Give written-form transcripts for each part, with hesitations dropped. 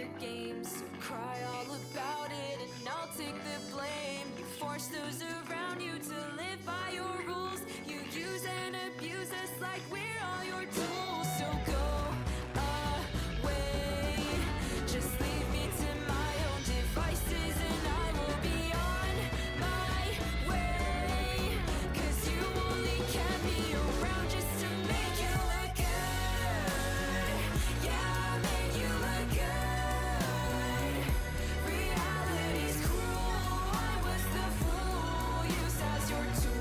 your games, so cry all about it and I'll take the blame. You force those around you to live by your rules. You use and abuse us like we're all your tools. So go away, just leave me to my own devices and I will be on my way. 'Cause you only kept me around just to make you look good. Yeah, I made you look good. Reality's cruel, I was the fool used as your tool.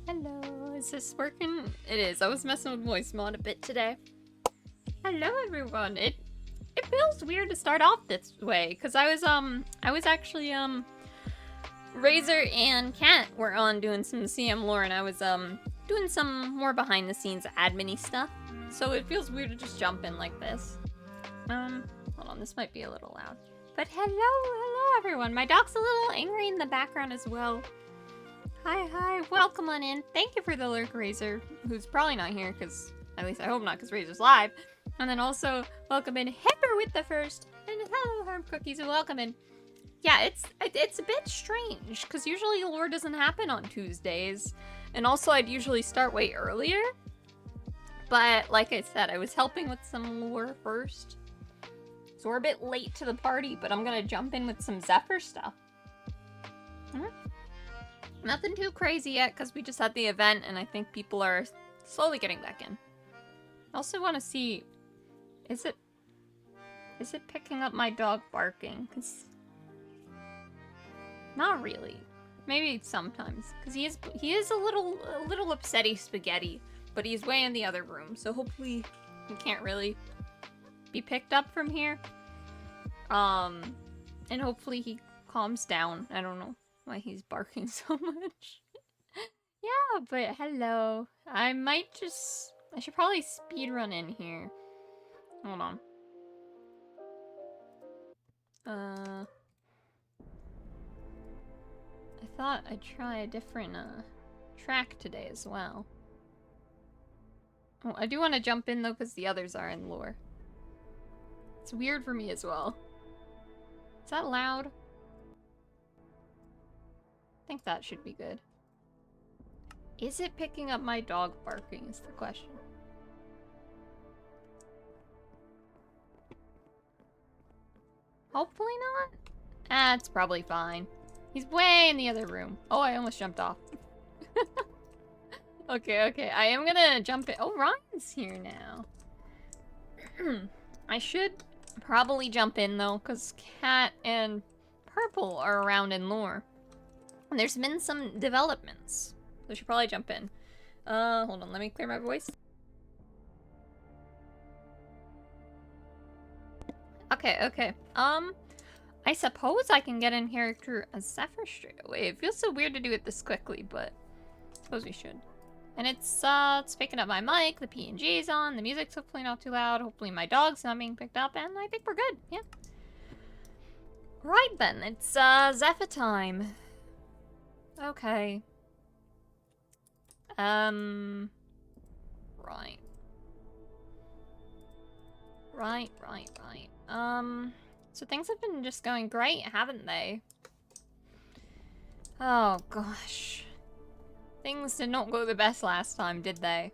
Hello, is this working? It is. I was messing with voice mod a bit today. Hello everyone. It feels weird to start off this way because I was actually Razor and Kat were on doing some CM lore and I was doing some more behind the scenes admin-y stuff. So it feels weird to just jump in like this. Hold on, this might be a little loud. But hello everyone. My dog's a little angry in the background as well. Hi, welcome on in. Thank you for the lurk, Razor, who's probably not here, because, at least I hope not, because Razor's live. And then also, welcome in Hipper with the first, and hello, Herb Cookies, and welcome in. Yeah, it's a bit strange, because usually lore doesn't happen on Tuesdays, and also I'd usually start way earlier. But, like I said, I was helping with some lore first, so we're a bit late to the party, but I'm gonna jump in with some Zephyr stuff. Nothing too crazy yet, because we just had the event, and I think people are slowly getting back in. I also want to see, is it picking up my dog barking? 'Cause not really. Maybe sometimes, because he is a little upsetty spaghetti, but he's way in the other room, so hopefully he can't really be picked up from here. And hopefully he calms down. I don't know why he's barking so much. Yeah, but hello. I should probably speedrun in here. Hold on. I thought I'd try a different, track today as well. Oh, I do want to jump in though, because the others are in lore. It's weird for me as well. Is that loud? I think that should be good. Is it picking up my dog barking is the question. Hopefully not. Ah, it's probably fine. He's way in the other room. Oh, I almost jumped off. Okay. I am gonna jump in. Oh, Ryan's here now. I should probably jump in though, because Cat and Purple are around in lore. And there's been some developments. So I should probably jump in. Hold on, let me clear my voice. Okay. I suppose I can get in character as Zephyr straight away. It feels so weird to do it this quickly, but I suppose we should. And it's picking up my mic, the PNG's on, the music's hopefully not too loud, hopefully my dog's not being picked up, and I think we're good, yeah. Right then, it's Zephyr time. Okay. Right. So things have been just going great, haven't they? Oh gosh. Things did not go the best last time, did they?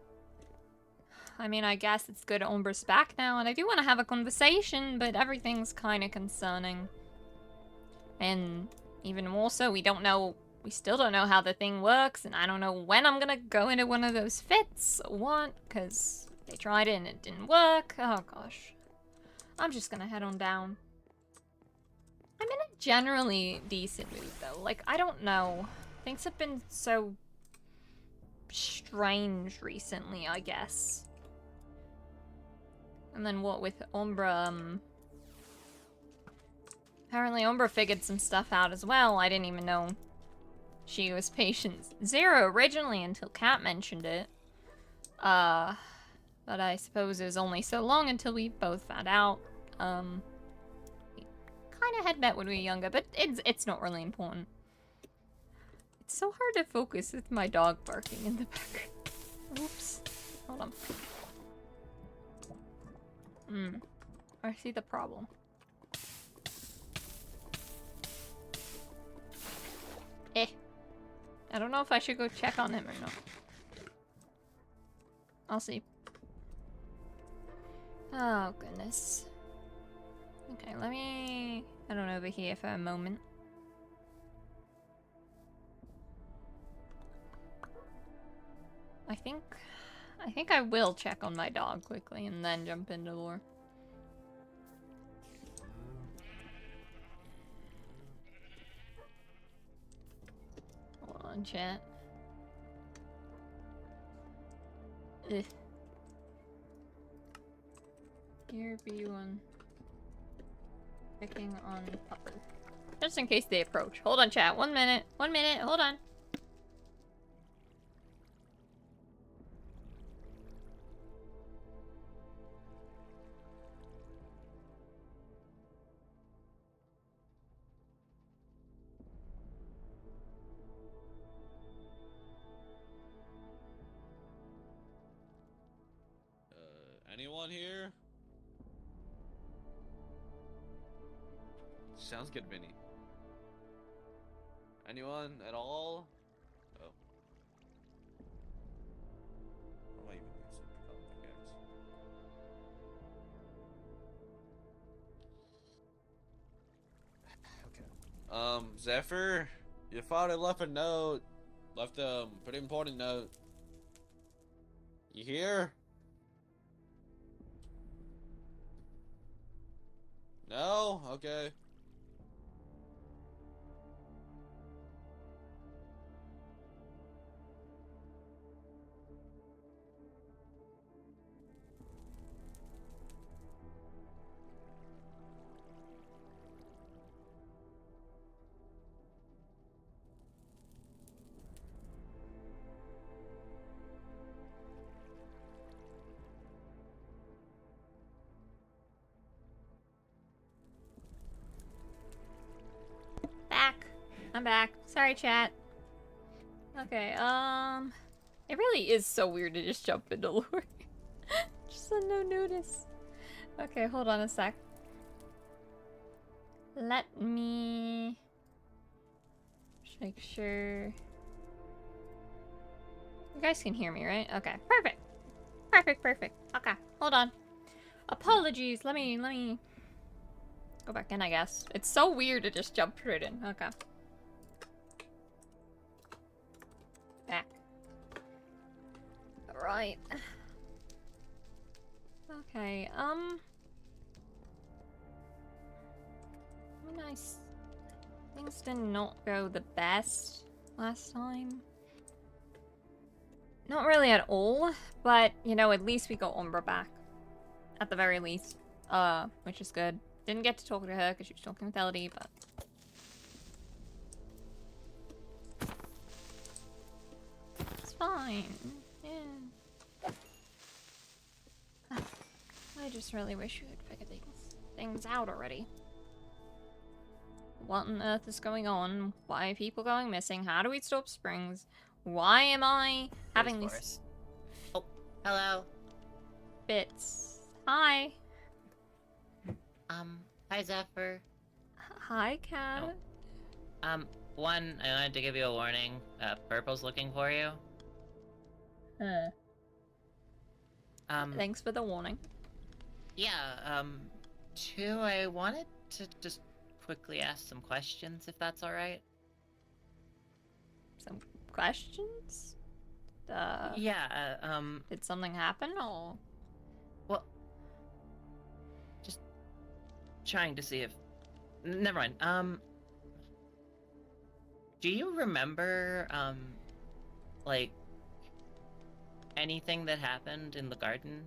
I mean, I guess it's good Umbra's back now, and I do want to have a conversation, but everything's kind of concerning. And even more so, we don't know We still don't know how the thing works, and I don't know when I'm gonna go into one of those fits or what, because they tried it and it didn't work. Oh gosh. I'm just gonna head on down. I'm in a generally decent mood though. Like, I don't know. Things have been so strange recently, I guess. And then what with Umbra, apparently Umbra figured some stuff out as well. I didn't even know she was patient 0 originally until Kat mentioned it. But I suppose it was only so long until we both found out. We kind of had met when we were younger, but it's not really important. It's so hard to focus with my dog barking in the back. Oops. Hold on. I see the problem. I don't know if I should go check on him or not. I'll see. Oh, goodness. Okay, let me head on over here for a moment. I think I will check on my dog quickly and then jump into lore. Hold on, chat. Ugh. Here be one. Checking on Pupper. Just in case they approach. Hold on, chat. 1 minute. 1 minute. Hold on. Anyone here? Sounds good, Vinny. Anyone at all? Oh. What am I even using? Oh, pickaxe. Okay. Zephyr, your father left a note. Left a pretty important note. You here? No? Okay. I'm back. Sorry, chat. Okay, it really is so weird to just jump into lore. Just on no notice. Okay, hold on a sec. Let me just make sure you guys can hear me, right? Okay, perfect. Perfect. Okay, hold on. Apologies. Let me go back in, I guess. It's so weird to just jump right in. Okay. Back. Alright. Okay, nice. Things did not go the best last time. Not really at all, but, you know, at least we got Umbra back. At the very least. Which is good. Didn't get to talk to her because she was talking with Elodie, but... It's fine. Yeah. I just really wish you had figured things out already. What on earth is going on? Why are people going missing? How do we stop springs? Why am I having these... Oh, hello. Bits. Hi. Hi Zephyr. Hi, Kat. Oh. One, I wanted to give you a warning. Purple's looking for you. Thanks for the warning. Yeah, two, I wanted to just quickly ask some questions, if that's alright. questions? Yeah, Did something happen or? well, just trying to see if... Never mind. Do you remember, like, anything that happened in the garden,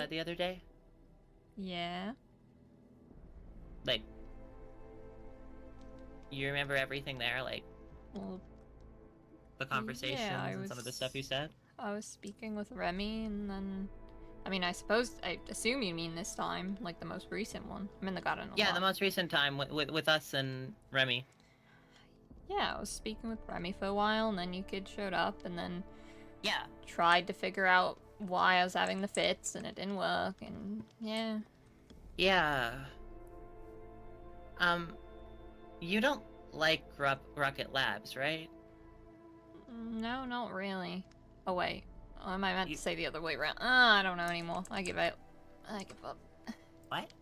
the other day? Yeah. Like, you remember everything there? Like, Well, the conversations I and some of the stuff you said? I was speaking with Remy, and then, I mean, I assume you mean this time, like the most recent one. I'm in the garden a Yeah, lot. the most recent time with us and Remy. Yeah, I was speaking with Remy for a while, and then you kids showed up, and then Yeah. tried to figure out why I was having the fits, and it didn't work, and yeah. Yeah. You don't like Rocket Labs, right? No, not really. Oh, wait. Oh, I meant You- to say the other way around. I don't know anymore. I give up. I give up. What?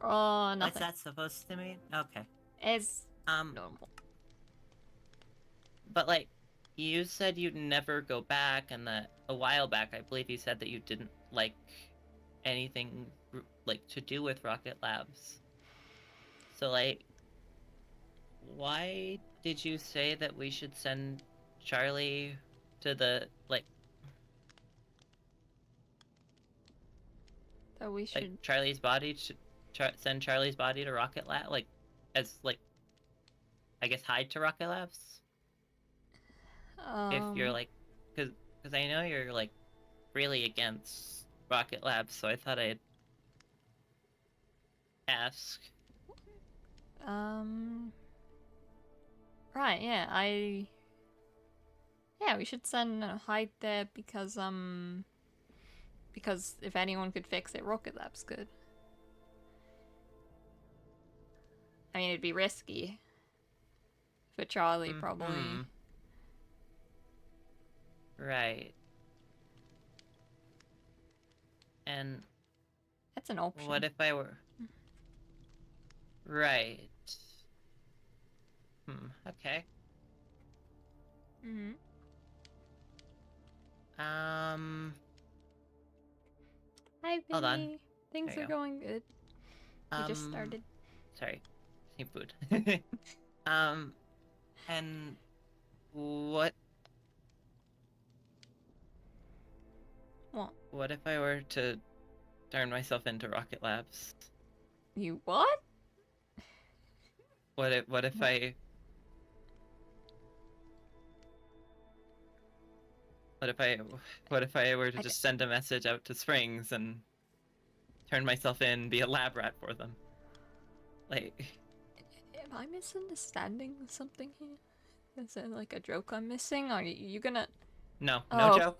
Oh, What's nothing. that supposed to mean? Okay. It's Um, normal. but like, you said you'd never go back, and that a while back, I believe you said that you didn't like anything like to do with Rocket Labs. So like, why did you say that we should send Charlie to the So we should. Charlie's body send Charlie's body to Rocket Lab, like, as like, I guess, hide to Rocket Labs? If you're like, because I know you're like really against Rocket Labs, so I thought I'd ask. Right, yeah, yeah, we should send Hyde there because if anyone could fix it, Rocket Labs could. I mean, it'd be risky for Charlie, probably. Mhm. Right. And That's an option. what if I were... Right. Okay. Mm-hmm. Hi, Hold on. Vinny. Things There you are go. going good. We just started. Sorry. Need food. And what... What if I were to turn myself into Rocket Labs? You what? What if I... What if I were to just send a message out to Springs and turn myself in, be a lab rat for them? Like... Am I misunderstanding something here? Is it like a joke I'm missing? Are you gonna... No Oh. joke.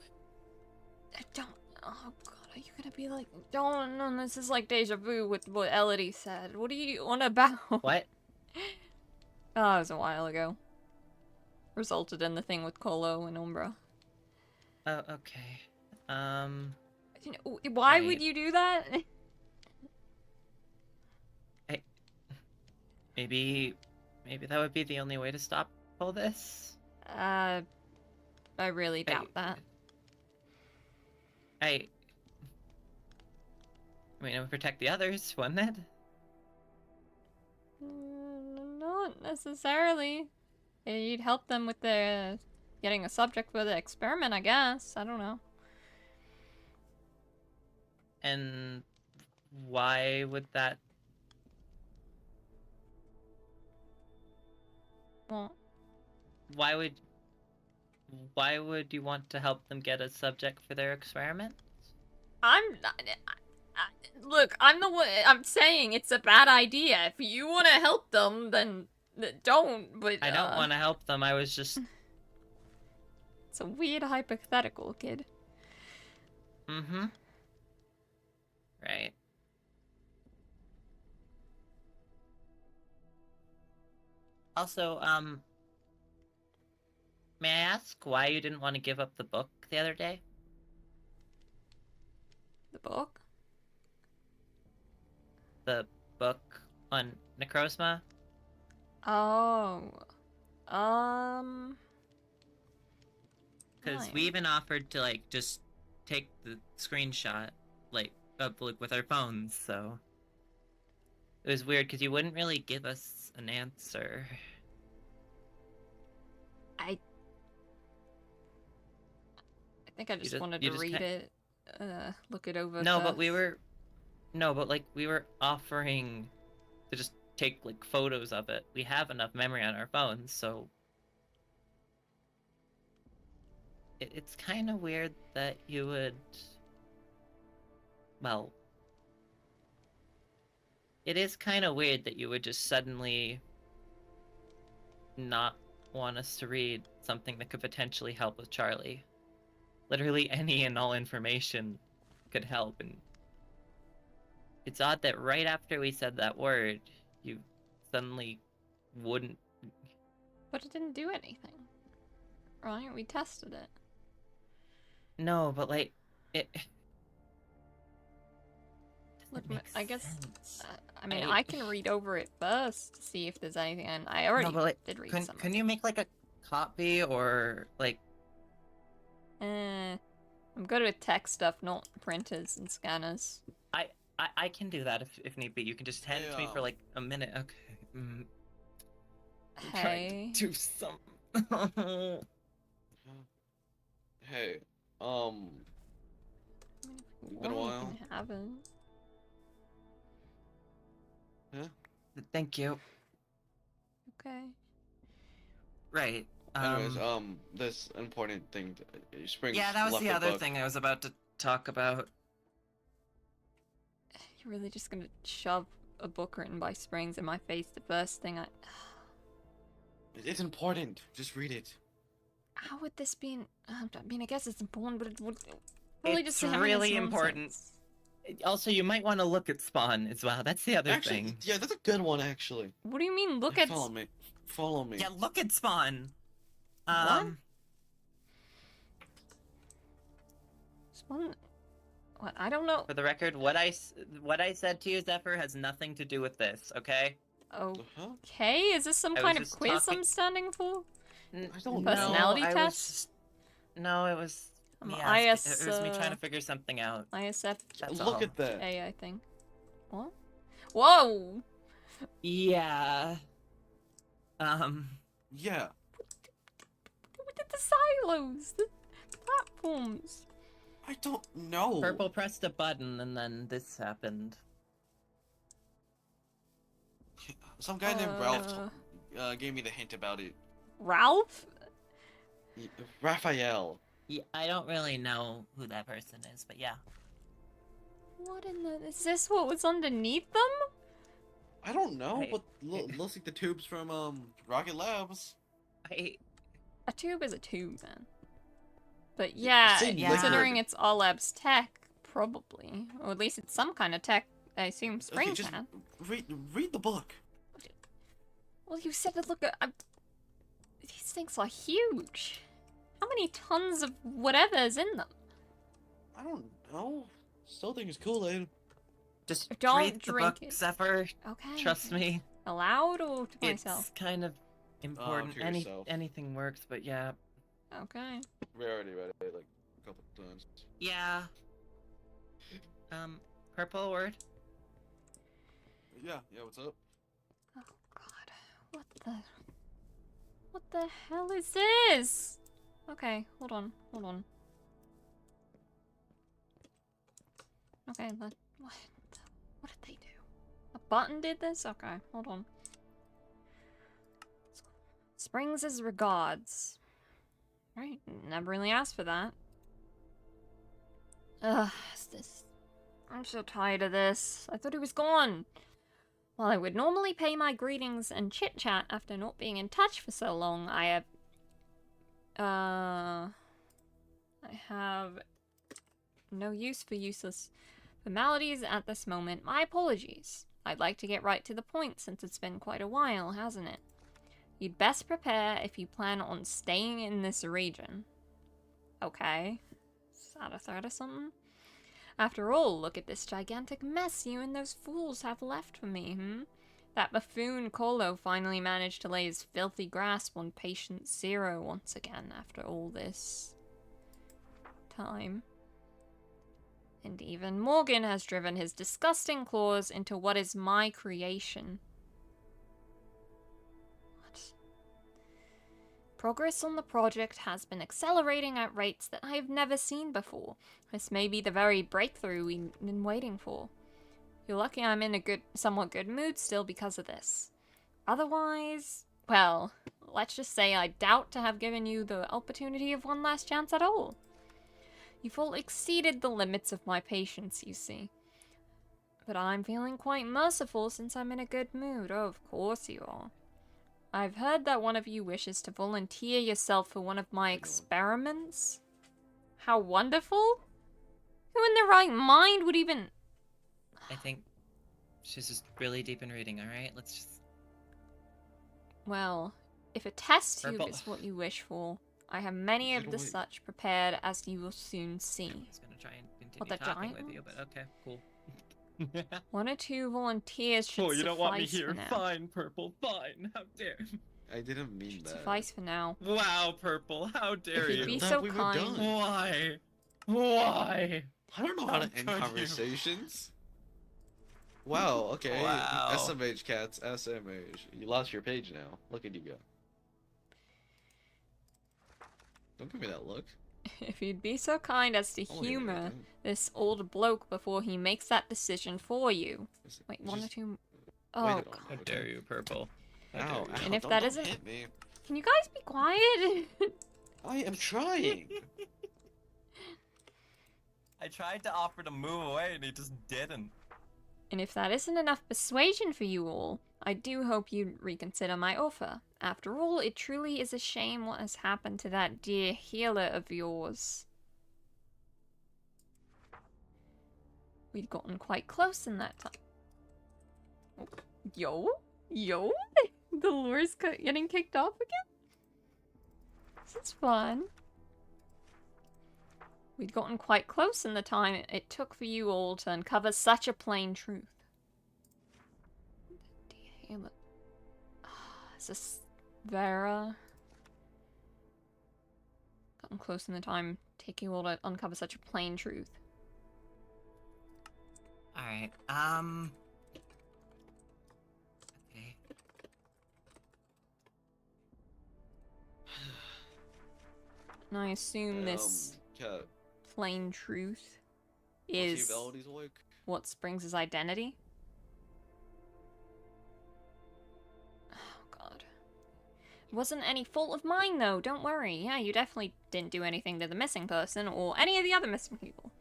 Don't... Oh god, are you gonna be like... Don't... No, this is like deja vu with what Elodie said. What are you on about? What? Oh, it was a while ago. Resulted in the thing with Colo and Umbra. Oh, okay. You know, why Right. would you do that? Maybe that would be the only way to stop all this? I really doubt that. I mean, it would protect the others, wouldn't it? Not necessarily. You'd help them with their getting a subject for the experiment, I guess. I don't know. And why would that... Well, Why would you want to help them get a subject for their experiment? I'm not. Look, I'm the one. I'm saying it's a bad idea. If you want to help them, then don't. But I don't want to help them. I was just... It's a weird hypothetical, kid. Mm-hmm. Right. Also, may I ask why you didn't want to give up the book the other day? The book? The book on Necrozma? Oh. Because Fine. we even offered to like just take the screenshot, like with our phones. So it was weird because you wouldn't really give us an answer. I think I just just- wanted you to just read can't- it, look it over. No, but first. we were offering to just take like photos of it. We have enough memory on our phones, so it's kind of weird that you would. Well, it is kind of weird that you would just suddenly not want us to read something that could potentially help with Charlie. Literally any and all information could help, and it's odd that right after we said that word, you suddenly wouldn't. But it didn't do anything. Right? We tested it. No, but like it. Look, Doesn't make I guess. sense. I mean, I can read over it first to see if there's anything, and I already No, but like, did read can some. can you make like a copy or like? I'm good with tech stuff, not printers and scanners. I can do that if need be. You can just hand it to me for like a minute. Okay. I'm trying Hey. to do some. Hey, I mean, if you been a want, while. you can have it. Thank you. Okay. Right. Anyways, this important thing. Springs Yeah, that was left the a other book. thing I was about to talk about. You're really just gonna shove a book written by Springs in my face the first thing I... It's important. Just read it. How would this be... I mean, I guess it's important, but it would... Really It's just really important. Also, you might want to look at Spawn as well. That's the other Actually, thing. yeah, that's a good one. Actually. What do you mean, look Hey, at... follow me. Follow me. Yeah, look at Spawn. What? Spawn... What? I don't know. For the record, what I said to you, Zephyr, has nothing to do with this. Okay. Uh-huh. Okay, is this some I was kind of just quiz talking- I'm standing for? I don't Personality no, I test? was just... No, it was. Me IS, it was me trying to figure something out. ISFJ, That's Look all. at that. I think. What? Whoa! Yeah. Yeah. We did the silos! The platforms! I don't know. Purple pressed a button and then this happened. Some guy named Ralph gave me the hint about it. Ralph? Raphael. Yeah, I don't really know who that person is, but yeah. What in the... Is this what was underneath them? I don't know, I- but looks like the tubes from Rocket Labs. I A tube is a tube, man. But yeah, same considering liquid. it's all labs tech, probably. Or at least it's some kind of tech, I assume Okay, Springs just had. read the book. Well, you said to look at... These things are huge. How many tons of whatever is in them? I don't know. Still think it's Kool-Aid. just Don't read the drink book, it. Zephyr. Okay. Trust me. Aloud or to It's myself? kind of important. to yourself. Anything works, but yeah. Okay. We already read it like a couple times. Yeah. Purple word? Yeah, what's up? Oh god. What the hell is this? Okay, hold on. Okay, what did they do? A button did this? Okay, hold on. Springs' regards. Right, never really asked for that. Ugh, I'm so tired of this. I thought he was gone. While I would normally pay my greetings and chit-chat after not being in touch for so long, I have no use for useless formalities at this moment. My apologies. I'd like to get right to the point since it's been quite a while, hasn't it? You'd best prepare if you plan on staying in this region. Okay. Is that a threat or something? After all, look at this gigantic mess you and those fools have left for me, That buffoon Colo finally managed to lay his filthy grasp on patient Zero once again after all this. time. And even Morgan has driven his disgusting claws into what is my creation. What? Progress on the project has been accelerating at rates that I have never seen before. This may be the very breakthrough we've been waiting for. You're lucky I'm in a somewhat good mood still because of this. Otherwise, well, let's just say I doubt to have given you the opportunity of one last chance at all. You've all exceeded the limits of my patience, you see. But I'm feeling quite merciful since I'm in a good mood. Oh, of course you are. I've heard that one of you wishes to volunteer yourself for one of my experiments. How wonderful! Who in their right mind would even... I think she's just really deep in reading, alright? Let's just... Well, if a test tube Purple. is what you wish for, I have many of the such prepared, as you will soon see. I was gonna try and continue What, the talking giant with you, but okay, cool. 1 or 2 volunteers should Oh, you suffice don't want me for here? now. Fine, Purple, fine. How dare... I didn't mean Should that. suffice for now. Wow, Purple, how dare If you'd you? be Thought so we were kind. done. Why? Why? I don't know how to end could you? conversations. Wow, okay. Wow. SMH cats, SMH. You lost your page now. Look at you go. Don't give me that look. If you'd be so kind as to Oh, wait, humor don't. this old bloke before he makes that decision for you. Listen, Wait, just 1 or 2... wait Oh, it on, God. How okay? dare you, Purple? How Ow, dare you? ow, And if don't- that don't isn't- hit me. Can you guys be quiet? I am trying. I tried to offer to move away and he just didn't. And if that isn't enough persuasion for you all, I do hope you'd reconsider my offer. After all, it truly is a shame what has happened to that dear healer of yours. We'd gotten quite close in that time. Oh, yo? Yo? The lure's getting kicked off again? This is fun. We'd gotten quite close in the time it took for you all to uncover such a plain truth. Damn it. Is this Vera? Gotten close in the time taking you all to uncover such a plain truth. Alright, okay. And I assume this Cat, plain truth wanna see is Vality's awake? what Springs' identity. Oh, God. It wasn't any fault of mine, though. Don't worry. Yeah, you definitely didn't do anything to the missing person or any of the other missing people.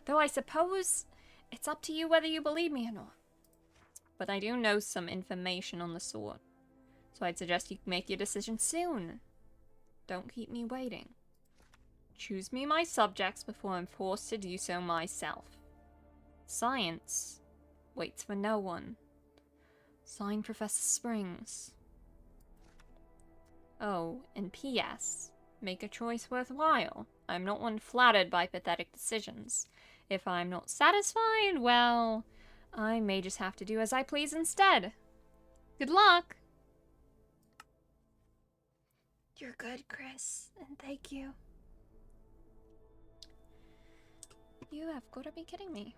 Though I suppose it's up to you whether you believe me or not. But I do know some information on the sort. So I'd suggest you make your decision soon. Don't keep me waiting. Choose me my subjects before I'm forced to do so myself. Science waits for no one. Signed, Professor Springs. Oh, and P.S. Make a choice worthwhile. I'm not one flattered by pathetic decisions. If I'm not satisfied, well, I may just have to do as I please instead. Good luck! You're good, Chris, and thank you. You have got to be kidding me.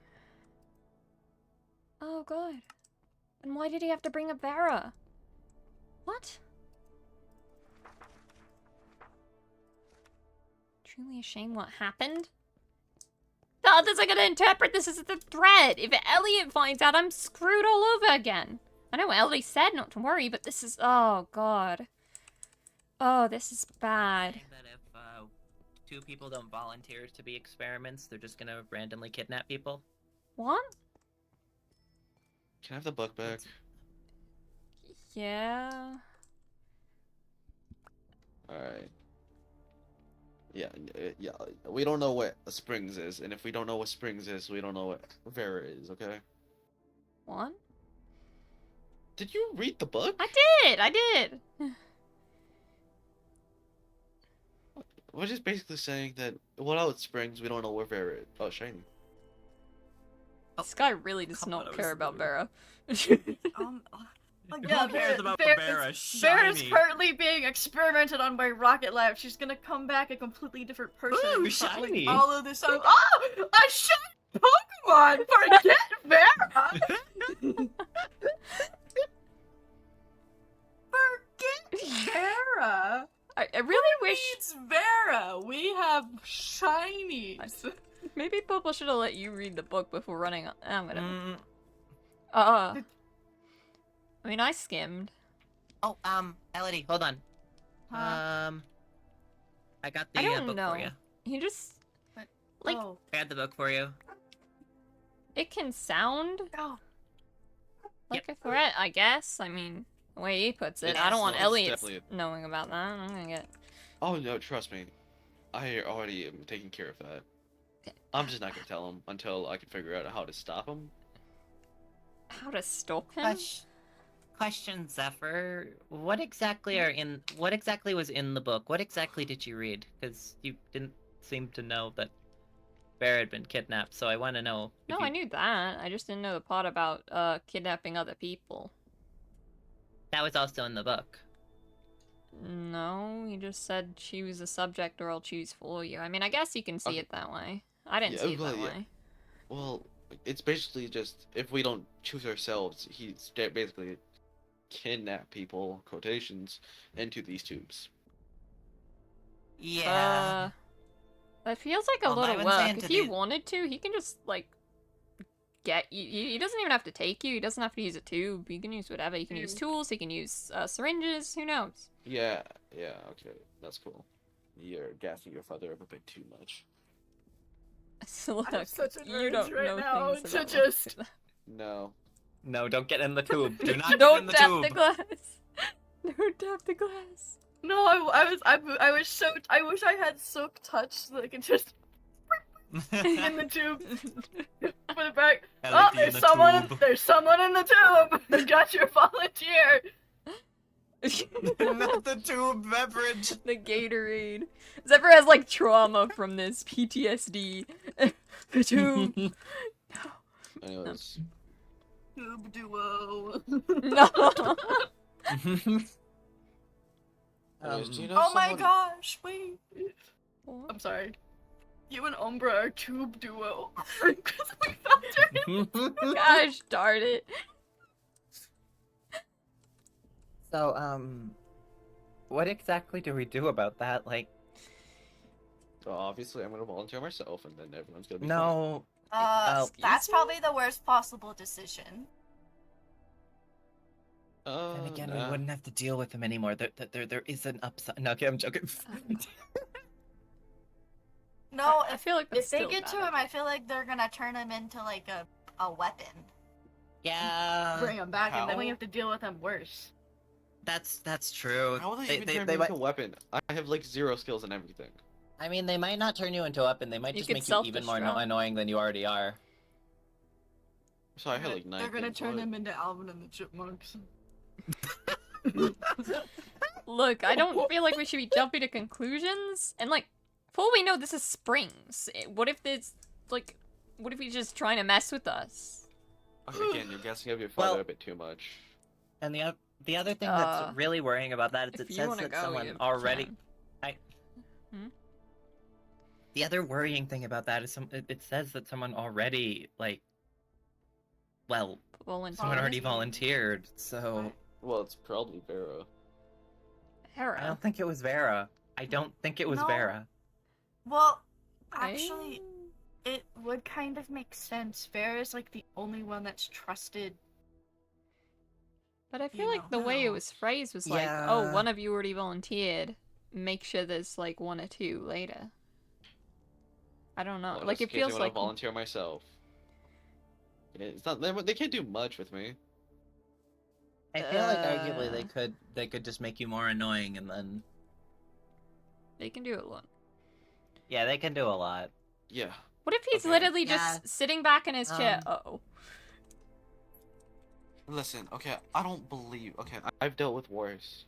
Oh, God. And why did he have to bring up Vera? What? Truly a shame what happened? The others are gonna interpret this as a threat. If Elliot finds out, I'm screwed all over again. I know Ellie said not to worry, but this is... Oh, God. Oh, this is bad. Saying that if two people don't volunteer to be experiments, they're just gonna randomly kidnap people. What? Can I have the book back? Yeah. Alright. Yeah, yeah. We don't know what a Springs is, and if we don't know what Springs is, we don't know what Vera is, okay? What? Did you read the book? I did! We're just basically saying that without Springs, we don't know where Vera is. Oh, shiny. This guy really does Come not on, I care was about rude. Vera. Who Yeah, cares about Vera, Vera? Vera's Shiny. currently being experimented on by Rocket Lab. She's gonna come back a completely different person. Ooh, and fuck, like, shiny. all of this stuff. Oh! A shiny Pokemon! Forget Vera! Forget Vera! I really wish It's Vera! We have shinies! maybe Popo should have let you read the book before running on. I'm gonna. Mm, I mean, I skimmed. oh, Elodie, Hold on. Huh? I got the I don't book know. for you. He just like Oh. I got the book for you. it can sound Oh. like a threat, I guess. I mean, the way he puts it, I don't want It's Elliot definitely knowing about that. I'm gonna get. Oh no, trust me. I already am taking care of that. I'm just not gonna tell him until I can figure out how to stop him. How to stalk him? question, Zephyr. What exactly was in the book? What exactly did you read? Because you didn't seem to know that Bear had been kidnapped, so I want to know. No, I knew that. I just didn't know the part about kidnapping other people. That was also in the book. No, he just said choose a subject or I'll choose for you. I mean, I guess you can see Okay. it that way. I didn't Yeah, see it well, that yeah. way. Well, it's basically just if we don't choose ourselves, he's basically kidnap people, quotations, into these tubes. Yeah. That feels like a Well, lot I of would work. say If into he the- wanted to, he can just, like, get you. He doesn't even have to take you. He doesn't have to use a tube. He can use whatever. He can use tools. He can use syringes. Who knows? Yeah, okay, that's cool. You're gassing your father up a bit too much. So look, I'm such an you urge don't right know now things to about just- No. No, don't get in the tube. Do not get in Don't the tap tube. the glass. Don't tap the glass. No, I was so I wish I had Silk Touch so I could just in the tube. Put it back. I Oh, like the there's in the someone. tube. There's someone in the tube. I got your volunteer. Not the tube beverage. The Gatorade. Zephyr has like trauma from this PTSD. The tube. Anyways, Tube duo. No. anyways, do you know Oh my someone- gosh! Wait. I'm sorry. You and Umbra are tube duo. Because we found her. Gosh darn it. So, what exactly do we do about that? Like, Well, obviously, I'm gonna volunteer myself, and then everyone's gonna be no. That's probably the worst possible decision. fine. And again, Nah. we wouldn't have to deal with him anymore. There is an upside. No, okay, I'm joking. No, I feel like that's if they still get bad to him, I feel like they're gonna turn him into like a weapon. Yeah. Bring him back, and then we how? have to deal with him worse. That's true. How will they even turn me into a weapon? I have like 0 skills and everything. I mean, they might not turn you into a weapon. They might You just could make you even more self-destruct. annoying than you already are. So I had like 9 They're gonna things, turn what? him into Alvin and the Chipmunks. Look, I don't feel like we should be jumping to conclusions. And like, for all we know, this is Springs. What if there's like, what if he's just trying to mess with us? Again, you're guessing of your father Well- a bit too much. And the other thing Uh, that's really worrying about that is If it you says wanna that go, someone you already. can. The other worrying thing about that is it says that someone already someone already volunteered. So Well, it's probably Vera. I Hera. don't think it was Vera. I don't think it was No. Vera. Well, I- actually, it would kind of make sense. Vera's like the only one that's trusted. But I feel You like the way it know. was phrased was like, oh, Yeah. one of you already volunteered. Make sure there's like 1 or 2 later. I don't know. Well, Like just it in case I feels wanna like volunteer myself. It's not. They can't do much with me. I feel like arguably Uh. they could just make you more annoying and then they can do it. Lot. yeah, they can do a lot. Yeah. What if he's Okay. literally Yeah. just sitting back in his chair? Uh-oh. Listen, okay, I don't believe. Okay, I've dealt with worse.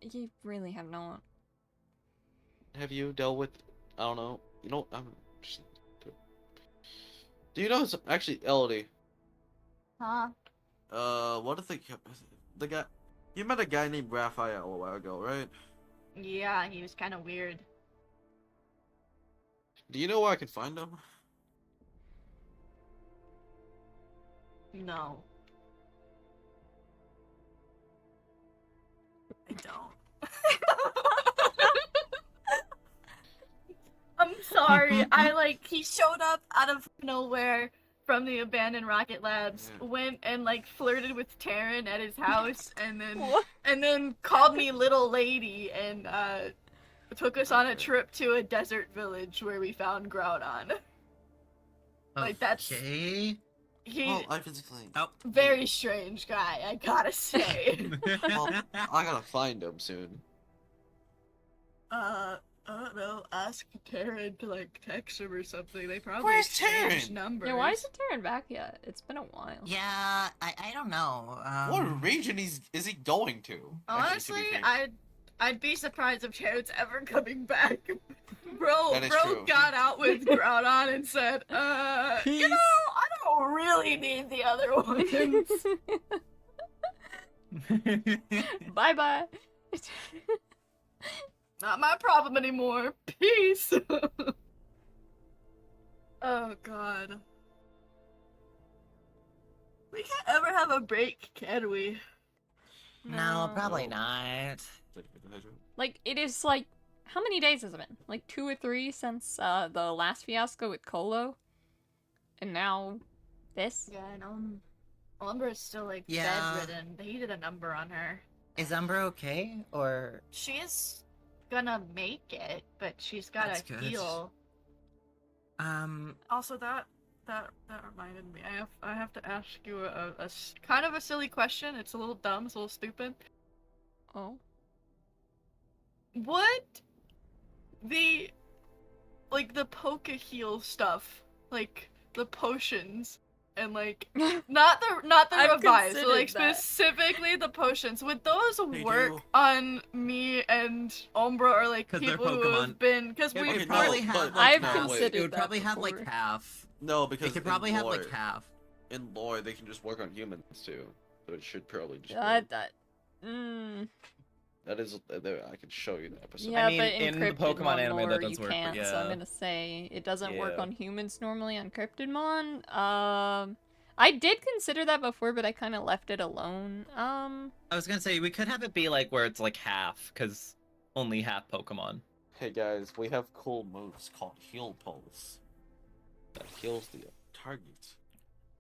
You really have not. Have you dealt with? I don't know. You know, I'm. Do you know? Actually, Elodie. Huh? what is the guy? You met a guy named Raphael a while ago, right? Yeah, he was kind of weird. Do you know where I can find him? No. I don't. I'm sorry. He showed up out of nowhere from the abandoned rocket labs, Yeah. went and flirted with Taryn at his house, and then What? called me little lady and took us on a Okay. trip to a desert village where we found Groudon. That's Okay. he Well, I physically. Oh. very strange guy, I gotta say. Well, I gotta find him soon. I don't know. Ask Taryn to text him or something. They probably Where's exchanged Taryn? numbers. Yeah, why isn't Taryn back yet? It's been a while. Yeah, I don't know. What region is he going to? Honestly, Actually, to be fair. I'd be surprised if Taryn's ever coming back. Bro That is true. got out with Groudon and said, you know, I don't really need the other ones. Bye bye. Not my problem anymore. Peace. Oh god. We can't ever have a break, can we? No, probably not. Like, it is like, how many days has it been? Like 2 or 3 since the last fiasco with Colo? And now this? Yeah, I know. Umbra is still Yeah. bedridden. They did a number on her. Is Umbra okay? Or She's gonna make it, but she's gotta That's good. heal. um Also, that reminded me. I have to ask you a kind of a silly question. It's a little dumb. It's a little stupid. Oh. What the Poke heal stuff, the potions, and not the I've revives, but considered that. specifically the potions. Would those They work do. on me and Umbra, or 'Cause they're people who have Pokemon. been? Because It we would Okay, probably no, have but- I've no, wait. considered it would that probably have before. half. No, because It could in probably have lore- half. in lore they can just work on humans too, so it should probably just. That is, I can show you the episode. Yeah, mean, but in in the Cryptidmon Pokemon anime, that lore, does you work, but can't, so I'm yeah. gonna say it doesn't work Yeah. on humans normally on Cryptidmon. I did consider that before, but I kind of left it alone. I was gonna say we could have it be where it's half, because only half Pokemon. Hey guys, we have cool moves called Heal Pulse that heals the target.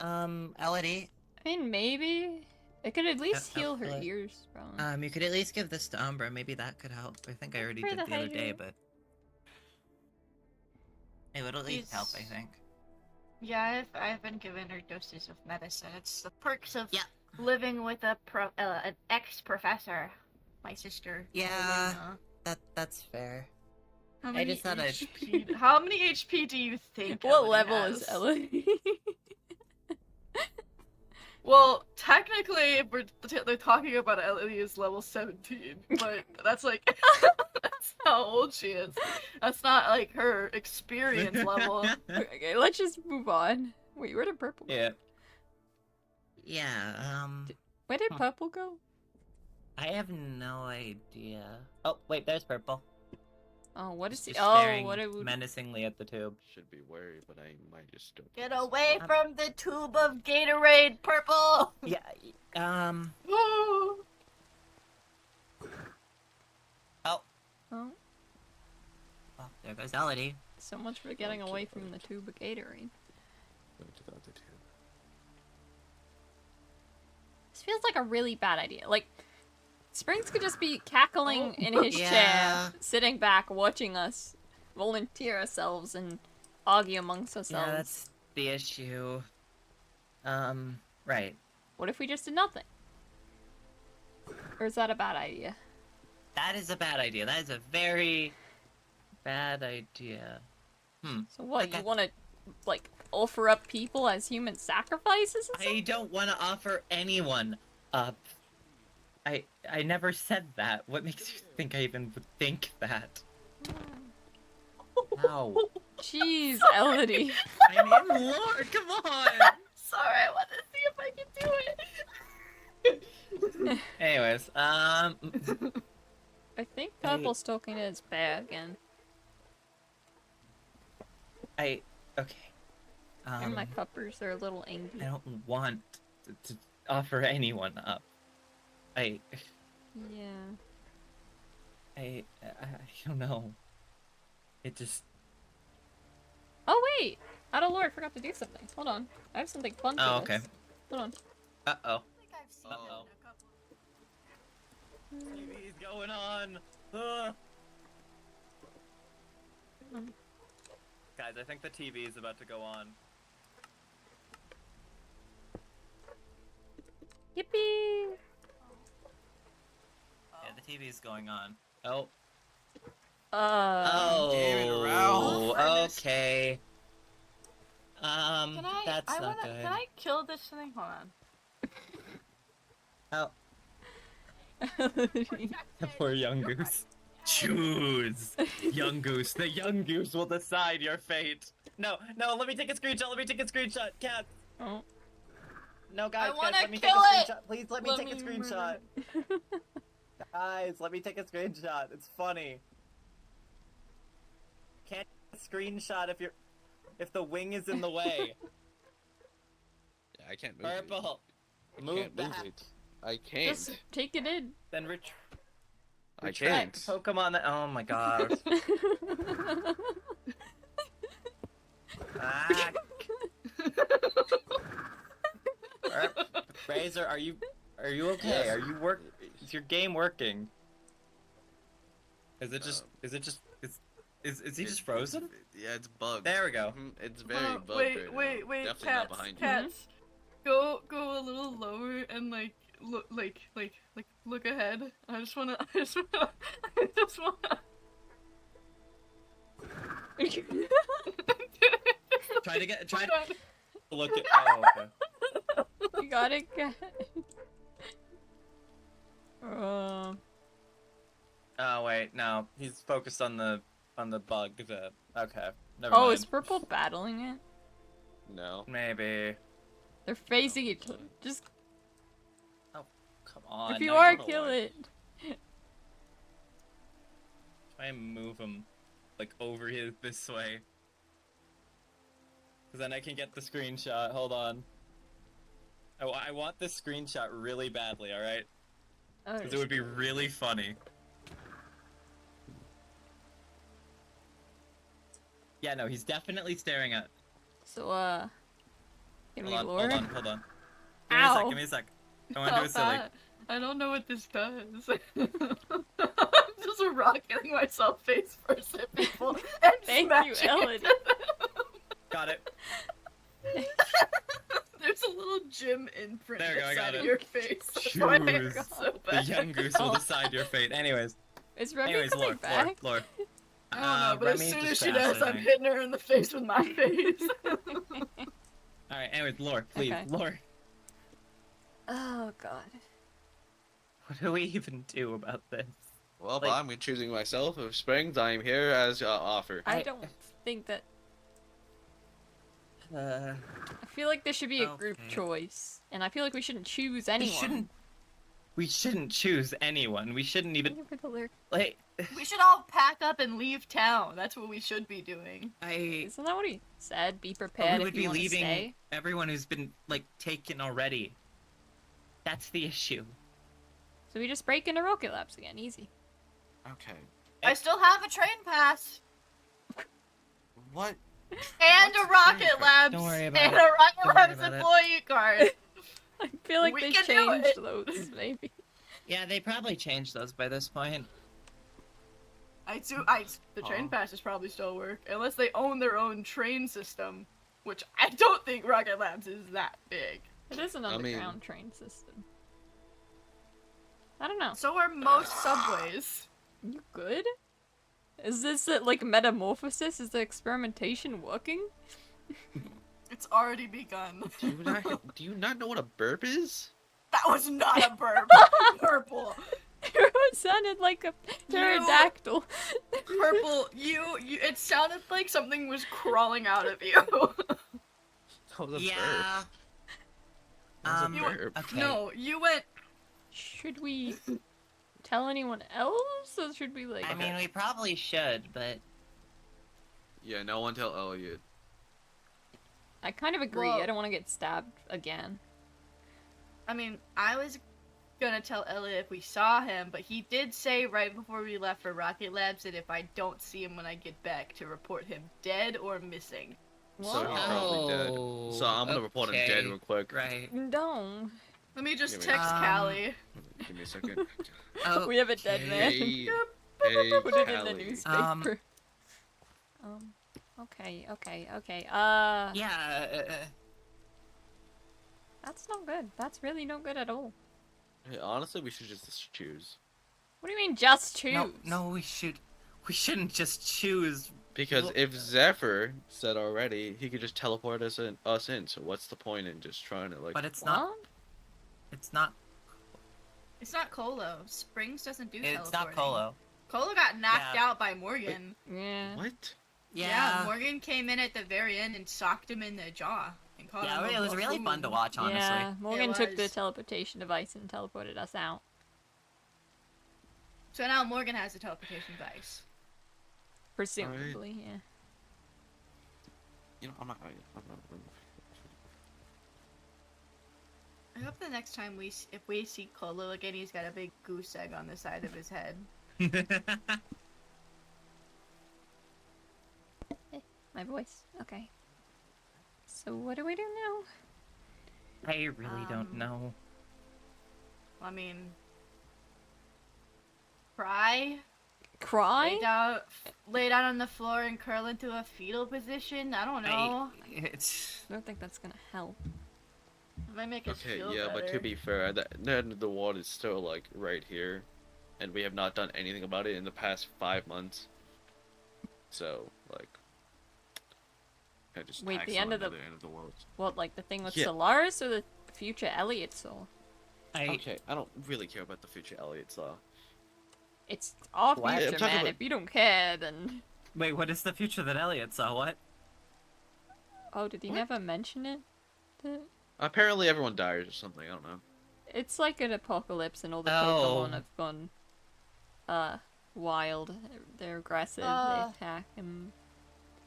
Elodie, I mean, maybe it could at least heal her Elodie. ears, probably. you could at least give this to Umbra. Maybe that could help. I think I already For did the the other day, hydro. but it would at least help. I He's- think. Yeah, I've been given her doses of medicine. It's the perks of Yeah. living with an ex-professor. My sister. Yeah. Elena. That's fair. How I many just thought I'd- HP How many HP do you think? What Elodie level has? is Ellie? Well, technically, they're talking about Ellie is level 17, but that's that's how old she is. That's not her experience level. Okay, let's just move on. Wait, where did purple go? Yeah. Yeah. Where did purple go? I have no idea. Oh wait, there's purple. Oh, what is Just he? Oh, staring what are we... Menacingly at the tube. Should be wary, but I might just don't. Get away from the tube of Gatorade, purple! Yeah. Oh. Oh. Oh, Well, there goes Elodie. so much for getting away from the tube of Gatorade. Go to the other tube. This feels like a really bad idea. Like, Springs could just be cackling in his Yeah. chair, sitting back, watching us volunteer ourselves and argue amongst Yeah, ourselves. that's the issue. Right. What if we just did nothing? Or is that a bad idea? That is a bad idea. That is a very bad idea. So what, Okay. you want to, like, offer up people as human sacrifices or I something? don't want to offer anyone up. I never said that. What makes you think I even would think that? Ow. Jeez, Elodie. I'm in lore, come on! Sorry, I want to see if I can do it. Anyways, I think Cobblestalking is bad again. okay. And my cuppers are a little angry. I don't want to offer anyone up. I Yeah. I don't know. It just. Oh wait! Out of lore, I forgot to do something. Hold on. I have something fun for Oh, this. okay. Hold on. Uh oh. I think I've seen it Uh-oh. in a couple. TV's going on. Ugh. Guys, I think the TV is about to go on. Yippee! Yeah, the TV's going on. Oh. Damn it, Oh. Ralph. Okay. That's I not wanna, good. Can I kill this thing? Hold on. Oh. The poor young goose. Choose! Young goose. The young goose will decide your fate. No, let me take a screenshot. Cat. Oh. No, guys, I wanna let me take kill a it! screenshot. Please let me Let take a me screenshot. Guys, let me take a screenshot. It's funny. Can't screenshot if the wing is in the way. Yeah, I can't move it. Purple. I Move can't move back. it. I can't. Just take it in. Then I retract can't. Pokemon. Oh my god. Ah. Razor, are you okay? Yes. Are you Is your game working? Is he just frozen? Yeah, it's bugged. There we go. It's very bugged right now. Wait, Definitely cats, not behind cats. Go a little lower and look look ahead. I just wanna. Try to Hold on. look at. Oh, okay. You got it, guys. Oh wait, no. He's focused on the bug. Okay. Never Oh, mind. is Purple battling it? you. No. Maybe. They're facing each other. Just Come on. if you now are, don't kill lie. it. Try and move him, like over this way. Cause then I can get the screenshot. Hold on. I want this screenshot really badly. All right. Oh, Cause it would be really funny. Yeah, no, he's definitely staring at. so, can we Hold lure? on. Give me Ow. a sec. I want to do it silly. I don't know what this does. I'm just rocketing myself face first at people and Thank you, smashing Ellen. it. Got it. There's a little gym imprint There you go, I got inside of it. your face. That's why I Choose. got so The bad. young goose will decide your fate. Anyways, Is Remy coming back? Lore. I don't know, but as Remy soon as just she passed, does, I I'm think. hitting her in the face with my face. Alright, anyways, Lore, please, Okay. Lore. Oh god. What do we even do about this? Well, Like- I'm choosing myself. If Springs, I am here as offer. I don't think that. Uh, I feel like this should be a group Okay. choice, and I feel like we shouldn't choose anyone. we shouldn't choose anyone. We shouldn't even, Thank you for the lyric. like, We should all pack up and leave town. That's what we should be doing. Isn't that what he said? Be But prepared we if would you be want to leaving stay. everyone who's been, like, taken already. That's the issue. So we just break into Rocket Labs again, easy. Okay. I still have a train pass What? and What's a Rocket train pass? Labs Don't worry about and it. a Rocket Don't worry Labs about it. employee card. I feel like We they can do changed it. those, maybe. Yeah, they probably changed those by this point. The train passes probably still work unless they own their own train system, which I don't think Rocket Labs is that big. It is an I mean- underground train system. I don't know. So are most subways. You good? Is this like metamorphosis? Is the experimentation working? It's already begun. Do you not know what a burp is? That was not a burp. Purple. It sounded like a pterodactyl. Purple, you it sounded like something was crawling out of you. That was a Yeah. burp. That was a You- burp. Okay. No, you went Should we tell anyone else, or should we like? I mean, we probably should, but Yeah, no one tell Elliot. I kind of agree. Well- I don't want to get stabbed again. I mean, I was gonna tell Elliot if we saw him, but he did say right before we left for Rocket Labs that if I don't see him when I get back, to report him dead or missing. So he's Whoa. probably dead. So I'm gonna report him dead okay. real quick. right. No. Let me just Give me- text Callie. Give me a second. Oh, We have a dead man. Hey, hey, Put it in the Callie. newspaper. Okay. yeah. That's not good. That's really not good at all. Hey, honestly, we should just choose. What do you mean, just choose? No, we shouldn't just choose. Because Well- if Zephyr said already, he could just teleport us in. So what's the point in just trying to like? But it's What? not. It's not. It's not Colo. Springs doesn't do It's teleporting. not Colo. Colo got knocked Yeah. out by Morgan. Yeah. What? Yeah, Morgan came in at the very end and socked him in the jaw. And called him Yeah, a it was really fun to buffoon. watch, honestly. Yeah, Morgan took the was. teleportation device and teleported us out. So now Morgan has the teleportation device. Presumably, yeah. You know, I'm not. I hope the next time if we see Colo again, he's got a big goose egg on the side of his head. My voice. Okay. So what do we do now? I really don't know. I mean, cry, Cry? lay down on the floor and curl into a fetal position. I don't know. It's. I don't think that's gonna help. It might make us Okay, feel yeah, but to better. be fair, the end of the world is still like right here, and we have not done anything about it in the past 5 months. So like, I just Wait, tax the end on of the- another end of the world. What, like the thing with Yeah. Solaris or the future Elliot soul? Okay, I don't really care about the future Elliot's though. It's our What? future, I'm talking man. about- If you don't care, then... Wait, what is the future that Elliot saw? What? Oh, did he What? never mention it? Apparently everyone dies or something. I don't know. It's like an apocalypse and all the Oh. Pokemon have gone, wild. They're aggressive, Uh, they attack, and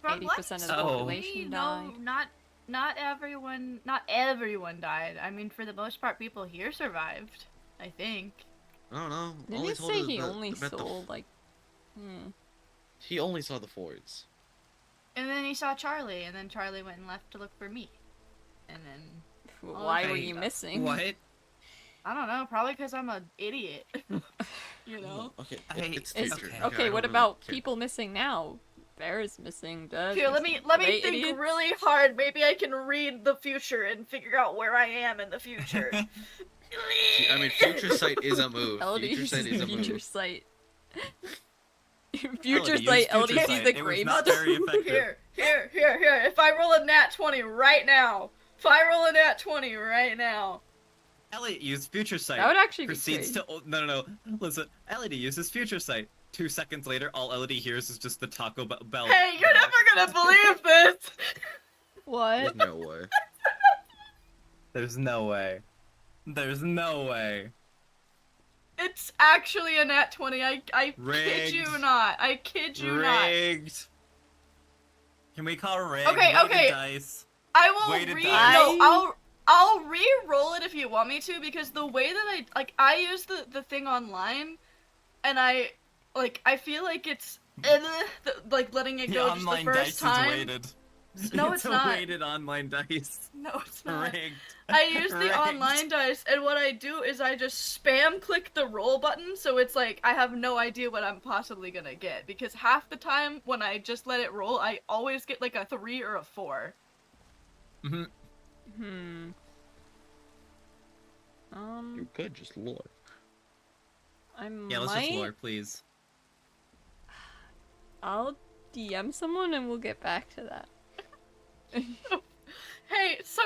From 80% of the Oh. population no, died. not everyone died. I mean, for the most part, people here survived. I think. I don't know. Didn't Only he told say us he the- only about the- saw, like... He only saw the Fords. And then he saw Charlie, and then Charlie went and left to look for me. And then Why were okay. you missing? What? I don't know, probably because I'm an idiot. You know. Okay, It's- it's future. okay. I Okay, don't what really about care. people missing now? Bear's missing, Doug. Here, let me Right, think idiots? really hard. Maybe I can read the future and figure out where I am in the future. I mean, future sight is a move. Elodie Future sight is a future move. sight. future Elodie, use sight, Elodie future sees sight. the It was grave not very effective. Here. If I roll a nat 20 right now, Elliot used future sight. That would actually be proceeds great. to no. Listen, Elliot uses future sight. 2 seconds later, all Elodie hears is just the Taco Bell. Hey, you're never gonna believe this! What? There's no way. There's no way. There's no way. It's actually a nat 20. I kid Rigged. you not. I kid you not. Rigged. Can we call rigged? Okay, Weighted okay. dice. I will Way to re die. no, I'll re-roll it if you want me to, because the way that I use the thing online, and I feel like it's like letting it The go just the online first dice time. is weighted. No, it's a not. weighted online dice. No, it's not. Rigged. I use the Rigged. online dice, and what I do is I just spam click the roll button, so it's like I have no idea what I'm possibly gonna get, because half the time when I just let it roll, I always get like a 3 or a 4. Mm-hmm. You could just lore. I Yeah, let's might... just lore, please. I'll DM someone and we'll get back to that. Hey, so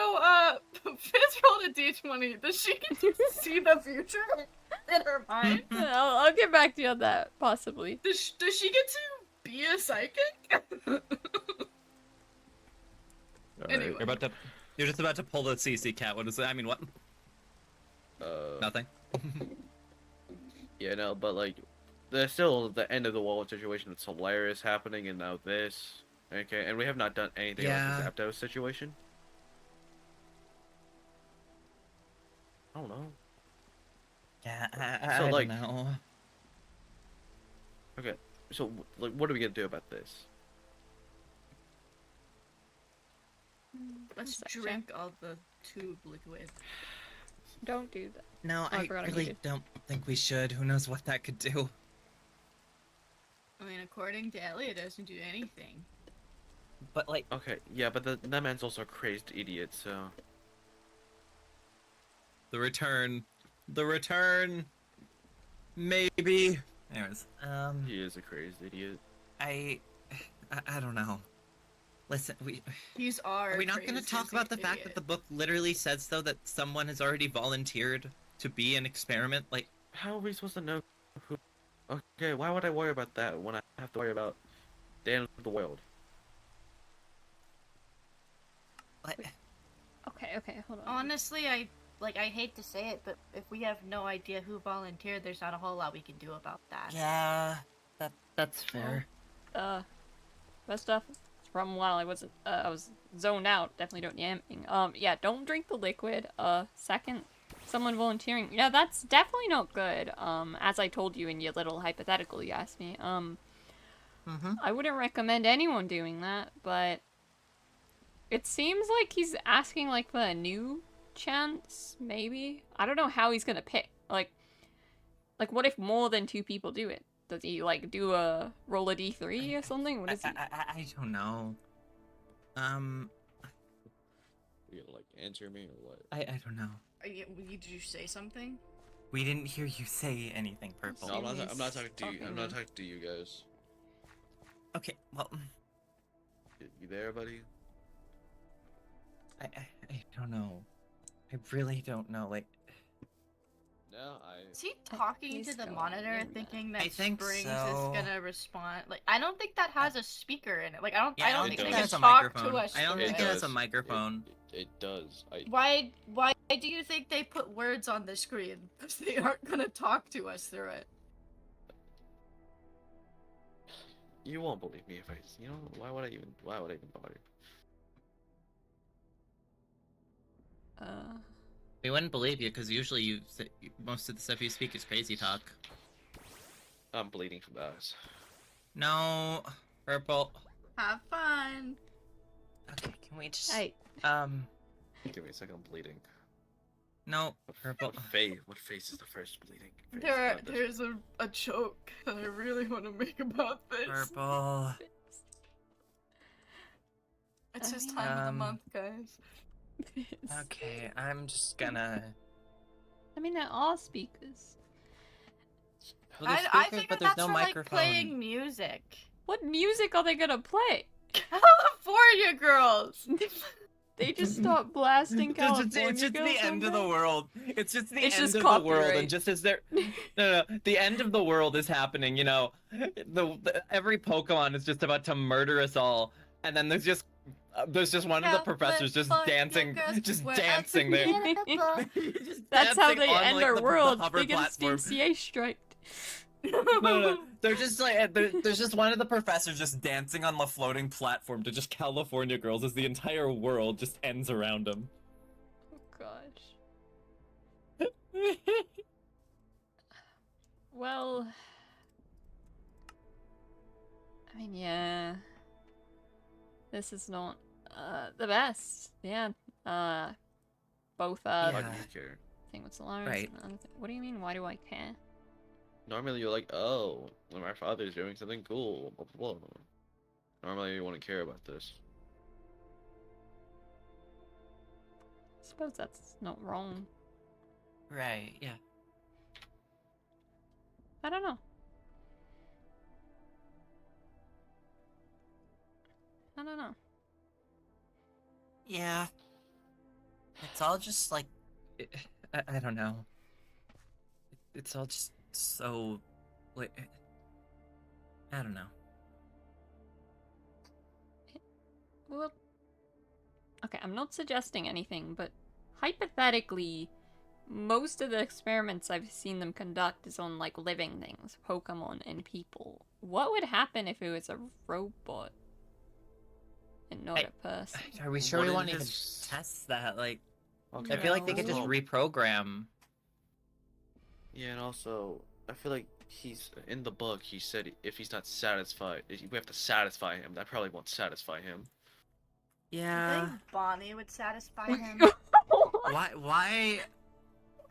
Fizz rolled a d20. Does she get to see the future in her mind? I'll get back to you on that, possibly. Does she get to be a psychic? Anyway. You're just about to pull the CC cat. What is it? I mean, what? Uh, Nothing. Yeah, no, but like, there's still the end of the world situation with Solaris happening, and now this. Okay, and we have not done anything Yeah. about the Zapdos situation. I don't know. Yeah, So, I like- don't know. Okay, so like, what are we gonna do about this? Let's Section. drink all the tube liquid. Don't do that. No, I I forgot I really muted. don't think we should. Who knows what that could do? I mean, according to Ellie, it doesn't do anything. But like, Okay, yeah, but that man's also a crazed idiot, so. the return. Maybe. Anyways, He is a crazed idiot. I don't know. Listen, He's are we not going to talk about the fact that the book literally says though that someone has already volunteered to be an experiment? Like, How are we supposed to know who? Okay, why would I worry about that when I have to worry about the end of the world? what? Okay, hold on. Honestly, I hate to say it, but if we have no idea who volunteered, there's not a whole lot we can do about that. Yeah, that's fair. First off, from while I wasn't, I was zoned out, definitely don't yamming. Yeah, don't drink the liquid. Second, someone volunteering. Yeah, that's definitely not good. As I told you in your little hypothetical you asked me, I wouldn't recommend anyone doing that, but it seems like he's asking, like, for a new chance, maybe? I don't know how he's gonna pick. Like, what if more than 2 people do it? Does he, like, do a roll a d3 or something? What is he? I don't know. You gonna like answer me or what? I don't know. Did you say something? We didn't hear you say anything, Purple. No, I'm not Sammy's talking to you. I'm talking. not talking to you guys. Okay, well, You there, buddy? I don't know. I really don't know. Like, No, Is he talking He's to the going monitor, in thinking I that think Springs so. is gonna respond? Like, I don't think that has a speaker in it. Like, I don't yeah, think it they does. can has a talk microphone. to us. I don't through think it. it has a does. microphone. It does. Why do you think they put words on the screen? Because they aren't gonna talk to us through it. You won't believe me if I. You know, why would I even bother? We wouldn't believe you because usually most of the stuff you speak is crazy talk. I'm bleeding from the eyes. No, Purple. Have fun. Okay, can we just Hey, Give me a second. I'm bleeding. no, Purple. What face is the first bleeding? Face? There's a joke that I really want to make about this. Purple. It's his time of the month, guys. Okay, I'm just gonna. I mean, there are speakers. Well, there's I speakers, figured but there's that's no for microphone. like playing music. What music are they gonna play? California girls. They just stop blasting California It's just Girls the end of the someday? world. It's just the It's end just of the world, copyright. and just as they're no, the end of the world is happening. You know, every Pokemon is just about to murder us all, and then there's just one of the professors just dancing, just dancing there. Just That's how dancing they on, end like, our the world. hover They get platform. CA striked. No. They're just like there's just one of the professors just dancing on the floating platform to just California Girls as the entire world just ends around him. Oh gosh. Well, I mean, yeah. This is not the best. Yeah. Both Yeah. Why do you care? thing with Solaris. Right. And the other thing. What do you mean? Why do I care? Normally you're like, oh, when my father's doing something cool, blah blah blah. Normally you wouldn't care about this. I suppose that's not wrong. Right. Yeah. I don't know. I don't know. Yeah. It's all just like I don't know. It's all just so like I don't know. Well, okay, I'm not suggesting anything, but hypothetically, most of the experiments I've seen them conduct is on like living things, Pokemon and people. What would happen if it was a robot and not a person? Are we sure we Wouldn't want to even his- test that? Like, Okay. I feel like they could just well, reprogram. Yeah, and also, I feel like he's in the book. He said if he's not satisfied, we have to satisfy him. That probably won't satisfy him. I Yeah. think Bonnie would satisfy him.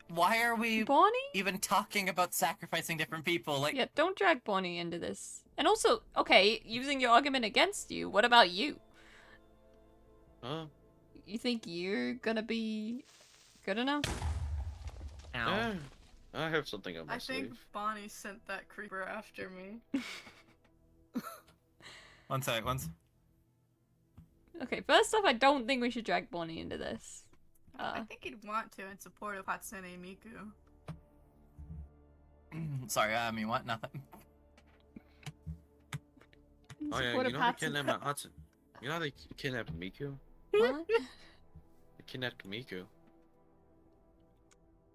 Why are we Bonnie? even talking about sacrificing different people? Like, Yeah, don't drag Bonnie into this. And also, okay, using your argument against you, what about you? Huh? You think you're gonna be good enough? ow. Yeah, I have something up my I think sleeve. Bonnie sent that creeper after me. One sec, Okay, first off, I don't think we should drag Bonnie into this. I think he'd want to in support of Hatsune Miku. Sorry, I mean, what? Nothing. Oh yeah, What you know about they kidnapped Hatsune. You know they kidnapped Miku. What? They kidnapped Miku.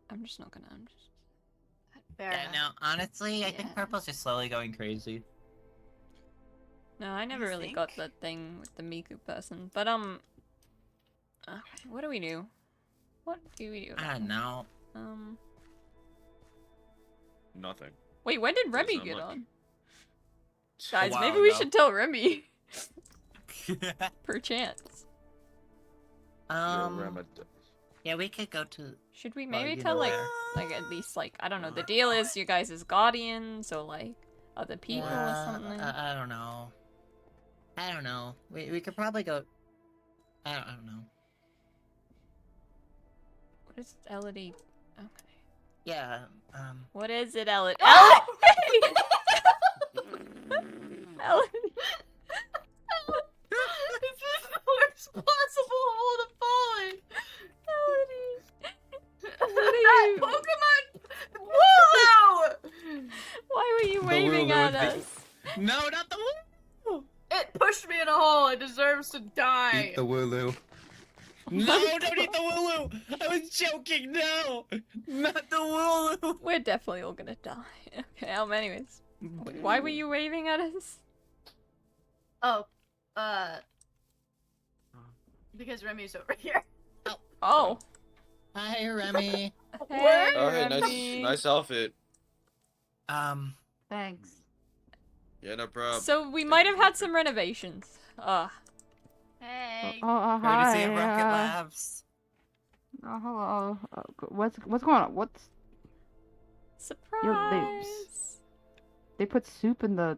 I'm just not gonna. I'm just. Fair Yeah, enough. no, honestly, I think Yeah. Purple's just slowly going crazy. No, I never You really got think? the thing with the Miku person. But what do we do? What do we do? I about don't know. it? Nothing. Wait, when did Remy not get much. on? Guys, while maybe we ago. should tell Remy. Perchance. Yeah, we could go to. Should we Well, maybe you tell know like where. at least like I don't know. The deal is you guys as guardians or like other people or Yeah, something. I don't know. I don't know. We could probably go. I don't know. What is Elodie? Okay. Yeah. What is it, Elodie? Oh! Elodie. This is the worst possible hole to fall in. That you- Pokemon Wooloo! Why were you The waving Wooloo at would be- us? No, not the Wooloo! It pushed me in a hole. It deserves to die. Eat the Wooloo. No, don't eat the Wooloo! I was joking, no! Not the Wooloo! We're definitely all gonna die. Okay, anyways. Wait, why were you waving at us? Oh, because Remy's over here. Oh. Hi, Remy. Hey, Oh, hey, Remy. nice outfit. Thanks. Yeah, no problem. So we might have had some renovations. Hey. Hi. Courtesy of Rocket Labs. Oh, hello. What's going on? What's Surprise. they put soup in the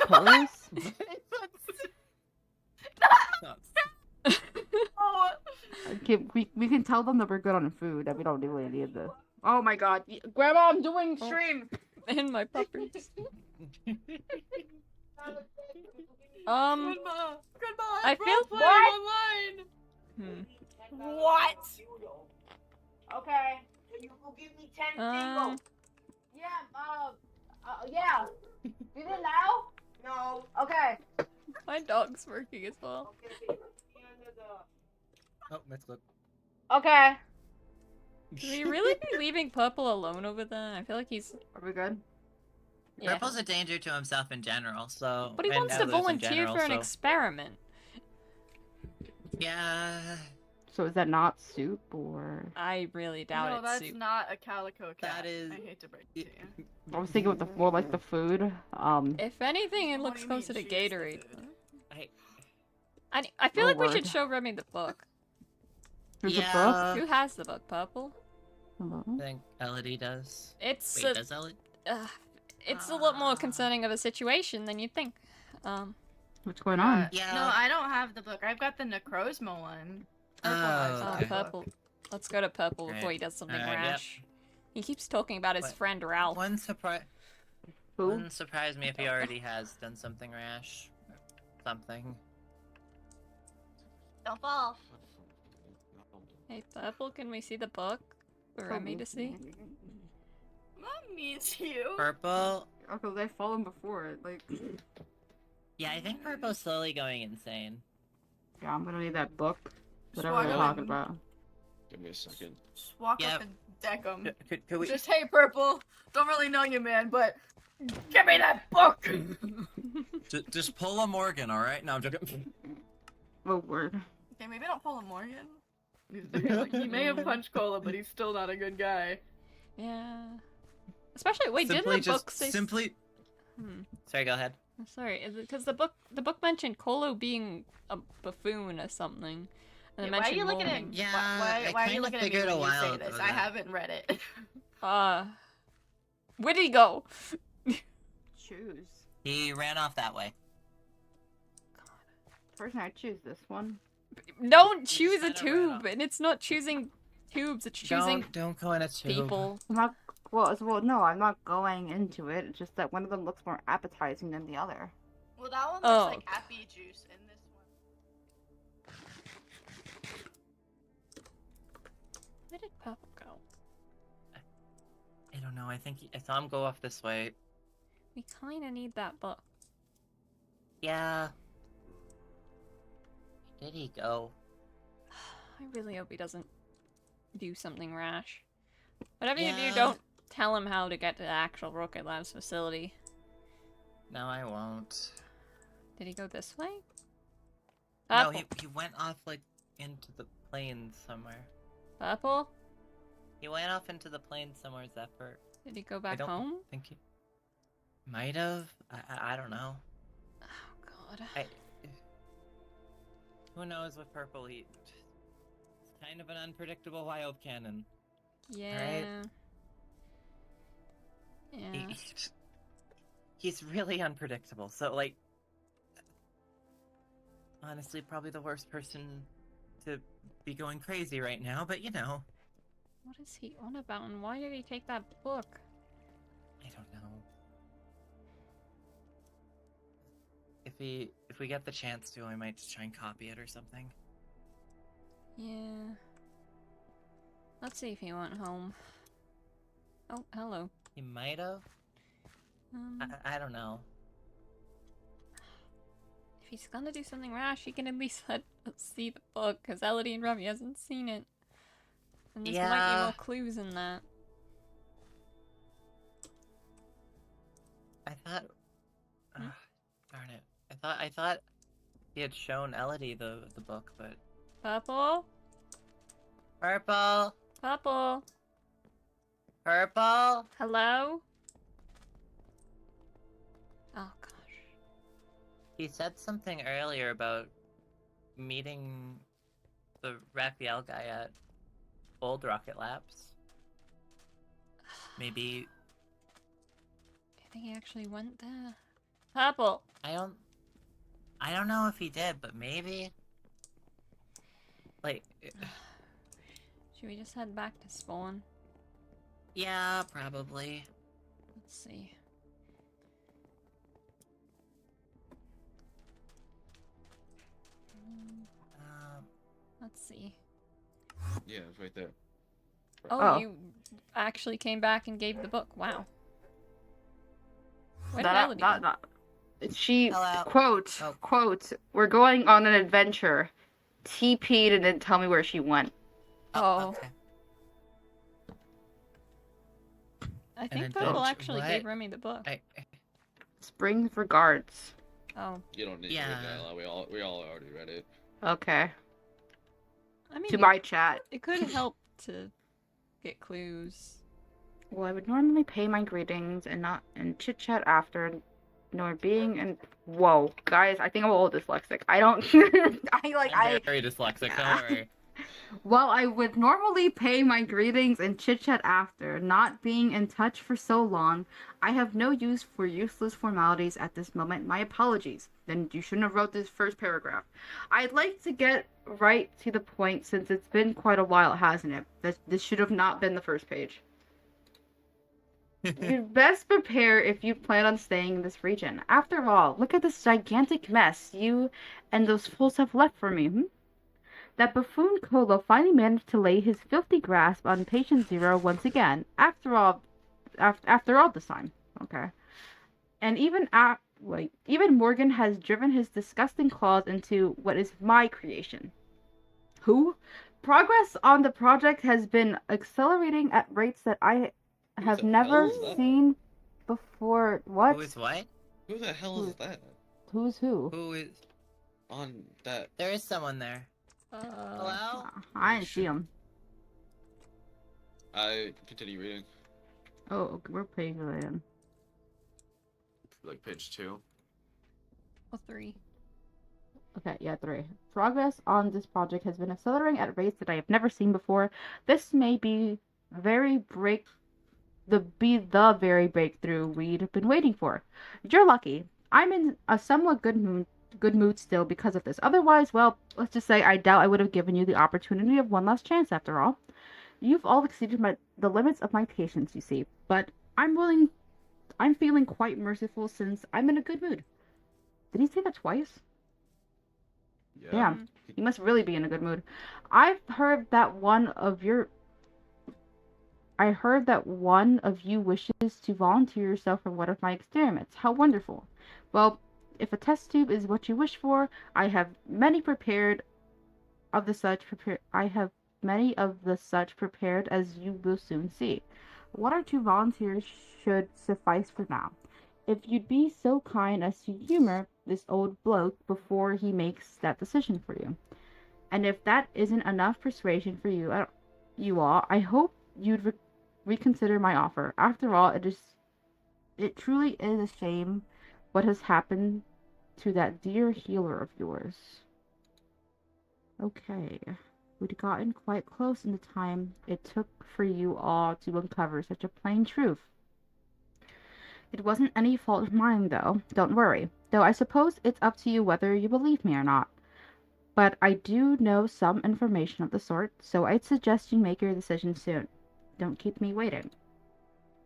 toast? Oh, Okay, we can tell them that we're good on food, that we don't do any of this. Oh my god, Grandma, I'm doing stream. And my puppers. Grandma, I I'm feel- role-playing online. What? Okay. You will give me 10 Um, yeah. You didn't know? No. Okay. my dog's working as well. Oh, let's look. Okay. Should we really be leaving Purple alone over there? I feel like he's. Are we good? Yeah. Purple's a danger to himself in general, so. But he and wants to others in volunteer general, for an so- experiment. Yeah. So is that not soup or? I really doubt No, it's that's soup. not a calico cat. That is- I hate to break it to you. I was thinking with the more like the food. If anything, it What looks do you mean closer to she's the Gatorade. food? I feel Oh, like we word. should show Remy the book. There's a book. Yeah. Who has the book? Purple? Hello? I think Elodie does. It's Wait, does Elodie? it's a lot more concerning of a situation than you'd think. What's going on? Yeah. No, I don't have the book. I've got the Necrozma one. Purple has Oh, the okay. Purple. Let's go to Purple before Right. he does something Alright, yep. rash. He keeps talking about his What? friend Ralph. Wouldn't surprise Who? me if he already has done something rash. Something. Don't fall. Hey, Purple, can we see the book for Remy to see? Mom needs you. Purple. Okay, they've fallen before. Like, Yeah, I think Purple's slowly going insane. yeah, I'm gonna need that book. Just Whatever walk they're away. talking about. Give me a second. Just walk Yeah. up and deck him. Could we? Just, hey, Purple, don't really know you, man, but give me that book! Just pull a Morgan, all right? No, I'm joking. Oh, word. Okay, maybe don't pull a Morgan. He may have punched Cola, but he's still not a good guy. Yeah. Especially, wait, didn't Simply the just book say... simply. Sorry, go ahead. I'm sorry, because the book mentioned Colo being a buffoon or something. And Yeah, why are you looking at Morgan. Yeah, why I are you kinda looking at me figured when a you while say ago this? I that- haven't read it. Where did he go? Choose. He ran off that way. Person, I choose this one. Don't choose a kinda ran tube, off. and it's not choosing tubes, it's choosing Don't go in a tube. people. I'm not. Well, no, I'm not going into it. It's just that one of them looks more appetizing than the other. Well, that one looks Oh. like happy juice, and this one. Where did Purple go? I don't know. I saw him go off this way. We kinda need that book. Yeah. Where did he go? I really hope he doesn't do something rash. Whatever you do, Yeah. don't tell him how to get to the actual Rocket Labs facility. No, I won't. Did he go this way? No, Purple. he went off like into the plains somewhere. Purple? He went off into the plains somewhere, Zephyr. Did he go I back don't home? think he might have. I don't know. Oh god. Who knows with Purple? He's kind of an unpredictable wild cannon. Yeah. Yeah. He's really unpredictable. So like, honestly, probably the worst person to be going crazy right now. But you know, What is he on about, and why did he take that book? I don't know. If we get the chance to, I might just try and copy it or something. Yeah. Let's see if he went home. Oh, hello. He might have. I don't know. If he's gonna do something rash, he can at least let us see the book, because Elodie and Remy hasn't seen it. And there's might be Yeah. more clues in that. I thought. Hmm? Darn it! I thought he had shown Elodie the book, but Purple? Purple, Purple? Purple. Hello? Oh gosh. He said something earlier about meeting the Raphael guy at Old Rocket Labs. Maybe I think he actually went there. Purple! I don't know if he did, but maybe. Like, Should we just head back to spawn? yeah, probably. Let's see. Let's see. Yeah, it's right there. Oh, Oh. you actually came back and gave the book. Wow. Where did That- Elodie that- go? that- She Hello. quote Oh. quote. We're going on an adventure. TP'd and didn't tell me where she went. Oh. Okay. I An think Purple adventure- actually what? gave Remy the book. Spring regards. Oh. You don't need Yeah. to read that. We all already read it. Okay. I mean, To my chat. it could help to get clues. Well, I would normally pay my greetings and not and chit chat after, nor being and whoa, guys, I think I'm a little dyslexic. I don't. I'm very dyslexic. Don't worry. Well, I would normally pay my greetings and chit chat after, not being in touch for so long. I have no use for useless formalities at this moment. My apologies. Then you shouldn't have wrote this first paragraph. I'd like to get right to the point since it's been quite a while, hasn't it? This should have not been the first page. You'd best prepare if you plan on staying in this region. After all, look at this gigantic mess you and those fools have left for me. That buffoon Colo finally managed to lay his filthy grasp on patient zero once again. After all this time. Okay. And even Morgan has driven his disgusting claws into what is my creation. Who? Progress on the project has been accelerating at rates that I have the never hell is that? seen before. What? Who is what? Who the hell is that? Who's who? Who is? On that. There is someone there. Hello? I didn't see him. I continue reading. Oh, okay, we're paying in. Like page 2. Or 3. Okay, yeah, 3. Progress on this project has been accelerating at rates that I have never seen before. This may be the very breakthrough we'd been waiting for. You're lucky. I'm in a somewhat good mood still because of this. Otherwise, well, let's just say I doubt I would have given you the opportunity of one last chance after all. You've all exceeded the limits of my patience, you see, but I'm feeling quite merciful since I'm in a good mood. Did he say that twice? Yeah. Damn, he must really be in a good mood. I heard that one of you wishes to volunteer yourself for one of my experiments. How wonderful. Well, if a test tube is what you wish for, I have many of the such prepared as you will soon see. 1 or 2 volunteers should suffice for now. If you'd be so kind as to humor this old bloke before he makes that decision for you. And if that isn't enough persuasion for you all, I hope you'd reconsider my offer. After all, it truly is a shame what has happened to that dear healer of yours. Okay. We'd gotten quite close in the time it took for you all to uncover such a plain truth. It wasn't any fault of mine, though. Don't worry. Though I suppose it's up to you whether you believe me or not. But I do know some information of the sort, so I'd suggest you make your decision soon. Don't keep me waiting.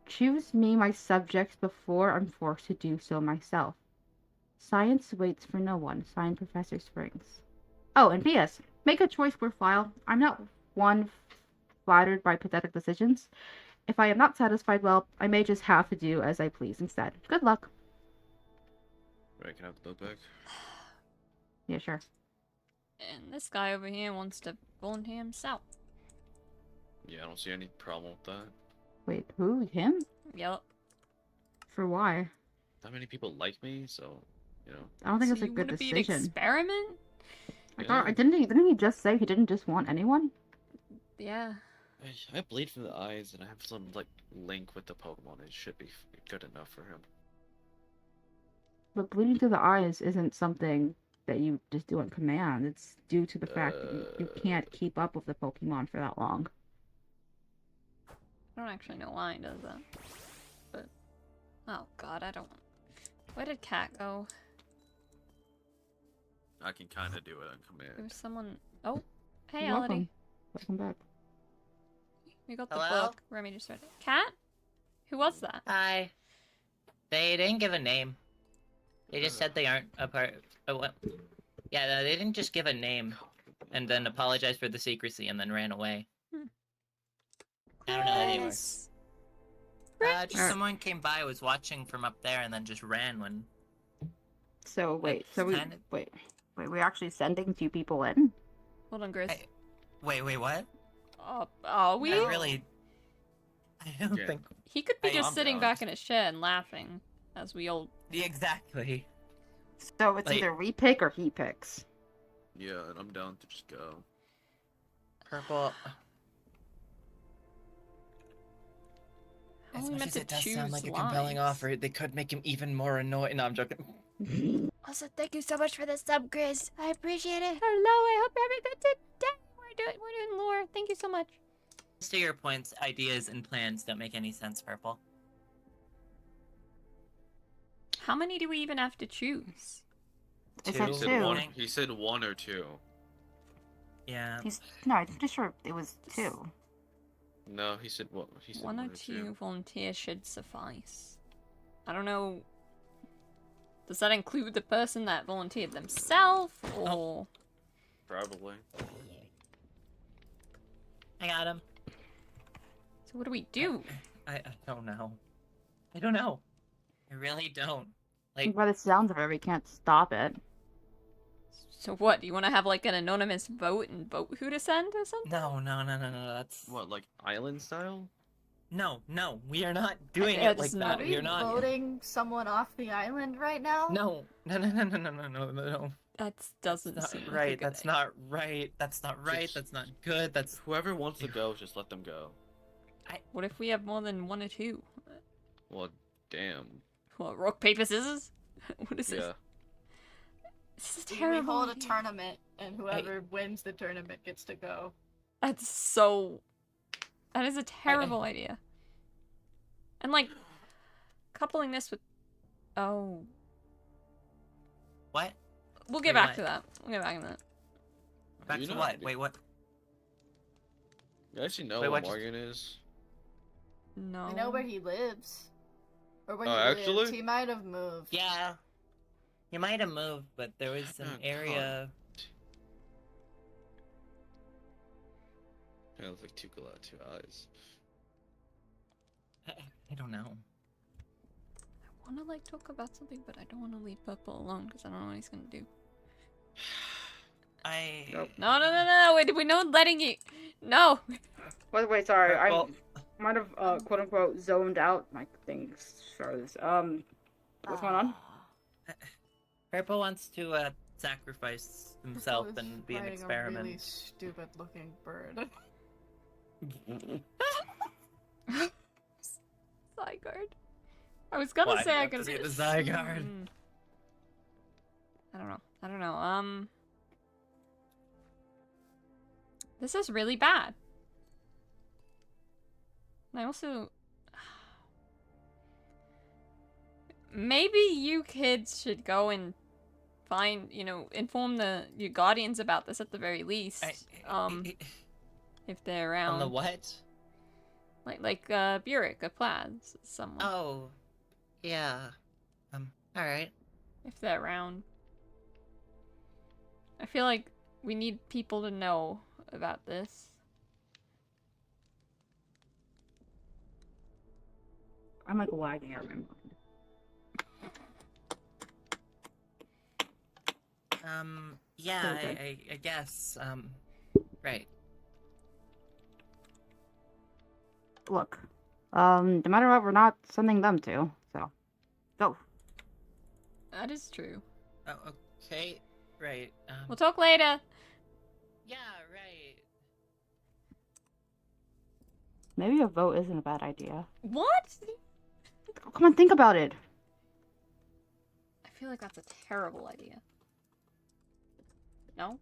Choose me my subjects before I'm forced to do so myself. Science waits for no one. Signed, Professor Springs. Oh, and P.S. Make a choice worthwhile. I'm not one flattered by pathetic decisions. If I am not satisfied, well, I may just have to do as I please instead. Good luck. Right, can I have the book back? Yeah, sure. And this guy over here wants to volunteer himself. Yeah, I don't see any problem with that. Wait, who? Him? Yep. For why? Not many people like me, so, you know. I don't think So it's a you good wanna be an decision. experiment? Didn't he just say he didn't just want anyone? Yeah. I bleed from the eyes, and I have some, like, link with the Pokemon. It should be good enough for him. But bleeding through the eyes isn't something that you just do on command. It's due to the fact that you can't keep up with the Pokemon for that long. I don't actually know why he does that. But... oh god, I don't... where did Cat go? I can kind of do it on command. There was someone... oh! Hey, You're Elodie. welcome. Welcome back. We got the Hello? book. Remy just read it. Cat? Who was that? Hi. They didn't give a name. They just said they aren't a part. Oh, what? Yeah, no, they didn't just give a name, and then apologize for the secrecy, and then ran away. I don't know who they were. Chris. Just someone came by, was watching from up there, and then just ran when. So wait, It's kind of- wait, we're actually sending 2 people in? Hold on, Chris. Wait, what? Are we? I don't Yeah. think. He could be Hey, just I'm sitting down. back in his chair and laughing, as we all... Exactly. So it's Like- either we pick or he picks. Yeah, and I'm down to just go. Purple. How As are we much meant as to it does choose sound like a compelling lines? offer, they could make him even more annoyed. No, I'm joking. Also, thank you so much for the sub, Chris. I appreciate it. Hello, I hope you're having a good day. We're doing lore. Thank you so much. To your points, ideas and plans don't make any sense, Purple. How many do we even have to choose? It Two, said He said 2. one. He said 1 or 2. Yeah. No, I'm pretty sure it was 2. No, he said what? He said 1 or 2 volunteers should suffice. I don't know. Does that include the person that volunteered themselves, or... Probably. I got him. So what do we do? I don't know. I don't know. I really don't. Like, By the sounds of it, we can't stop it. So what? Do you want to have like an anonymous vote and vote who to send or something? No, that's... What, like island style? No, we are not doing Yeah, it like just that. not- Are We we are not... voting someone off the island right now? No. That doesn't That's seem not like a right. good That's not right. That's not right. Just- That's not good. That's... Whoever wants to go, just let them go. What if we have more than one or two? Well, damn. What, rock, paper, scissors? What is this? Yeah. This is We terrible. hold a idea. tournament, and whoever wins the tournament gets to go. That's so... That is a terrible idea. And like, coupling this with... Oh. What? We'll get Wait, back what? to that. We'll get back to that. Back You to know what? what? Wait, what? You actually know Wait, what what just- Morgan is? No. We know where he lives. Or where Oh, he actually? lives. He might have moved. Yeah. You might have moved, but there was an Oh, area... Yeah, it's like two eyes. I don't know. I want to like talk about something, but I don't want to leave Purple alone because I don't know what he's gonna do. I... No. Wait, we're not letting you. No. Wait, sorry. I Well- might have quote unquote zoned out my things. What's going on? Purple wants to sacrifice himself Purple is and be an riding A experiment. really stupid looking bird. Zygarde. I was gonna Why say do I you could have to see the Zygarde? I don't know. This is really bad. And I also... Maybe you kids should go and find, inform your guardians about this at the very least. If they're around. On the what? Like Burek or Plaz, someone. Oh, yeah. Alright. If they're around. I feel like we need people to know about this. I'm like lagging out. My mind. Yeah, Okay. I guess, right. Look, no matter what, we're not sending them to. So, go. That is true. Oh, okay, right, We'll talk later. yeah, right. Maybe a vote isn't a bad idea. What? Come on, think about it. I feel like that's a terrible idea. No?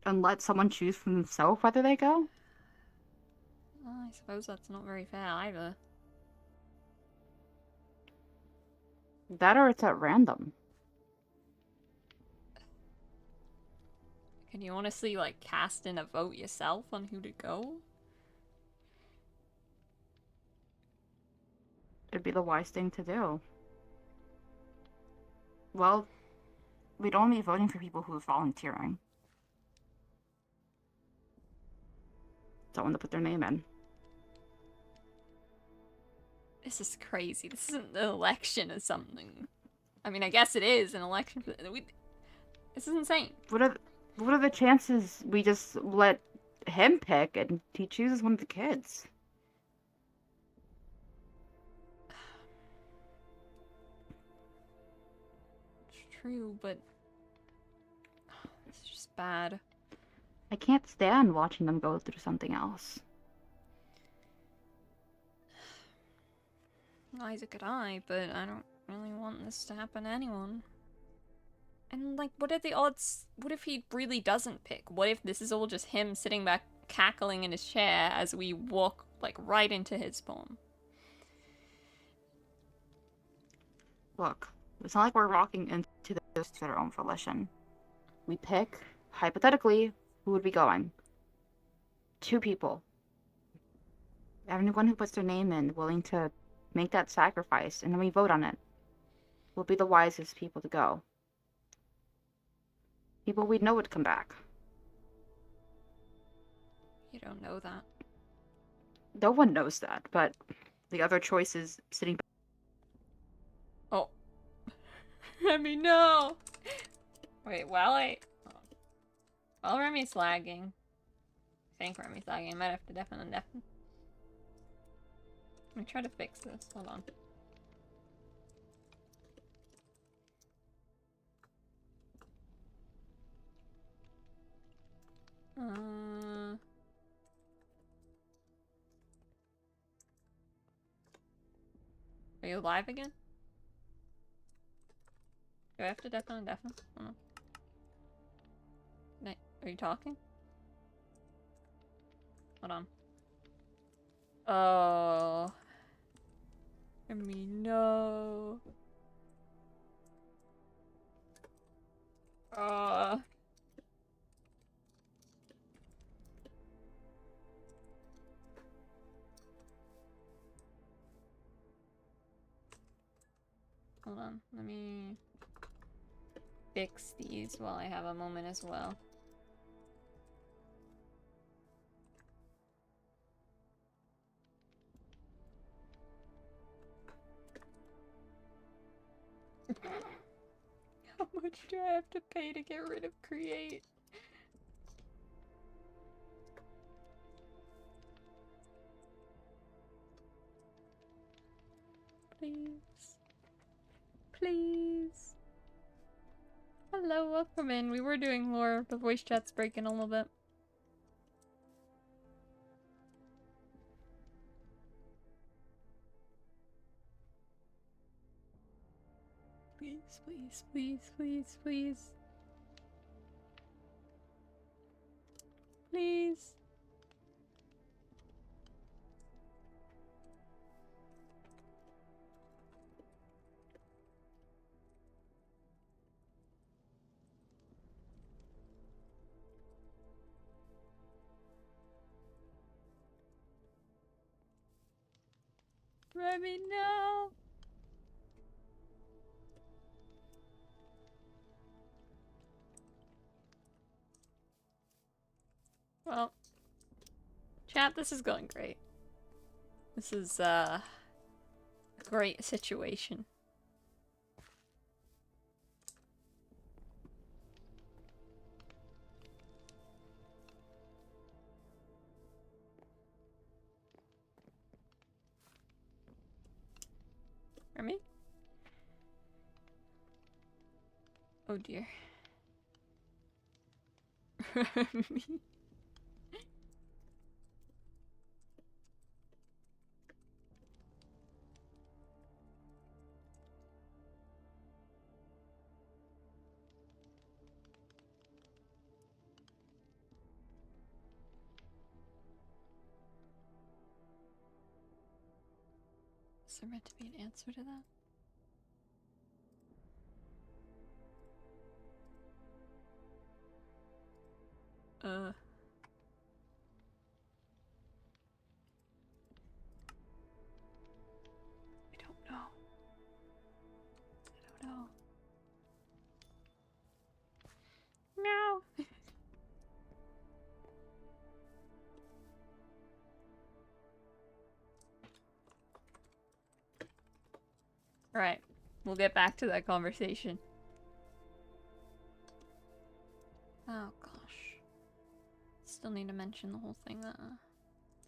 And let someone choose for themselves whether they go. I suppose that's not very fair either. That or it's at random. Can you honestly, like, cast in a vote yourself on who to go? It'd be the wise thing to do. Well, we'd only be voting for people who are volunteering. Someone to put their name in. This is crazy. This isn't an election or something. I mean, I guess it is an election. But this is insane. What are the chances we just let him pick and he chooses one of the kids? It's true, but it's just bad. I can't stand watching them go through something else. Neither could I, but I don't really want this to happen to anyone. And, like, what are the odds? What if he really doesn't pick? What if this is all just him sitting back cackling in his chair as we walk, like, right into his spawn? Look, it's not like we're walking into this to their own volition. We pick, hypothetically, who would be going? 2 people. Everyone who puts their name in, willing to make that sacrifice, and then we vote on it, will be the wisest people to go. People we'd know would come back. You don't know that. No one knows that, but the other choice is sitting back. Oh. Let me know! Wait, while Remy's lagging, I think Remy's lagging. I might have to deafen and deafen. Let me try to fix this. Hold on. Are you live again? Do I have to deafen and deafen? Hold on. Are you talking? Hold on. Oh. I mean, no. Hold on. Let me fix these while I have a moment as well. How much do I have to pay to get rid of create? Please. Please. Hello, welcome in. We were doing lore. The voice chat's breaking a little bit. Please, please, please, please, please. Please. Remy, no! Well, chat, this is going great. This is, a great situation. Remy? Oh dear. Remy. Is there meant to be an answer to that? I don't know. I don't know. No. Alright, we'll get back to that conversation. Oh gosh. Still need to mention the whole thing that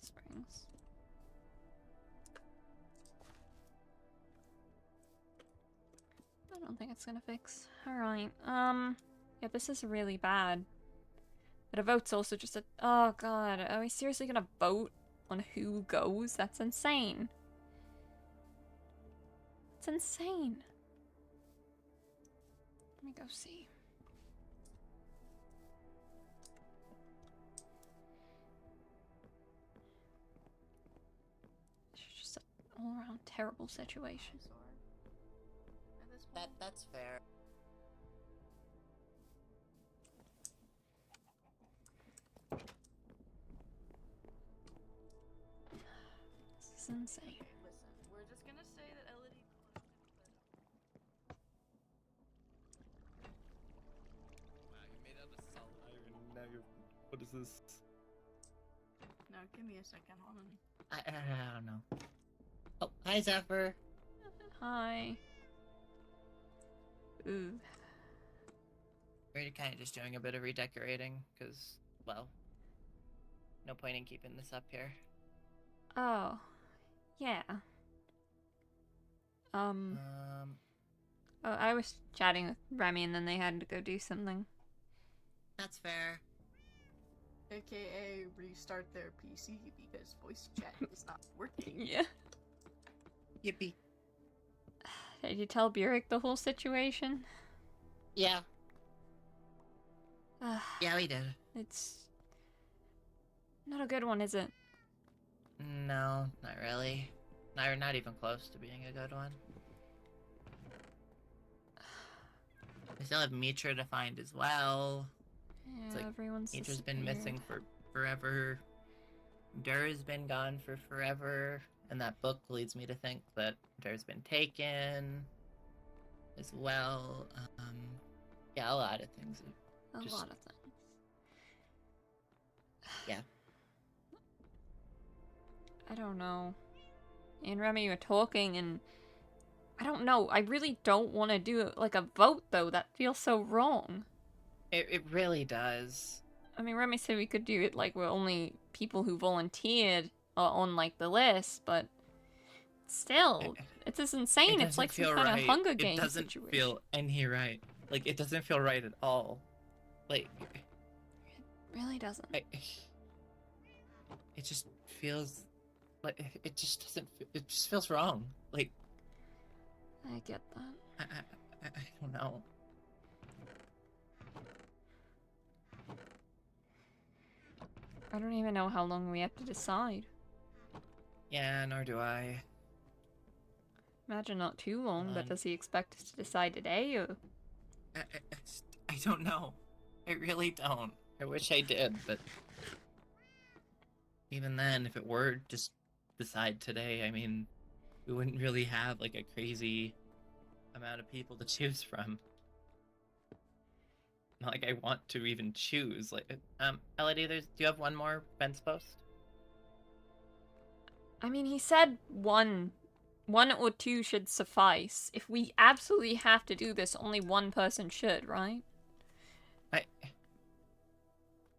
springs. I don't think it's gonna fix. Alright, yeah, this is really bad. But a vote's also just a— oh god, are we seriously gonna vote on who goes? That's insane. It's insane. Let me go see. It's just an all-around terrible situation. That's fair. This is insane. Listen, we're just gonna say that Elodie. Wow, you made out of solid iron. Now you're. What is this? No, give me a second. Hold on. I don't know. Oh, hi Zephyr. Hi. Ooh. We're kind of just doing a bit of redecorating, because, well, no point in keeping this up here. Oh, yeah. Oh, I was chatting with Remy and then they had to go do something. That's fair. AKA restart their PC because voice chat is not working. Yeah. Yippee. Did you tell Burek the whole situation? Yeah. Yeah, we did. It's not a good one, is it? No, not really. Not even close to being a good one. We still have Mitra to find as well. Yeah, like everyone's Mitra's been disappeared. missing for forever. Dur's been gone for forever. And that book leads me to think that Dur's been taken as well. Yeah, a lot of things. A Just- lot of things. Yeah. I don't know. Me and Remy were talking and I don't know. I really don't want to do like a vote though. That feels so wrong. It really does. I mean, Remy said we could do it like we're only people who volunteered are on like the list, but still, it's just insane. It's like some kind of Hunger Games It doesn't situation. feel any right. Like, it doesn't feel right at all. Like, It really doesn't. it just feels like it just doesn't. It just feels wrong. Like, I get that. I don't know. I don't even know how long we have to decide. Yeah, nor do I. Imagine not too long, but Um, does he expect us to decide today or? I don't know. I really don't. I wish I did, but even then, if it were just decide today, I mean, we wouldn't really have like a crazy amount of people to choose from. Not like I want to even choose. Like, Elodie, do you have one more fence post? I mean, he said one or two should suffice. If we absolutely have to do this, only one person should, right?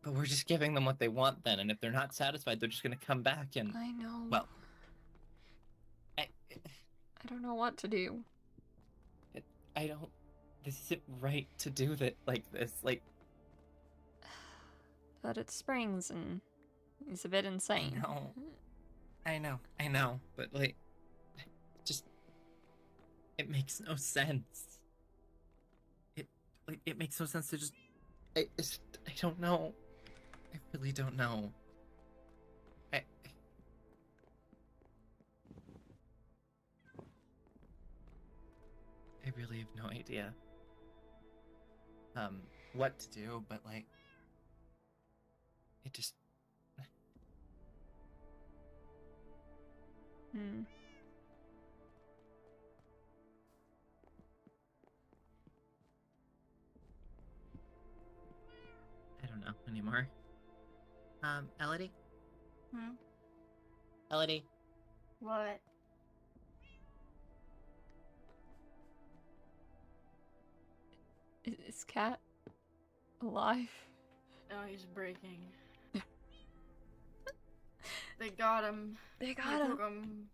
But we're just giving them what they want then, and if they're not satisfied, they're just gonna come back and. I know. Well, I don't know what to do. I don't. This isn't right to do that like this. Like, But it's Springs and he's a bit insane. I know, but like, just it makes no sense. It makes no sense to just. I don't know. I really don't know. I really have no idea. What to do, but like, it just. Hmm. I don't know anymore. Elodie? Hmm? Elodie? What? Is Cat alive? No, he's breaking. They got him. They They got him. took him.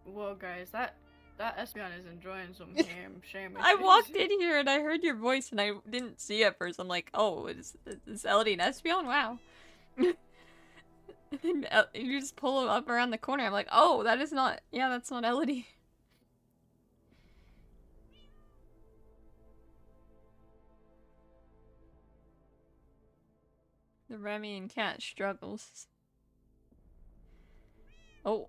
Whoa, guys, that Espeon is enjoying some shame. I walked in here and I heard your voice and I didn't see it at first. I'm like, oh, is Elodie and Espeon? Wow. And then you just pull him up around the corner. I'm like, oh, that is not. Yeah, that's not Elodie. The Remy and Cat struggles. Oh.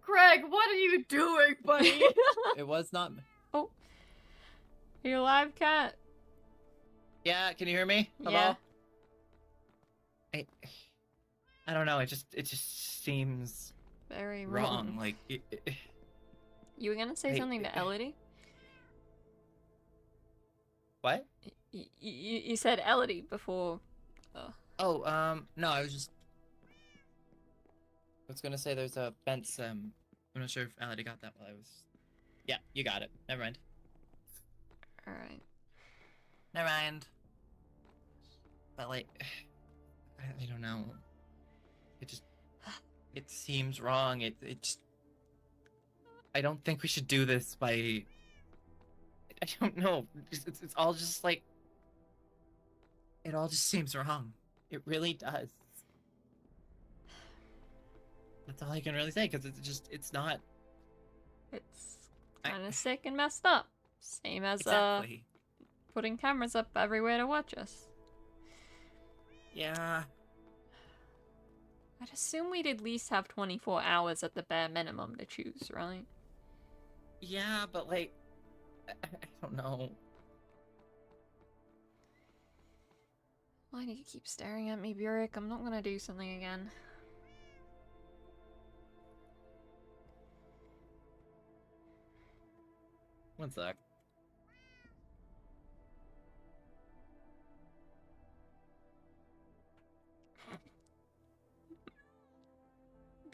Greg, what are you doing, buddy? It was not. Oh. Are you alive, Cat? Yeah, can you hear me? Hello? Yeah. I don't know. It just seems Very wrong. wrong. Like, You were gonna say Hey, something to Elodie? what? You said Elodie before. Oh, no, I was gonna say there's a fence. I'm not sure if Elodie got that while I was Yeah, you got it. Never mind. Alright. Never mind. But like, I don't know. It seems wrong. It just. I don't think we should do this by. I don't know. It's all just like. It all just seems wrong. It really does. That's all I can really say, because it's not. It's kind of sick and messed up. Same as Exactly. putting cameras up everywhere to watch us. Yeah. I'd assume we'd at least have 24 hours at the bare minimum to choose, right? Yeah, but like, I don't know. Why do you keep staring at me, Burek? I'm not gonna do something again. One sec.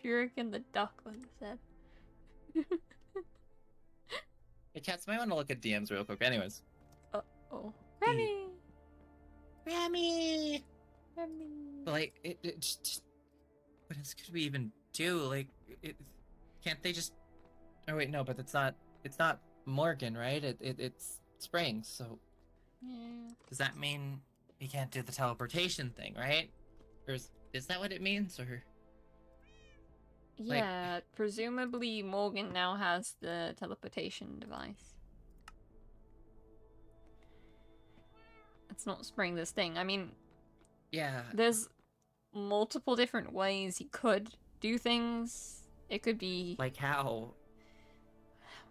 Burek and the duckling said. Hey, cats, might want to look at DMs real quick. Anyways. Oh. Remy! Remy! Remy! But like, it just. What else could we even do? Like, can't they just? Oh wait, no, but it's not. It's not Morgan, right? It's Springs. So. Yeah. Does that mean we can't do the teleportation thing, right? Or is that what it means? Or. Yeah, presumably Morgan now has the teleportation device. It's not Spring this thing. I mean, Yeah. there's multiple different ways he could do things. It could be... Like how?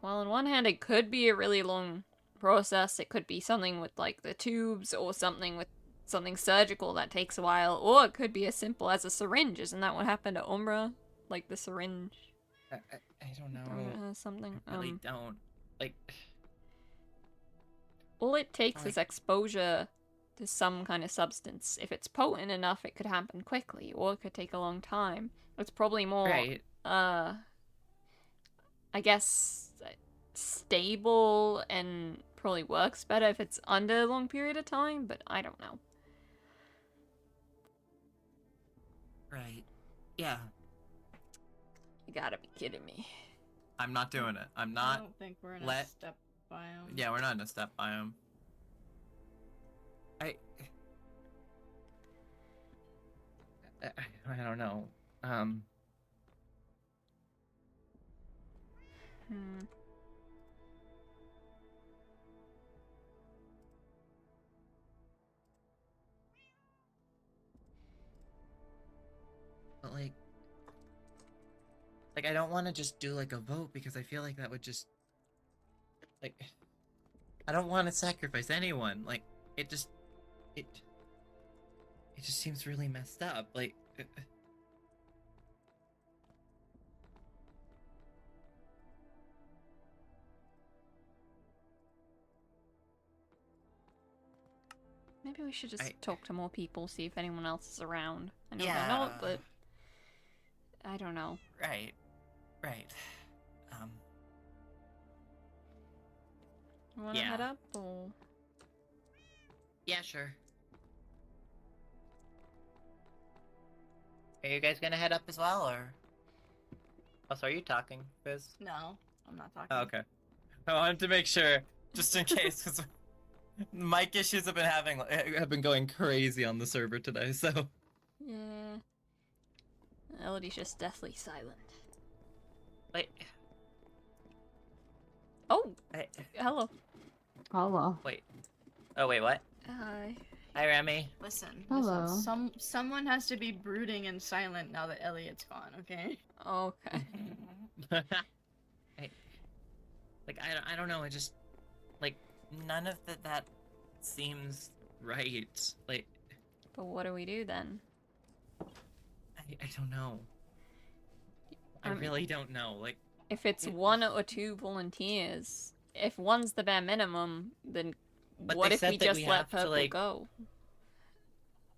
Well, on one hand, it could be a really long process. It could be something with, like, the tubes, or something with something surgical that takes a while. Or it could be as simple as a syringe. Isn't that what happened to Umbra? Like, the syringe. I don't know. Something. I really don't. Like... All it takes is exposure to some kind of substance. If it's potent enough, it could happen quickly, or it could take a long time. It's probably more, I guess, stable and probably works better if it's under a long period of time, but I don't know. Right. Yeah. You gotta be kidding me. I'm not doing it. I'm I not. don't think we're in a step biome. Yeah, we're not in a step biome. I don't know. But like I don't want to just do like a vote, because I feel like that would just like I don't want to sacrifice anyone. Like it just seems really messed up. Like Maybe we should just talk to more people, see if anyone else is around. I know Yeah. they're not, but I don't know. Right. You wanna Yeah. head up, or... Yeah, sure. Are you guys gonna head up as well, or? Oh, so are you talking, Fizz? No, I'm not talking. Oh, okay. I wanted to make sure, just in case, because mic issues have been going crazy on the server today. So. Yeah. Elodie's just deathly silent. Wait. Oh! Hello. Hello. Wait. Oh, wait, what? Hi. Hi, Remy. Listen, Hello. someone has to be brooding and silent now that Elliot's gone, okay? Okay. I don't know. I just like none of that seems right. Like. But what do we do then? I don't know. I really don't know. Like. If it's one or two volunteers, if one's the bare minimum, then what if we just let Purple go?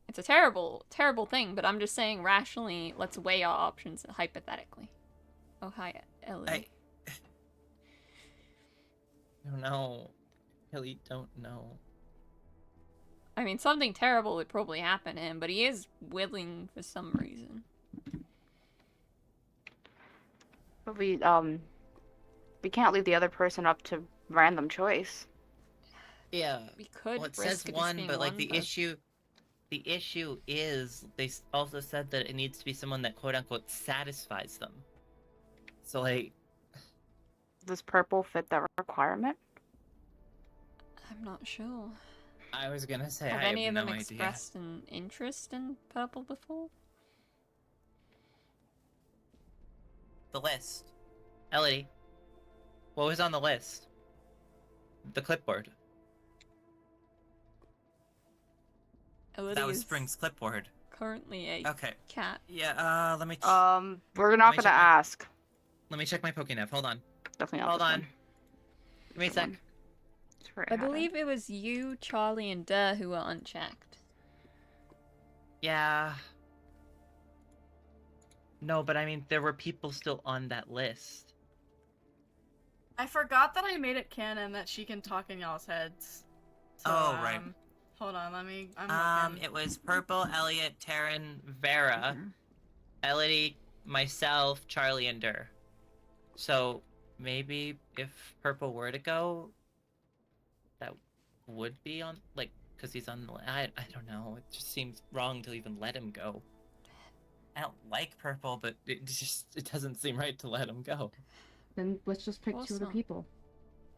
It's a terrible, terrible thing, but I'm just saying rationally, let's weigh our options hypothetically. Oh, hi, Ellie. don't know. Really don't know. I mean, something terrible would probably happen to him, but he is willing for some reason. But we can't leave the other person up to random choice. Yeah. We could Well, it risk says it just one, being but like one the person. issue is they also said that it needs to be someone that quote unquote satisfies them. So like, Does purple fit that requirement? I'm not sure. I was gonna say Have I any have of no them idea. expressed an interest in purple before? the list. Elodie, what was on the list? The clipboard. Elodie That was is Spring's clipboard. currently a Okay. cat. Yeah, let me We're not me gonna check my- ask. let me check my Pokénav. Hold on. Definitely not Hold this on. one. Give me a This sec. one. That's where I had it. believe it was you, Charlie, and Durr who were unchecked. Yeah. No, but I mean, there were people still on that list. I forgot that I made it canon that she can talk in y'all's heads. So, Oh, right. Hold on, I'm looking. It was Purple, Elliot, Taryn, Vera, Elodie, myself, Charlie, and Durr. So maybe if Purple were to go, that would be on, like, because he's on the. I don't know. It just seems wrong to even let him go. I don't like Purple, but it doesn't seem right to let him go. Then let's just pick two other Awesome. people.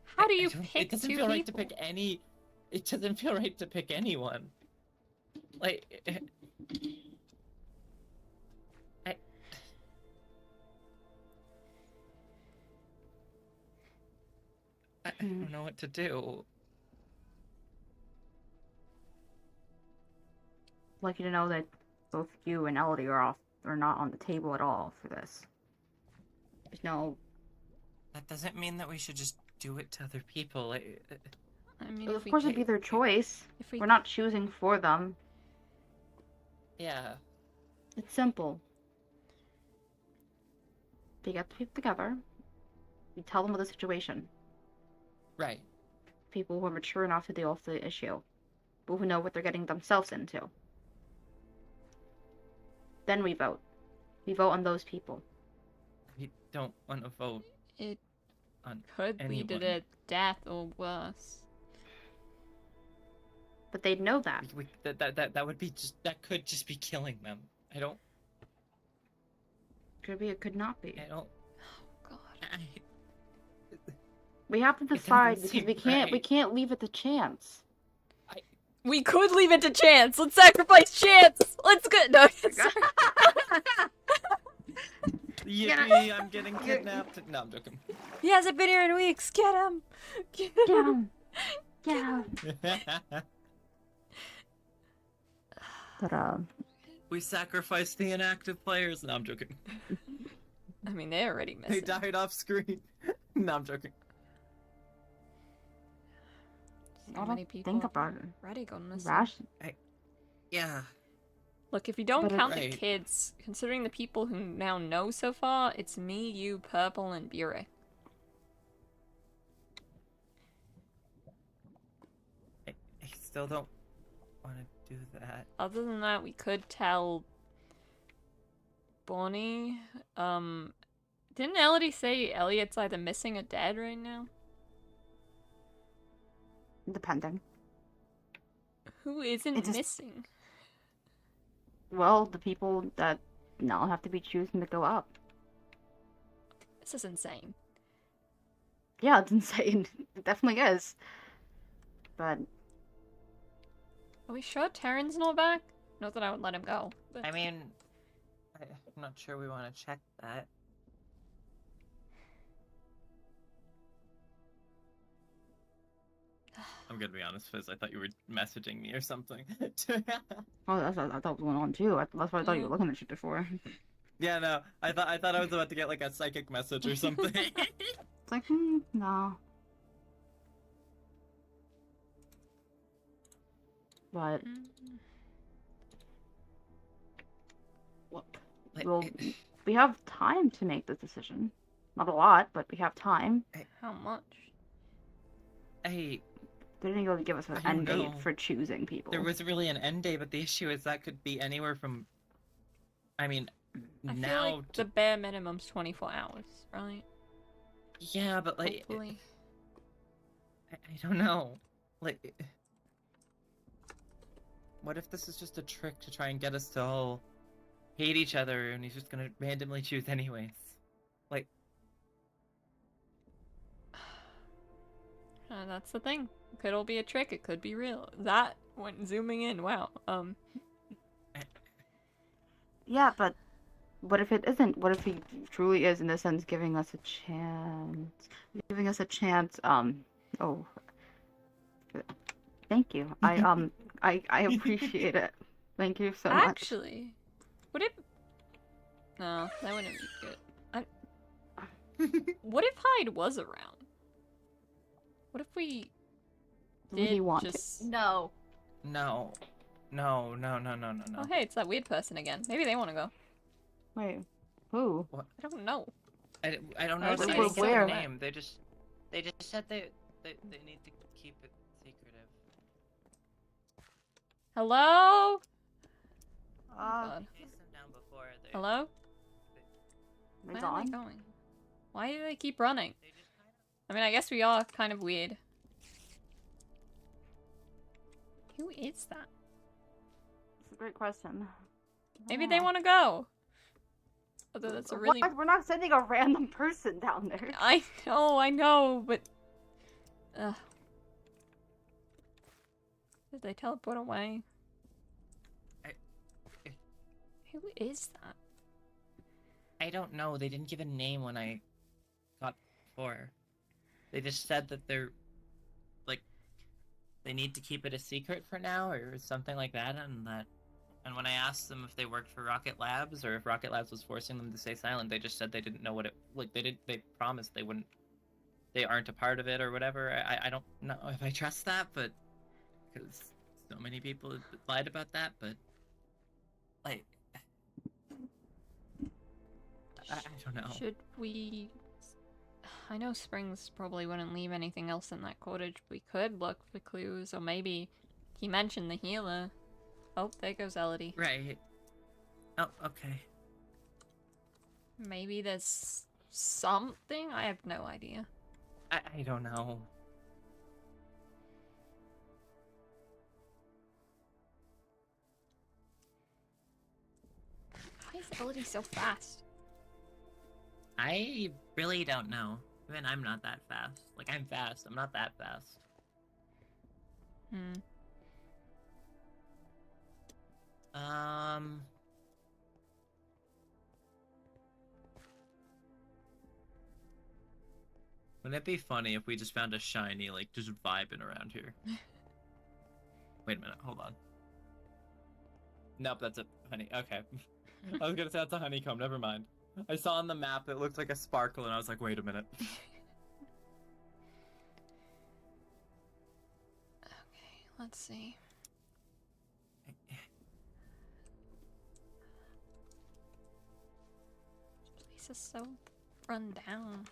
How do I you don't- pick It doesn't two feel people? right to pick any. It doesn't feel right to pick anyone. Like, I don't know what to do. I'd like you to know that both you and Elodie are not on the table at all for this. There's no. That doesn't mean that we should just do it to other people. I mean, Well, if of we course, it'd be their choice. if we We're not choosing for them. Yeah. It's simple. They get the people together. You tell them of the situation. Right. People who are mature enough to deal with the issue. People who know what they're getting themselves into. Then we vote. We vote on those people. We don't want to vote. It on could lead to anyone. their death or worse. But they'd know that. That would be just. That could just be killing them. I don't. Could be, it could not be. I don't. Oh God. We have to doesn't decide because seem we right. can't leave it to chance. We could leave it to chance. Let's sacrifice chance. Let's go. No. Yippee! I'm getting kidnapped. No, I'm joking. He hasn't been here in weeks. Get him. Get Get him. him. Get him. But We sacrificed the inactive players. No, I'm joking. I mean, they're already They missing. died off screen. No, I'm joking. So many people think about it. already gone missing. Rash. Yeah. Look, if you don't But count the right. kids, considering the people who now know so far, it's me, you, Purple, and Bure. I still don't want to do that. Other than that, we could tell Bonnie. Didn't Elodie say Elliot's either missing or dead right now? Depending. Who isn't It just- missing? Well, the people that now have to be choosing to go up. This is insane. Yeah, it's insane. It definitely is. But Are we sure Terran's not back? Not that I would let him go. But... I mean, I'm not sure we want to check that. I'm gonna be honest, Fizz. I thought you were messaging me or something. oh, that's what I thought was going on too. That's what I thought you were looking at shit before. Yeah, no. I thought I was about to get like a psychic message or something. It's like, no. But look, well, we have time to make this decision. Not a lot, but we have time. How much? They didn't even give us an I don't end date know. for choosing people. There was really an end date, but the issue is that could be anywhere from. I mean, I feel now. like the bare minimum's 24 hours, right? Yeah, but like. Hopefully. I don't know. Like. What if this is just a trick to try and get us to all hate each other and he's just gonna randomly choose anyways? Like. That's the thing. It could all be a trick. It could be real. That went zooming in. Wow. Yeah, but what if it isn't? What if he truly is, in a sense, giving us a chance? Giving us a chance. Oh. Thank you. I appreciate it. Thank you so much. Actually, would it? No, that wouldn't be good. What if Hyde was around? What if we Would he did want it? just? No. No. No. Oh, hey, it's that weird person again. Maybe they want to go. Wait, who? I don't know. I don't Oh, know. so They you didn't give where? a name. They just said they need to keep it secretive. Hello? Oh, Uh, God. Chased them down before. Hello? they're Where are they gone? going? Why do they keep running? They just kind of. I mean, I guess we are kind of weird. Who is that? That's a great question. Maybe they want to go. Although that's a really... What? We're not sending a random person down there. I know, but... Did they teleport away? Who is that? I don't know. They didn't give a name when I got before. They just said that they're like they need to keep it a secret for now or something like that, and when I asked them if they worked for Rocket Labs or if Rocket Labs was forcing them to stay silent, they just said they didn't know what it like they promised they wouldn't they aren't a part of it or whatever. I don't know if I trust that, but because so many people have lied about that, but like I don't know. Should we... I know Springs probably wouldn't leave anything else in that cottage. We could look for clues, or maybe he mentioned the healer. Oh, there goes Elodie. Right. Oh, okay. Maybe there's something? I have no idea. I don't know. Why is Elodie so fast? I really don't know. Even I'm not that fast. Like, I'm fast. I'm not that fast. Wouldn't it be funny if we just found a shiny, like, just vibing around here? Wait a minute. Hold on. Nope, that's a honey. Okay. I was gonna say that's a honeycomb. Never mind. I saw on the map that it looked like a sparkle, and I was like, wait a minute. Okay, let's see. This place is so run down.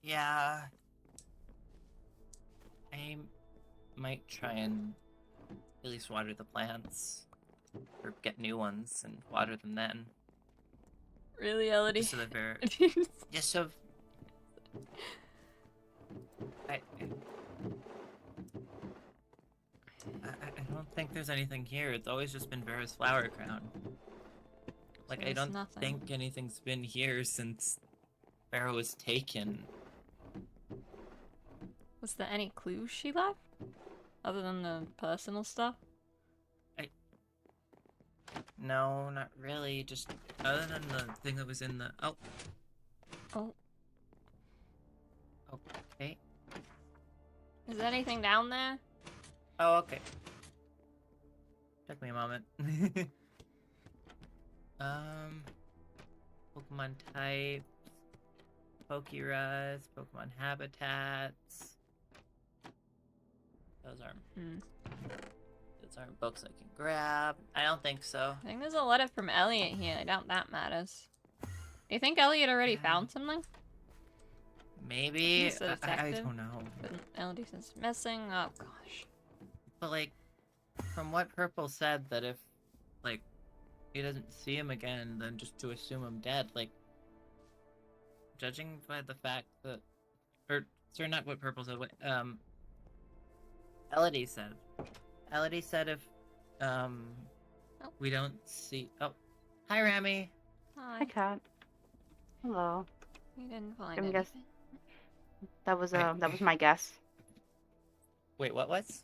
Yeah. I might try and at least water the plants. Or get new ones and water them then. Really, Elodie? Just so that they're... Just so... I don't think there's anything here. It's always just been Vera's flower crown. Like, I There's don't nothing. think anything's been here since Vera was taken. Was there any clues she left? Other than the personal stuff? No, not really. Just other than the thing that was in the... Oh. Oh. Okay. Is there anything down there? Oh, okay. Took me a moment. Pokemon types, Pokerus, Pokemon habitats. Those aren't books I can grab. I don't think so. I think there's a letter from Elliot here. I doubt that matters. Do you think Elliot already found something? Maybe He's a I detective. don't know. But Elodie says missing. Oh gosh. But like, from what Purple said, that if like he doesn't see him again, then just to assume him dead. Like, judging by the fact that, or sorry, not what Purple said. What Elodie said. Elodie said if we don't see. Oh, hi Rami. Hi. Hi, Cat. Hello. We didn't find Let me anything. guess. That was my guess. Wait, what was?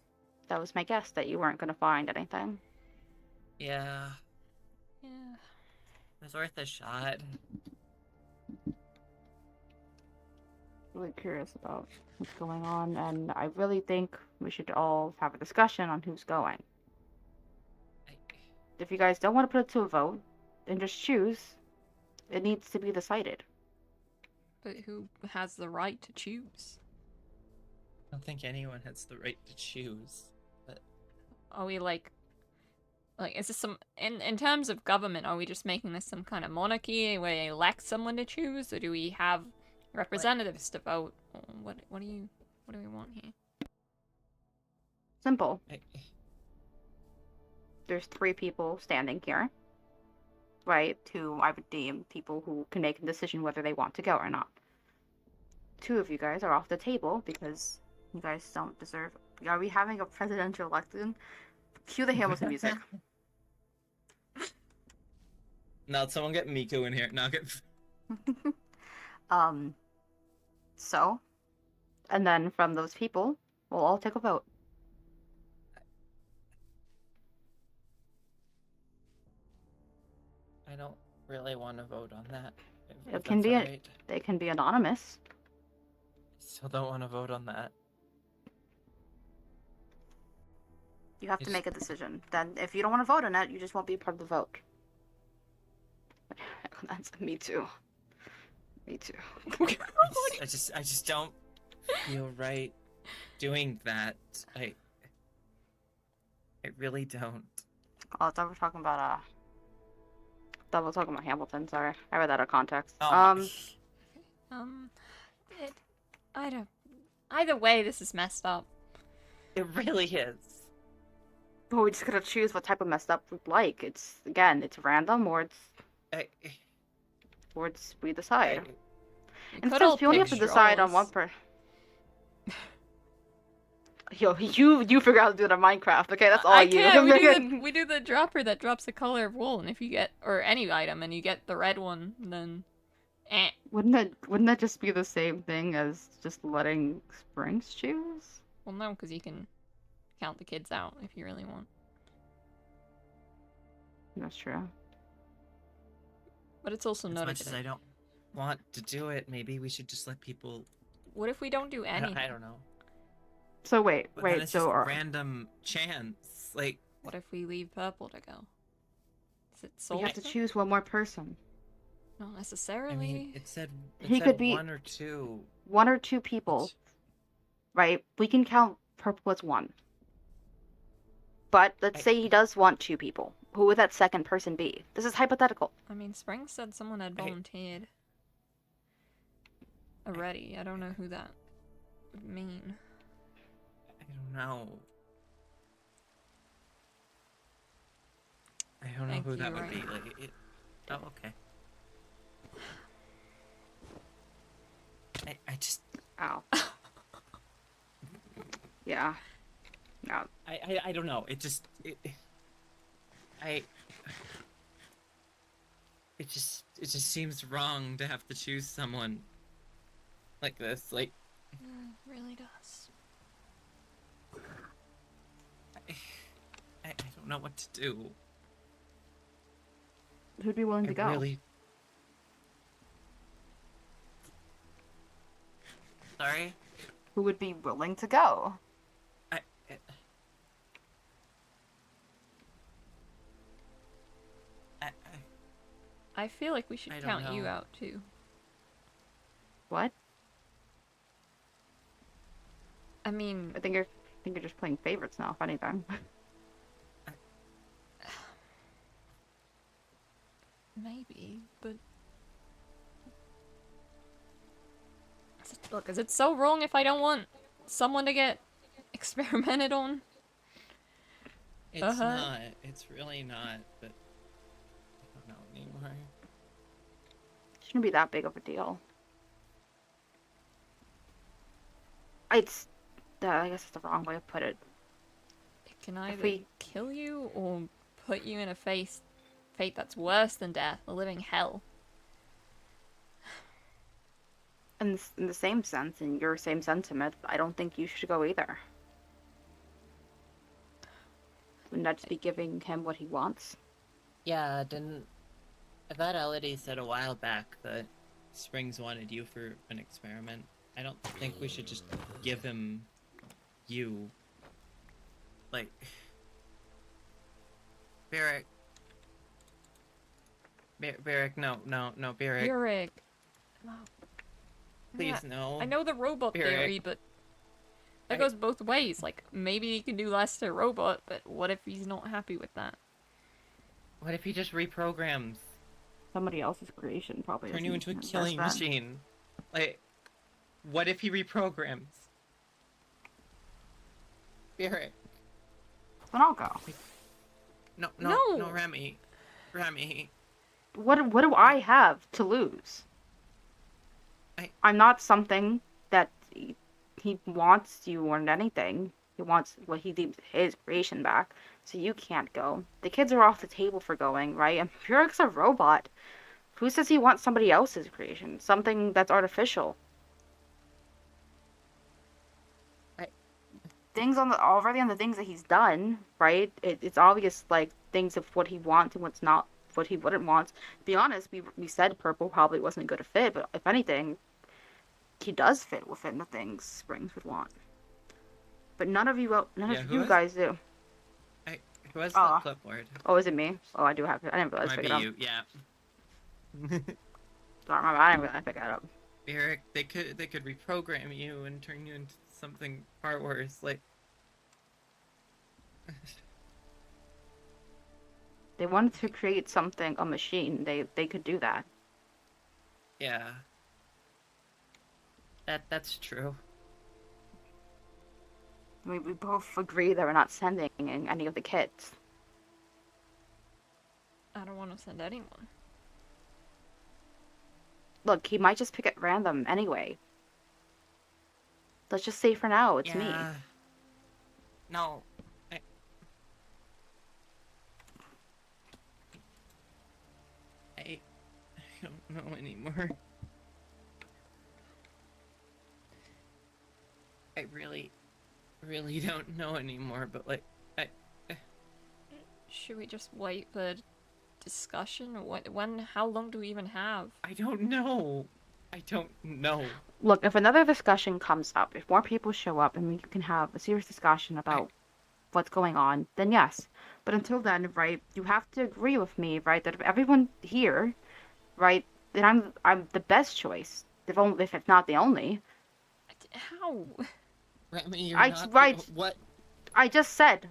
That was my guess that you weren't gonna find anything. Yeah, Yeah. it was worth a shot. Really curious about what's going on, and I really think we should all have a discussion on who's going. If you guys don't want to put it to a vote, then just choose. It needs to be decided. But who has the right to choose? I don't think anyone has the right to choose. But Are we like is this some in terms of government, are we just making this some kind of monarchy where you elect someone to choose, or do we have representatives to vote? Or what do we want here? Simple. There's 3 people standing here, right? Who I would deem people who can make a decision whether they want to go or not. 2 of you guys are off the table because you guys don't deserve. Are we having a presidential election? Cue the Hamilton music. Now, someone get Miku in here. Now get. So, and then from those people, we'll all take a vote. I don't really want to vote on that. It can be. They can be anonymous. Still don't want to vote on that. You have to make a decision. Then, if you don't want to vote on it, you just won't be a part of the vote. That's me too. Me too. I just don't feel right doing that. I really don't. Oh, I thought we were talking about thought we were talking about Hamilton. Sorry, I read that out of context. Oh, I don't. Either way, this is messed up. It really is. But we just gotta choose what type of messed up we'd like. It's random or we decide. And since we only have to decide on one per. Yo, you figure out how to do it on Minecraft. Okay, that's all I you. can't. We do the dropper that drops the color of wool, and if you get or any item, and you get the red one, then. Wouldn't that just be the same thing as just letting Springs choose? Well, no, because you can count the kids out if you really want. That's true. But it's also not as much as I don't want to do it. Maybe we should just let people. What if we don't do anything? I don't know. So wait. It's just random chance. Like, what if we leave purple to go? Is it You soul? have to choose one more person. Not necessarily. I mean, it said could be 1 or 2. 1 or 2 people, right? We can count purple as 1. But let's say he does want 2 people. Who would that second person be? This is hypothetical. I mean, Spring said someone had volunteered already. I don't know who that would mean. I don't know. I don't know Thank who you, that would Ryan. be. Like, oh, okay. I just. Ow. Yeah. No. I don't know. It just. It just seems wrong to have to choose someone like this. Like. Yeah, it really does. I don't know what to do. Who'd be willing to go? Really. Sorry? Who would be willing to go? I feel like we should I don't count you know. out too. What? I mean, I think you're just playing favorites now, if anything. maybe, but it's a Look, is it so wrong if I don't want someone to get experimented on? It's not. It's really not, but I don't know anymore. Shouldn't be that big of a deal. It's, I guess it's the wrong way to put it. It can either kill you or put you in a fate that's worse than death, a living hell. In the same sense, in your same sentiment, I don't think you should go either. Wouldn't that just be giving him what he wants? Yeah, I thought Elodie said a while back that Springs wanted you for an experiment. I don't think we should just give him you. Like, Barrick. Barrick, no, Barrick. Barrick. No. Please, Yeah, no. I know the robot theory, but that goes both ways. Like, maybe he can do less to a robot, but what if he's not happy with that? What if he just reprograms? Somebody else's creation probably. Turn you into a killing machine. Like, what if he reprograms? Barrick. Then I'll go. No, Remy. What do I have to lose? I'm not something that he wants. You want anything. He wants what he deems his creation back. So you can't go. The kids are off the table for going, right? And Purik's a robot. Who says he wants somebody else's creation? Something that's artificial. Things already on the things that he's done, right? It's obvious, like, things of what he wants and what's not, what he wouldn't want. To be honest, we said purple probably wasn't a good fit, but if anything, he does fit within the things Springs would want. But none of you guys do. Who has the clipboard? Oh, is it me? Oh, I do have it. I didn't realize I Might picked be it up. you, yeah. Don't remember. I didn't realize I picked that up. Eric, they could reprogram you and turn you into something far worse, like. They wanted to create something, a machine. They could do that. Yeah. That's true. I mean, we both agree that we're not sending any of the kids. I don't want to send anyone. Look, he might just pick at random anyway. Let's just say for now, it's me. No. I don't know anymore. I really don't know anymore, but like, Should we just wait for discussion? How long do we even have? I don't know. Look, if another discussion comes up, if more people show up and we can have a serious discussion about what's going on, then yes. But until then, right, you have to agree with me, right, that if everyone here, right, then I'm the best choice. If it's not the only. How? Remy, you're not... What? I just said,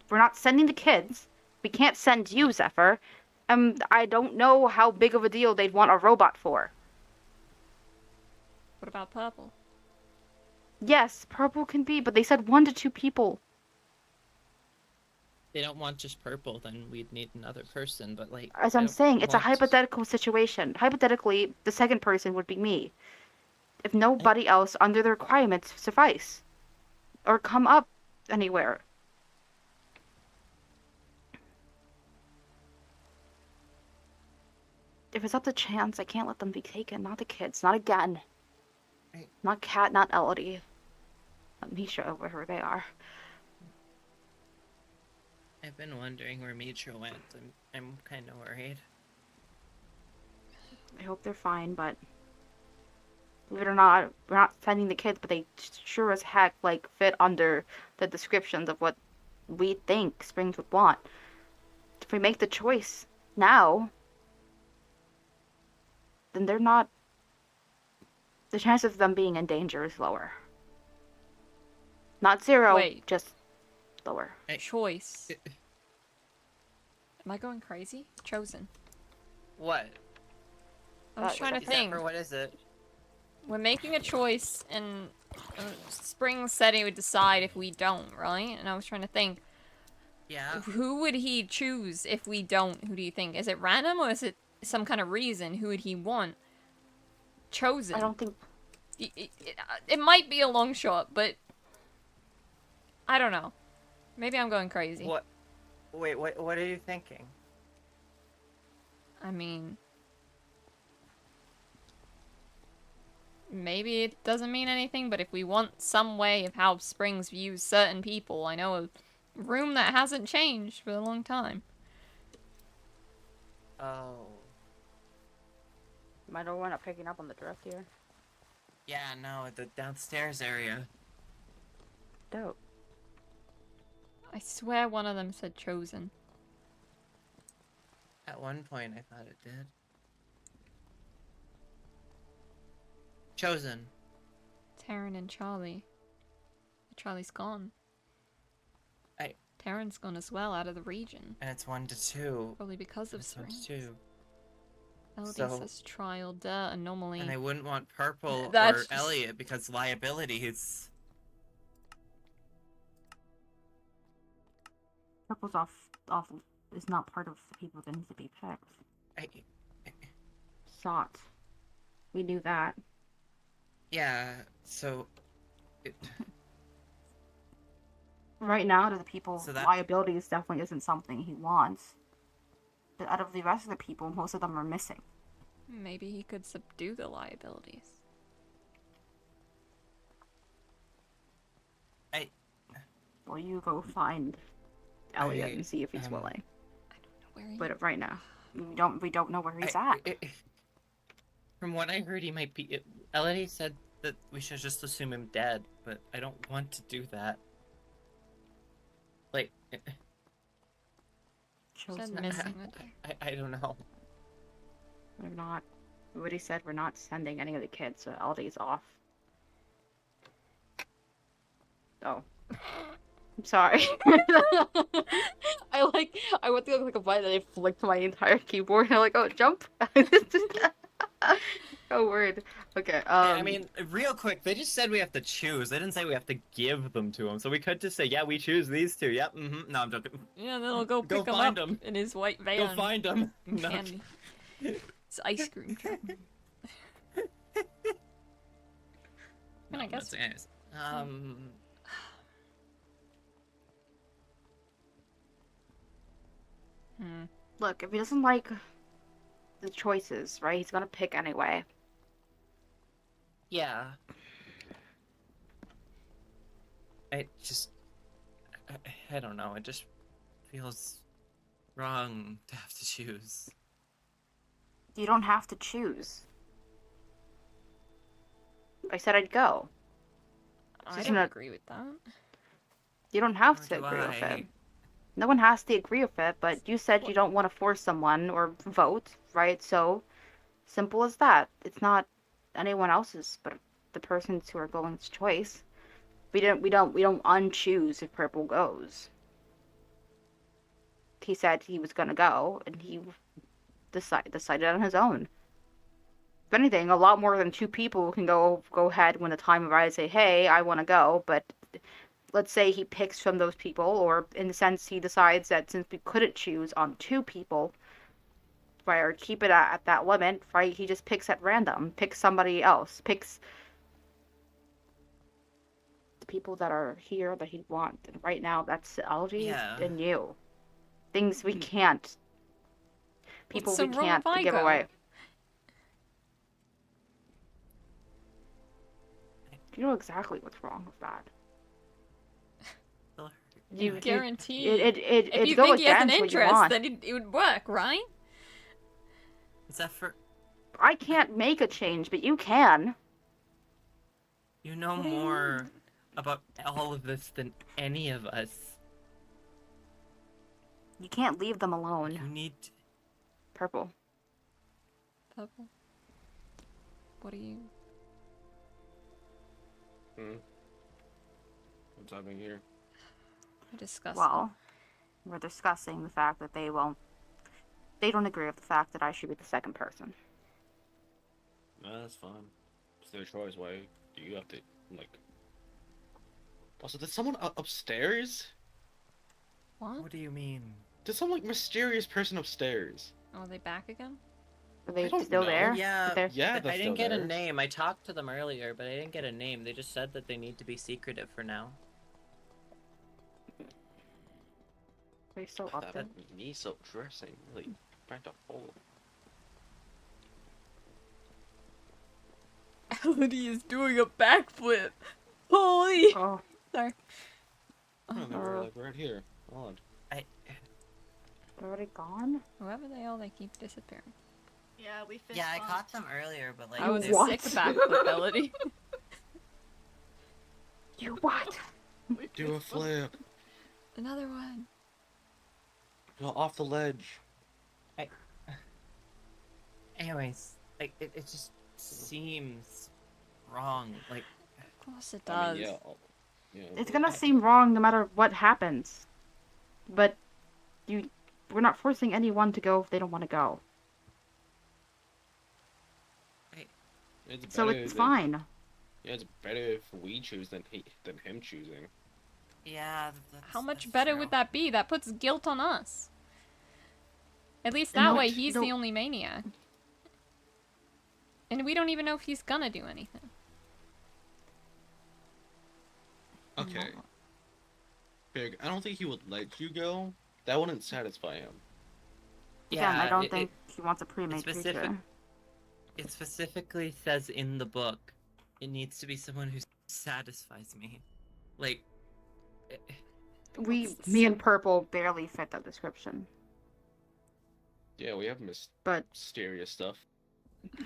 we're not sending the kids. We can't send you, Zephyr. I don't know how big of a deal they'd want a robot for. What about Purple? Yes, Purple can be, but they said 1 to 2 people. They don't want just Purple, then we'd need another person, but like... As I'm saying, it's a hypothetical situation. Hypothetically, the second person would be me. If nobody else under the requirements suffice. Or come up anywhere. If it's up to chance, I can't let them be taken. Not the kids. Not again. Not Kat, not Elodie. Not Misha, wherever they are. I've been wondering where Mitra went. I'm kind of worried. I hope they're fine, but... Believe it or not, we're not sending the kids, but they sure as heck, like, fit under the descriptions of what we think Springs would want. If we make the choice now, then they're not... The chance of them being in danger is lower. Not 0, just lower. Choice. Am I going crazy? Chosen. What? I was trying to think. What is it? we're making a choice, and Spring said he would decide if we don't, right? And I was trying to think, Yeah. who would he choose if we don't? Who do you think? Is it random, or is it some kind of reason? Who would he want chosen? I don't think. It might be a long shot, but I don't know. Maybe I'm going crazy. What? Wait, what are you thinking? I mean, maybe it doesn't mean anything, but if we want some way of how Springs views certain people, I know a room that hasn't changed for a long time. Oh. Might have not picking up on the drift here. Yeah, no, the downstairs area. Dope. I swear one of them said chosen. At one point, I thought it did. Chosen. Taryn and Charlie. Charlie's gone. Taryn's gone as well, out of the region. And it's 1 to 2. Probably because of It's 1 Springs. to 2. LD So- says trial, duh, anomaly. And I wouldn't want Purple or That's just- Elliot because liability is... Purple's is not part of the people that need to be picked. Sought. We knew that. Yeah, so... Right now, to the people, So that- liabilities definitely isn't something he wants. But out of the rest of the people, most of them are missing. Maybe he could subdue the liabilities. Well, you go find Elliot and see if he's willing. I don't know where he is. But right now, we don't know where he's at. From what I heard, he might be... Elodie said that we should just assume him dead, but I don't want to do that. Like... Said missing. I don't know. We're not. What he said, we're not sending any of the kids, so Elodie's off. Oh. I'm sorry. I went to click a button and I flicked my entire keyboard and I'm like, oh, jump. Oh, word. Okay, I mean, real quick, they just said we have to choose. They didn't say we have to give them to him, so we could just say, yeah, we choose these two. Yep, No, I'm joking. Yeah, then I'll go pick him find up him. in his white van. Go find him. And No. candy. It's ice cream truck. And I guess... Anyways, Look, if he doesn't like the choices, right, he's gonna pick anyway. Yeah. I don't know, it just feels wrong to have to choose. You don't have to choose. I said I'd go. I don't agree with that. You don't have to do agree with I. it. No one has to agree with it, but you said you don't want to force someone or vote, right? So, simple as that. It's not anyone else's, but the person's who are going's choice. We don't unchoose if Purple goes. He said he was gonna go, and he decided on his own. If anything, a lot more than two people can go ahead when the time arrives, say, hey, I want to go, but let's say he picks from those people, or in the sense he decides that since we couldn't choose on two people, right, or keep it at that limit, right, he just picks at random, picks somebody else, picks the people that are here that he'd want. And right now, that's Algie Yeah. and you. Things we can't. People so we wrong can't if I give go? away. You know exactly what's wrong with that. You guarantee. If you think he has an what you interest, want. then it would work, right? Is that for... I can't make a change, but you can. You know more about all of this than any of us. You can't leave them alone. You need... Purple. Purple. What are you? What's happening here? We're discussing. Well, we're discussing the fact that they don't agree with the fact that I should be the second person. No, that's fine. it's their choice. Why do you have to, like... Also, did someone upstairs? What? What do you mean? Did some, like, mysterious person upstairs? Oh, are they back again? Are they I don't still know. there? Yeah, They're- Yeah, I they're didn't still get a there. name. I talked to them earlier, but I didn't get a name. They just said that they need to be secretive for now. Are you still up That there? me so dressing, really trying to hold. Elodie is doing a backflip. Holy! Oh, Sorry. Oh, they were like right here. Odd. they're already gone? Whoever they are, they keep disappearing. Yeah, we fist Yeah, I bumped. caught them earlier, but like I was What? a sick backflip, Elodie. You what? We Do a fist bumped. flip. Another one. Go off the ledge. Anyways, like it just seems wrong. Like Of course it I does. mean, yeah. It's gonna seem wrong no matter what happens. But we're not forcing anyone to go if they don't want to go. So better it's than- fine. Yeah, it's better if we choose than him choosing. yeah. How much better would that be? That puts guilt on us. At least that No, way he's no. the only maniac. And we don't even know if he's gonna do anything. Okay. Big, I don't think he would let you go. That wouldn't satisfy him. Again, I don't think he wants a pre-made specific- creature. it specifically says in the book, it needs to be someone who satisfies me. Like, Me and Purple barely fit that description. Yeah, we have But mysterious stuff.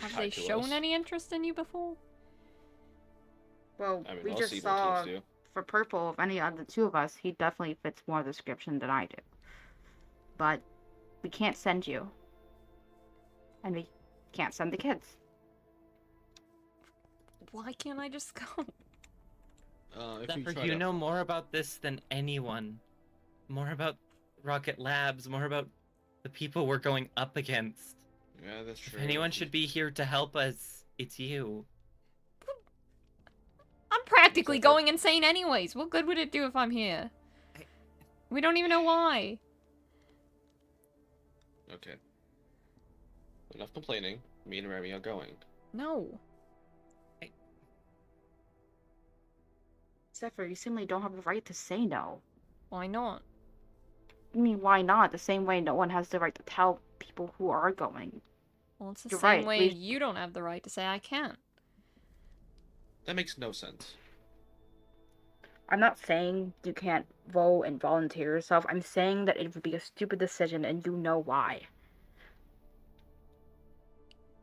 Have tied they to shown us. any interest in you before? well, I mean, we most just evil saw teams do. for Purple, of any of the two of us, he definitely fits more description than I do. But we can't send you. And we can't send the kids. Why can't I just go? If Zephyr, try you to- know more about this than anyone. More about Rocket Labs, more about the people we're going up against. Yeah, that's true. If anyone should be here to help us, it's you. I'm practically Exactly. going insane anyways. What good would it do if I'm here? We don't even know why. Okay. Enough complaining. Me and Remy are going. No. Zephyr, you simply don't have the right to say no. Why not? I mean, why not? The same way no one has the right to tell people who are going. Well, it's the You're same right, way we- you don't have the right to say I can't. That makes no sense. I'm not saying you can't vote and volunteer yourself. I'm saying that it would be a stupid decision and you know why.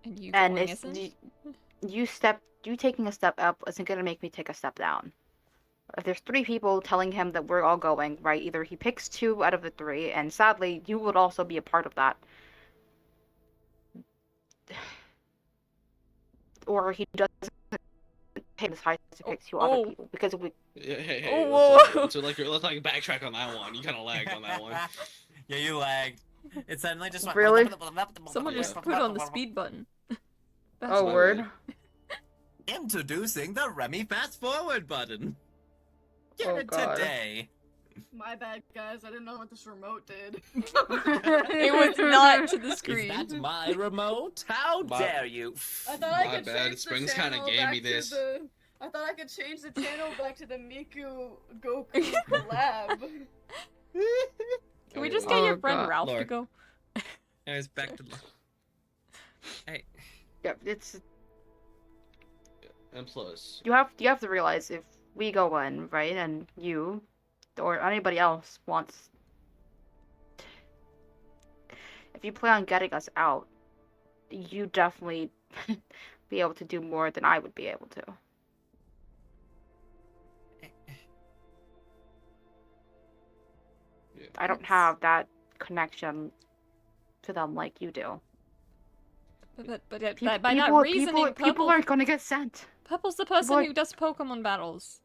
And you And going it's isn't? you taking a step up isn't gonna make me take a step down. If there's 3 people telling him that we're all going, right? Either he picks 2 out of the 3, and sadly, you would also be a part of that. Or he doesn't pick his high to pick 2 other people. Because we Hey, Oh, let's like backtrack on that one. You kind of lagged on that one. Yeah, you lagged. It suddenly just went. Really? Someone just put on the speed button. That's Oh my word. bad. Introducing the Remy fast forward button. Get Oh, it God. today. My bad, guys. I didn't know what this remote did. It was not to the Is screen. that my remote? How My- dare you? I thought I My could bad, change the Springs kinda channel gave back me to this. the- I thought I could change the channel back to the Miku Goku collab. Can we just get your friend God. Ralph to Lord. go? Anyways, back to Hey, Yep, it's And plus, you have to realize if we go in, right, and you or anybody else wants, if you plan on getting us out, you definitely be able to do more than I would be able to. yeah. I don't have that connection to them like you do. But by that People reasoning, people aren't gonna get sent. Purple's the person Boy- who does Pokemon battles.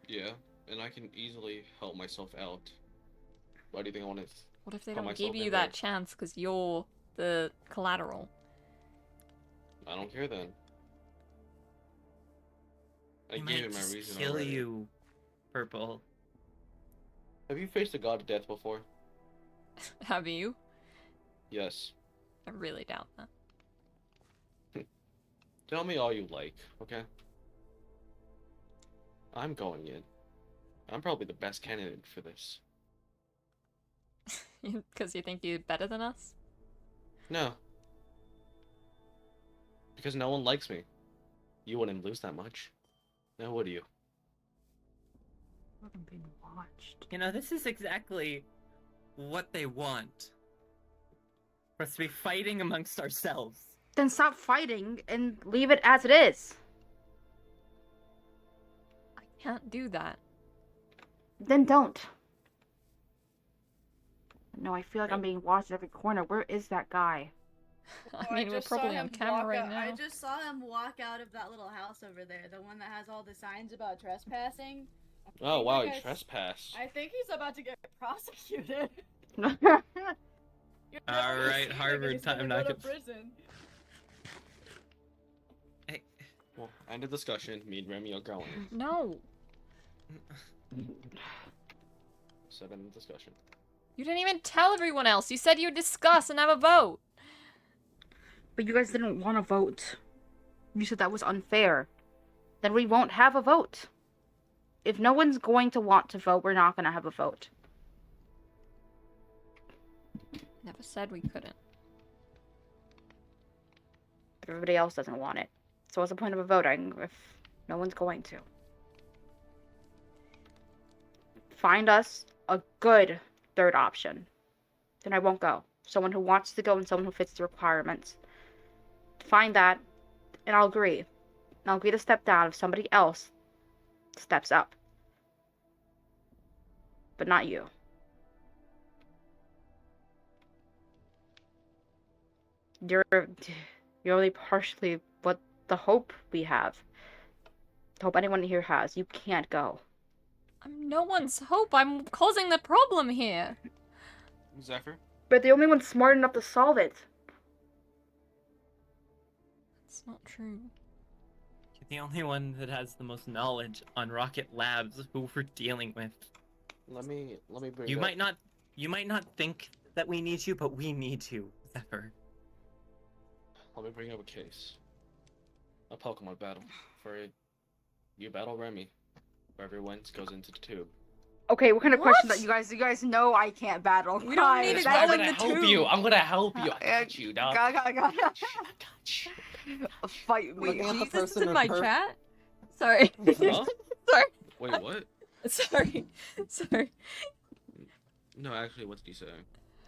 Yeah, and I can easily help myself out. Why do you think I want to? What if they Put don't myself give you in that there. chance because you're the collateral? I don't care then. I He gave might him my just reason kill already. you, Purple. Have you faced a god of death before? Have you? Yes. I really doubt that. Tell me all you like, okay? I'm going in. I'm probably the best candidate for this. Because you think you're better than us? No. Because no one likes me. You wouldn't lose that much. Now would you? I'm being watched. You know, this is exactly what they want. For us to be fighting amongst ourselves. Then stop fighting and leave it as it is. I can't do that. Then don't. No, I feel like I'm being watched at every corner. Where is that guy? I mean, we're probably on camera right now. I just saw him walk out of that little house over there, the one that has all the signs about trespassing. Oh wow, Like you trespass. I think he's about to get prosecuted. Alright, Harvard He's gonna time go not to to... prison. Hey. Well, end of discussion. Me and Remy are going. No! So end of discussion. You didn't even tell everyone else! You said you'd discuss and have a vote! But you guys didn't want to vote. You said that was unfair. Then we won't have a vote. If no one's going to want to vote, we're not going to have a vote. Never said we couldn't. But everybody else doesn't want it. So what's the point of a voting if no one's going to? Find us a good third option. Then I won't go. Someone who wants to go and someone who fits the requirements. Find that, and I'll agree. And I'll agree to step down if somebody else steps up. But not you. You're only partially what the hope we have. The hope anyone here has. You can't go. I'm no one's hope. I'm causing the problem here. Zephyr? But the only one smart enough to solve it. It's not true. You're the only one that has the most knowledge on Rocket Labs who we're dealing with. Let me bring You up... might not think that we need you, but we need you, Zephyr. Let me bring up a case. A Pokemon battle. For it. You battle Remy. Whoever wins goes into the tube. Okay, what kind of question What? that you guys know I can't battle? We don't need to I'm go in gonna the help tube. you. I'm gonna help you. I got you, dog. Got. I got you. Fight me. Wait, Looking at the Jesus is person in in my purple. chat? Sorry. Huh? Sorry. Wait, what? Sorry. Sorry. No, actually, what did you say?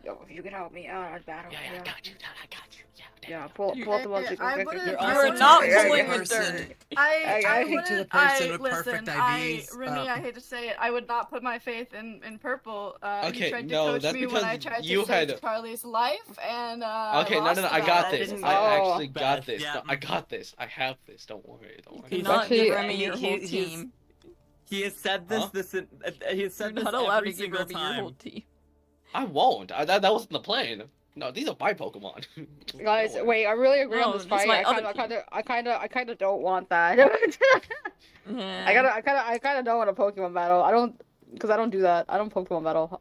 Yo, if you can help me out, I'd battle. Yeah, I got you. I got you. Yeah, pull up the logic. I Okay, wouldn't- okay. You are not pulling the person. dirt. I speak to the wouldn't- person I- with listen, perfect I, IVs, Remy, I hate to say it, I would not put my faith in Purple. Okay, he tried to no, coach that's me when I because tried you to save had- Charlie's life, and Okay, no, lost I the got battle. this. Oh. I actually got Beth, this. yeah. No, I got this. I have this. Don't worry. Don't worry. Do He's not actually- give Remy your whole he's- team. He has said this. Huh? He has said You're this not allowed every to give single Remy your whole time. team. I won't. That wasn't the plan. No, these are my Pokemon. Guys, Don't worry. wait, I really agree No, on this it's fight. my I other kind of don't want that. Yeah. I kind of don't want a Pokemon battle. I don't do that. I don't Pokemon battle.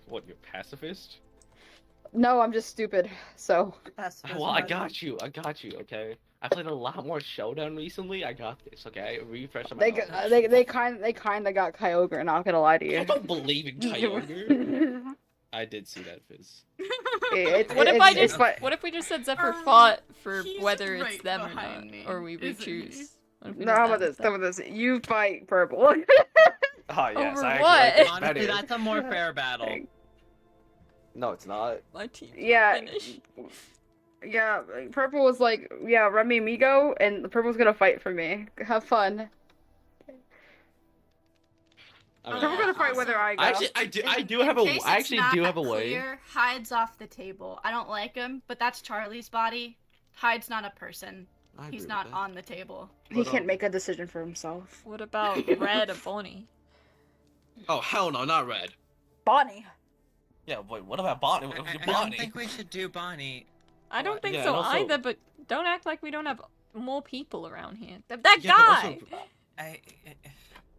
What? You're pacifist? No, I'm just stupid. So. Well, I got you. Okay. I played a lot more Showdown recently. I got this. Okay. Refresh my. They kind of got Kyogre. Not gonna lie to you. I don't believe in Kyogre. I did see that, Fizz. What if we just said Zephyr fought for he's whether right it's them or not, behind me, or we isn't he? re-choose? What if we No, just how about add this? that? How about this? You fight Purple. Oh yes, Over I actually what? like this Honestly, better. that's a more fair battle. No, it's not. My team's Yeah. finished. Yeah, Purple was like, yeah, Remy Migo, and Purple's gonna fight for me. Have fun. I mean, Purple's gonna fight whether I go. actually, I do have a. In case I it's actually not do have a way. clear, Hyde's off the table. I don't like him, but that's Charlie's body. Hyde's not a person. I agree He's with not that. on the table. He can't make a decision for himself. What about Red or Bonnie? Oh hell no, not Red. Bonnie. Yeah, wait. What about Bonnie? I don't think we should do Bonnie. I don't think yeah, so and also- either, but don't act like we don't have more people around here. That Yeah, but guy! also- I,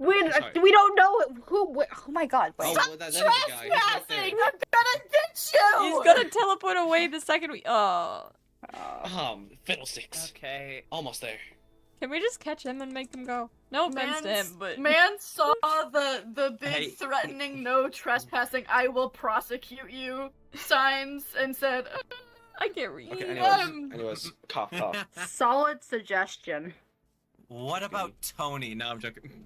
Sorry. We don't know who. Oh my god! Wait. Oh, well, that is the guy. He's right Trespassing! there. I'm gonna get you! He's gonna teleport away the second we. Oh. Fiddlesticks. okay. Almost there. Can we just catch him and make him go? No offense to him, but. Man saw the big Hey. threatening no trespassing, I will prosecute you signs and said, I can't read. Okay, Um, anyways, cough, cough. Solid suggestion. What about Tony? No, I'm joking.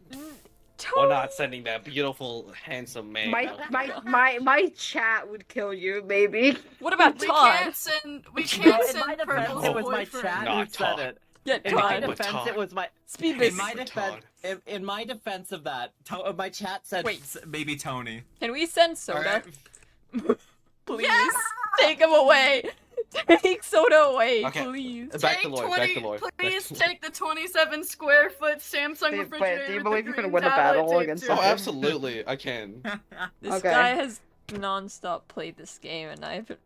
We're not sending that beautiful, handsome man. out there. My chat would kill you, maybe. What about we Todd? can't send No, in my defense, Purple's it was my boyfriend. chat Not who said Todd. it. Yeah, In my Todd. But defense, Todd. it was my. Speed In this. my But defense, in my defense of that, my chat said Wait. maybe Tony. Can we send Soda? Alright. Please. Take him away. Take Soda away, Okay. please. Back Take to Lloyd, 20, back to Lloyd. please take the 27 square foot Samsung Do you- refrigerator. do you with believe the you can green win a tablet battle taped against to Oh, it. absolutely, I can. This Okay. guy has non-stop played this game, and I've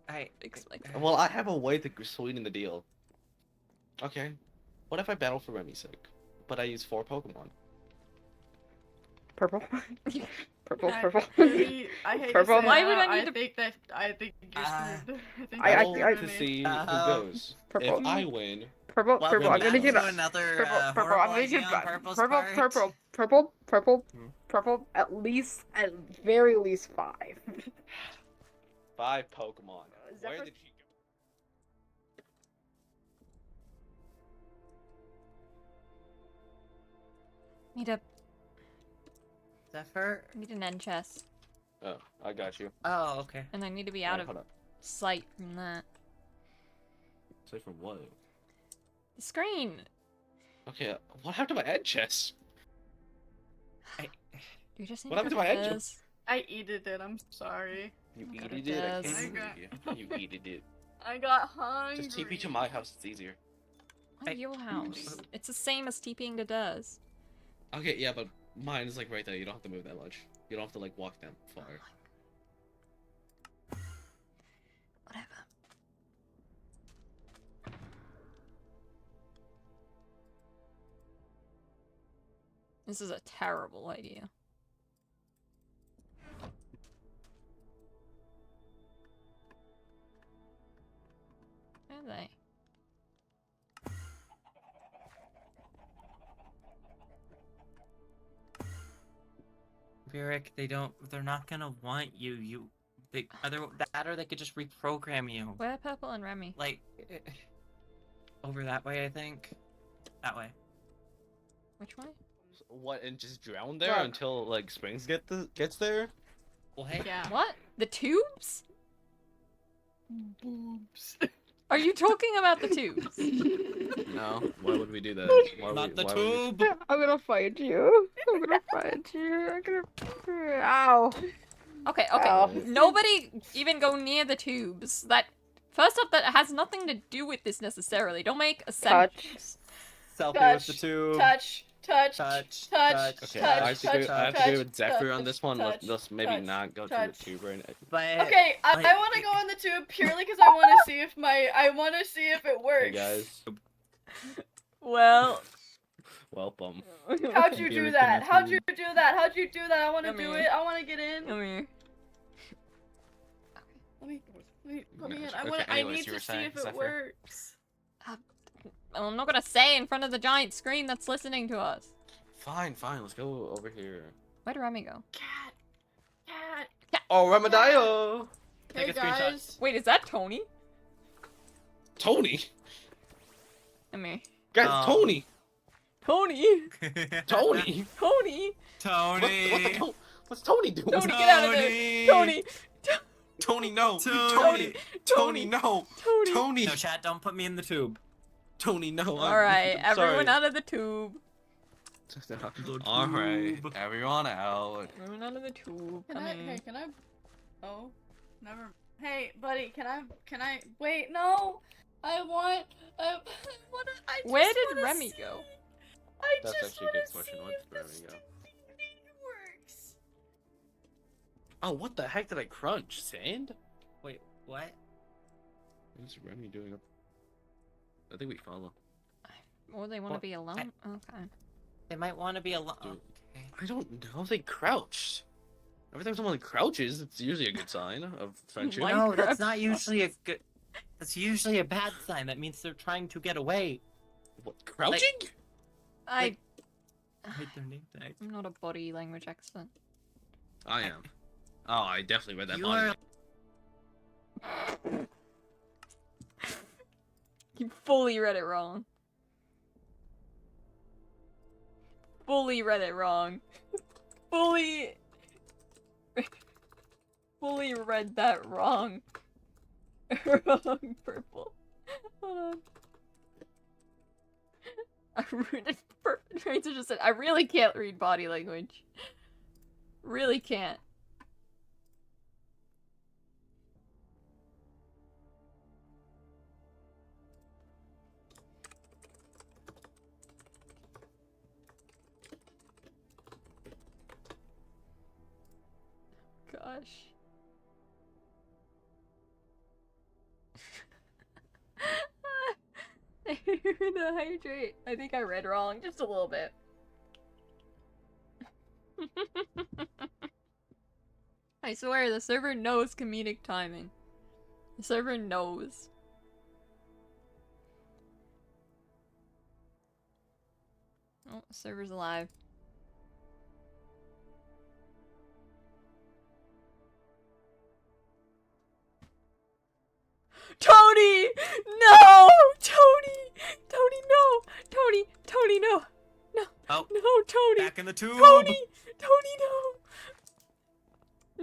I explained. Well, I have a way to sweeten the deal. Okay. What if I battle for Remy's sake, but I use 4 Pokemon? Purple. Purple. I Purple. really- I hate Purple. to say Why that, would I need to- I think you're screwed. I think I- Battle you're to screwed. see Um, who goes. Purple. If I win, Purple. Welcome Purple. I'm back gonna give to it. another Purple. Purple. I'm horrible gonna give idea on Purple's purple. part. Purple. Purple. Purple. Hmm. Purple. At very least 5. 5 Pokemon. Where Zephyr- did he go? Need an end chest, Oh, I got you. Oh, okay. and I need to be out Wait, of hold up. sight from that. Say from what? The screen. Okay, what happened to my edge chest? You just need What happened to my put engine? this. I eated it. I'm sorry. You Got eated it, it? I Des. can't believe you. You eated it. I got hungry. Just TP to my house, it's easier. At your house. It's the same as TPing to Des. Okay, yeah, but mine is like right there. You don't have to move that much. You don't have to like walk that far. Whatever. This is a terrible idea. Where are they? Beric, they're not gonna want you. They either that or they could just reprogram you. Where are Purple and Remy? Like, over that way, I think. That way. Which way? What, and just drown there Look. until like Springs gets there? Well, hey. Yeah. What? The tubes? Boobs. Are you talking about the tubes? No. Why would we do that? Why Not the why would we- tube. I'm gonna find you. I'm gonna find you. I'm gonna. Ow. Okay, Ow. Nobody even go near the tubes. First off, that has nothing to do with this necessarily. Don't make assumptions. Selfie with the tube. Touch. Touch. Okay, I have to touch, go. I have to touch, go with Zephyr on touch, this one. touch, Let's maybe touch, not go touch. to the tube right now. But Okay, I like- want to go on the tube purely because I want to see if it works. Hey guys, Well, welcome. How'd you do that? How'd you Connected. do that? How'd you do that? I want to Come do here. it. I want to get in. come here. Let me put me in. Yes, I okay, want. I anyways, need you to were see saying, if it Zephyr? works. I'm not gonna say in front of the giant screen that's listening to us. Fine, fine. Let's go over here. Where'd Remy go? Cat. Oh, Ramadayo! Hey Take a screenshot. guys. Wait, is that Tony? Tony, Come here. guys, Oh. Tony, Tony! Tony. Tony! Tony. What's Tony doing? Tony, get out of there! Tony! Tony, no. Tony. Tony, no. Tony! Tony, No, chat, don't put me in the tube. Tony, no. Alright, I'm everyone sorry. out of the tube. All right, tube. everyone out. Everyone out of the tube. Can Come I? here. Hey, can I? Oh, never. Hey, buddy, can I? Wait, no. I want. I just Where did wanna Remy see- go? I That's just actually a good wanna question. see Where if did Remy this go? thing works. Oh, what the heck did I crunch? Sand? Wait, what? What's Remy doing up? I think we follow. Or they want to Well, be alone? Okay. They might want to be alone. Dude, Okay. I don't know. They crouched. Every time someone crouches, it's usually a good sign of friendship. Why- No, that's Minecraft not usually a good. That's usually a bad sign. That means they're trying to get away. What, crouching? I... Write their name tag. I'm not a body language expert. I am. Oh, I definitely read that You body. are- You fully read it wrong. Fully read it wrong. Fully... fully read that wrong. Wrong, purple. Hold on. I read it perfect. Rachel just said, I really can't read body language. Really can't. Gosh. The hydrate. I think I read wrong just a little bit. I swear, the server knows comedic timing. The server knows. Oh, the server's alive. Tony! No! Tony! Tony, no! Tony, no! No! Oh, No, Tony! back in the tube. Tony! Tony, no!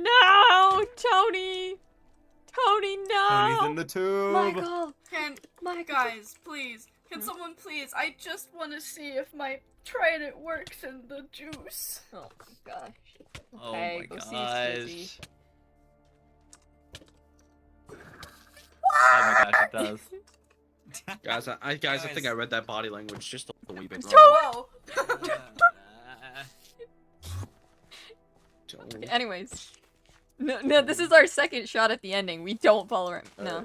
No! Tony! Tony, no! Tony's in the tube. Michael! Can Michael! guys, please? Can someone please? I just want to see if my trident works in the juice. Oh my gosh. Oh Okay, my go see gosh. Susie. Oh my gosh, it does. Guys, I think I read that body language just a wee bit wrong. Whoa! Don't- Anyways. No, this is our second shot at the ending. We don't follow him. No.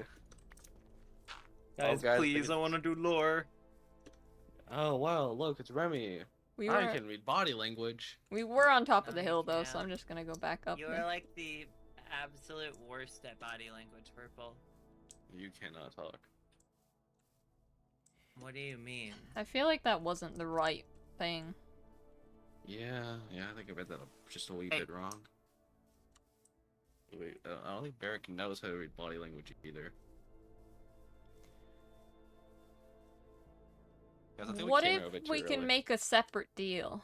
Guys, Oh, guys, please, I want to do lore. Oh wow, look, it's Remy. We I were can read body language. we were on top of the I hill though, so can't. I'm just gonna go back up. You there. are like the absolute worst at body language, Purple. You cannot talk. What do you mean? I feel like that wasn't the right thing. Yeah, I think I read that just a wee Hey. bit wrong. Wait, I don't think Barrick knows how to read body language either. Guys, I think What came if out a bit we too can early. make a separate deal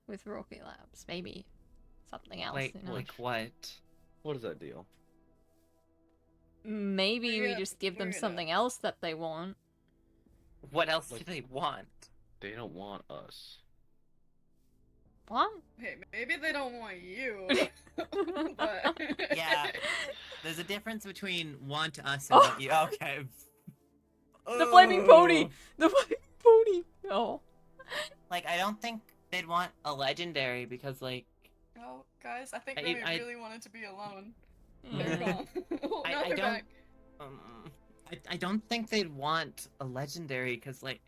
with Rocket Labs? Maybe something else. Wait, you know? like what? What is that deal? Maybe we Yeah, just give them we're gonna- something else that they want. What else Like- do they want? They don't want us. What? Hey, maybe they don't want you. but... Yeah. There's a difference between want us Oh. and want you. Okay. The flaming pony! The flaming pony! Oh. Like, I don't think they'd want a legendary because, like, Oh, guys, I think I- Remy I- really wanted to be alone. Mm. They're gone. Oh, now I they're don't. back. Um, I don't think they'd want a legendary because, like,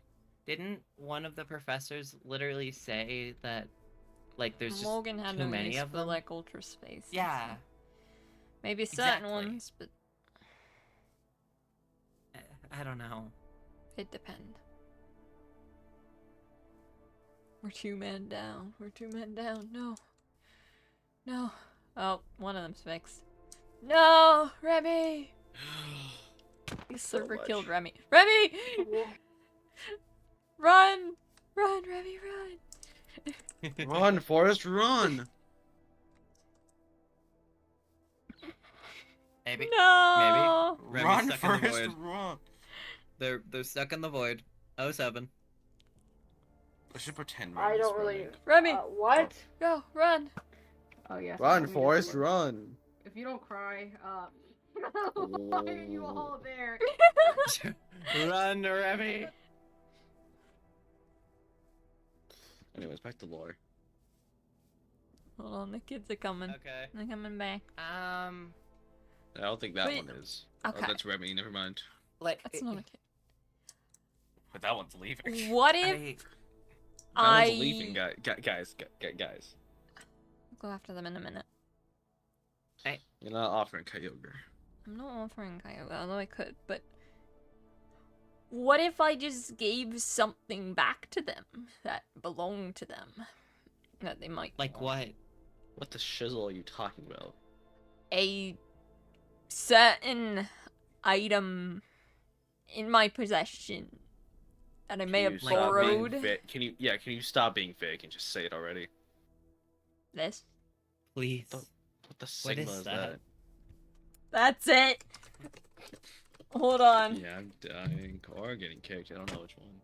didn't one of the professors literally say that, like, there's just Morgan had too no many use of for them? like ultra space. and Yeah. stuff. Maybe certain Exactly. ones, but I don't know. it depends. We're 2 men down. We're 2 men down. No. No. Oh, one of them's fixed. No! Remy! The server much. killed Remy. Remy! Run! Run, Remy, run! Run, Forrest, run! Maybe. No! Maybe. Remy's Run, stuck in the Forrest, void. run! They're stuck in the void. 07. I should pretend. I Remy's don't really. running. Remy! What? Go, run! Oh yes. Run, Remy Forrest, doesn't work. run! If you don't cry, why are you all there? Run, Remy! Anyways, back to lore. Hold on, the kids are coming. Okay. They're coming back. I don't think that Wait, one is. okay. Oh, that's Remy. Never mind. Like, That's not a kid. But that one's leaving. What if That I one's leaving, guys. I'll go after them in a minute. You're not offering Kyogre. I'm not offering Kyogre, although I could, but what if I just gave something back to them that belonged to them? That they might Like want? what? What the shizzle are you talking about? A certain item in my possession that I may have borrowed. Can you stop being fake and just say it already? This. Please. What the sigma is that? That's it. Hold on. Yeah, I'm dying or getting kicked. I don't know which one.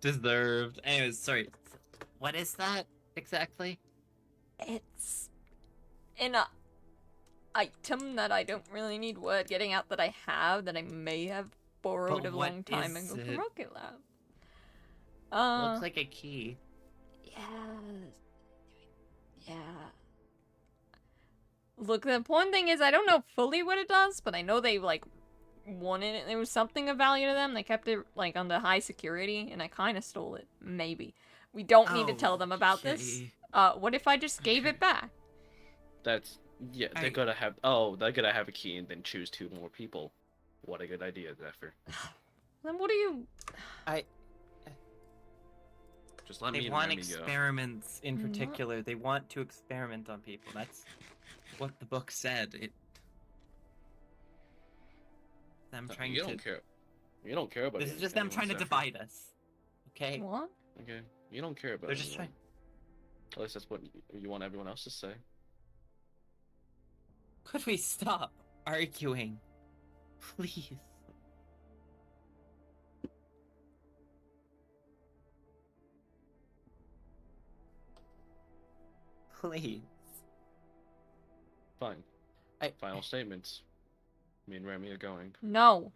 Deserved. Anyways, sorry. What is that exactly? It's an item that I don't really need word getting out that I have that I may have borrowed But a what long time is ago from it? Rocket Lab. Looks like a key. Yeah. Look, the important thing is I don't know fully what it does, but I know they like wanted it. There was something of value to them. They kept it like under high security, and I kind of stole it. Maybe. We don't need to tell them about this. What if I just gave it back? That's they're gonna have a key and then choose 2 more people. What a good idea, Zephyr. Then what do you? Just let They me and want Remy go. experiments in Mhm. particular. They want to experiment on people. That's what the book said. Them trying You to. don't care. You don't care about. This is just them trying to divide us. Okay. What? Okay. You don't care about. They're just anyone. At least that's what you want everyone else to say. Could we stop arguing, please? Please. Fine. Final statements. Me and Remy are going. No.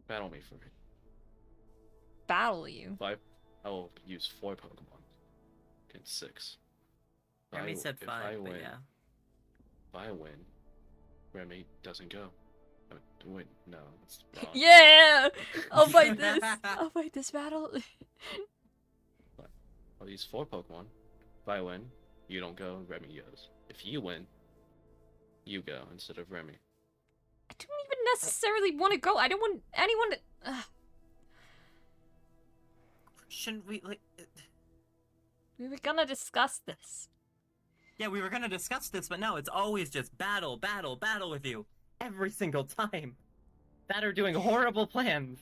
Battle me for it. Battle you. I will use 4 Pokemon against 6. Remy said if 5, I but win, yeah. If I win, Remy doesn't go. Wait, no, it's wrong. Yeah! I'll fight this. I'll fight this battle. I'll use 4 Pokemon. If I win, you don't go, Remy goes. If you win, you go instead of Remy. I don't even necessarily want to go. I don't want anyone to. Shouldn't we like? We were gonna discuss this. Yeah, we were gonna discuss this, but no, it's always just battle, battle, battle with you every single time. That are doing horrible plans.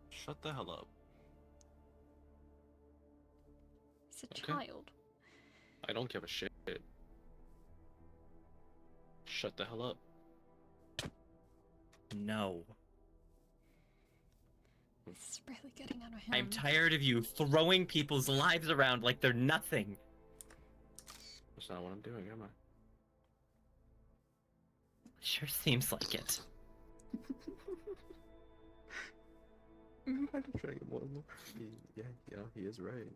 Shut the hell up. He's a child. I don't give a shit. Shut the hell up. No. This is really getting out of hand. I'm tired of you throwing people's lives around like they're nothing. That's not what I'm doing, am I? Sure seems like it. I'm trying to get more. Yeah, he is right.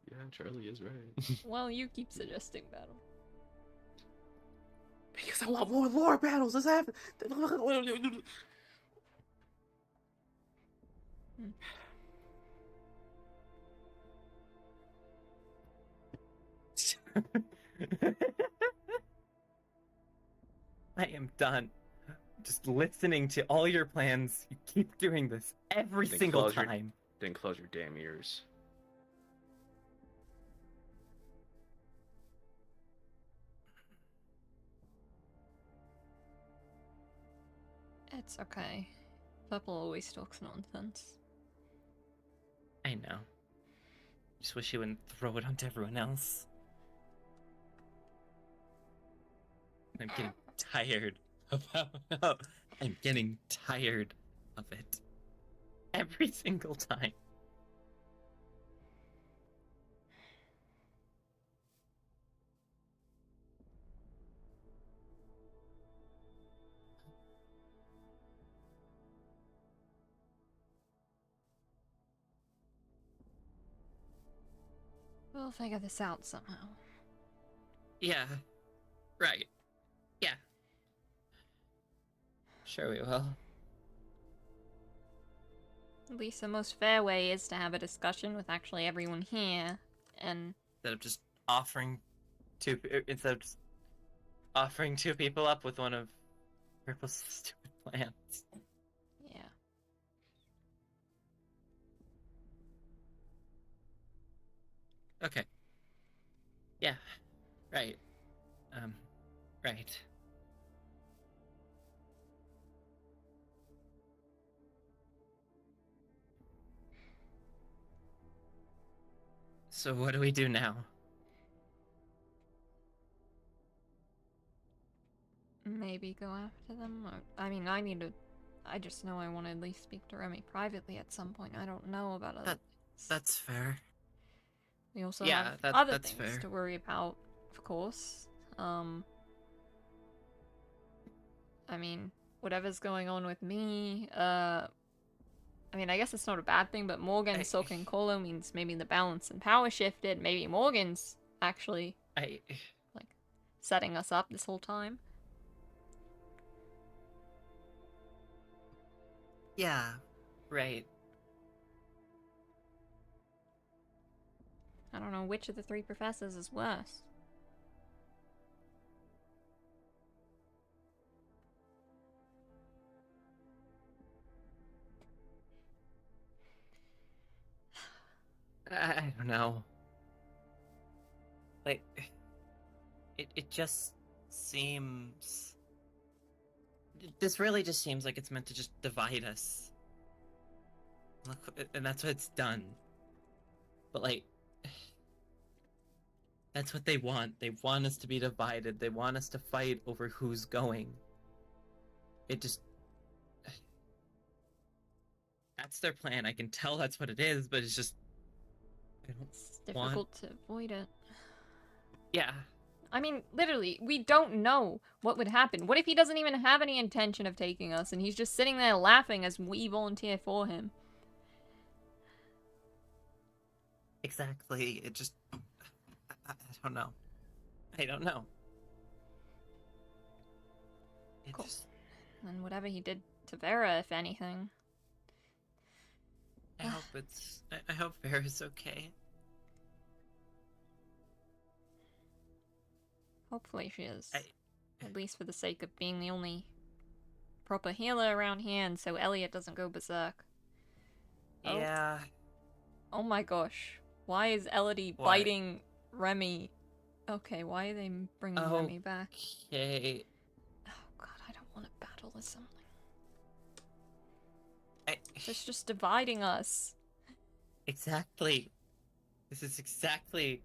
Yeah, Charlie is right. Well, you keep suggesting battle. Because I want more lore battles. Let's have. I am done. Just listening to all your plans. You keep doing this every single time. Then close your damn ears. It's okay. Purple always talks nonsense. I know. Just wish you wouldn't throw it onto everyone else. I'm getting tired of I'm getting tired of it. Every single time. We'll figure this out somehow. Yeah. Right. Yeah. Sure we will. At least the most fair way is to have a discussion with actually everyone here, and Instead of just offering instead of just offering two people up with one of Ripple's stupid plans. yeah. Okay. Yeah. Right. Right. So what do we do now? Maybe go after them. Or, I mean, I just know I want to at least speak to Remy privately at some point. I don't know about other things. That's fair. We also Yeah, have other that's things fair. to worry about, of course. I mean, whatever's going on with me, I mean, I guess it's not a bad thing, but Morgan soaking Colo means maybe the balance and power shifted. Maybe Morgan's actually, like, setting us up this whole time. Yeah, right. I don't know which of the three professors is worse. I don't know. Like, it just seems... This really just seems like it's meant to just divide us. Look, and that's what it's done. But, like... That's what they want. They want us to be divided. They want us to fight over who's going. It just... That's their plan. I can tell that's what it is, but it's just... It's difficult to avoid it. Yeah. I mean, literally, we don't know what would happen. What if he doesn't even have any intention of taking us, and he's just sitting there laughing as we volunteer for him? Exactly. It just... I don't know. I don't know. It Cool. just... And whatever he did to Vera, if anything. I hope it's... I hope Vera's okay. Hopefully she is. At least for the sake of being the only proper healer around here, and so Elliot doesn't go berserk. Yeah. Oh my gosh. Why is Elodie What? biting Remy? Okay, why are they bringing Remy back? Okay. Oh god, I don't want to battle with something. I... It's just dividing us. Exactly. This is exactly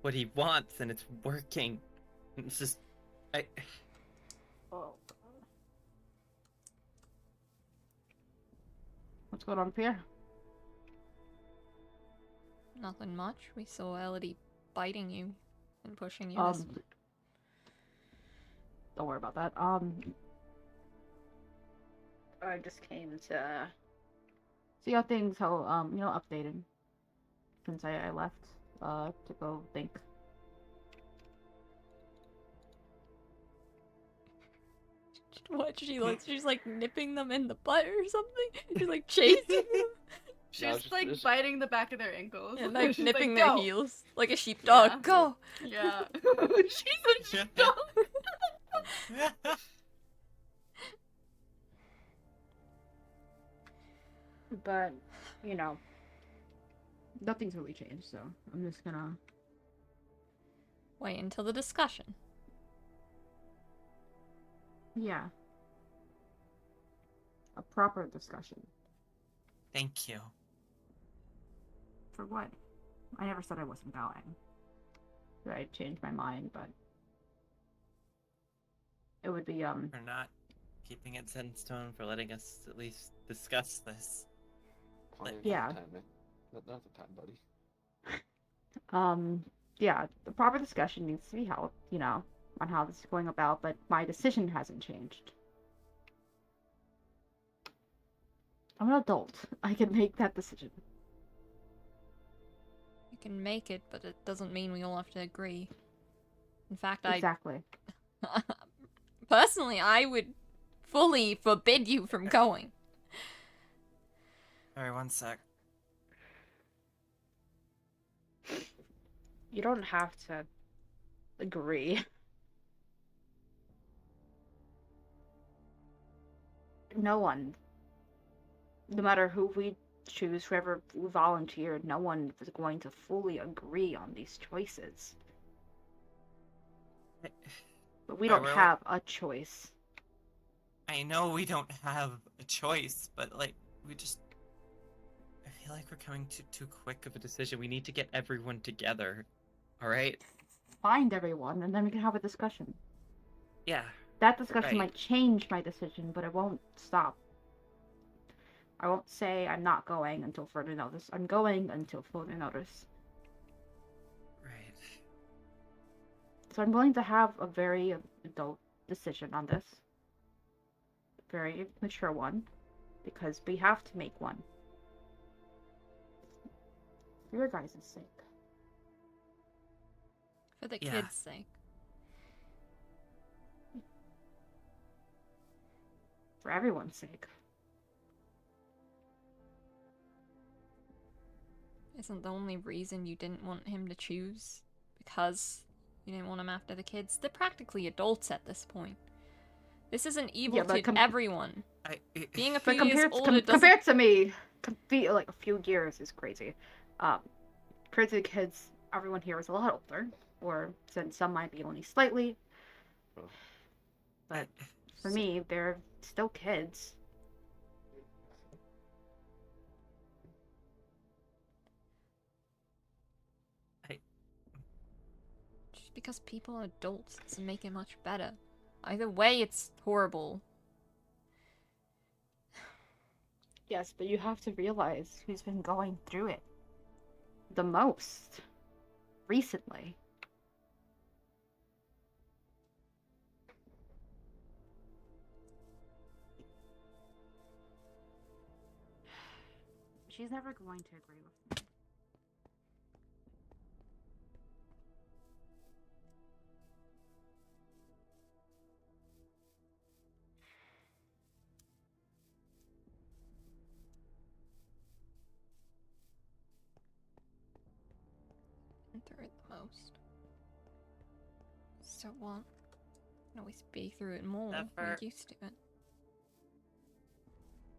what he wants, and it's working. It's just... Oh. What's going on here? Nothing much. We saw Elodie biting you and pushing you this way. Don't worry about that. I just came to see how things, updated since I left, to go think. What, she's like nipping them in the butt or something? She's like chasing them? She's like biting the back of their ankles. And like She's nipping like, their "Go." heels. Like a sheepdog. Yeah. Go! Yeah. She's a sheepdog. But, nothing's really changed, so I'm just gonna... Wait until the discussion. Yeah. A proper discussion. Thank you. For what? I never said I wasn't going. I changed my mind, but... It would be, For not keeping it set in stone, for letting us at least discuss this. Yeah. Time, man. Not the time, buddy. Yeah, the proper discussion needs to be held, on how this is going about, but my decision hasn't changed. I'm an adult. I can make that decision. You can make it, but it doesn't mean we all have to agree. In fact, Exactly. personally, I would fully forbid you from going. Alright, one sec. You don't have to agree. No one, no matter who we choose, whoever we volunteered, no one is going to fully agree on these choices. But we don't have a choice. I know we don't have a choice, but like, we just... I feel like we're coming to too quick of a decision. We need to get everyone together. Alright? Find everyone, and then we can have a discussion. Yeah. That discussion Right. might change my decision, but it won't stop. I won't say I'm not going until further notice. I'm going until further notice. Right. So I'm willing to have a very adult decision on this. Very mature one. Because we have to make one. For your guys' sake. For the Yeah. kids' sake. For everyone's sake. Isn't the only reason you didn't want him to choose because you didn't want him after the kids? They're practically adults at this point. This isn't evil to everyone. Being a few years older doesn't... compared to me, like a few years is crazy. Compared to the kids, everyone here is a lot older, or since some might be only slightly. But for me, they're still kids. Just because people are adults doesn't make it much better. Either way, it's horrible. Yes, but you have to realize who's been going through it the most recently. She's never going to agree with me. Through it the most. So what? Can always be through it more. We're used to it.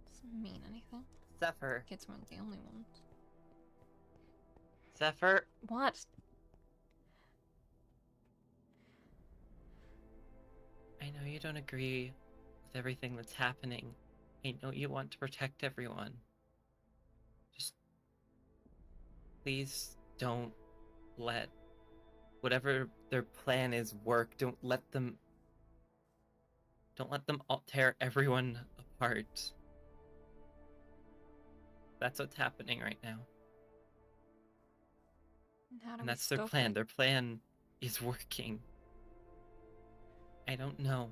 Doesn't mean anything. Zephyr. Kids weren't the only ones. Zephyr. What? I know you don't agree with everything that's happening. I know you want to protect everyone. Just... please don't let whatever their plan is work. Don't let them all tear everyone apart. That's what's happening right now. And that's their plan. Their plan is working. I don't know.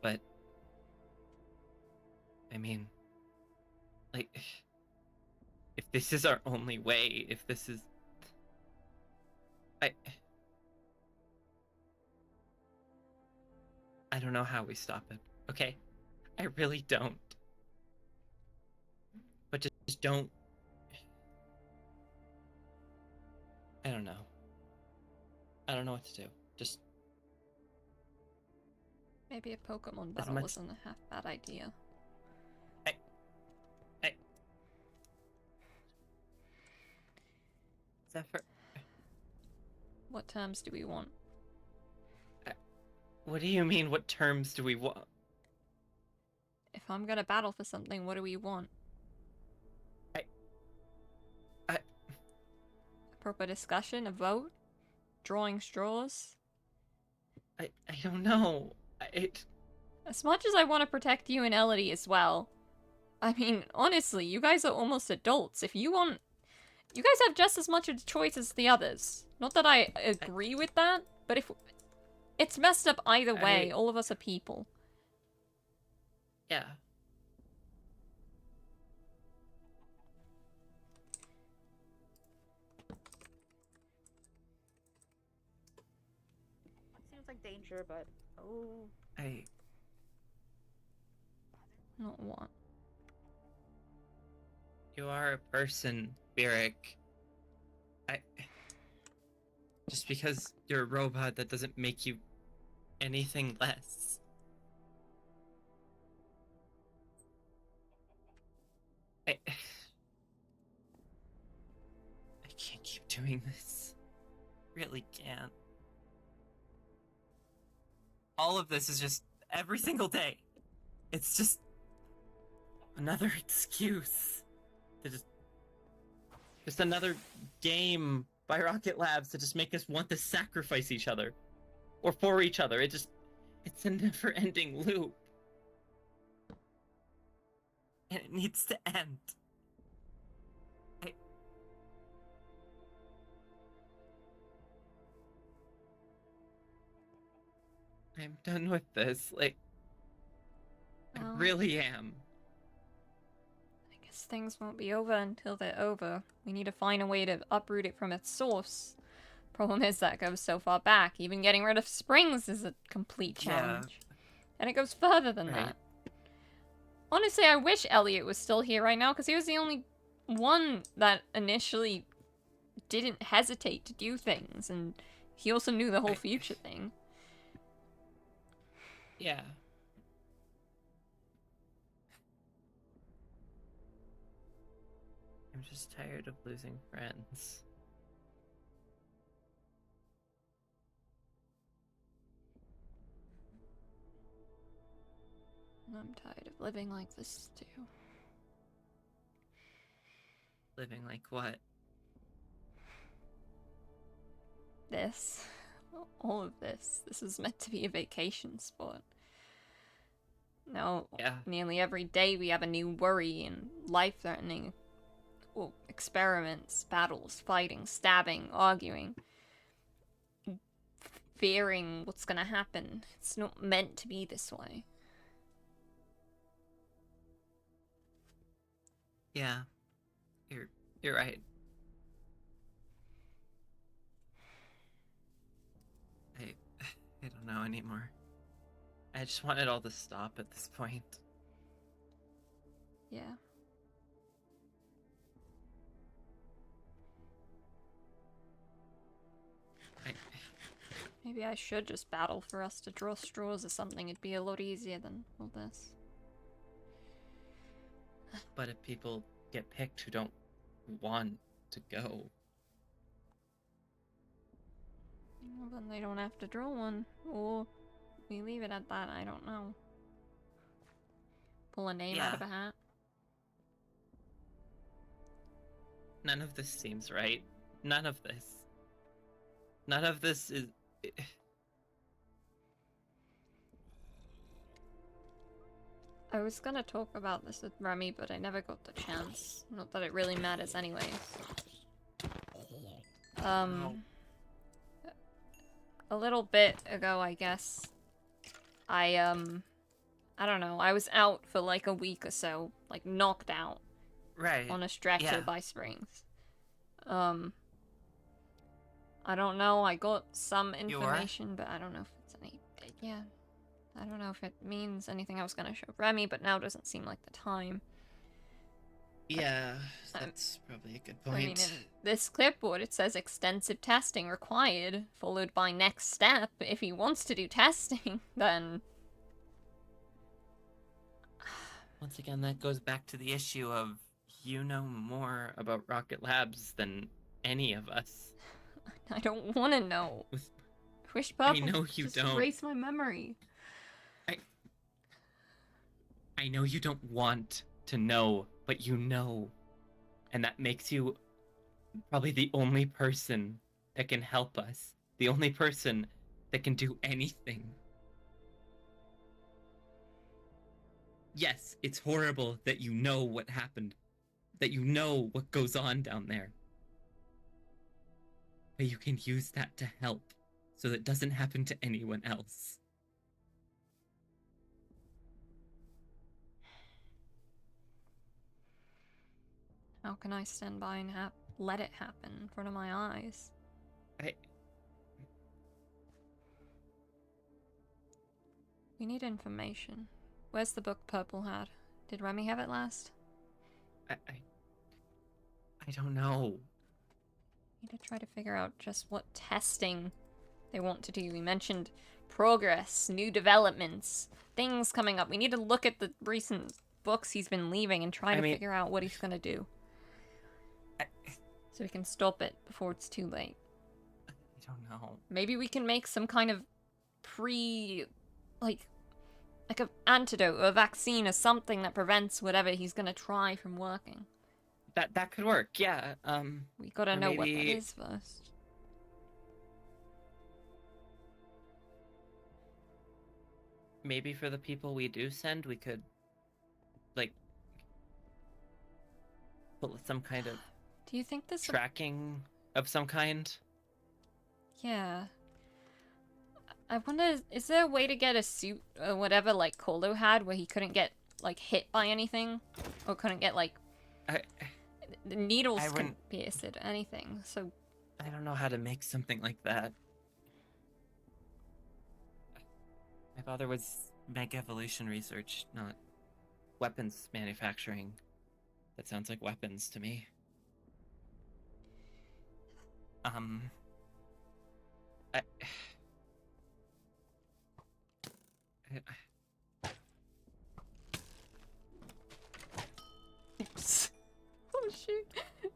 But I mean, like, if this is our only way, if this is... I don't know how we stop it, okay? I really don't. But just don't... I don't know. I don't know what to do. Just... Maybe a Pokemon battle wasn't a half bad idea. Zephyr... What terms do we want? What do you mean, what terms do we want? If I'm gonna battle for something, what do we want? A proper discussion? A vote? Drawing straws? I don't know. As much as I want to protect you and Elodie as well, I mean, honestly, you guys are almost adults. If you want... You guys have just as much of a choice as the others. Not that I agree with that, but if... It's messed up either way. All of us are people. Yeah. danger, but oh. Not what? You are a person, Beric. Just because you're a robot, that doesn't make you anything less. I can't keep doing this. Really can't. All of this is just every single day. It's just another excuse to just another game by Rocket Labs to just make us want to sacrifice each other or for each other. It's a never-ending loop. And it needs to end. I'm done with this. Like, I really am. I guess things won't be over until they're over. We need to find a way to uproot it from its source. Problem is that goes so far back. Even getting rid of springs is a complete challenge. Yeah. And it goes further than that. Honestly, I wish Elliot was still here right now, because he was the only one that initially didn't hesitate to do things, and he also knew the whole future thing. Yeah. I'm just tired of losing friends. I'm tired of living like this, too. Living like what? This. All of this. This was meant to be a vacation spot. Now, nearly every day we have a new worry and life-threatening experiments, battles, fighting, stabbing, arguing, fearing what's gonna happen. It's not meant to be this way. Yeah, you're right. I don't know anymore. I just want it all to stop at this point. Yeah. Maybe I should just battle for us to draw straws or something. It'd be a lot easier than all this. But if people get picked who don't want to go... Well, then they don't have to draw one. Or we leave it at that, I don't know. Pull a name out of a hat. None of this seems right. None of this. None of this is... I was gonna talk about this with Remy, but I never got the chance. Not that it really matters anyways. A little bit ago, I guess, I don't know, I was out for like a week or so, like knocked out. Right. On a stretcher by springs. I don't know, I got some information, but I don't know if it's any... Yeah. I don't know if it means anything. I was gonna show Remy, but now doesn't seem like the time. Yeah, that's probably a good point. I mean, in this clipboard it says extensive testing required, followed by next step. If he wants to do testing, then... Once again, that goes back to the issue of you know more about Rocket Labs than any of us. I don't want to know. Wish Purple I know you just don't. erase my memory. I know you don't want to know, but you know. And that makes you probably the only person that can help us. The only person that can do anything. Yes, it's horrible that you know what happened. That you know what goes on down there. But you can use that to help, so that it doesn't happen to anyone else. How can I stand by and let it happen in front of my eyes? We need information. Where's the book Purple had? Did Remy have it last? I don't know. Need to try to figure out just what testing they want to do. We mentioned progress, new developments, things coming up. We need to look at the recent books he's been leaving and try to figure out what he's gonna do. So we can stop it before it's too late. I don't know. Maybe we can make some kind of like an antidote or a vaccine or something that prevents whatever he's gonna try from working. That could work, yeah. We gotta or know what that maybe- is first. Maybe for the people we do send, we could, like, put some kind of Do you think this? tracking of some kind. Yeah. I wonder, is there a way to get a suit or whatever like Kolo had where he couldn't get like hit by anything? Or couldn't get like the needles I couldn't wouldn't- pierce it or anything. So I don't know how to make something like that. My father was mega evolution research, not weapons manufacturing. That sounds like weapons to me. oops. Oh shoot.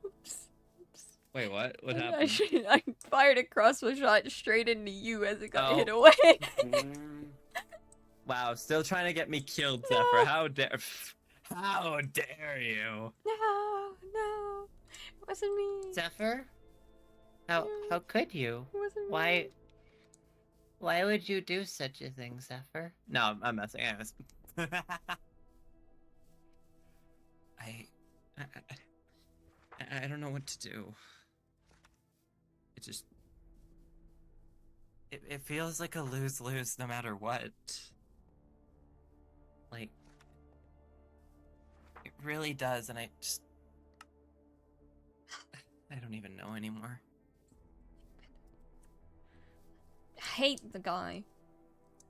Oops. Wait, what? What I happened? I fired a crossbow shot straight into you as it got Oh. hit away. Wow, still trying to get me killed, Zephyr. How dare you? No, it wasn't me. Zephyr? How could you? It wasn't me. Why would you do such a thing, Zephyr? No, I'm messing. I don't know what to do. It just it feels like a lose-lose no matter what. Like it really does, and I don't even know anymore. I hate the guy.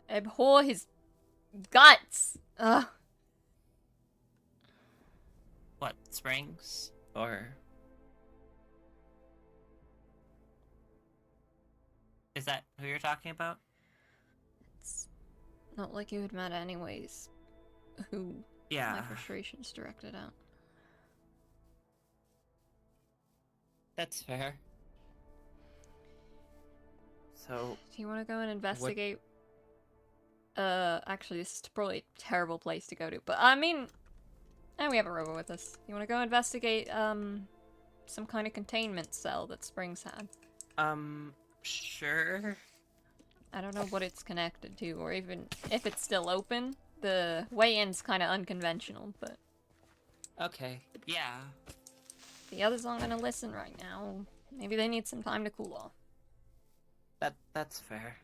I abhor his guts. Ugh. What, Springs? Or... Is that who you're talking about? It's not like you had met anyways. Who Yeah. my frustrations directed at. That's fair. So... Do you want to go and investigate? Actually, this is probably a terrible place to go to, but I mean, we have a rover with us. You want to go investigate, some kind of containment cell that Springs had? Sure. I don't know what it's connected to, or even if it's still open. The way in's kind of unconventional, but Okay, yeah. the others aren't gonna listen right now. Maybe they need some time to cool off. That's fair.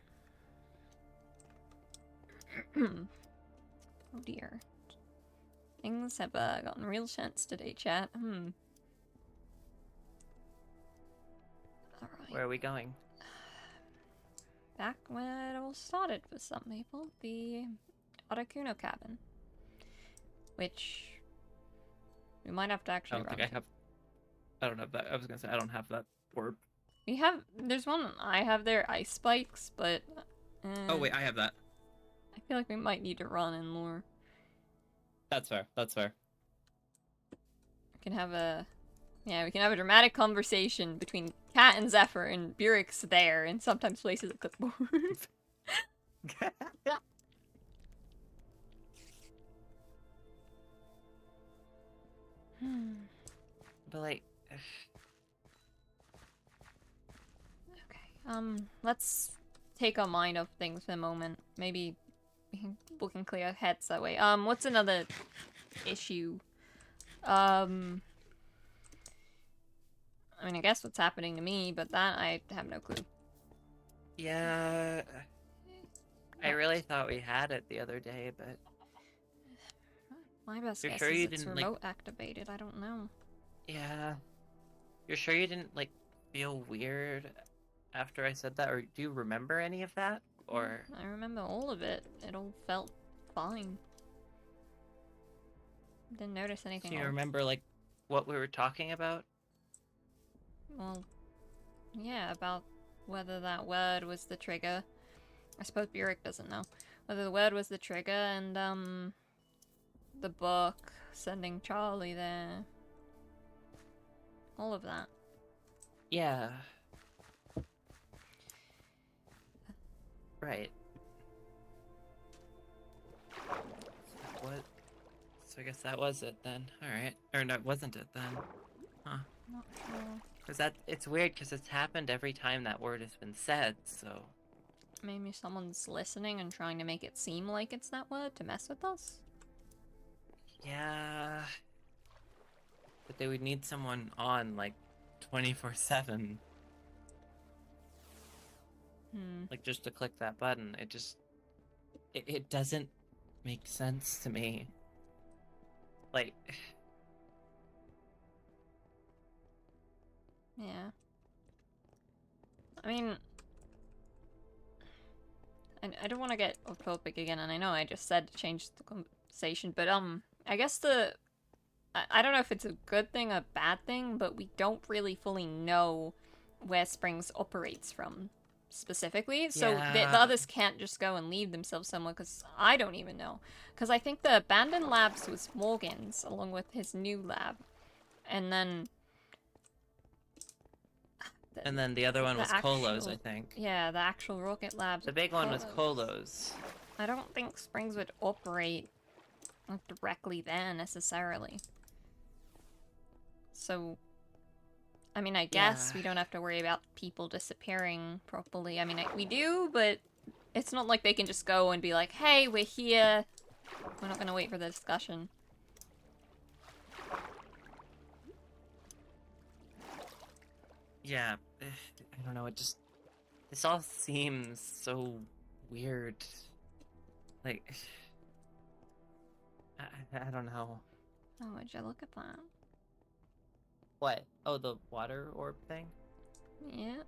Oh dear. Things have gotten real tense today, chat. Alright. Where are we going? Back when it all started for some people, the Arakuno cabin. Which we might have to I actually don't run think I to. have. I don't have that. I was gonna say I don't have that orb. We have, there's one I have there, ice spikes, but Oh wait, I have that. I feel like we might need to run and lure. That's fair. That's fair. We can have a dramatic conversation between Kat and Zephyr, and Burik's there, and sometimes places a clipboard. But like... Okay, let's take our mind off things for a moment. Maybe we can clear our heads that way. What's another issue? I mean, I guess what's happening to me, but that I have no clue. Yeah... I really thought we had it the other day, but... My best You're guess sure is you it's didn't, like- remote activated. I don't know. Yeah... You're sure you didn't, like, feel weird after I said that? Or do you remember any of that? or I remember all of it. It all felt fine. Didn't notice anything. do you odd. remember like what we were talking about? Well, yeah, about whether that word was the trigger. I suppose Burek doesn't know. Whether the word was the trigger and, the book, sending Charlie there. All of that. Yeah. Right. What? So I guess that was it then. Alright. Or no, wasn't it then? Huh. Not sure. Because it's weird because it's happened every time that word has been said, so. Maybe someone's listening and trying to make it seem like it's that word to mess with us? Yeah. But they would need someone on, like, 24/7. Like, just to click that button. It just. It doesn't make sense to me. Like. Yeah. I mean, I don't want to get off topic again, and I know I just said to change the conversation, but I guess I don't know if it's a good thing or bad thing, but we don't really fully know where Springs operates from specifically, so the Yeah. others can't just go and leave themselves somewhere, because I don't even know. Because I think the abandoned labs was Morgan's, along with his new lab, and then... And then the other one was Kolo's, I think. Yeah, the actual rocket labs. The big one was Kolo's. Kolo's. I don't think Springs would operate directly there necessarily. So, I mean, I guess we don't have to worry about people disappearing properly. I mean, we do, but it's not like they can just go and be like, hey, we're here. We're not going to wait for the discussion. Yeah, I don't know, this all seems so weird. Like, I don't know. Oh, would you look at that? What? Oh, the water orb thing? Yeah.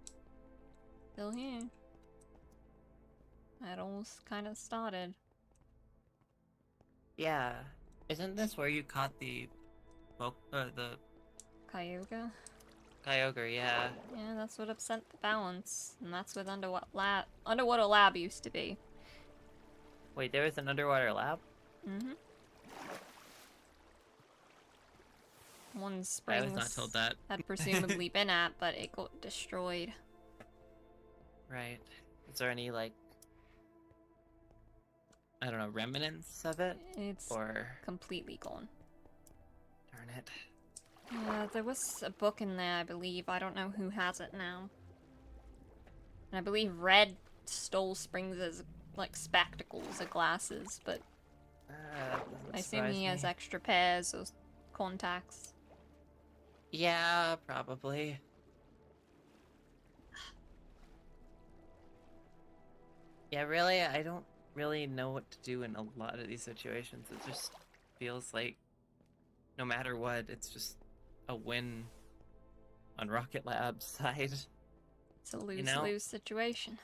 Still here. That all kind of started. Yeah. Isn't this where you caught the Kyogre? Kyogre, yeah. Yeah, that's what upset the balance. And that's what Underwater Lab used to be. Wait, there was an underwater lab? Mm-hmm. One I was Springs not told that. had presumably been at, but it got destroyed. Right. Is there any, like, I don't know, remnants of it? It's Or... completely gone. Darn it. Yeah, there was a book in there, I believe. I don't know who has it now. And I believe Red stole Springs' like spectacles or glasses, but I assume he has extra pairs or contacts. Yeah, probably. Yeah, really, I don't really know what to do in a lot of these situations. It just feels like no matter what, it's just a win on Rocket Lab's side. It's a lose-lose situation.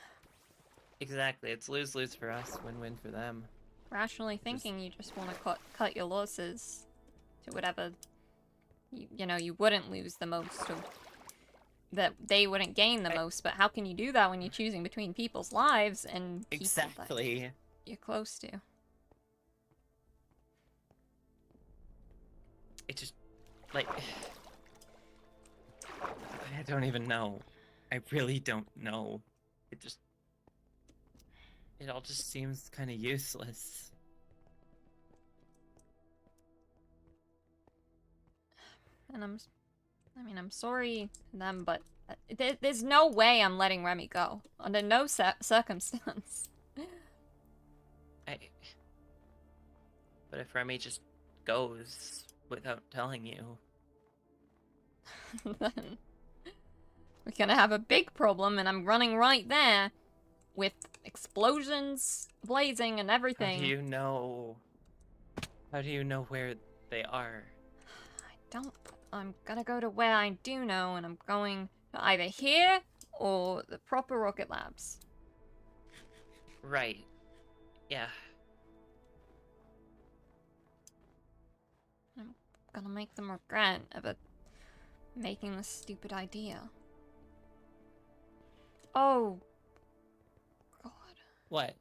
Exactly, it's lose-lose for us, win-win for them. Rationally thinking, you just want to cut your losses to whatever you know you wouldn't lose the most, or that they wouldn't gain the most. But how can you do that when you're choosing between people's lives and people Exactly. that you're close to? It just, like, I don't even know. I really don't know. It all just seems kind of useless. And I'm sorry to them, but there's no way I'm letting Remy go under no circumstance. But if Remy just goes without telling you, then we're gonna have a big problem, and I'm running right there with explosions blazing and everything. How do you know where they are? I'm gonna go to where I do know, and I'm going to either here or the proper rocket labs. Right. Yeah. I'm gonna make them regret ever making this stupid idea. Oh. God. What?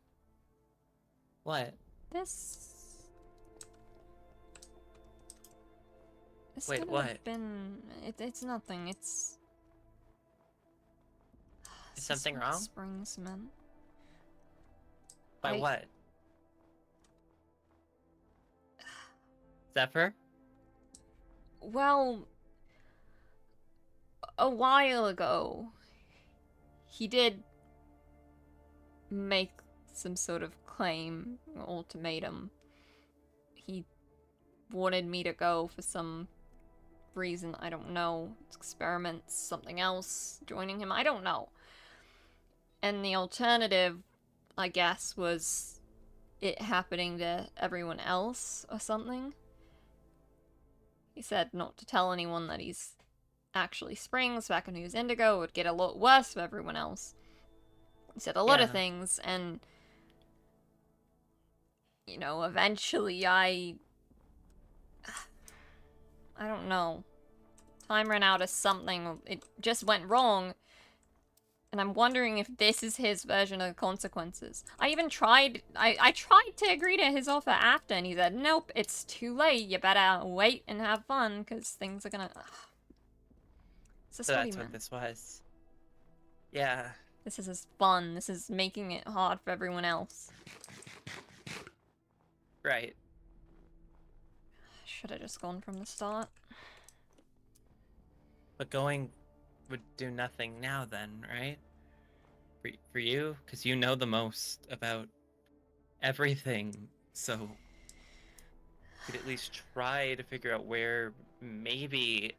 What? This Wait, could what? have been... It's nothing, it's... Is something wrong? Springs, man. By what? Zephyr? Well... A while ago... He did... make some sort of claim, or ultimatum. He wanted me to go for some reason, I don't know. Experiments, something else, joining him, I don't know. And the alternative, I guess, was it happening to everyone else or something. He said not to tell anyone that he's actually Springs back when he was Indigo. It would get a lot worse for everyone else. He said a lot of things, and you know, eventually I don't know. Time ran out of something. It just went wrong. And I'm wondering if this is his version of the consequences. I even tried... I tried to agree to his offer after, and he said, nope, it's too late. You better wait and have fun, because things are gonna... Is this So what he that's what meant? this was. Yeah. This is his fun. This is making it hard for everyone else. Right. Should have just gone from the start. But going would do nothing now then, right? For you? Because you know the most about everything, so... You could at least try to figure out where maybe...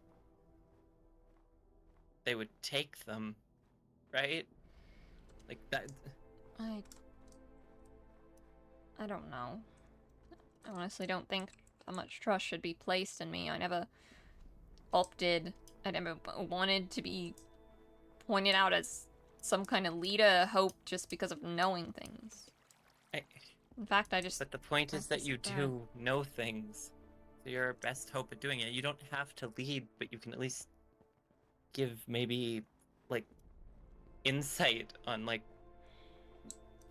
they would take them, right? Like that... I don't know. I honestly don't think that much trust should be placed in me. I never opted... I never wanted to be pointed out as some kind of leader, hope, just because of knowing things. In fact, I just... But the point is that you do know things. So you're our best hope at doing it. You don't have to lead, but you can at least give maybe, like, insight on, like,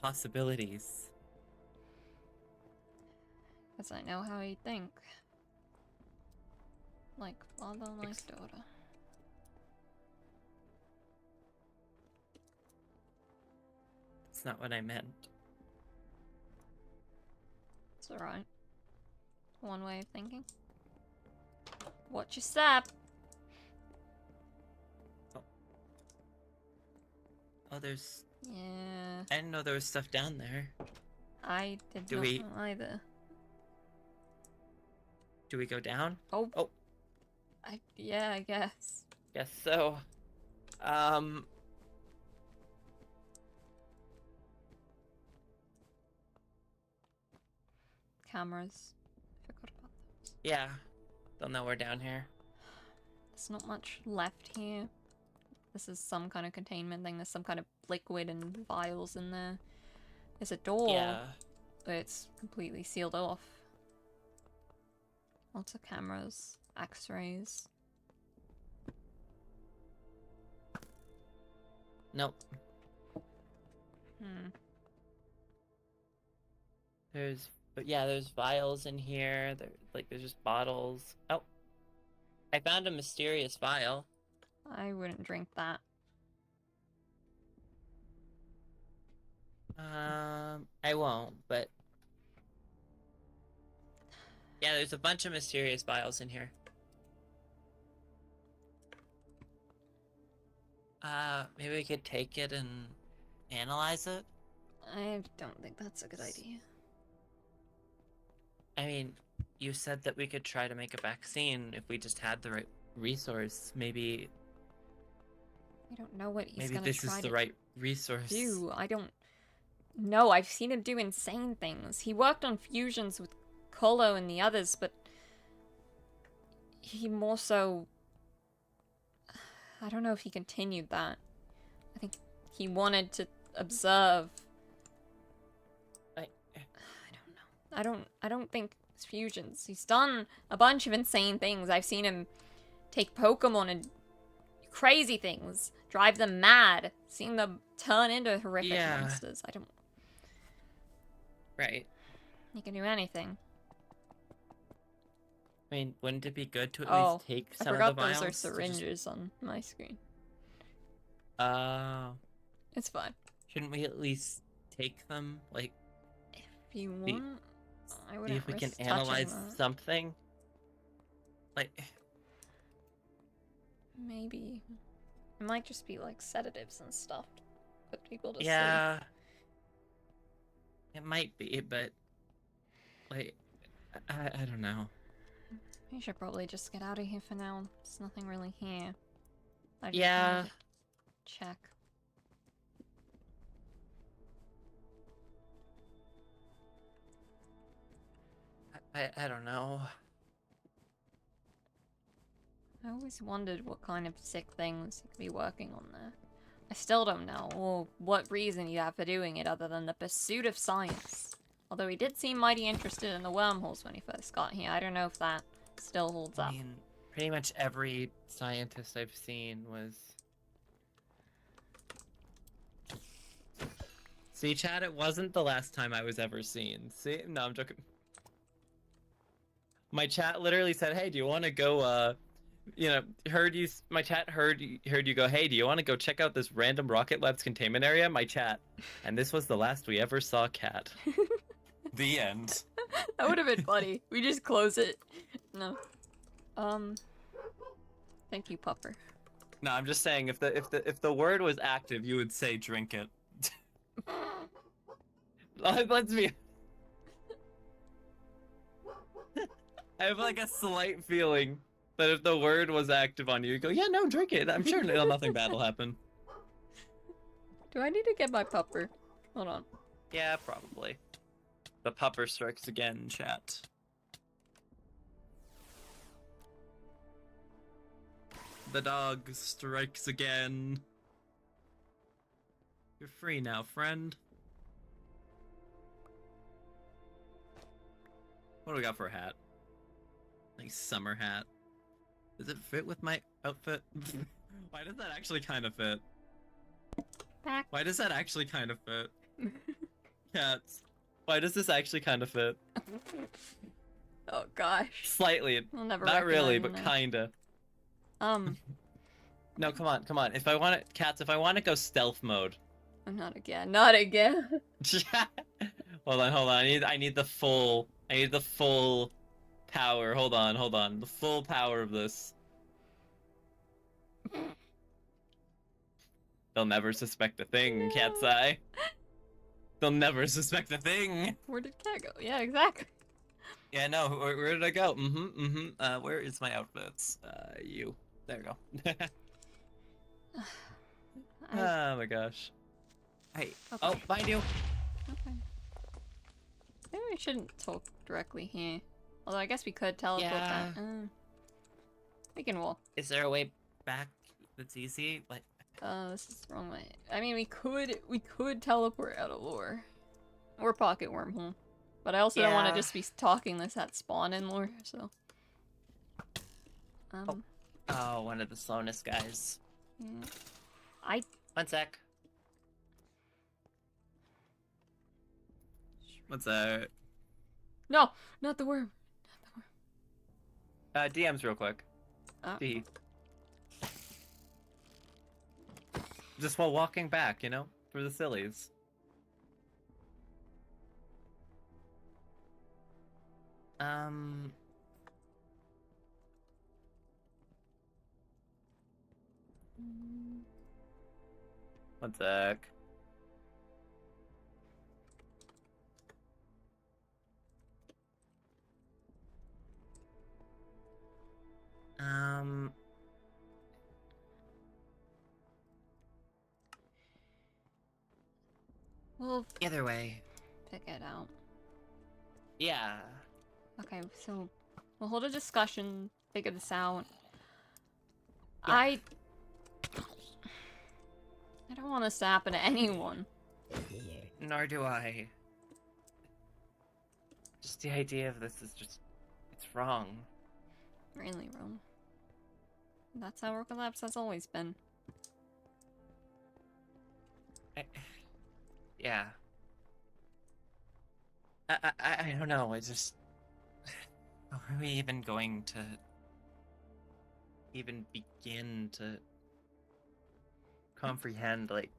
possibilities. Because I know how you think. Like father, like daughter. That's not what I meant. It's alright. One way of thinking. Watch your step! Oh, there's... Yeah. I didn't know there was stuff down there. I did Do not we- know either. Do we go down? Oh. Oh. Yeah, I guess. Guess so. Cameras. Forgot about those. Yeah. They'll know we're down here. There's not much left here. This is some kind of containment thing. There's some kind of liquid and vials in there. There's a door. Yeah. But it's completely sealed off. Lots of cameras. X-rays. Nope. But yeah, there's vials in here. There's just bottles. Oh. I found a mysterious vial. I wouldn't drink that. I won't, but... Yeah, there's a bunch of mysterious vials in here. Maybe we could take it and analyze it? I don't think that's a good idea. I mean, you said that we could try to make a vaccine if we just had the right resource. Maybe... I don't know what he's Maybe gonna this try is the to right resource. do. I don't know. I've seen him do insane things. He worked on fusions with Colo and the others, but he more so... I don't know if he continued that. I think he wanted to observe I don't think it's fusions. He's done a bunch of insane things. I've seen him take Pokemon and crazy things, drive them mad, seen them turn into horrific monsters. I don't. Right. He can do anything. I mean, wouldn't it be good to at Oh, least take I some forgot of the vials? those are to just- syringes on my screen. It's fine. Shouldn't we at least take them? Like, If you See- want, I would see if we can touching analyze that. something? Like, Maybe. It might just be like sedatives and stuff to put people to sleep. yeah. It might be, but, like, I don't know. We should probably just get out of here for now. There's nothing really here. I just Yeah. wanted to check. I don't know. I always wondered what kind of sick things he could be working on there. I still don't know, or what reason he'd have for doing it other than the pursuit of science. Although he did seem mighty interested in the wormholes when he first got here. I don't know if that still holds I up. mean, pretty much every scientist I've seen was... See, Chad, it wasn't the last time I was ever seen. See? No, I'm joking. My chat literally said, hey, do you want to go, you know, my chat heard you go, hey, do you want to go check out this random Rocket Labs containment area? My chat. And this was the last we ever saw Cat. The end. That would have been funny. We just close it. No. Thank you, Pupper. No, I'm just saying, if the word was active, you would say drink it. Let's be... I have like a slight feeling that if the word was active on you, you go, yeah, no, drink it. I'm sure nothing bad will happen. Do I need to get my Pupper? Hold on. Yeah, probably. The pupper strikes again, chat. The dog strikes again. You're free now, friend. What do we got for a hat? Nice summer hat. Does it fit with my outfit? Why does that actually kind of fit? Back. Why does that actually kind of fit? Cats. Why does this actually kind of fit? Oh gosh. Slightly. I'll never Not really, recognize but him now. kinda. No, come on, come on. If I want to, Cats, if I want to go stealth mode. Not again. Not again. Hold on. I need the full power. Hold on. The full power of this. They'll never suspect a thing, Cat's Eye. They'll never suspect a thing. Where did Cat go? Yeah, exactly. Yeah, no. Where did I go? Where is my outfits? You. There you go. Oh my gosh. Hey. Okay. Oh, find you. Okay. Maybe we shouldn't talk directly here. Although I guess we could teleport Yeah. that. We can walk. Is there a way back that's easy? Like. This is the wrong way. I mean, we could teleport out of lore. Or pocket wormhole. But I also don't want to Yeah. just be talking this at spawn in lore, so. Oh, one of the slowness guys. Yeah. One sec. What's that? No! Not the worm! DMs real quick. D. Just while walking back, you know? For the sillies. One sec. We'll Either way. pick it out. Yeah. Okay, so we'll hold a discussion, figure this out. Yeah. I don't want this to happen to anyone. Nor do I. the idea of this is just, it's wrong. Really wrong. That's how Rocket Labs has always been. Yeah. I don't know, it's just... How are we even going to... even begin to... comprehend, like...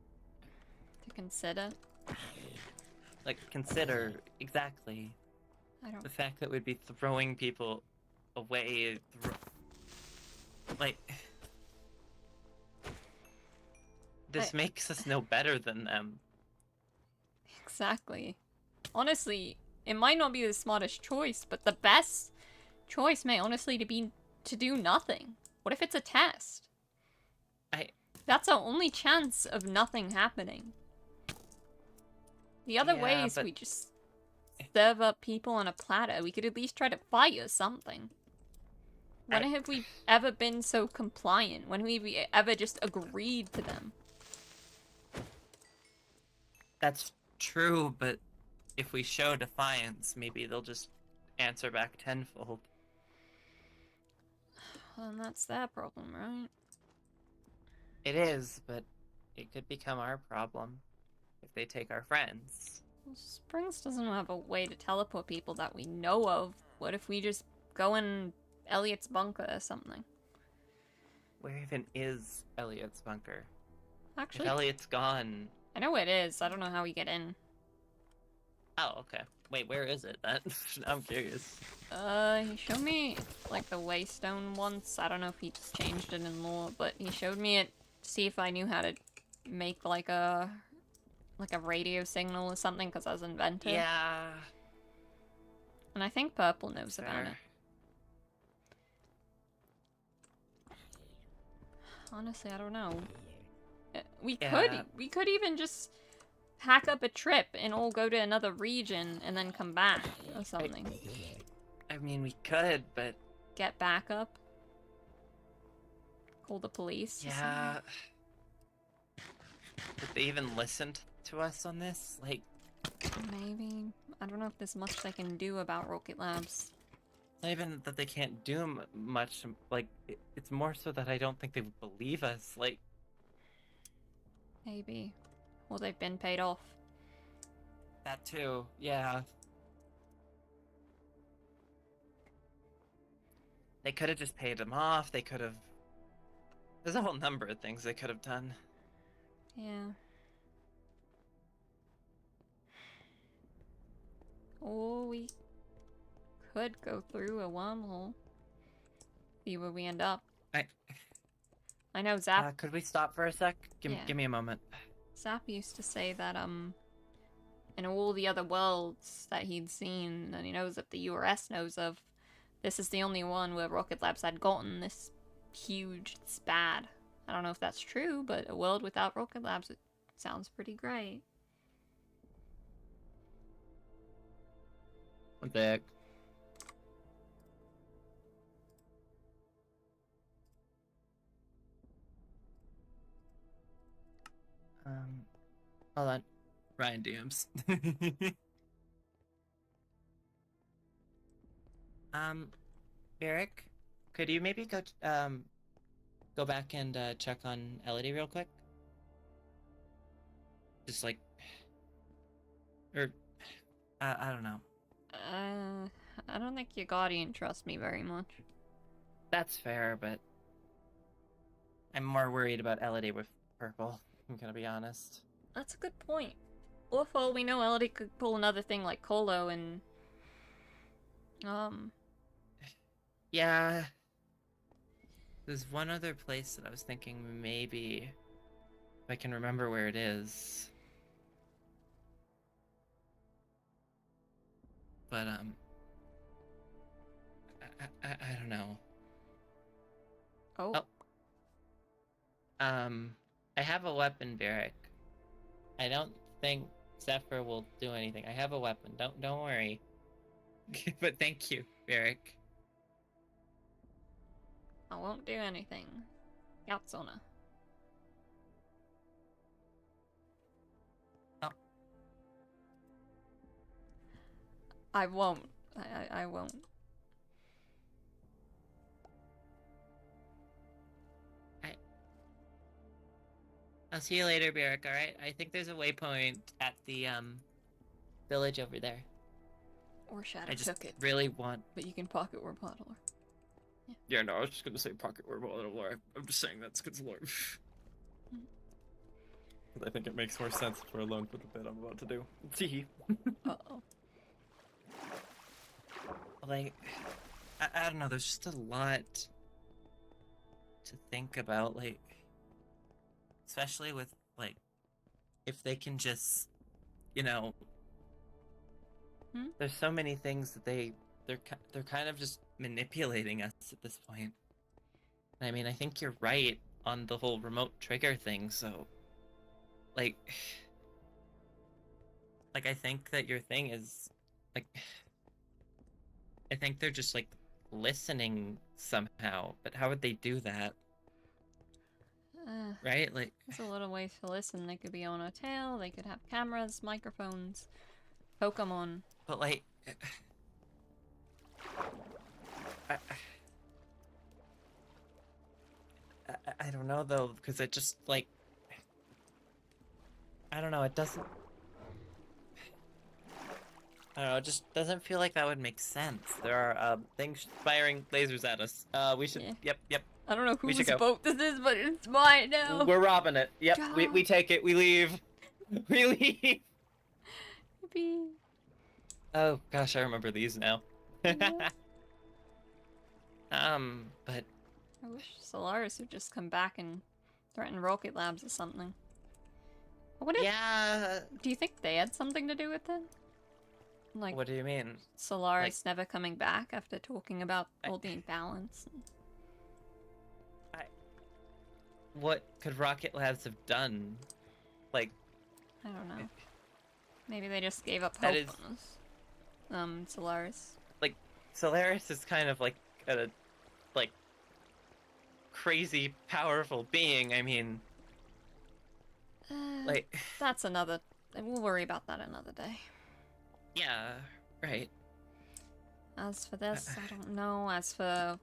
To consider? Like, consider, exactly. I don't... The fact that we'd be throwing people away... like... This makes us no better than them. Exactly. Honestly, it might not be the smartest choice, but the best choice may honestly be to do nothing. What if it's a test? That's our only chance of nothing happening. The other way is we just serve up people on a platter. We could at least try to fight or something. When have we ever been so compliant? When have we ever just agreed to them? That's true, but if we show defiance, maybe they'll just answer back tenfold. Well, and that's their problem, right? It is, but it could become our problem if they take our friends. Well, Springs doesn't have a way to teleport people that we know of. What if we just go in Elliot's bunker or something? Where even is Elliot's bunker? Actually, if Elliot's gone... I know it is. I don't know how we get in. Oh, okay. Wait, where is it then? I'm curious. He showed me, like, the Waystone once. I don't know if he changed it in lore, but he showed me it to see if I knew how to make, like a radio signal or something, because I was inventor. Yeah. And I think Purple knows about it. Honestly, I don't know. We could even just hack up a trip and all go to another region and then come back or something. I mean, we could, but... Get backup. Call the police. Yeah. Did they even listen to us on this? Like... Maybe. I don't know if there's much they can do about Rocket Labs. Not even that they can't do much, like, it's more so that I don't think they would believe us, like... Maybe. Well, they've been paid off. That too, yeah. They could have just paid them off, they could have... There's a whole number of things they could have done. Yeah. Or we could go through a wormhole. See where we end up. I know Zap... could we stop for a sec? Give me a moment. Zap used to say that, in all the other worlds that he'd seen, and he knows that the URS knows of, this is the only one where Rocket Labs had gotten this huge SPAD. I don't know if that's true, but a world without Rocket Labs, it sounds pretty great. One sec. Hold on. Ryan DMs. Eric, could you maybe go back and check on Elodie real quick? Just like, or I don't know. I don't think your guardian trusts me very much. That's fair, but I'm more worried about Elodie with Purple. I'm gonna be honest. That's a good point. Or for all we know, Elodie could pull another thing like Colo and... Yeah. There's one other place that I was thinking maybe... If I can remember where it is. But, I don't know. Oh. I have a weapon, Varric. I don't think Zephyr will do anything. I have a weapon. Don't worry. But thank you, Varric. I won't do anything. Yatsona. Oh. I won't. I won't. I'll see you later, Beric, alright? I think there's a waypoint at the, village over there. Or Shadow I just took it. really want... But you can pocket or bottle. Yeah, no, I was just gonna say pocket word lore. I'm just saying that's because lore. I think it makes more sense if we're alone for the bit I'm about to do. Tee. Uh-oh. Like, I don't know, there's just a lot to think about, like, especially with, like, if they can just, you know, there's so many things that they're kind of just manipulating us at this point. I mean, I think you're right on the whole remote trigger thing, so, like, I think that your thing is, like, I think they're just, like, listening somehow, but how would they do that? Right? Like, there's a little ways to listen. They could be on a tail, they could have cameras, microphones, Pokemon. but, like, I don't know, though, because it just, like, I don't know, it doesn't... I don't know, it just doesn't feel like that would make sense. There are, things firing lasers at us. We should... Yeah. Yep. I don't know We whose should go. boat this is, but it's mine now. We're robbing it. Yep, we take it, we leave. We leave! Yippee. Oh, gosh, I remember these now. Yeah. But... I wish Solaris would just come back and threaten Rocket Labs or something. What if, Yeah... do you think they had something to do with it? Like, What do you mean? Solaris never coming back after talking about all the imbalance? What could Rocket Labs have done? Like... I don't know. Maybe they just gave up That hope is- on us. Solaris. Like, Solaris is kind of like a... like... crazy, powerful being, I mean... Like... That's another... We'll worry about that another day. Yeah, right. As for this, I don't know. As for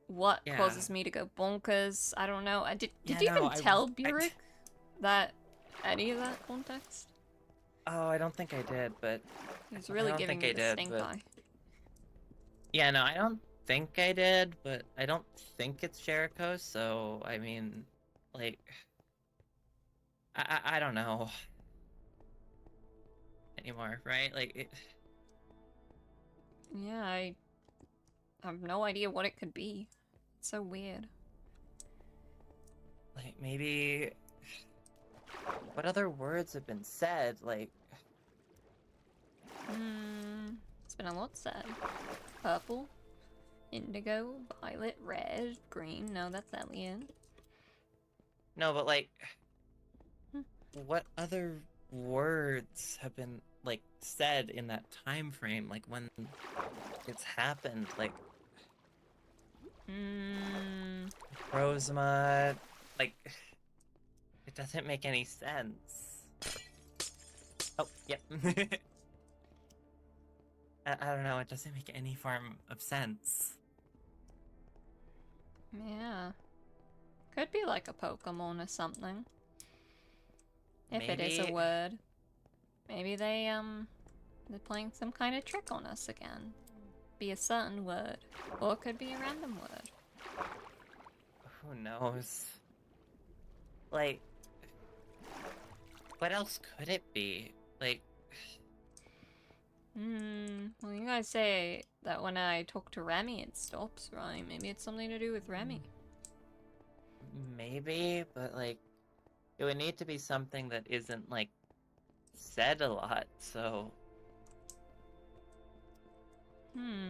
what Yeah. causes me to go bonkers, I don't know. Did Yeah, you no, even I- tell I- Burek that any of that context? Oh, I don't think I did, but... He was I really don't giving think me I the did, stink but- eye. Yeah, no, I don't think I did, but I don't think it's Jericho, so, I mean, like... I don't know. Anymore, right? Like, it... Yeah, I have no idea what it could be. It's so weird. Like, maybe... What other words have been said? Like... It's been a lot said. Purple, indigo, violet, red, green. No, that's Elliot. No, but, like... What other words have been, like, said in that time frame? Like, when it's happened? Like... Rosemont... Like... It doesn't make any sense. Oh, yep. I don't know, it doesn't make any form of sense. Yeah. Could be like a Pokemon or something. If it is a Maybe- word. Maybe they're playing some kind of trick on us again. Be a certain word. Or it could be a random word. Who knows? Like... What else could it be? Like... Well, you guys say that when I talk to Remy it stops, right? Maybe it's something to do with Remy. Maybe, but, like... It would need to be something that isn't, like, said a lot, so...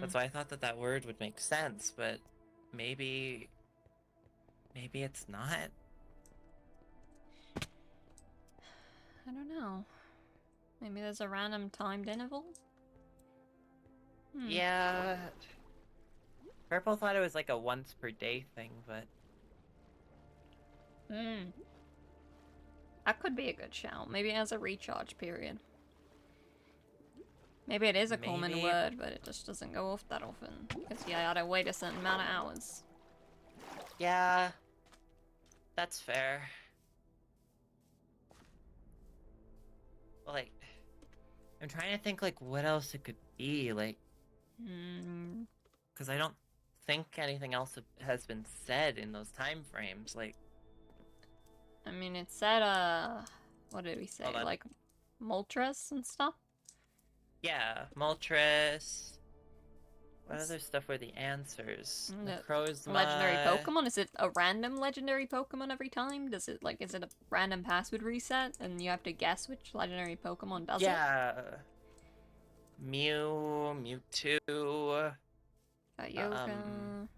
That's why I thought that that word would make sense, but maybe... Maybe it's not. I don't know. Maybe there's a random timed interval? Yeah... Purple thought it was like a once per day thing, but... That could be a good shout. Maybe it has a recharge period. Maybe it is a common Maybe. word, but it just doesn't go off that often. Because you gotta wait a certain amount of hours. Yeah, that's fair. Like, I'm trying to think like what else it could be, like, Hmm. because I don't think anything else has been said in those time frames. Like, I mean, it said, what did we say? Hold on. Like, Moltres and stuff? yeah, Moltres. What It's- other stuff were the answers? Mm, the Necrozma. Legendary Pokemon? Is it a random legendary Pokemon every time? Does it, like, is it a random password reset? And you have to guess which legendary Pokemon does it? Yeah. Mew, Mewtwo. Kyogre.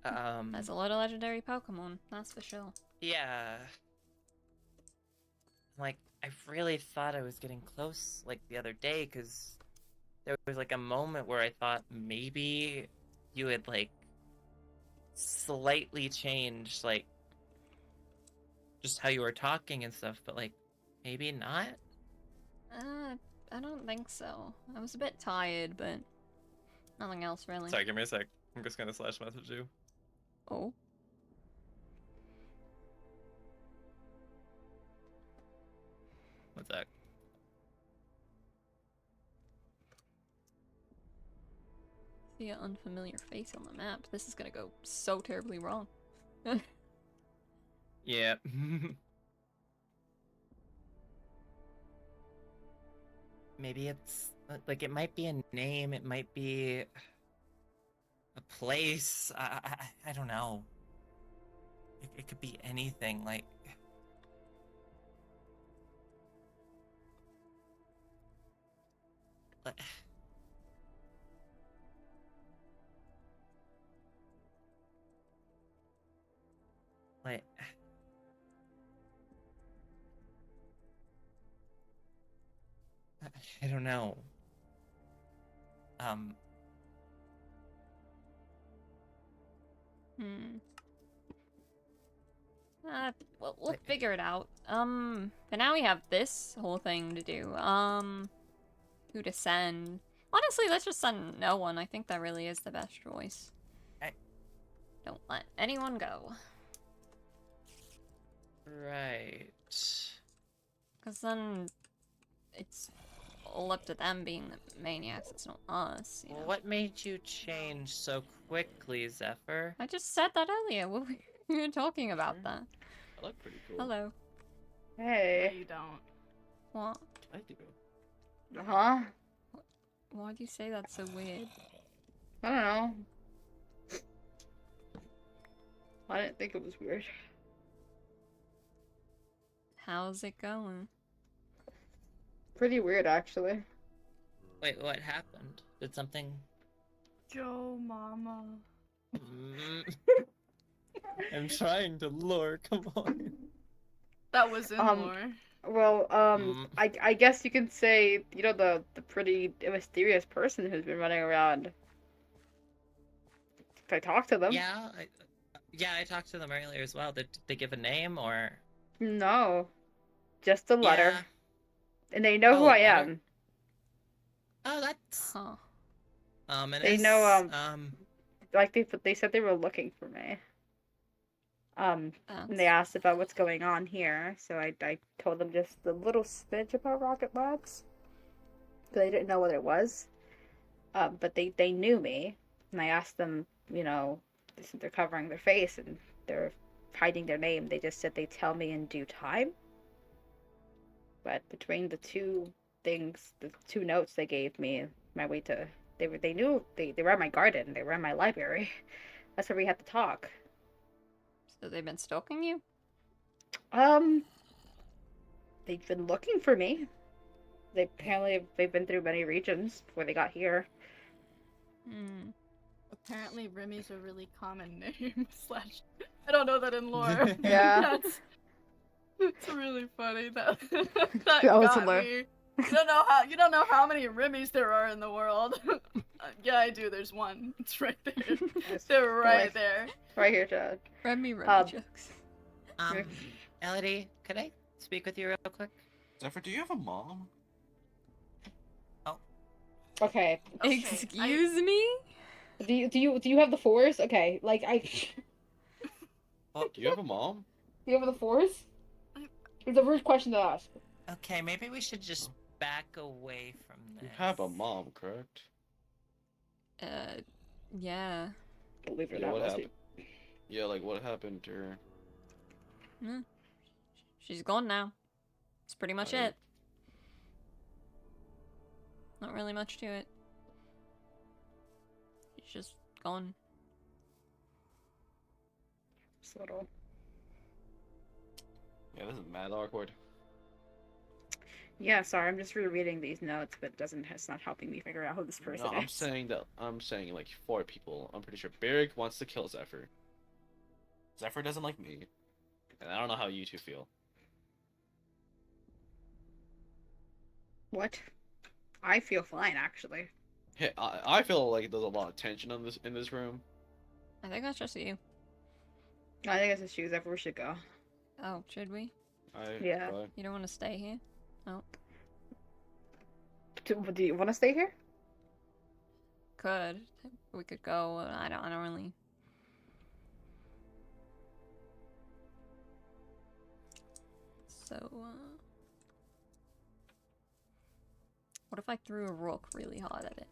Um, There's a lot of legendary Pokemon, that's for sure. yeah. Like, I really thought I was getting close, like, the other day, because there was, like, a moment where I thought maybe you had, like, slightly changed, like, just how you were talking and stuff, but, like, maybe not? I don't think so. I was a bit tired, but nothing else really. Sorry, give me a sec. I'm just gonna slash message you. Oh. What's that? See an unfamiliar face on the map. This is gonna go so terribly wrong. Yeah. Maybe it's, like, it might be a name, it might be a place, I don't know. It could be anything, like... But... Like... I don't know. Well, we'll figure it out. But now we have this whole thing to do. Who to send? Honestly, let's just send no one. I think that really is the best choice. Don't let anyone go. Right. Because then it's all up to them being the maniacs. It's not us. You know? What made you change so quickly, Zephyr? I just said that earlier. We were talking about that. I look pretty cool. Hello. No, Hey. you don't. What? I do. Huh? Why'd you say that so weird? I don't know. I didn't think it was weird. How's it going? Pretty weird, actually. Wait, what happened? Did something... Joe, mama. I'm trying to lure, come on. That was in lore. Well, I guess you could say, you know, the pretty mysterious person who's been running around. If I talk to them. Yeah, I talked to them earlier as well. Did they give a name, or...? No. Just a letter. Yeah. And they know who I am. Oh, that's... Huh. They know, like, they said they were looking for me. And they asked about what's going on here, so I told them just a little smidge about Rocket Labs. Because I didn't know what it was. But they knew me, and I asked them, you know, since they're covering their face and they're hiding their name, they just said they'd tell me in due time. But between the two things, the two notes they gave me, my way to... They knew, they were at my garden, they were at my library. That's where we had to talk. So they've been stalking you? They've been looking for me. They've been through many regions before they got here. Apparently, Remy's a really common name. Slash, I don't know that in lore. Yeah. It's really funny that that That was got hilarious. me. You don't know how many Remys there are in the world. Yeah, I do. There's one. It's right there. They're right there. Right here, Chad. Remy jokes. Elodie, could I speak with you real quick? Zephyr, do you have a mom? Okay. Excuse me? Do you have the fours? Okay, like Do you have a mom? do you have the fours? It's a rude question to ask. Okay, maybe we should just back away from this. You have a mom, correct? Yeah. Believe it or Yeah, not, what most happened? Yeah, like what happened to her? She's gone now. That's pretty much Alright. it. Not really much to it. She's just gone. Just a little. Yeah, this is mad awkward. Yeah, sorry, I'm just rereading these notes, but it's not helping me figure out who this person No, is. I'm saying like 4 people. I'm pretty sure Beric wants to kill Zephyr. Zephyr doesn't like me. And I don't know how you two feel. What? I feel fine, actually. Hey, I feel like there's a lot of tension in this room. I think that's just you. I think it's the shoes. Everywhere should go. Oh, should we? Yeah. You don't want to stay here? Oh. Do you want to stay here? Could. We could go. I don't really. So, what if I threw a rock really hard at it?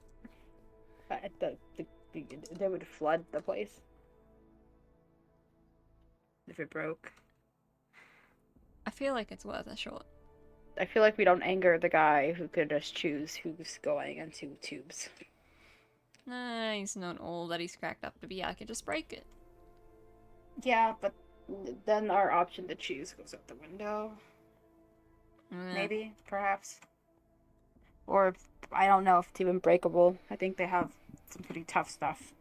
They would flood the place. If it broke. I feel like it's worth a shot. I feel like we don't anger the guy who could just choose who's going into tubes. Nah, he's not all that he's cracked up to be. I could just break it. Yeah, but then our option to choose goes out the window. Yeah. Maybe, perhaps. Or, I don't know if it's even breakable. I think they have some pretty tough stuff.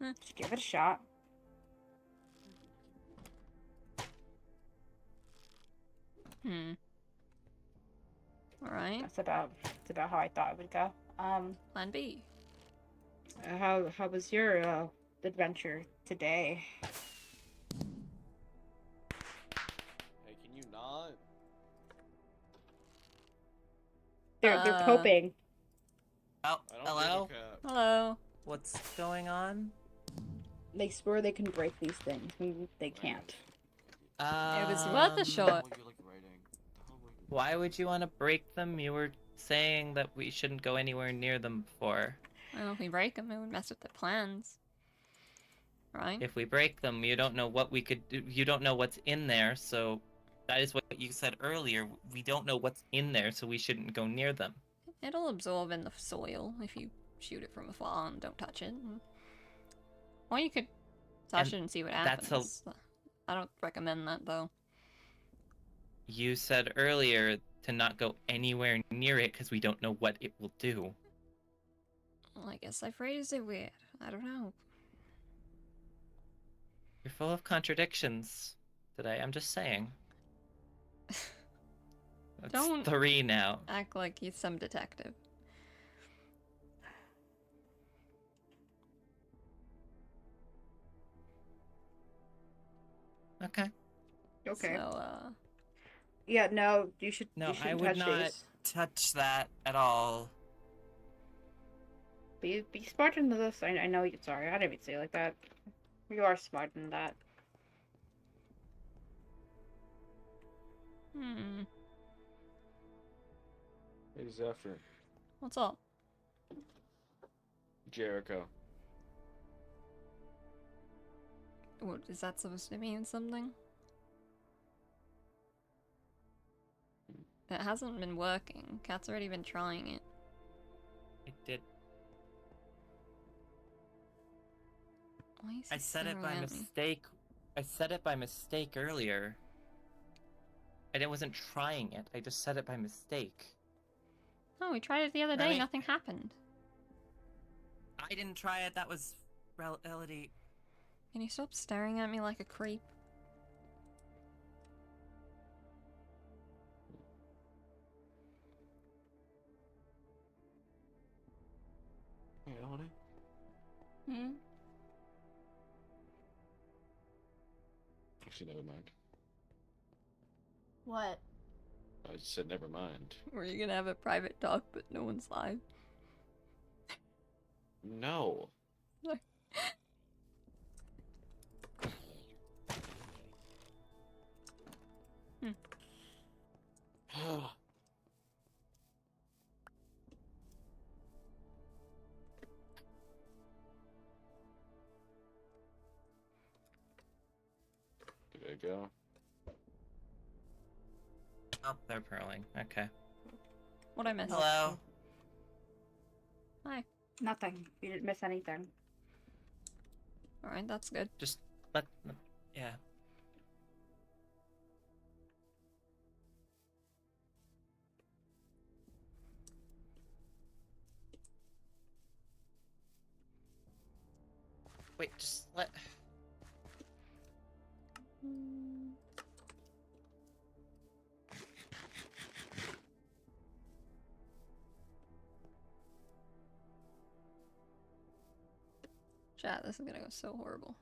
Just give it a shot. Alright. That's about how I thought it would go. Plan B. How was your adventure today? Hey, can you not? They're coping. Oh, I don't hello? give a crap. Hello. What's going on? They swear they can break these things. They can't. It was worth a shot. Why would you want to break them? You were saying that we shouldn't go anywhere near them before. Well, if we break them, it would mess with their plans. Right? If we break them, you don't know what we could do. You don't know what's in there, so that is what you said earlier. We don't know what's in there, so we shouldn't go near them. It'll absorb in the soil if you shoot it from afar and don't touch it. Or you could touch it and see what happens. I don't recommend that, though. You said earlier to not go anywhere near it because we don't know what it will do. Well, I guess I phrased it weird. I don't know. You're full of contradictions today, I'm just saying. That's Don't 3 now. act like he's some detective. Okay. Okay. So, Yeah, no, you should. No, you shouldn't I would touch not these. touch that at all. Be smart into this. I know you. Sorry, I didn't even say it like that. You are smart in that. Hey, Zephyr. What's up? Jericho. What, is that supposed to mean something? It hasn't been working. Cat's already been trying it. It did. Why is he I said it staring by at me? mistake. I said it by mistake earlier. And I wasn't trying it. I just said it by mistake. Oh, we tried it the other day. Right. Nothing happened. I didn't try it. That was reality. Can you stop staring at me like a creep? Hey, Elodie. Hmm? Actually, never mind. What? I just said never mind. Were you gonna have a private talk, but no one's live? No. There you go. Oh, they're purling. Okay. What I missed? Hello. Hi. Nothing. You didn't miss anything. Alright, that's good. Just let. Yeah. Wait, just let. Chat, this is gonna go so horrible.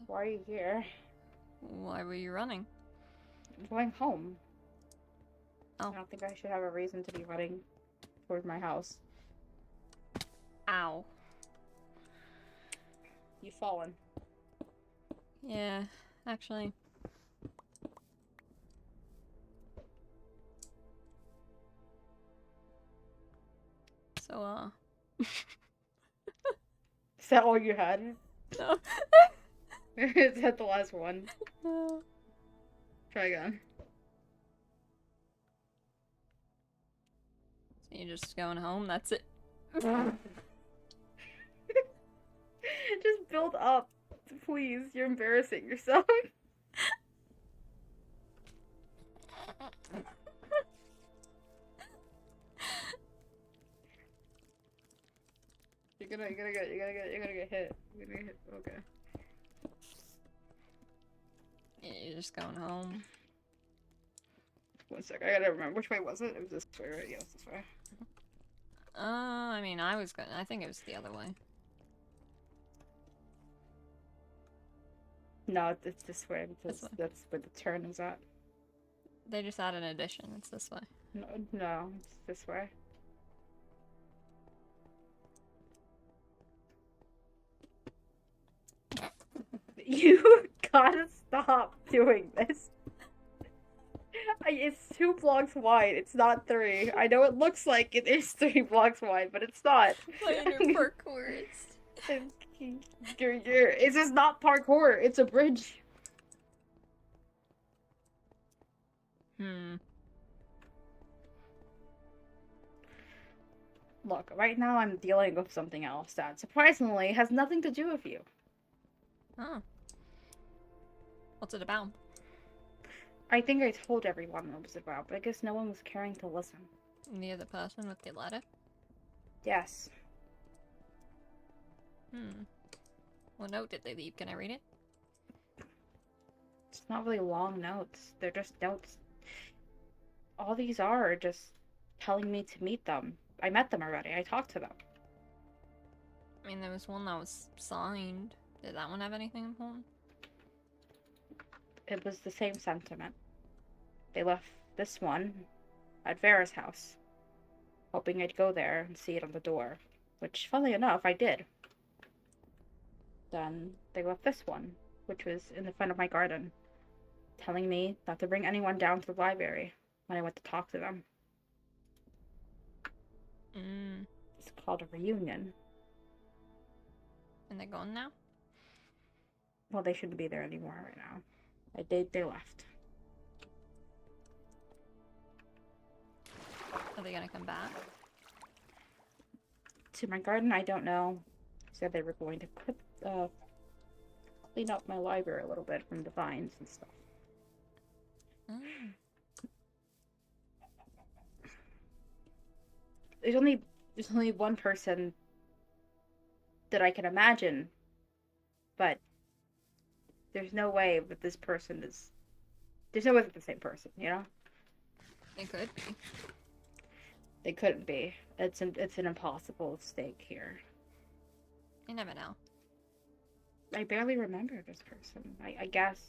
Why are you here? Why were you running? I'm going home. Oh. I don't think I should have a reason to be running toward my house. Ow. You've fallen. Yeah, actually. So, Is that all you had? No. Is that the last one? Try again. So you're just going home, that's it. Just build up. Please, you're embarrassing yourself. You're gonna get hit. You're gonna get hit. Okay. Yeah, you're just going home. 1 sec, I gotta remember. Which way was it? It was this way, right? Yeah, it was this way. I mean, I think it was the other way. No, it's this way because This way. that's where the turn is at. They just added an addition, it's this way. No, it's this way. You gotta stop doing this. It's 2 blocks wide. It's not 3. I know it looks like it is 3 blocks wide, but it's not. Playing your parkourist. It's just not parkour. It's a bridge. Look, right now I'm dealing with something else that surprisingly has nothing to do with you. Oh. What's it about? I think I told everyone what it was about, but I guess no one was caring to listen. The other person with the letter? Yes. What note did they leave? Can I read it? It's not really long notes. They're just notes. All these are just telling me to meet them. I met them already. I talked to them. I mean, there was one that was signed. Did that one have anything important? It was the same sentiment. They left this one at Vera's house, hoping I'd go there and see it on the door, which, funnily enough, I did. Then they left this one, which was in the front of my garden, telling me not to bring anyone down to the library when I went to talk to them. It's called a reunion, And they're gone now? Well, they shouldn't be there anymore right now. They left. Are they gonna come back? To my garden, I don't know. Said they were going to clean up my library a little bit from the vines and stuff. Mm. There's only one person that I can imagine, but there's no way that this person is. There's no way that the same person, you know? They could be. They couldn't be. It's an impossible stake here. You never know. I barely remember this person. I guess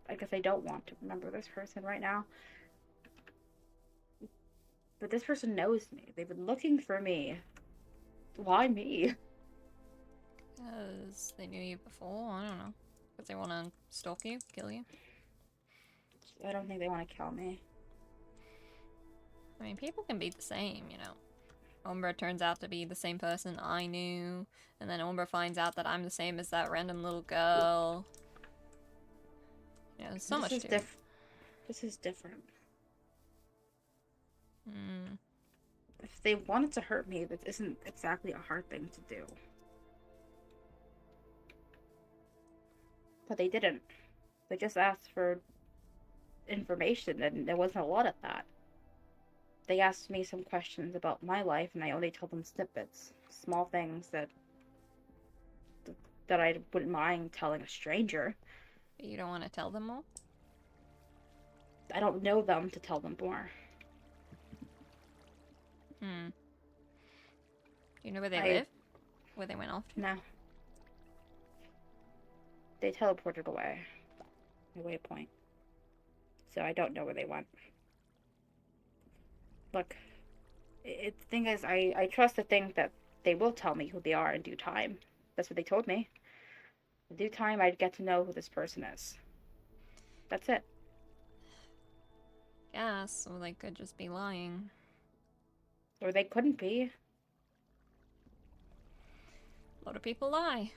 I don't want to remember this person right now. But this person knows me. They've been looking for me. Why me? Because they knew you before? I don't know. Because they want to stalk you? Kill you? I don't think they want to kill me. I mean, people can be the same, you know. Umbra turns out to be the same person I knew, and then Umbra finds out that I'm the same as that random little girl. You know, there's so much to it. This is different. Hmm. If they wanted to hurt me, that isn't exactly a hard thing to do. But they didn't. They just asked for information, and there wasn't a lot of that. They asked me some questions about my life, and I only told them snippets, small things that I wouldn't mind telling a stranger. But you don't want to tell them more? I don't know them to tell them more. Hmm. Do you know where they live? Where they went off to? No. They teleported away. My waypoint. So I don't know where they went. Look, the thing is, I trust to think that they will tell me who they are in due time. That's what they told me. In due time, I'd get to know who this person is. That's it. Yes, or they could just be lying. Or they couldn't be. A lot of people lie.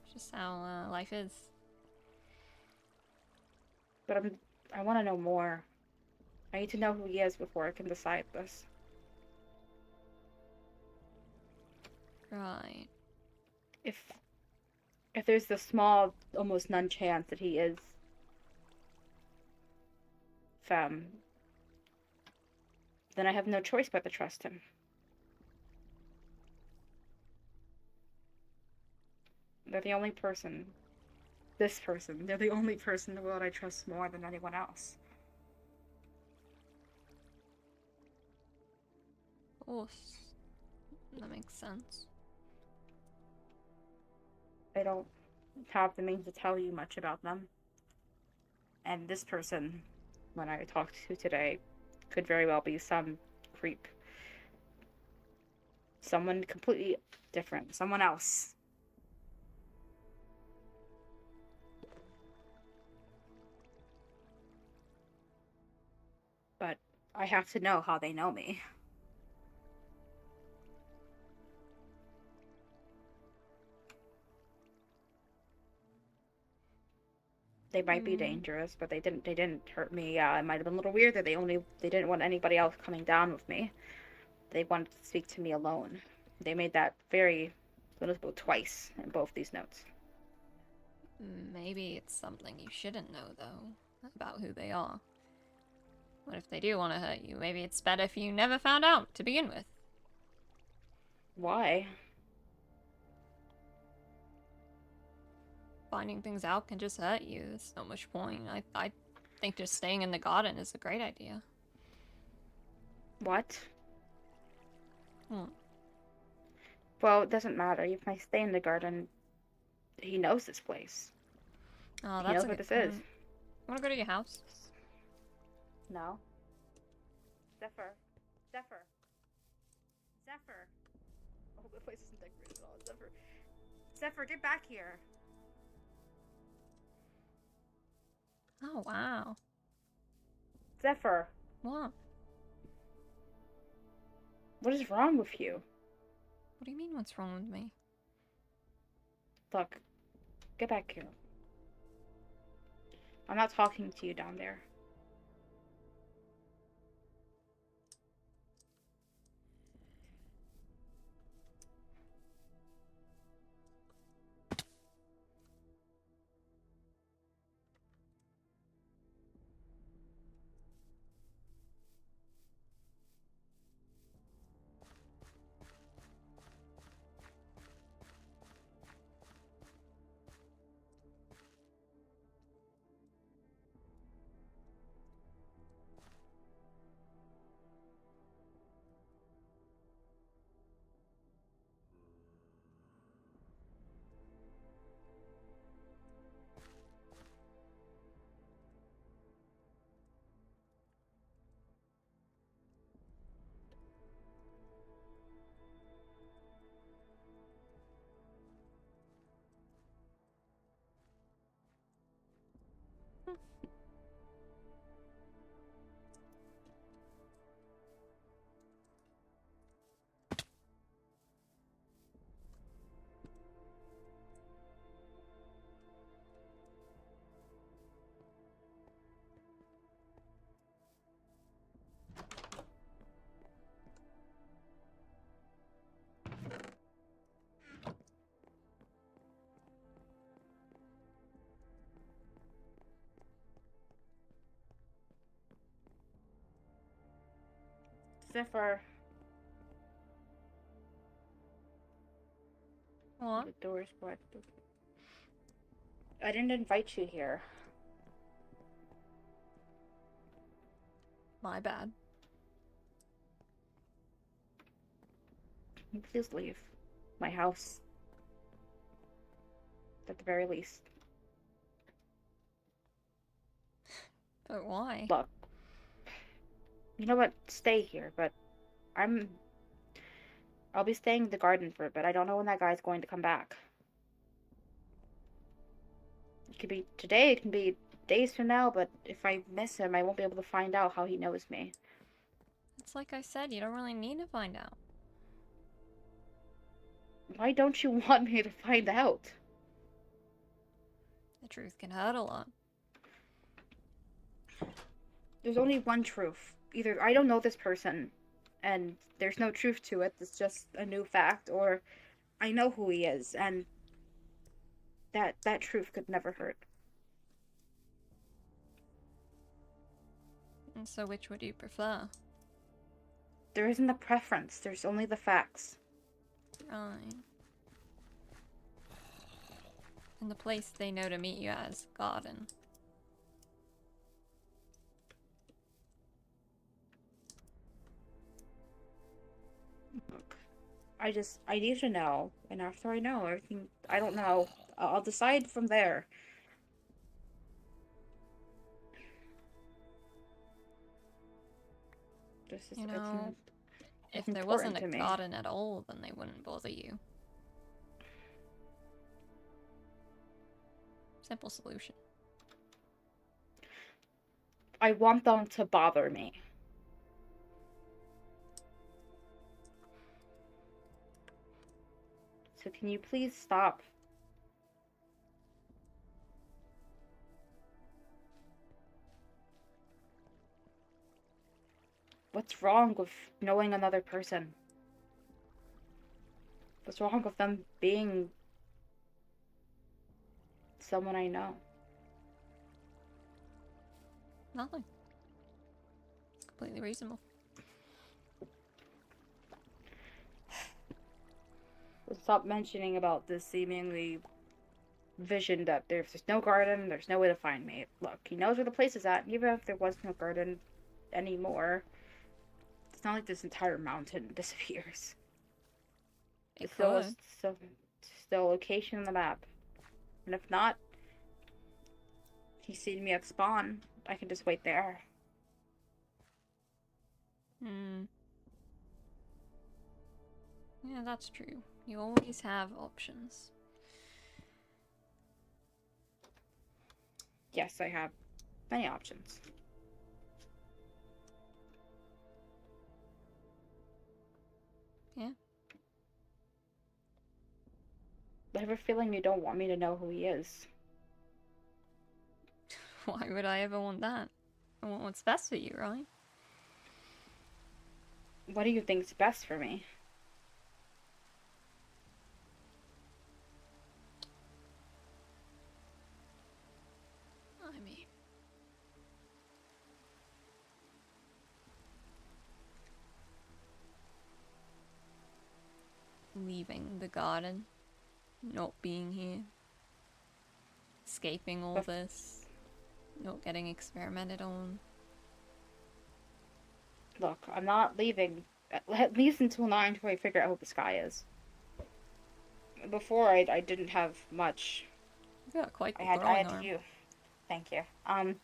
It's just how life is. But I want to know more. I need to know who he is before I can decide this. Right. If there's the small, almost none chance that he is femme, then I have no choice but to trust him. They're the only person, they're the only person in the world I trust more than anyone else. Of course. That makes sense. I don't have the means to tell you much about them. And this person, when I talked to today, could very well be some creep. Someone completely different. Someone else. But I have to know how they know me. They might be dangerous, but they didn't hurt me. It might have been a little weird that they didn't want anybody else coming down with me. They wanted to speak to me alone. They made that very noticeable twice in both these notes. Maybe it's something you shouldn't know, though, about who they are. What if they do want to hurt you? Maybe it's better if you never found out to begin with. Why? Finding things out can just hurt you. There's not much point. I think just staying in the garden is a great idea. What? Hmm. Well, it doesn't matter. If I stay in the garden, he knows this place. Oh, He that's knows a what good this is. point. Wanna go to your house? No. Zephyr. Zephyr. Zephyr. Oh, the place isn't decorated at all. Zephyr. Zephyr, get back here. Oh, wow. Zephyr. What? What is wrong with you? What do you mean, what's wrong with me? Look, get back here. I'm not talking to you down there. Zephyr. What? The door's blocked. I didn't invite you here. My bad. Please leave. My house. At the very least. But why? Look. You know what? Stay here, but I'll be staying in the garden for a bit. I don't know when that guy's going to come back. It could be today, it can be days from now, but if I miss him, I won't be able to find out how he knows me. It's like I said, you don't really need to find out. Why don't you want me to find out? The truth can hurt a lot. There's only one truth. Either I don't know this person, and there's no truth to it, it's just a new fact, or I know who he is, and that truth could never hurt. And so which would you prefer? There isn't a preference, there's only the facts. Right. And the place they know to meet you at is garden. Look, I need to know, and after I know everything, I don't know, I'll decide from there. This is, You know, if it's there wasn't a important to me. garden at all, then they wouldn't bother you. Simple solution. I want them to bother me. So can you please stop? What's wrong with knowing another person? What's wrong with them being someone I know? Nothing. It's completely reasonable. Stop mentioning about this seemingly vision that there's no garden, there's no way to find me. Look, he knows where the place is at, even if there was no garden anymore. It's not like this entire mountain disappears. It It's still, could. still a location on the map. And if not, he's seen me at spawn. I can just wait there. Hmm. Yeah, that's true. You always have options. Yes, I have many options. Yeah. I have a feeling you don't want me to know who he is. Why would I ever want that? I want what's best for you, right? What do you think's best for me? I mean... leaving the garden. Not being here. Escaping all this. Not getting experimented on. Look, I'm not leaving at least until 9 until I figure out who this guy is. Before, I didn't have much. You got quite the I throwing had arm. you. Thank you. I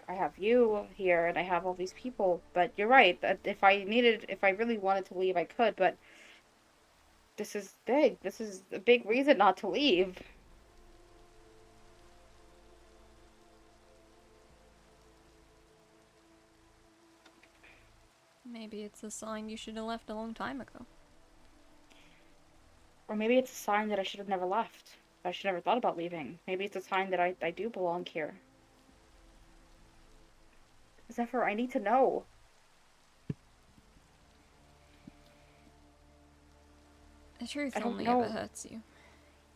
have you here, and I have all these people. But you're right. That if I really wanted to leave, I could. But this is big. This is a big reason not to leave. Maybe it's a sign you should have left a long time ago. Or maybe it's a sign that I should have never left. I should never thought about leaving. Maybe it's a sign that I do belong here. Zephyr, I need to know. The truth I don't only know. ever hurts you.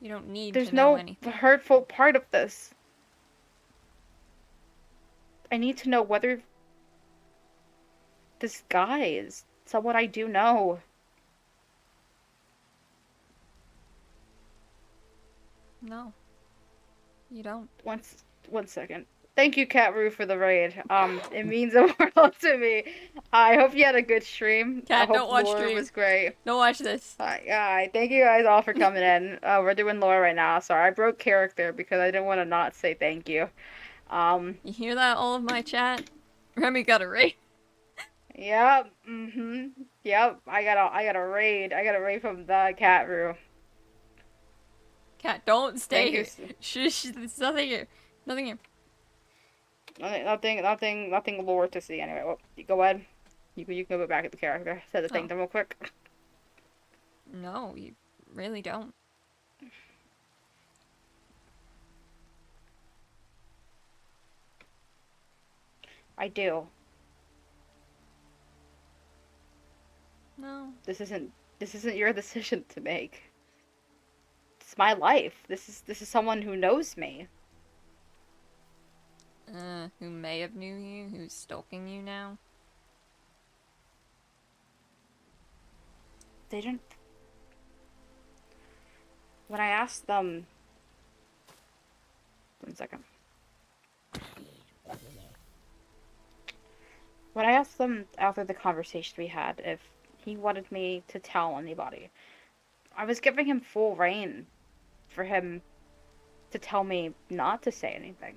You don't need There's to know no anything. hurtful part of this. I need to know whether this guy is someone I do know. No. You don't. One second. Thank you, Cat Roo, for the raid. It means the world to me. I hope you had a good stream. I Cat, hope don't watch lore stream. was great. Don't watch this. Alright, thank you guys all for coming in. We're doing lore right now. Sorry, I broke character because I didn't want to not say thank you. You hear that, all of my chat? Remy got a raid. Yep, yep. I got a raid. I got a raid from the Cat Roo. Cat, don't stay Thank you. here. Shush, there's nothing here. Nothing here. Nothing lore to see anyway. Well, you go ahead. You can go back at the character. Say the thing to him real quick. No, you really don't. I do. No. This isn't your decision to make. It's my life. This is someone who knows me. Who may have knew you, who's stalking you now? They didn't. When I asked them. 1 second. When I asked them after the conversation we had if he wanted me to tell anybody, I was giving him full reign for him to tell me not to say anything.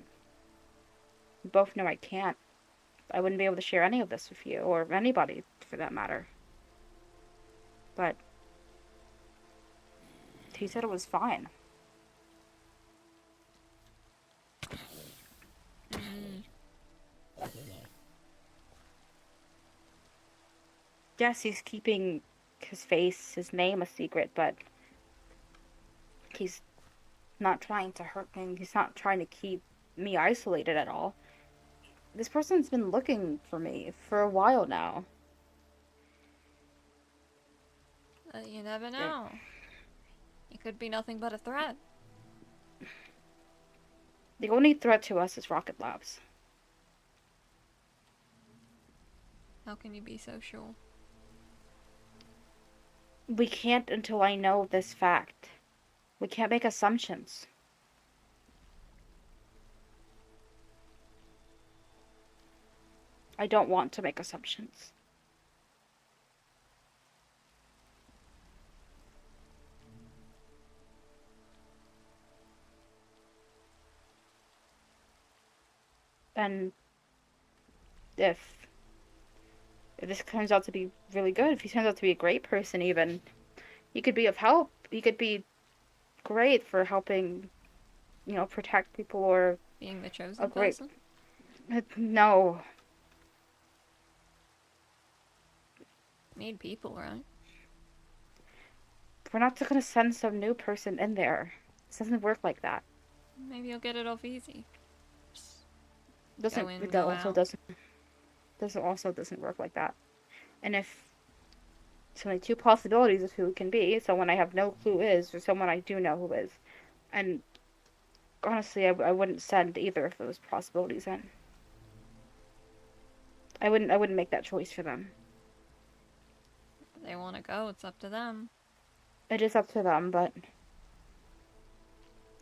We both know I can't. I wouldn't be able to share any of this with you, or anybody for that matter. But he said it was fine. Yes, he's keeping his face, his name a secret, but he's not trying to hurt me. He's not trying to keep me isolated at all. This person's been looking for me for a while now. You never know. It could be nothing but a threat. The only threat to us is Rocket Labs. How can you be so sure? We can't until I know this fact. We can't make assumptions. I don't want to make assumptions. And if this turns out to be really good, if he turns out to be a great person even, he could be of help. He could be great for helping, protect people or... Being the chosen person? No. Need people, right? We're not just gonna send some new person in there. This doesn't work like that. Maybe you'll get it off easy. Just Doesn't go in, that go also out. doesn't work like that. And if there's only two possibilities of who it can be, someone I have no clue is, or someone I do know who is. And honestly, I wouldn't send either of those possibilities in. I wouldn't make that choice for them. If they want to go, it's up to them. It is up to them, but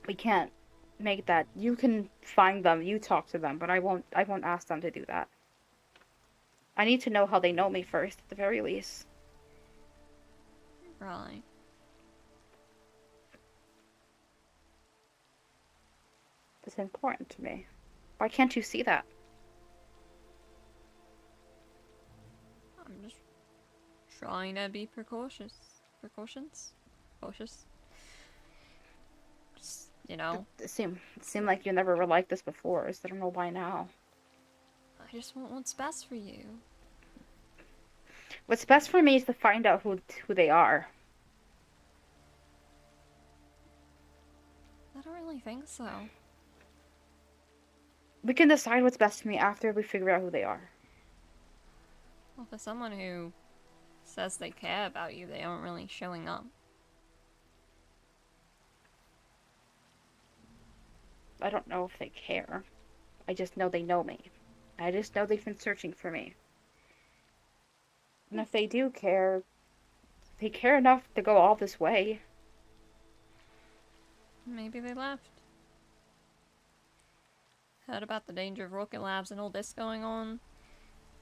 we can't make that. You can find them, you talk to them, but I won't ask them to do that. I need to know how they know me first, at the very least. Right. It's important to me. Why can't you see that? I'm just trying to be precautious. Cautious. Just, you know. It seemed like you never were like this before, so I don't know why now. I just want what's best for you. What's best for me is to find out who they are. I don't really think so. We can decide what's best for me after we figure out who they are. Well, for someone who says they care about you, they aren't really showing up. I don't know if they care. I just know they know me. I just know they've been searching for me. And if they do care, they care enough to go all this way. Maybe they left. Heard about the danger of rocket labs and all this going on.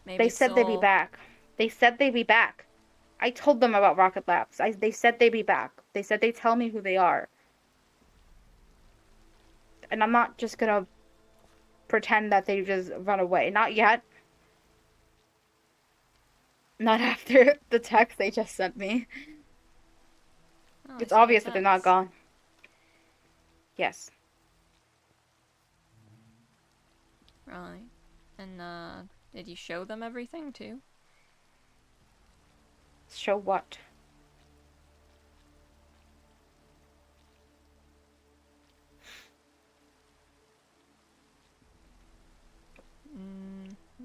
Maybe They said they'd be back. They said they'd be back. I told them about rocket labs. They said they'd be back. They said they'd tell me who they are. And I'm not just gonna pretend that they just run away. Not yet. Not after the text they just sent me. Oh, It's I saw obvious the that they're not text. gone. Yes. Right. And, did you show them everything, too? Show what?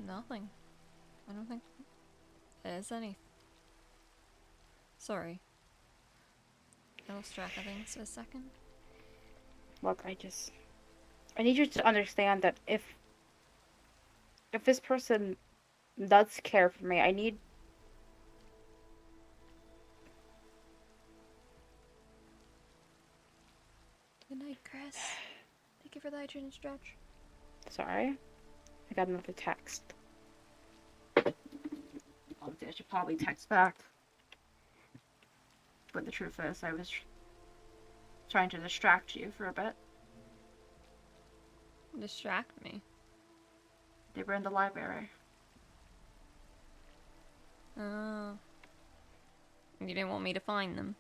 Nothing. I don't think there's any. Sorry. I lost track of things for a second. Look, I need you to understand that if this person does care for me, I need... Good night, Chris. Thank you for the hydrant stretch. Sorry. I got another text. I should probably text back. But the truth is, I was trying to distract you for a bit. Distract me. They were in the library. Oh. You didn't want me to find them.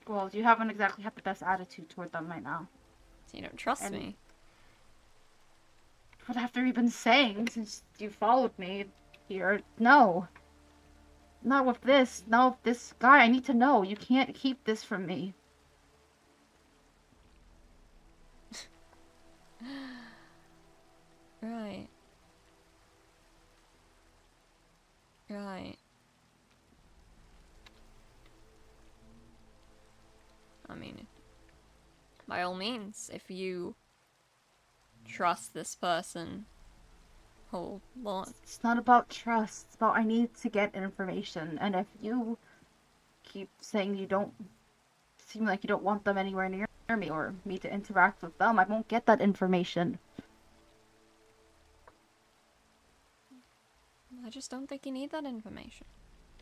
Well, you haven't exactly had the best attitude toward them right now. So you don't trust And- me. What have you been saying since you followed me here? No. Not with this. No, this guy, I need to know. You can't keep this from me. Right. Right. I mean, by all means, if you trust this person, hold on. It's not about trust. It's about I need to get information. And if you keep saying you don't seem like you don't want them anywhere near me or me to interact with them, I won't get that information. I just don't think you need that information.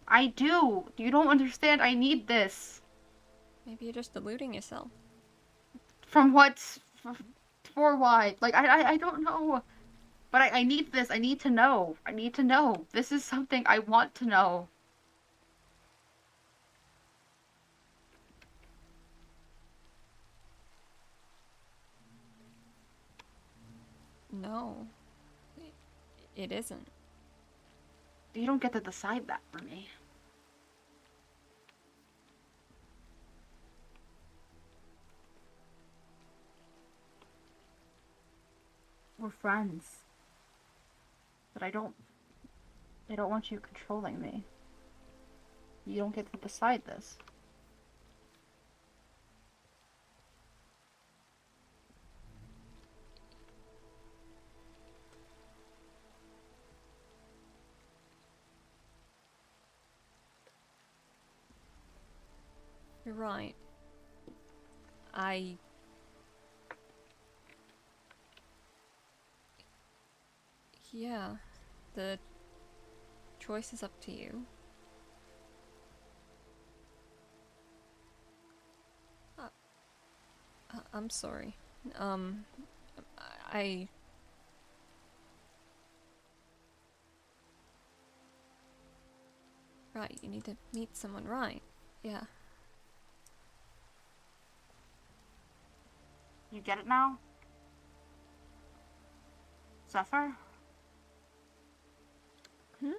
I do. You don't understand. I need this. Maybe you're just deluding yourself. From what? For what? Like, I don't know. But I need this. I need to know. I need to know. This is something I want to know. No. It isn't. You don't get to decide that for me. we're friends. But I don't want you controlling me. You don't get to decide this. You're right. Yeah, the choice is up to you. I'm sorry. I... Right, you need to meet someone, right? Yeah. You get it now? Zephyr? Hmm?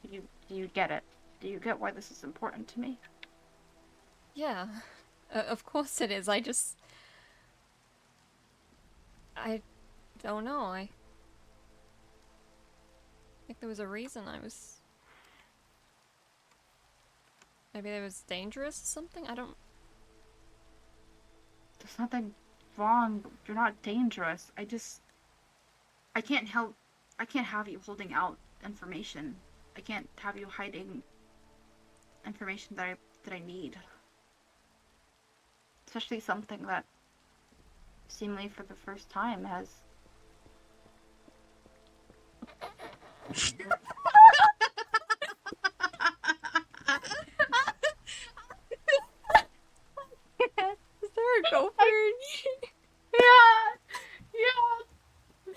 Do you get it? Do you get why this is important to me? Yeah. Of course it is, I don't know, I think there was a reason I was... Maybe it was dangerous or something? I don't... There's nothing wrong. You're not dangerous. I can't have you holding out information. I can't have you hiding information that I need. Especially something that seemingly for the first time has Is there a gopher? Yeah! Yeah!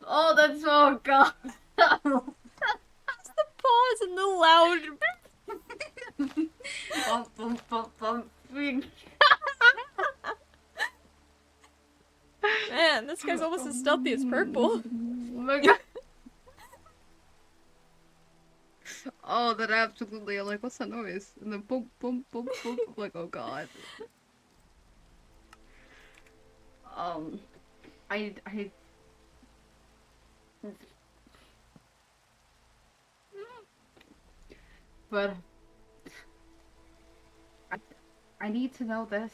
Oh, that's so god. It's the pause and the loud... Bump, bump, bump, bump. Man, this guy's almost as stealthy as Purple. Oh my god. Oh, that absolutely. I'm like, what's that noise? And then boom, boom, boom, boom. I'm like, oh god. I. But I need to know this,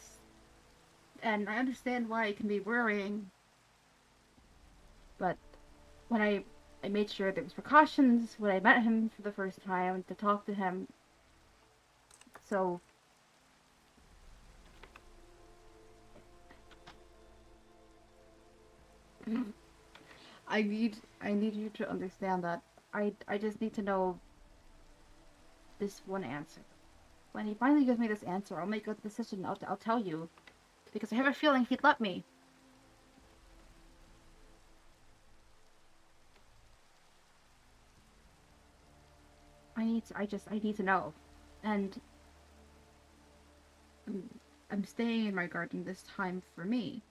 and I understand why it can be worrying. But when I made sure there was precautions when I met him for the first time to talk to him. So I need you to understand that I just need to know this one answer. When he finally gives me this answer, I'll make a decision. I'll tell you, because I have a feeling he'd let me. I need to know. And I'm staying in my garden this time for me.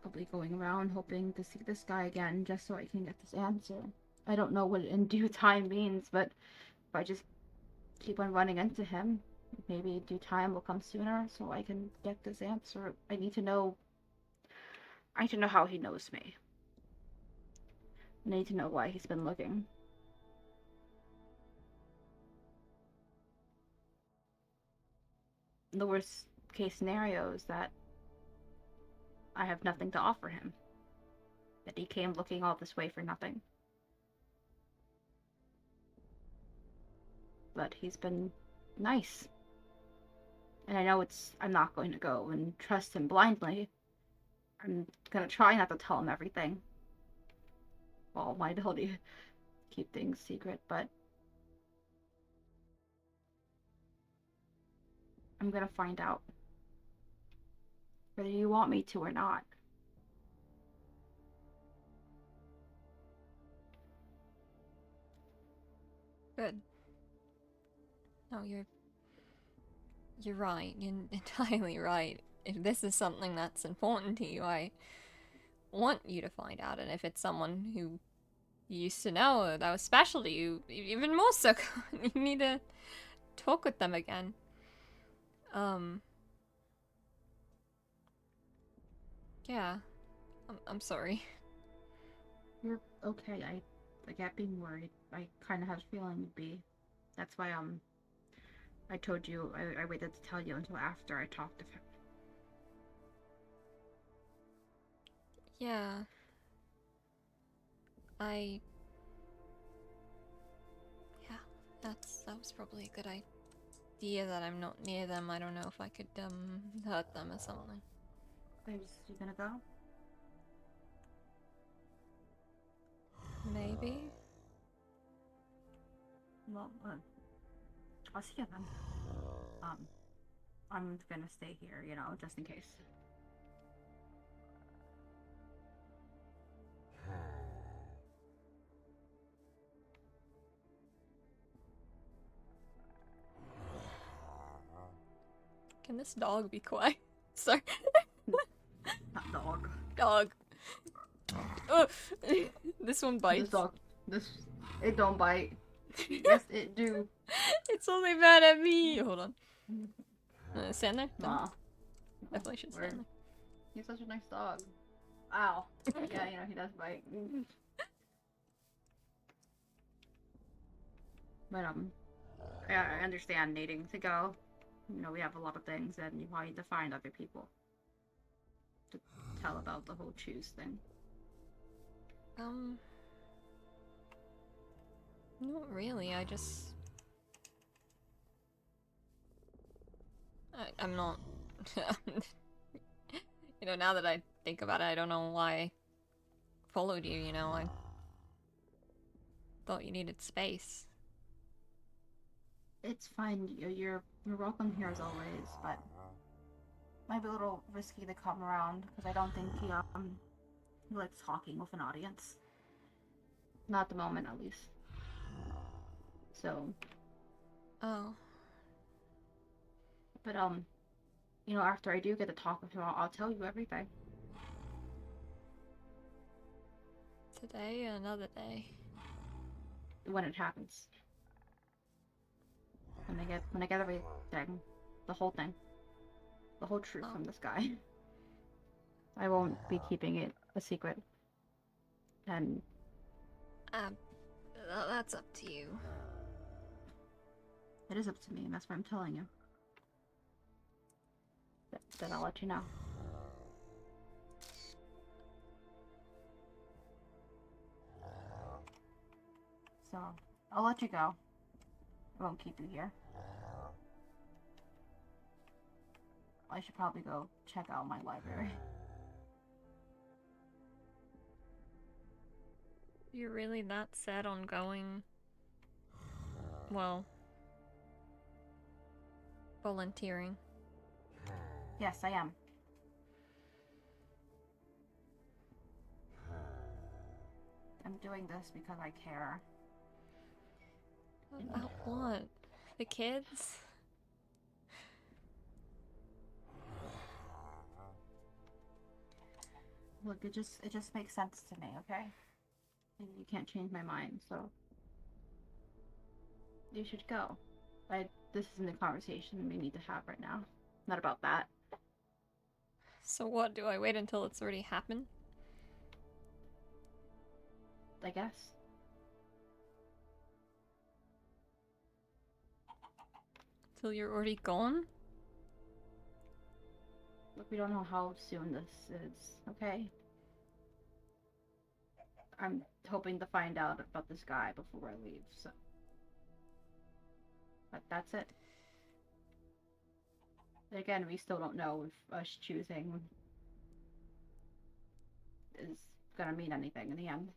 I'll be going around hoping to see this guy again just so I can get this answer. I don't know what in due time means, but if I just keep on running into him, maybe due time will come sooner so I can get this answer. I need to know how he knows me. I need to know why he's been looking. The worst case scenario is that I have nothing to offer him. That he came looking all this way for nothing. But he's been nice. And I know I'm not going to go and trust him blindly. I'm gonna try not to tell him everything. Well, my ability to keep things secret, but I'm gonna find out. Whether you want me to or not. Good. No, you're right. You're entirely right. If this is something that's important to you, I want you to find out. And if it's someone who you used to know, that was special to you, even more so, you need to talk with them again. Yeah. I'm sorry. You're okay. I get being worried. I kind of had a feeling you'd be. That's why I told you I waited to tell you until after I talked to him. Yeah. Yeah, that was probably a good idea that I'm not near them. I don't know if I could hurt them or something. Is you gonna go? Maybe. Well, I'll see you then. I'm gonna stay here, you know, just in case. Can this dog be quiet? Sorry. Not dog. Dog. Ugh. This one bites. This dog. It don't bite. Yes, it do. It's only mad at me. Hold on. Stand there? Nah. Definitely should stand there. He's such a nice dog. Ow. Yeah, you know, he does bite. But, I understand needing to go. You know, we have a lot of things, and you probably need to find other people to tell about the whole choose thing. Not really, I'm not... You know, now that I think about it, I don't know why I followed you, you know, I thought you needed space. It's fine. You're welcome here as always, but might be a little risky to come around because I don't think he likes talking with an audience. Not at the moment, at least. So. Oh. But you know, after I do get to talk with him, I'll tell you everything. Today or another day? When it happens. When I get everything, the whole thing, the whole truth from this guy. I won't be keeping it a secret. And that's up to you. it is up to me, and that's what I'm telling you. Then I'll let you know. So, I'll let you go. I won't keep you here. I should probably go check out my library. You're really that set on going... Well... volunteering? Yes, I am. I'm doing this because I care. About what? The kids? Look, it just makes sense to me, okay? And you can't change my mind, so you should go. This isn't a conversation we need to have right now. Not about that. So what, do I wait until it's already happened? I guess. Till you're already gone? Look, we don't know how soon this is, okay? I'm hoping to find out about this guy before I leave, so. But that's it. Again, we still don't know if us choosing is gonna mean anything in the end.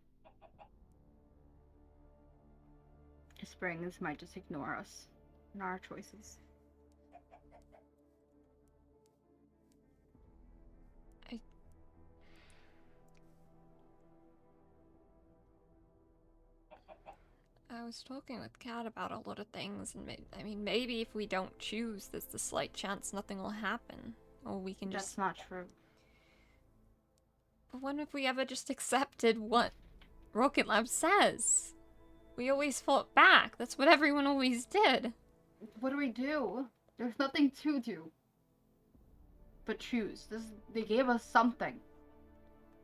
Springs might just ignore us and our choices. I was talking with Kat about a lot of things, and I mean, maybe if we don't choose, there's the slight chance nothing will happen. Or we can just... That's not true. But what if we ever just accepted what Rocket Lab says? We always fought back. That's what everyone always did. What do we do? There's nothing to do. But choose. They gave us something.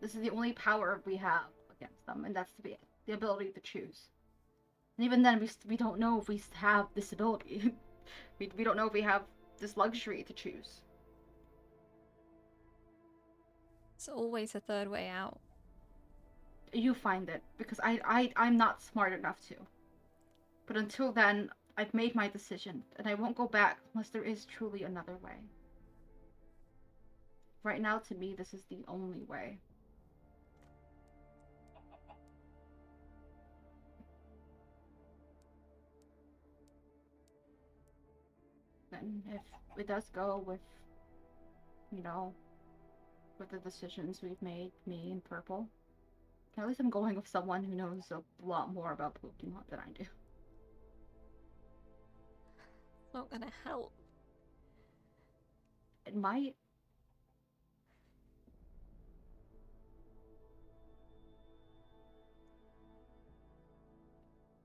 This is the only power we have against them, and that's the ability to choose. And even then, we don't know if we have this ability. we don't know if we have this luxury to choose. It's always a third way out. You find it, because I'm not smart enough to. But until then, I've made my decision, and I won't go back unless there is truly another way. Right now, to me, this is the only way. And if it does go with, you know, with the decisions we've made, me and Purple, at least I'm going with someone who knows a lot more about Pokemon than I do. It's not gonna help. It might.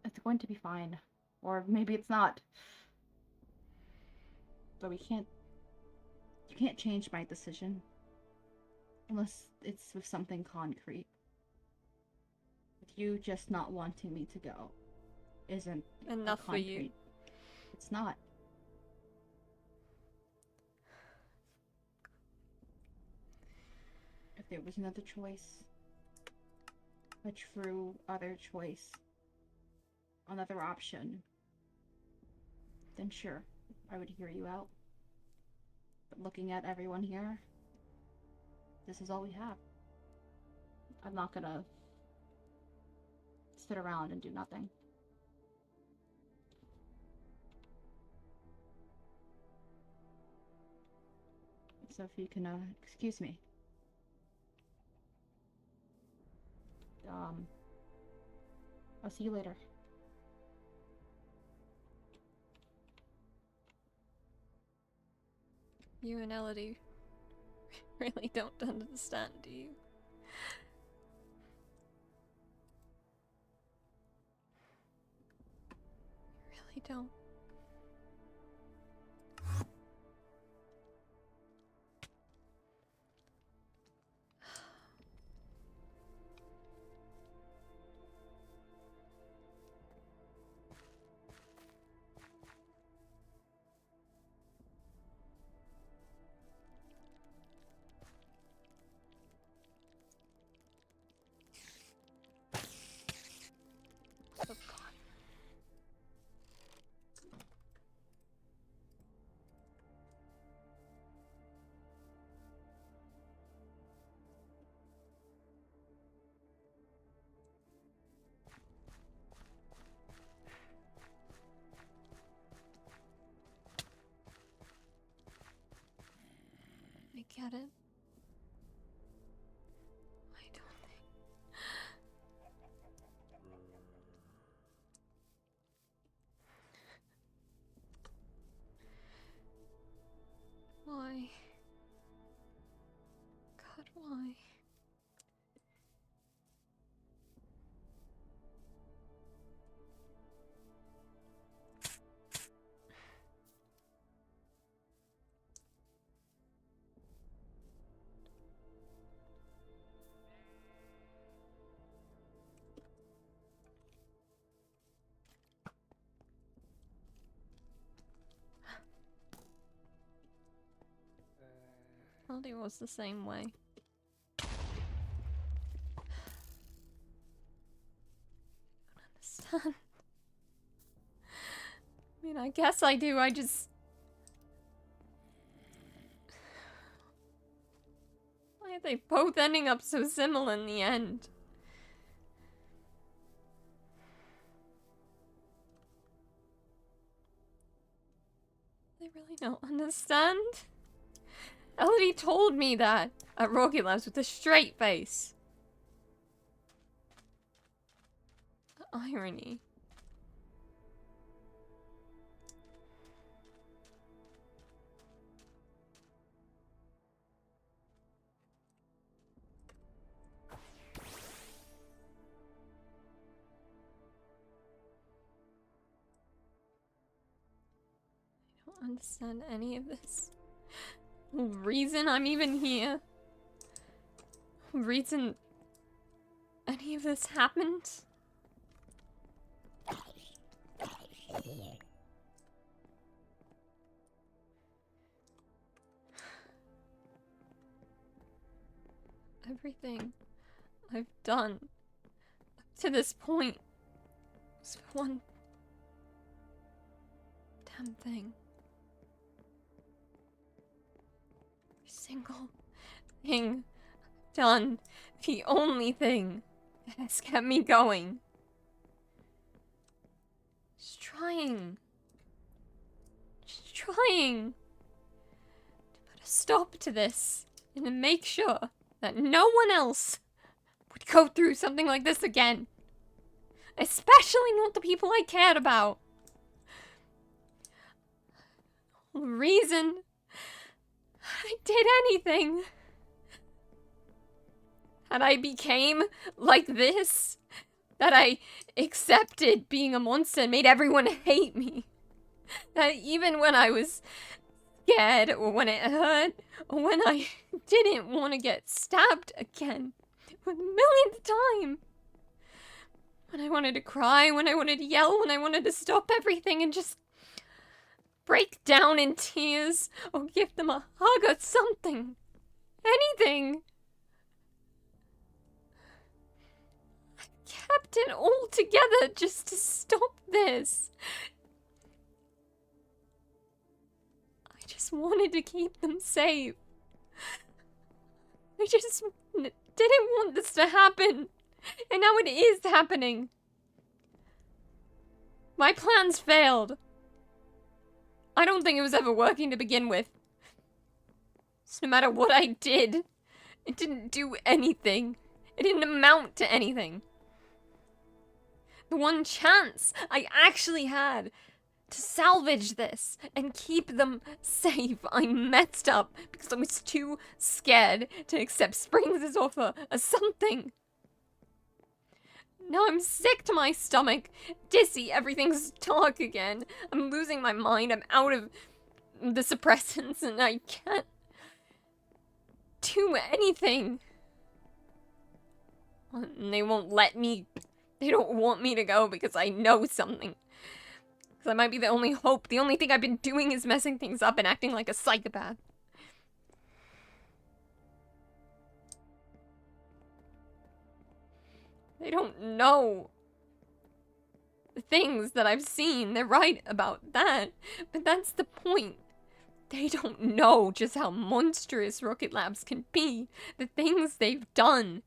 It's going to be fine. Or maybe it's not. But you can't change my decision. Unless it's with something concrete. With you just not wanting me to go isn't Enough for you. concrete. It's not. If there was another choice, a true other choice, another option, then sure, I would hear you out. But looking at everyone here, this is all we have. I'm not gonna sit around and do nothing. So if you can, excuse me. I'll see you later. You and Elodie really don't understand, do you? You really don't. Oh God. I get it. I don't think. Why? God, why? Elodie was the same way. I don't understand. I mean, I guess I do, I just... Why are they both ending up so similar in the end? They really don't understand? Elodie told me that at Rocky Labs with a straight face. The irony. I don't understand any of this. The reason I'm even here. reason any of this happened. Everything I've done up to this point was for one damn thing. Every single thing I've done, the only thing that has kept me going. Just trying to put a stop to this and to make sure that no one else would go through something like this again. Especially not the people I cared about. The reason I did anything, that I became like this, that I accepted being a monster and made everyone hate me, that even when I was scared, or when it hurt, or when I didn't want to get stabbed again, for the millionth time, when I wanted to cry, when I wanted to yell, when I wanted to stop everything and just break down in tears, or give them a hug or something, anything. I kept it all together just to stop this. I just wanted to keep them safe. I just didn't want this to happen. And now it is happening. My plans failed. I don't think it was ever working to begin with. So no matter what I did, it didn't do anything. It didn't amount to anything. The one chance I actually had to salvage this and keep them safe, I messed up because I was too scared to accept Springs' offer as something. Now I'm sick to my stomach, dizzy, everything's dark again. I'm losing my mind, I'm out of the suppressants, and I can't do anything. And they won't let me, they don't want me to go because I know something. Because I might be the only hope. The only thing I've been doing is messing things up and acting like a psychopath. They don't know the things that I've seen. They're right about that. But that's the point. They don't know just how monstrous Rocket Labs can be. The things they've done.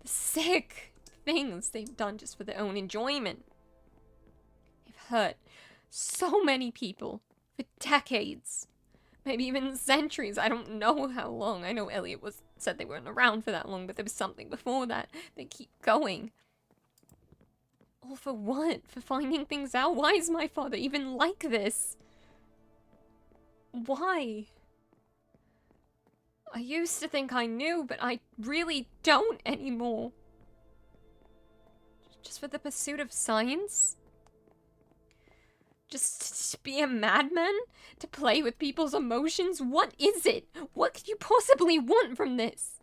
The sick things they've done just for their own enjoyment. They've hurt so many people for decades. Maybe even centuries. I don't know how long. I know Elliot said they weren't around for that long, but there was something before that. They keep going. All for what? For finding things out? Why is my father even like this? Why? I used to think I knew, but I really don't anymore. Just for the pursuit of science? Just to be a madman? To play with people's emotions? What is it? What could you possibly want from this?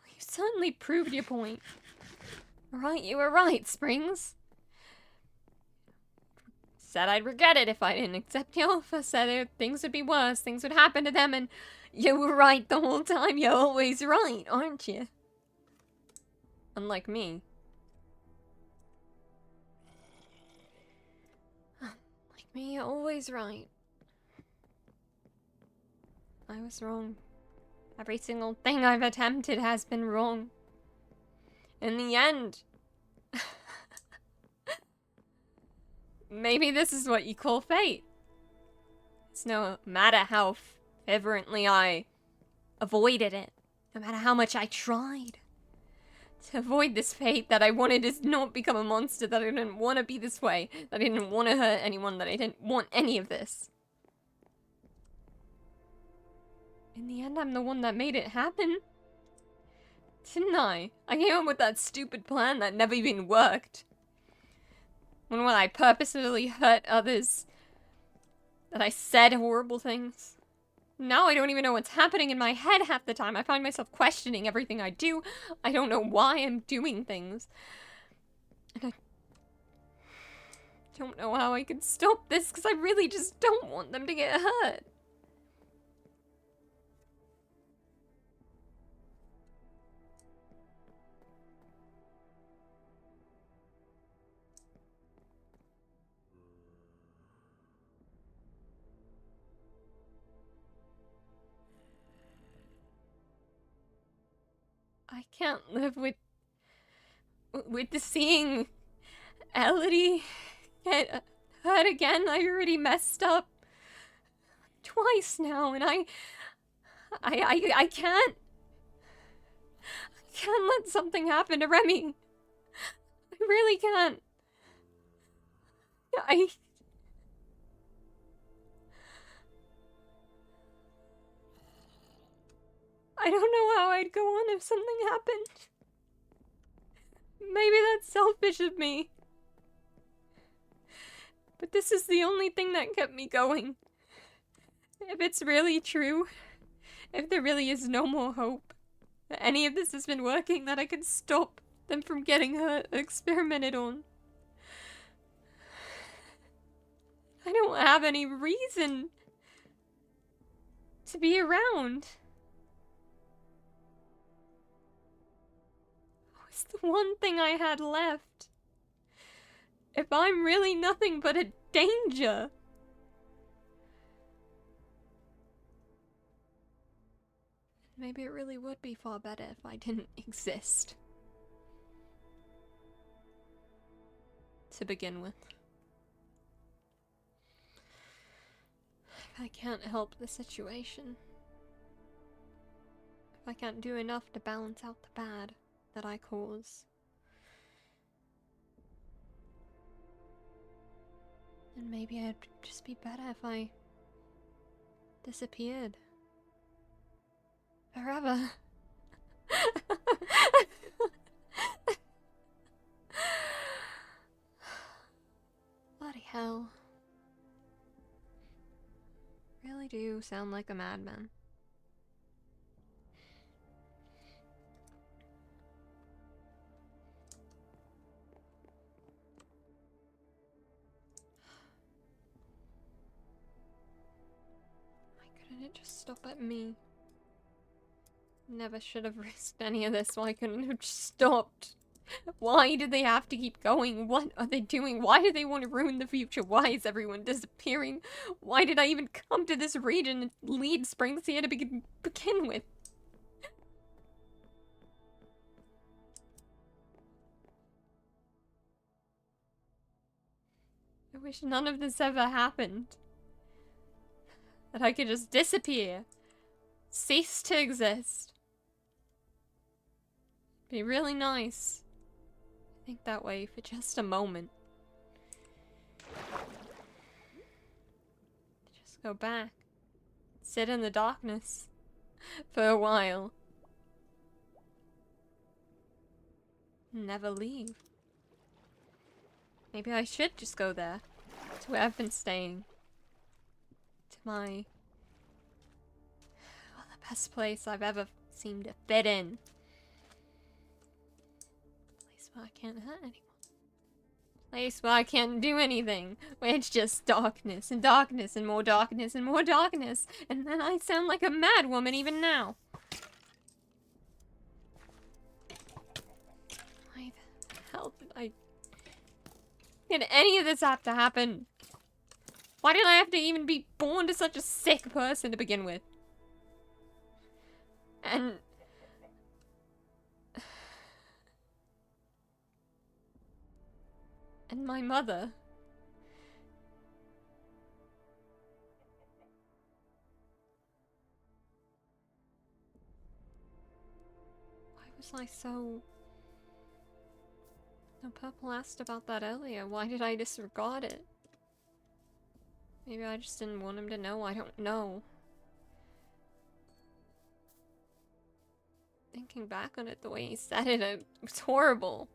You certainly proved your point. Alright, you were right, Springs. Said I'd regret it if I didn't accept your offer. Said things would be worse, things would happen to them, and you were right the whole time. You're always right, aren't you? Unlike me. Like me, you're always right. I was wrong. Every single thing I've attempted has been wrong. In the end... maybe this is what you call fate. It's no matter how fervently I avoided it, no matter how much I tried to avoid this fate, that I wanted to not become a monster, that I didn't want to be this way, that I didn't want to hurt anyone, that I didn't want any of this. In the end, I'm the one that made it happen. Didn't I? I came up with that stupid plan that never even worked. When I purposefully hurt others, that I said horrible things. Now I don't even know what's happening in my head half the time. I find myself questioning everything I do. I don't know why I'm doing things. And I don't know how I can stop this because I really just don't want them to get hurt. I can't live with seeing Elodie get hurt again. I already messed up twice now, and I can't let something happen to Remy. I really can't. I don't know how I'd go on if something happened. Maybe that's selfish of me. But this is the only thing that kept me going. If it's really true, if there really is no more hope, that any of this has been working, that I can stop them from getting hurt, experimented on. I don't have any reason to be around. It's the one thing I had left. If I'm really nothing but a danger. Maybe it really would be far better if I didn't exist. To begin with. If I can't help the situation. If I can't do enough to balance out the bad that I cause. And maybe it'd just be better if I disappeared. Forever. Bloody hell. Really do sound like a madman. Couldn't it just stop at me? Never should have risked any of this. Why couldn't it have just stopped? Why do they have to keep going? What are they doing? Why do they want to ruin the future? Why is everyone disappearing? Why did I even come to this region and lead Springs here to begin with? I wish none of this ever happened. That I could just disappear. Cease to exist. Be really nice. Think that way for just a moment. Just go back. Sit in the darkness. For a while. Never leave. Maybe I should just go there. To where I've been staying. To my... well, the best place I've ever seemed to fit in. Place where I can't hurt anyone. Place where I can't do anything. Where it's just darkness and darkness and more darkness and more darkness. And then I sound like a mad woman even now. Why the hell did any of this have to happen? Why did I have to even be born to such a sick person to begin with? And... and my mother. Why was I so... The purple asked about that earlier. Why did I disregard it? Maybe I just didn't want him to know. I don't know. Thinking back on it, the way he said it, it was horrible.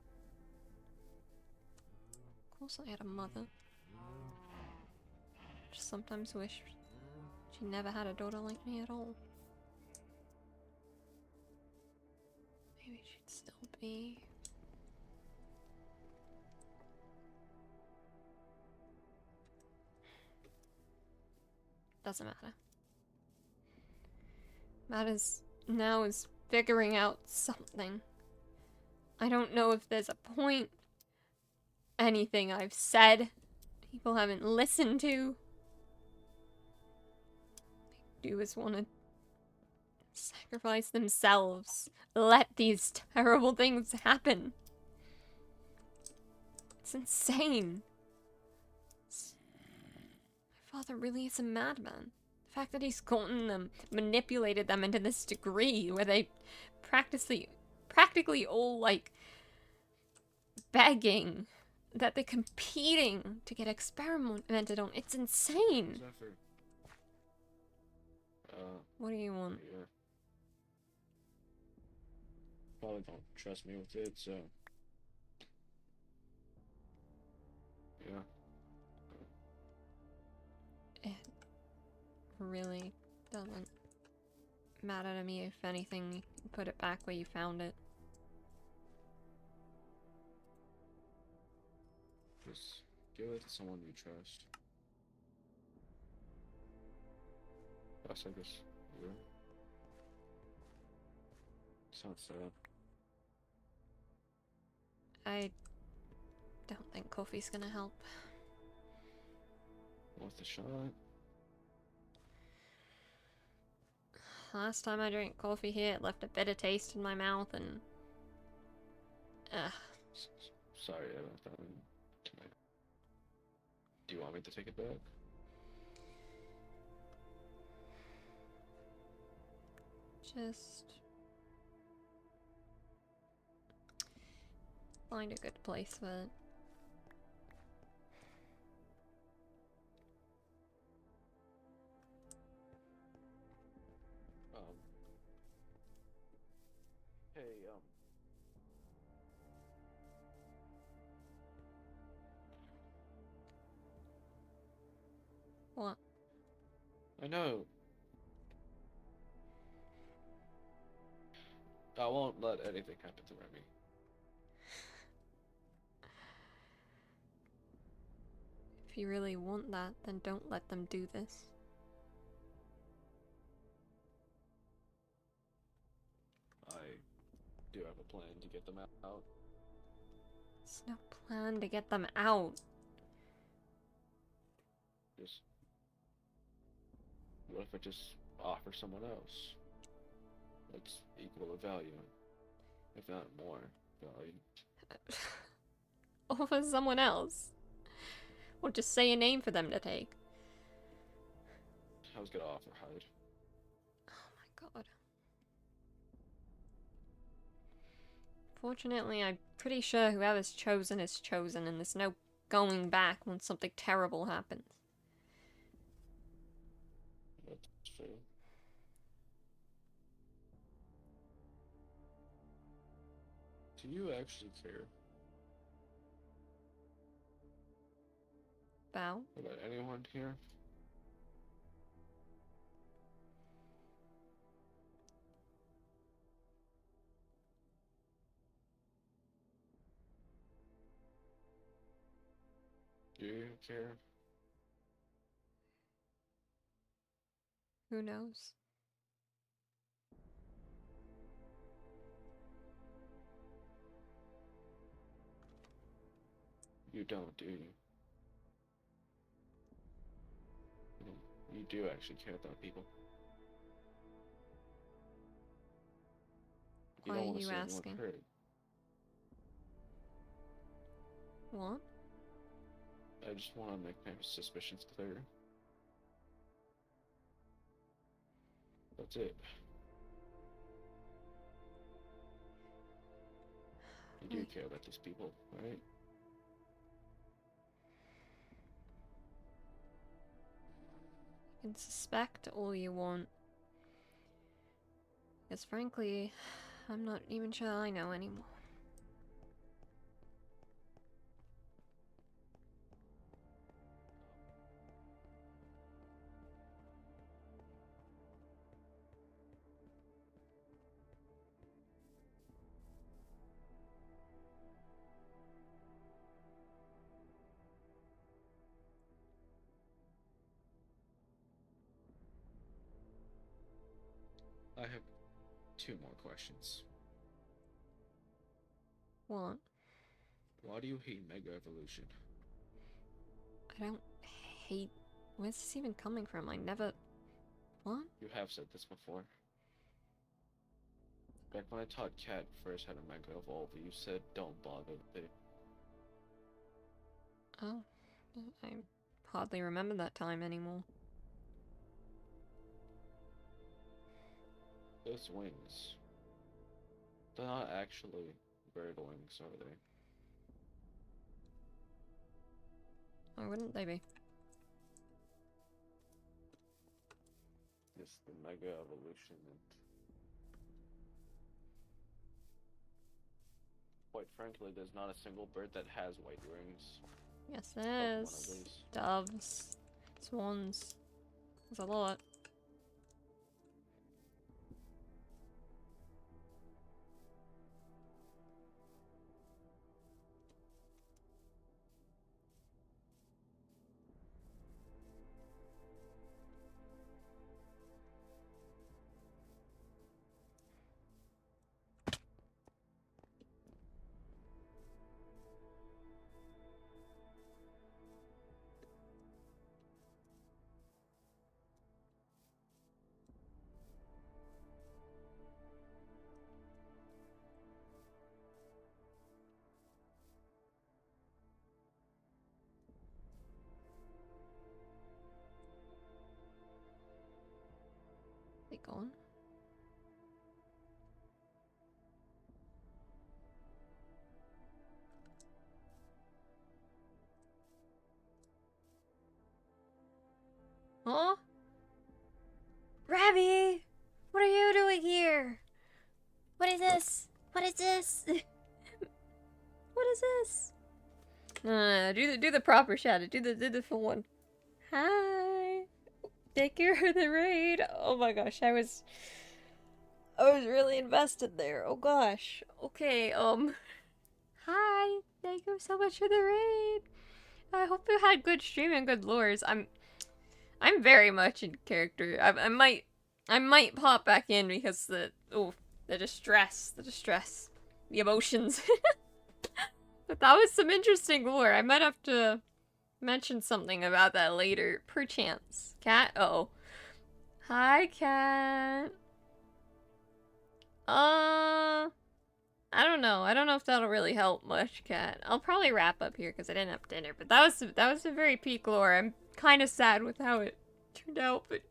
Of course I had a mother. Just sometimes wish She never had a daughter like me at all. Maybe she'd still be. Doesn't matter. Matters now is figuring out something. I don't know if there's a point. Anything I've said, people haven't listened to. They do is want to sacrifice themselves. Let these terrible things happen. It's insane. My father really is a madman. The fact that he's gotten them, manipulated them into this degree where they practically all, like, begging, that they're competing to get experimented on. It's insane. Zephyr. What do you want? Yeah. Probably don't trust me with it, so. Yeah. It really doesn't matter to me. If anything, you can put it back where you found it. Just give it to someone you trust. That's like this. Yeah. Sounds sad. I don't think coffee's gonna help. Worth the shot. Last time I drank coffee here, it left a bitter taste in my mouth and... Sorry about that. Do you want me to take it back? Just... find a good place for it. Hey, What? I know. I won't let anything happen to Remy. If you really want that, then don't let them do this. I do have a plan to get them out. There's no plan to get them out. Just... What if I just offer someone else? That's equal of value. If not more value. Offer someone else. Or just say a name for them to take. I was gonna offer Hyde. Oh my god. Fortunately, I'm pretty sure whoever's chosen is chosen, and there's no going back when something terrible happens. That's true. Do you actually care Bow? about anyone here? Do you care? Who knows? You don't, do you? You do actually care about people. You Why don't are want to you see anyone asking? hurt. What? I just want to make my suspicions clear. That's it. You do care about these people, right? You can suspect all you want. Because frankly, I'm not even sure I know anymore. I have 2 more questions. What? Why do you hate Mega Evolution? I don't hate. Where's this even coming from? I never. What? You have said this before. Back when I taught Cat first how to Mega Evolve, you said don't bother with it. Oh. I hardly remember that time anymore. Those wings. They're not actually bird wings, are they? Why wouldn't they be? Yes, the Mega Evolution and... Quite frankly, there's not a single bird that has white wings. Yes, One there of is. these. Doves. Swans. There's a lot. They gone? Huh? Rabby! What are you doing here? What is this? What is this? What is this? No, do the proper shadow. Do the full one. Hi. Take care of the raid. Oh my gosh, I was really invested there. Oh gosh. Okay, hi. Thank you so much for the raid. I hope you had good stream and good lures. I'm very much in character. I might pop back in because the distress, the emotions. But that was some interesting lore. I might have to mention something about that later, perchance. Cat? Oh. Hi, Cat. I don't know. I don't know if that'll really help much, Cat. I'll probably wrap up here because I didn't have dinner. But that was a very peak lore. I'm kind of sad with how it turned out, but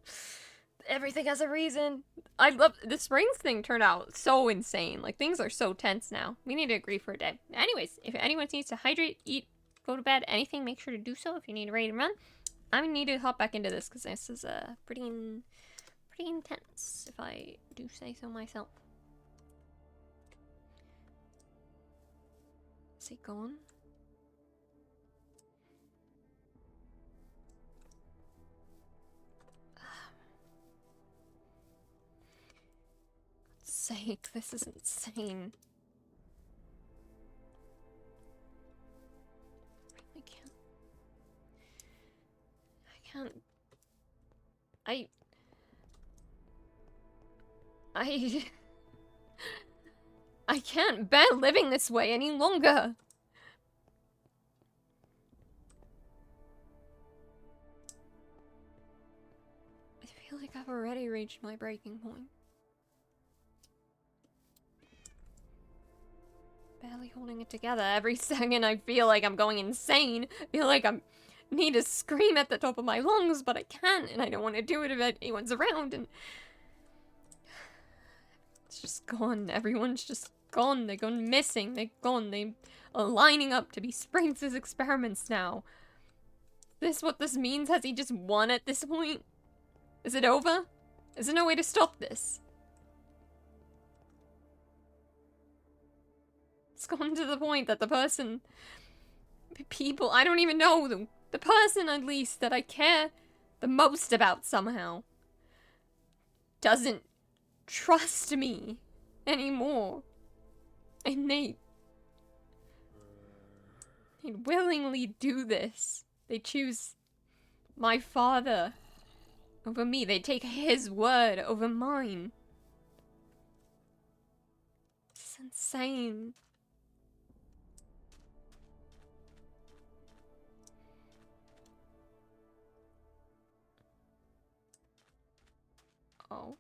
everything has a reason. I love the springs thing turned out so insane. Like, things are so tense now. We need to agree for a day. Anyways, if anyone needs to hydrate, eat, go to bed, anything, make sure to do so. If you need to raid and run, I need to hop back into this because this is pretty intense, if I do say so myself. Is it gone? Sake, this is insane. I can't. I can't bear living this way any longer. I feel like I've already reached my breaking point. Barely holding it together. Every second I feel like I'm going insane. I feel like I need to scream at the top of my lungs, but I can't, and I don't want to do it if anyone's around, and it's just gone. Everyone's just gone. They're gone missing. They're gone. They are lining up to be Springs' experiments now. Is this what this means? Has he just won at this point? Is it over? Is there no way to stop this? It's gone to the point that the person, people, I don't even know them. The person, at least, that I care the most about somehow doesn't trust me anymore. And they'd willingly do this. They choose my father over me. They take his word over mine. insane. Oh.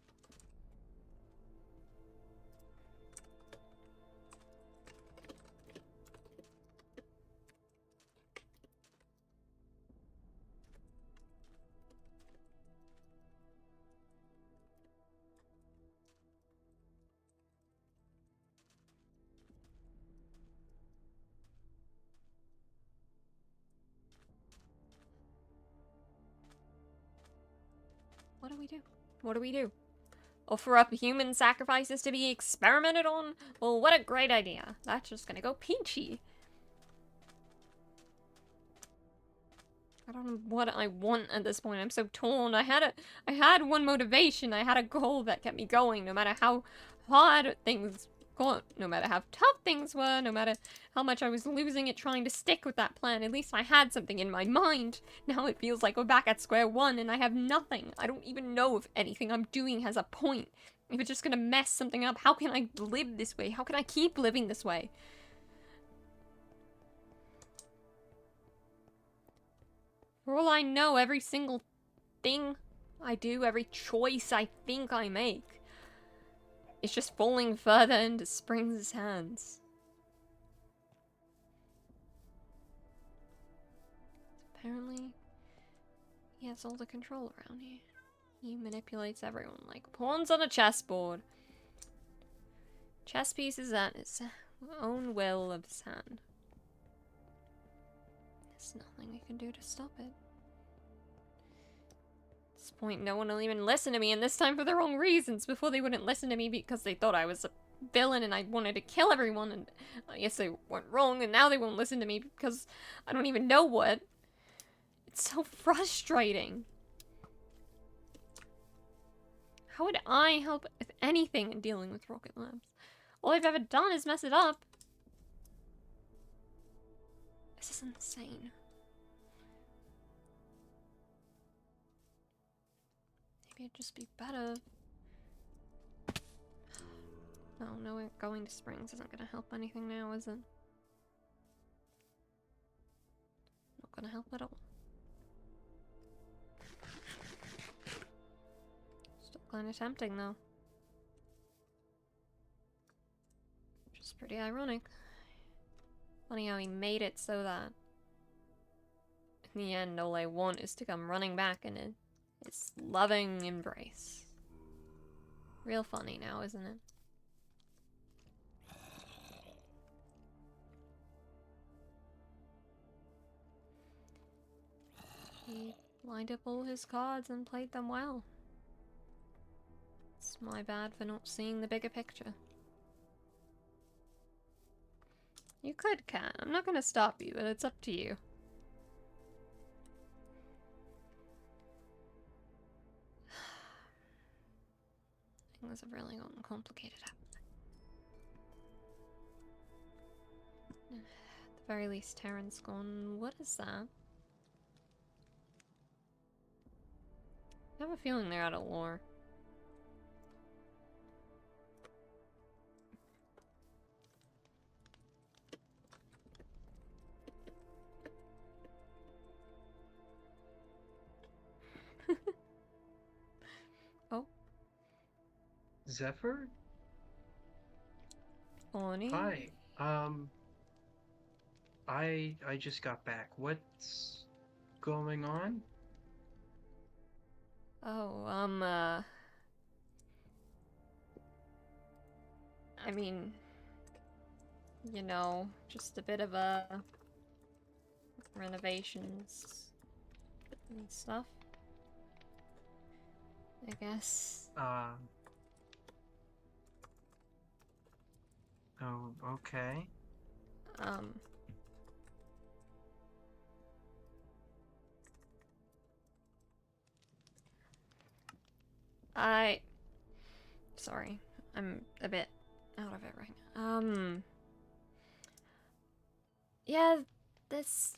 What do we do? What do we do? Offer up human sacrifices to be experimented on? Well, what a great idea. That's just gonna go peachy. I don't know what I want at this point. I'm so torn. I had one motivation. I had a goal that kept me going, no matter how hard things got, no matter how tough things were, no matter how much I was losing it trying to stick with that plan. At least I had something in my mind. Now it feels like we're back at square one and I have nothing. I don't even know if anything I'm doing has a point. If it's just gonna mess something up, how can I live this way? How can I keep living this way? For all I know, every single thing I do, every choice I think I make, is just falling further into Springs' hands. Apparently, he has all the control around here. He manipulates everyone like pawns on a chessboard. Chess pieces at his own will of his hand. There's nothing we can do to stop it. At this point, no one will even listen to me, and this time for the wrong reasons. Before, they wouldn't listen to me because they thought I was a villain and I wanted to kill everyone, and I guess they weren't wrong, and now they won't listen to me because I don't even know what. It's so frustrating. How would I help with anything in dealing with Rocket Labs? All I've ever done is mess it up. This is insane. Maybe it'd just be better. No, going to Springs isn't gonna help anything now, is it? Not gonna help at all. Still kinda tempting though. Which is pretty ironic. Funny how he made it so that in the end all I want is to come running back in his loving embrace. Real funny now, isn't it? He lined up all his cards and played them well. It's my bad for not seeing the bigger picture. You could, Cat. I'm not gonna stop you, but it's up to you. Things have really gotten complicated, haven't they? At the very least, Terran's gone. What is that? I have a feeling they're out of lore. Oh. Zephyr? Oni? Hi. I just got back. What's going on? Oh, I mean, you know, just a bit of renovations and stuff, I guess. Oh, okay. Sorry, I'm a bit out of it right now. Yeah, there's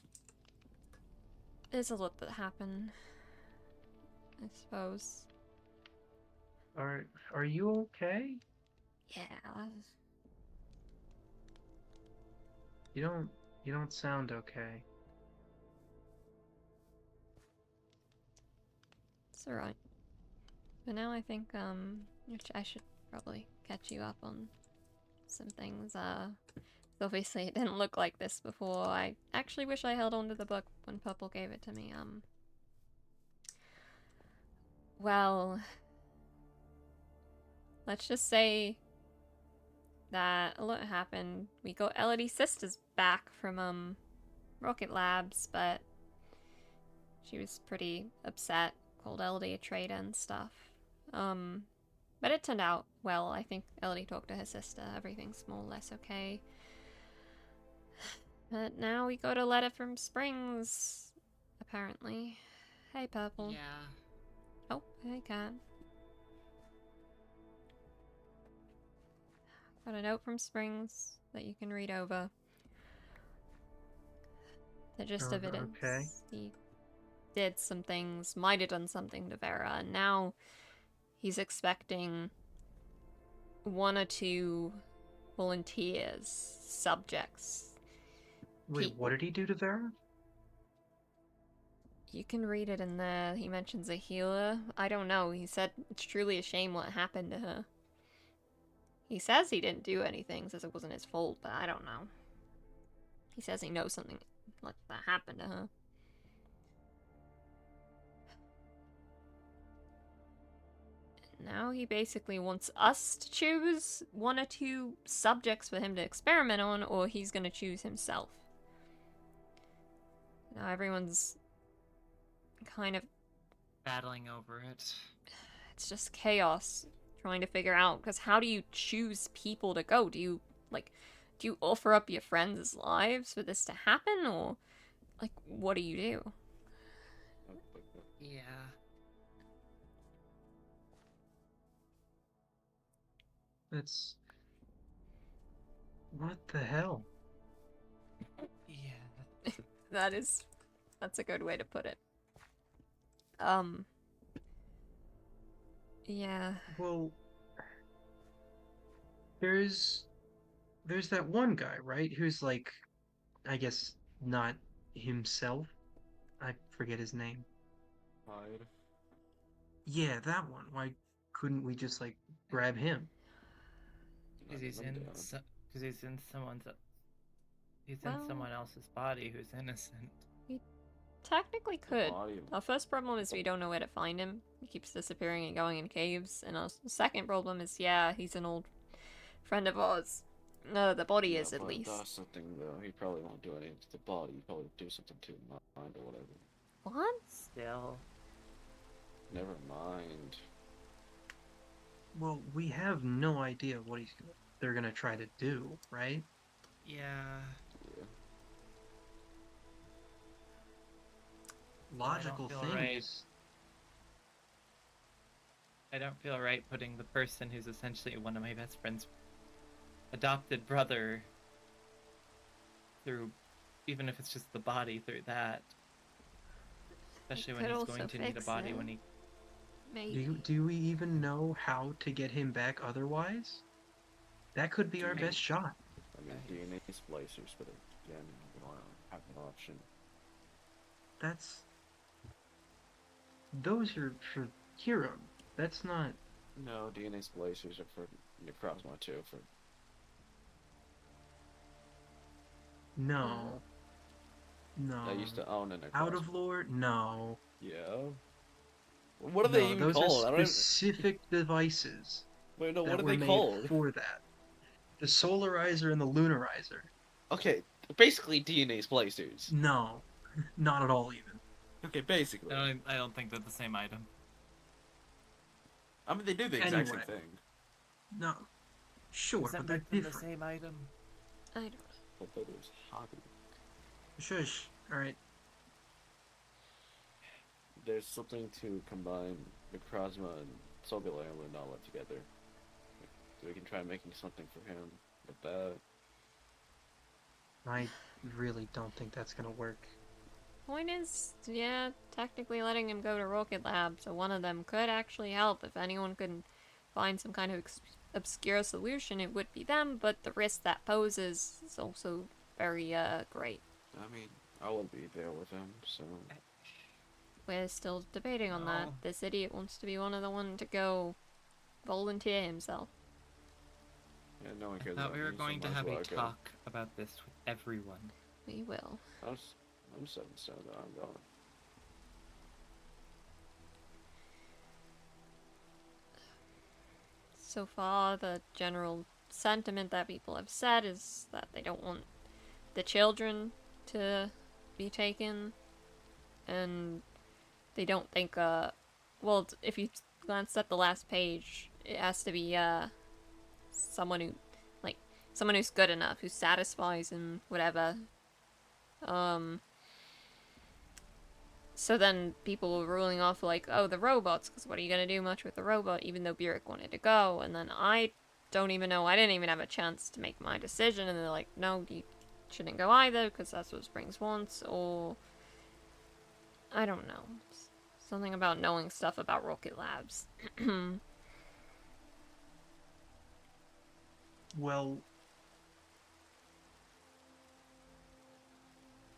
a lot that happened, I suppose. Are you okay? Yeah. You don't sound okay. It's alright. But now I think, I should probably catch you up on some things. Obviously it didn't look like this before. I actually wish I held on to the book when Purple gave it to me. Well, let's just say that a lot happened. We got Elodie's sisters back from, Rocket Labs, but she was pretty upset, called Elodie a traitor and stuff. But it turned out well. I think Elodie talked to her sister. Everything's more or less okay. But now we got a letter from Springs, apparently. Hey, Purple. Yeah. Oh, hey, Cat. Got a note from Springs that you can read over. The gist of it is Okay. he did some things, might have done something to Vera, and now he's expecting 1 or 2 volunteers, subjects. Wait, what did he do to Vera? You can read it in there. He mentions a healer. I don't know. He said it's truly a shame what happened to her. He says he didn't do anything, says it wasn't his fault, but I don't know. He says he knows something like that happened to her. Now he basically wants us to choose 1 or 2 subjects for him to experiment on, or he's gonna choose himself. Now everyone's kind of Battling over it. it's just chaos trying to figure out, because how do you choose people to go? Do you offer up your friends' lives for this to happen, or like what do you do? Yeah. That's... What the hell? Yeah. That's a good way to put it. Yeah. Well, there's that one guy, right? Who's like, I guess not himself. I forget his name. Hide. Yeah, that one. Why couldn't we just like grab him? Because he's in someone's. He's in Well- someone else's body who's innocent. Technically could. Body of- Our first problem is we don't know where to find him. He keeps disappearing and going in caves. And our second problem is, yeah, he's an old friend of ours. No, the body is at but least. That's something though. He probably won't do anything to the body. He'll probably do something to the mind or whatever. What? Still. Never mind. Well, we have no idea what they're gonna try to do, right? Yeah. Yeah. Logical feel thing right. is I don't feel right putting the person who's essentially one of my best friend's adopted brother through, even if it's just the body, through that. Especially when could he's also going to need a fix body it. when he. Maybe. do we even know how to get him back otherwise? That could be our DNA. best shot. I mean, DNA splicers, but again, we don't have an option. Those are for Hero. That's not... No, DNA splicers are for Necrozma too. For No. No. I used to own a Necrozma. Out of lore? No. Yeah. What are they even those called? I are don't even... specific devices Wait, no. that What are were they made called? for that. The Solarizer and the Lunarizer. Okay, basically DNA splicers. No. Not at all, even. Okay, basically. I don't think they're the same item. I mean, they do the exact Anyway. same thing. No. Sure, Does that but they're make them the different. same item? I don't know. But that is hobby. Shush. Alright. There's something to combine Necrozma and Solar and Lunala together. So we can try making something for him with that. I really don't think that's gonna work. Point is, yeah, technically letting him go to Rocket Lab, so one of them could actually help. If anyone could find some kind of obscure solution, it would be them, but the risk that poses is also very great. I mean, I will be there with him, so. We're still debating on that. No. This idiot wants to be one of the one to go volunteer himself. Yeah, no one I cares thought about we were me, so going to might as have well a go. talk about this with everyone. We will. I'm 7 stone that I'm going. So far, the general sentiment that people have said is that they don't want the children to be taken, and they don't think, well, if you glance at the last page, it has to be, someone who, like, someone who's good enough, who satisfies him, whatever. So then people were ruling off, like, oh, the robots, because what are you going to do much with the robot, even though Burek wanted to go, and then I don't even know, I didn't even have a chance to make my decision, and they're like, no, you shouldn't go either, because that's what Springs wants, or, I don't know, something about knowing stuff about Rocket Labs. Well,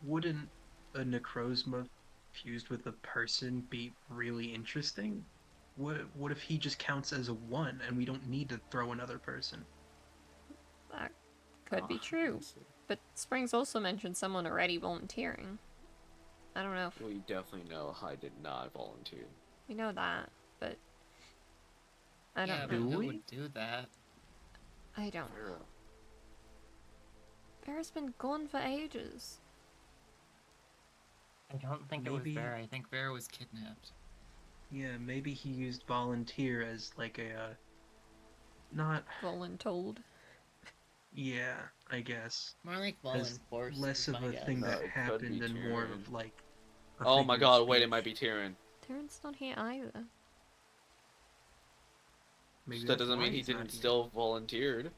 wouldn't a Necrozma fused with a person be really interesting? What if he just counts as a 1 and we don't need to throw another person? That could be true, but Springs also mentioned someone already volunteering. I don't know if We definitely know Hyde did not volunteer. we know that, but I Yeah, don't but know. who we? would do that? I don't know. Vera. Vera's been gone for ages. I don't think it Maybe- was Vera. I think Vera was kidnapped. Yeah, maybe he used volunteer as like a, not, Voluntold. yeah, I guess. More like As Volunforce. less is of my a guess. thing No, that it could happened be and more Tyrion. of like a Oh my figure of god, wait, it speech. might be Tyrion. Terran's not here either. Maybe That that's doesn't why mean he he's not didn't here. still volunteered.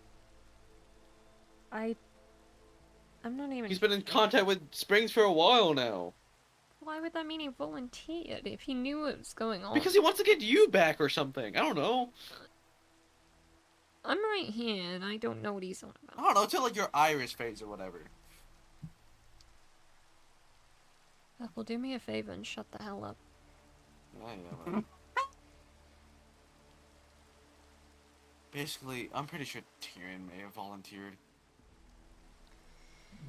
I'm not even. He's been in contact with Springs for a while now. Why would that mean he volunteered if he knew what was going on? Because he wants to get you back or something. I don't know. I'm right here and I don't know what he's on I about. don't know, until like your iris fades or whatever. Well, do me a favor and shut the hell up. Yeah, man. Basically, I'm pretty sure Tyrion may have volunteered.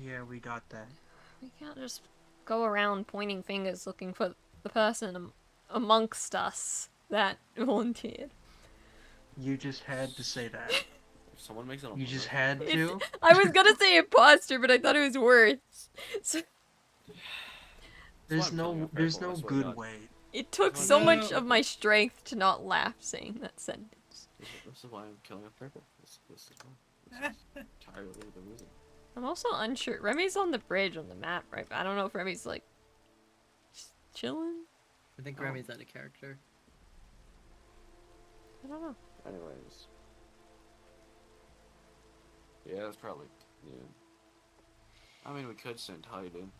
Yeah, we got that. We can't just go around pointing fingers looking for the person amongst us that volunteered. You just had to say that. If someone makes it on You just purpose- had to. I was gonna say imposter, but I thought it was worse. So There's I'm killing no, a there's purple, no I swear to good God. way. it took Well, so no. much of my strength to not laugh saying that sentence. This is why I'm killing a purple. This is why. This is entirely the reason. I'm also unsure. Remy's on the bridge on the map, right? But I don't know if Remy's like just chilling. I think Remy's out of character. I don't know. Anyways. Yeah, that's probably. Yeah. I mean, we could send Hyde in.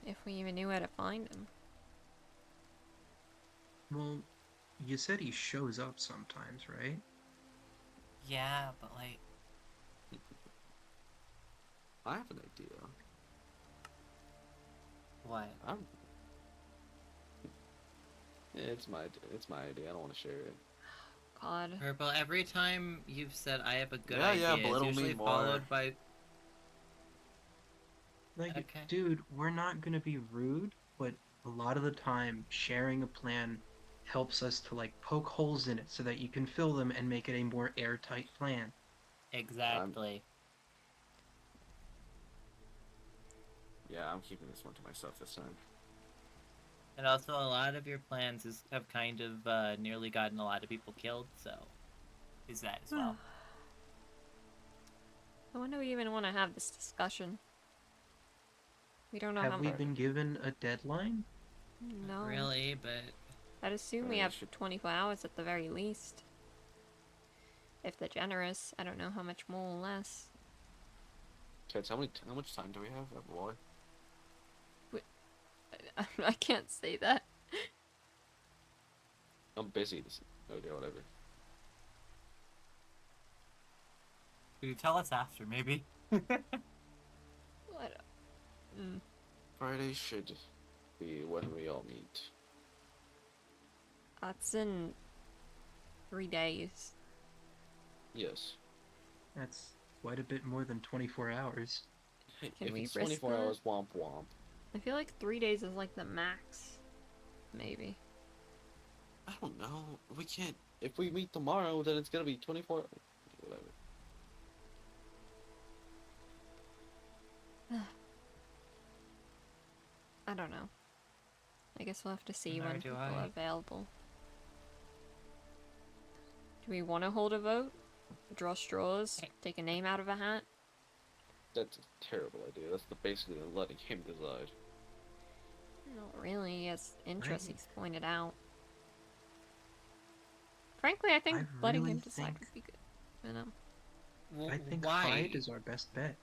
If we even knew where to find him. Well, you said he shows up sometimes, right? Yeah, but like, I have an idea. what? I'm. Yeah, it's my idea. I don't want to share it. God. Purple, every time you've said I have a good Yeah, idea, yeah, it's belittle me usually more. followed by Like, Okay. dude, we're not gonna be rude, but a lot of the time, sharing a plan helps us to like poke holes in it so that you can fill them and make it a more airtight plan. exactly. Yeah, I'm keeping this one to myself this time. And also, a lot of your plans have kind of nearly gotten a lot of people killed, so is that as well. I wonder we even want to have this discussion. We don't know how Have we much. been given a deadline? No. Really, but I'd assume we Yeah, have should- 24 hours at the very least. If they're generous. I don't know how much more or less. Kids, how much time do we have? Boy. I can't say that. I'm busy. This. Okay, whatever. Could you tell us after, maybe? What? Mm. Friday should be when we all meet. That's in 3 days. Yes. That's quite a bit more than 24 hours. Can If we it's risk 24 that? hours, womp womp. I feel like 3 days is like the max. Maybe. I don't know. We can't. If we meet tomorrow, then it's gonna be 24. Whatever. I don't know. I guess we'll have to see Nor when do people I. are available. Do we want to hold a vote? Draw straws? Take a name out of a hat? That's a terrible idea. That's basically letting him decide. Not really, as interests Right. he's pointed out. Frankly, I think I letting really him decide think- would be good. You know? I think Why? Hyde is our best bet.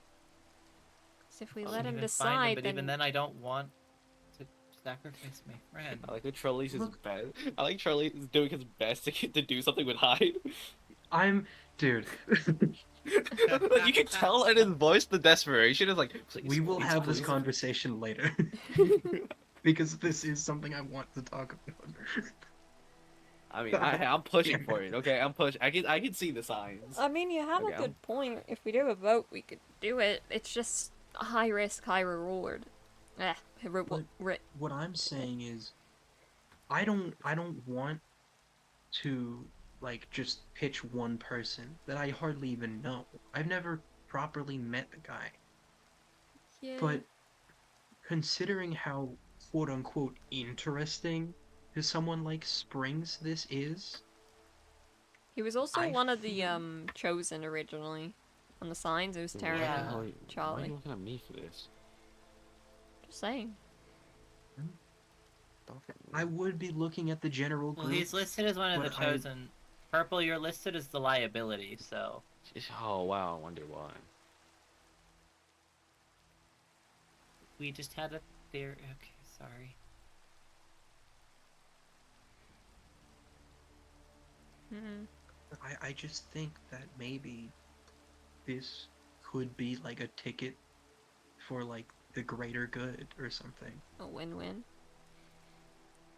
'Cause if we I let can him even find him, decide, but then... even then, I don't want to sacrifice my friend. I like that Charlie's his Look- best. I like Charlie is doing his best to do something with Hyde. Dude. You can tell in his voice the desperation is like. Please, We will please, have this please." conversation later. Because this is something I want to talk about. I mean, I'm pushing for it. Okay, I'm pushing. I can see the signs. I mean, you have Okay, a good point. If we do a vote, we could do it. It's just a high risk, high reward. What I'm saying is, I don't want to like just pitch one person that I hardly even know. I've never properly met the guy. Yeah. But considering how quote unquote interesting to someone like Springs this is, He was also I one of the feel- chosen originally. On the signs, it was Terran Why the and hell are you- Why are Charlie. you looking at me for this? Just saying. I would be looking at the general group. Well, he's listed as one of the but I- chosen. Purple, you're listed as the liability, so. Oh wow, I wonder why. We just had a theory. Okay, sorry. Hmm. I just think that maybe this could be like a ticket for like the greater good or something. A win-win.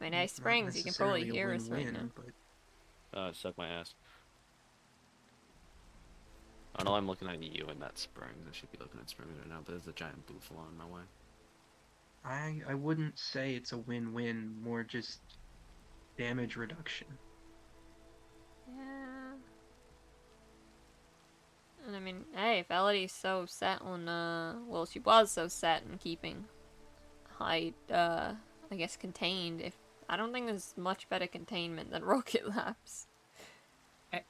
I mean, hey, Not Springs, you can probably necessarily a hear us right now. win-win, but Suck my ass. I know I'm looking at you and that Springs. I should be looking at Springs right now, but there's a giant buffalo in my way. I wouldn't say it's a win-win, more just damage reduction. Yeah. And I mean, hey, if Elodie's so set on, well, she was so set on keeping Hyde, I guess contained. I don't think there's much better containment than Rocket Labs. But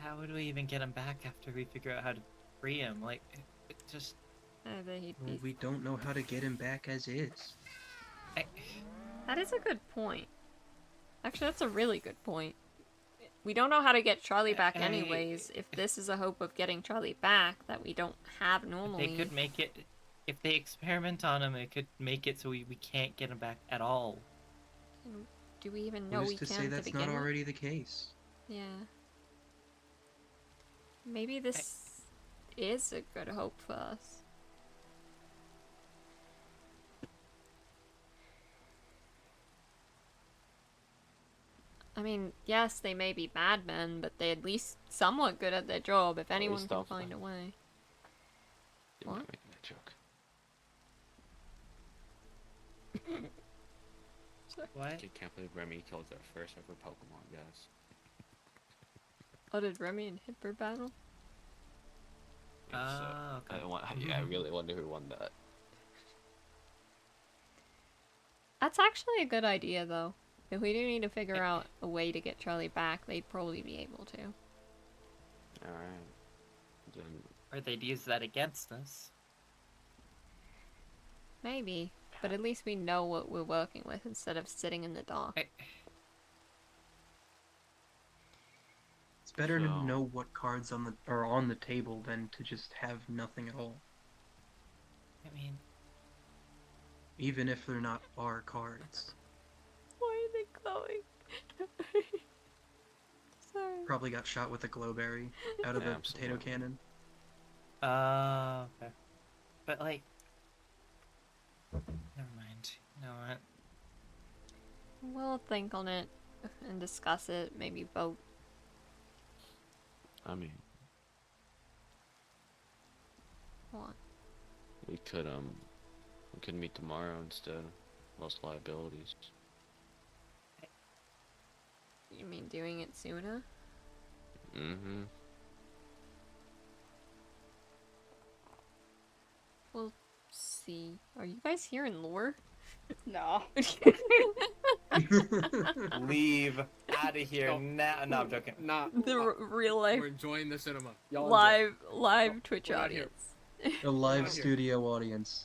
how would we even get him back after we figure out how to free him? Like, it just. Well, we don't know how to get him back as is. That is a good point. Actually, that's a really good point. We don't know how to get Charlie back anyways. If this is a hope of getting Charlie back that we don't have normally. They could make it. If they experiment on him, it could make it so we can't get him back at all. Do we even know Who's we to can say to that's begin not with? already the case? Yeah. Maybe this is a good hope for us. I mean, yes, they may be bad men, but they're at least somewhat good at their job if anyone can don't. find a way. You're What? not making that joke. What? I can't believe Remy killed our first ever Pokemon, guys. Oh, did Remy and Hipper battle? Ah, okay. I really wonder who won that. That's actually a good idea, though. If we do need to figure out a way to get Charlie back, they'd probably be able to. Alright. Then Or they'd use that against us. Maybe. But at least we know what we're working with instead of sitting in the dark. It's better to So- know what cards are on the table than to just have nothing at all, I mean, even if they're not our cards. Why are they glowing? Sorry. Probably got shot with a glowberry out of Yeah, the potato absolutely. cannon. okay. But like, never mind. You know what? We'll think on it and discuss it, maybe vote. I mean, What? we could meet tomorrow instead. Less liabilities. You mean doing it sooner? Mm-hmm. We'll see. Are you guys hearing lore? No. Leave out of here now. No, I'm joking. Nah. The real life We're enjoying the cinema. Y'all live Twitch we're not here. audience. A live Not here. studio audience.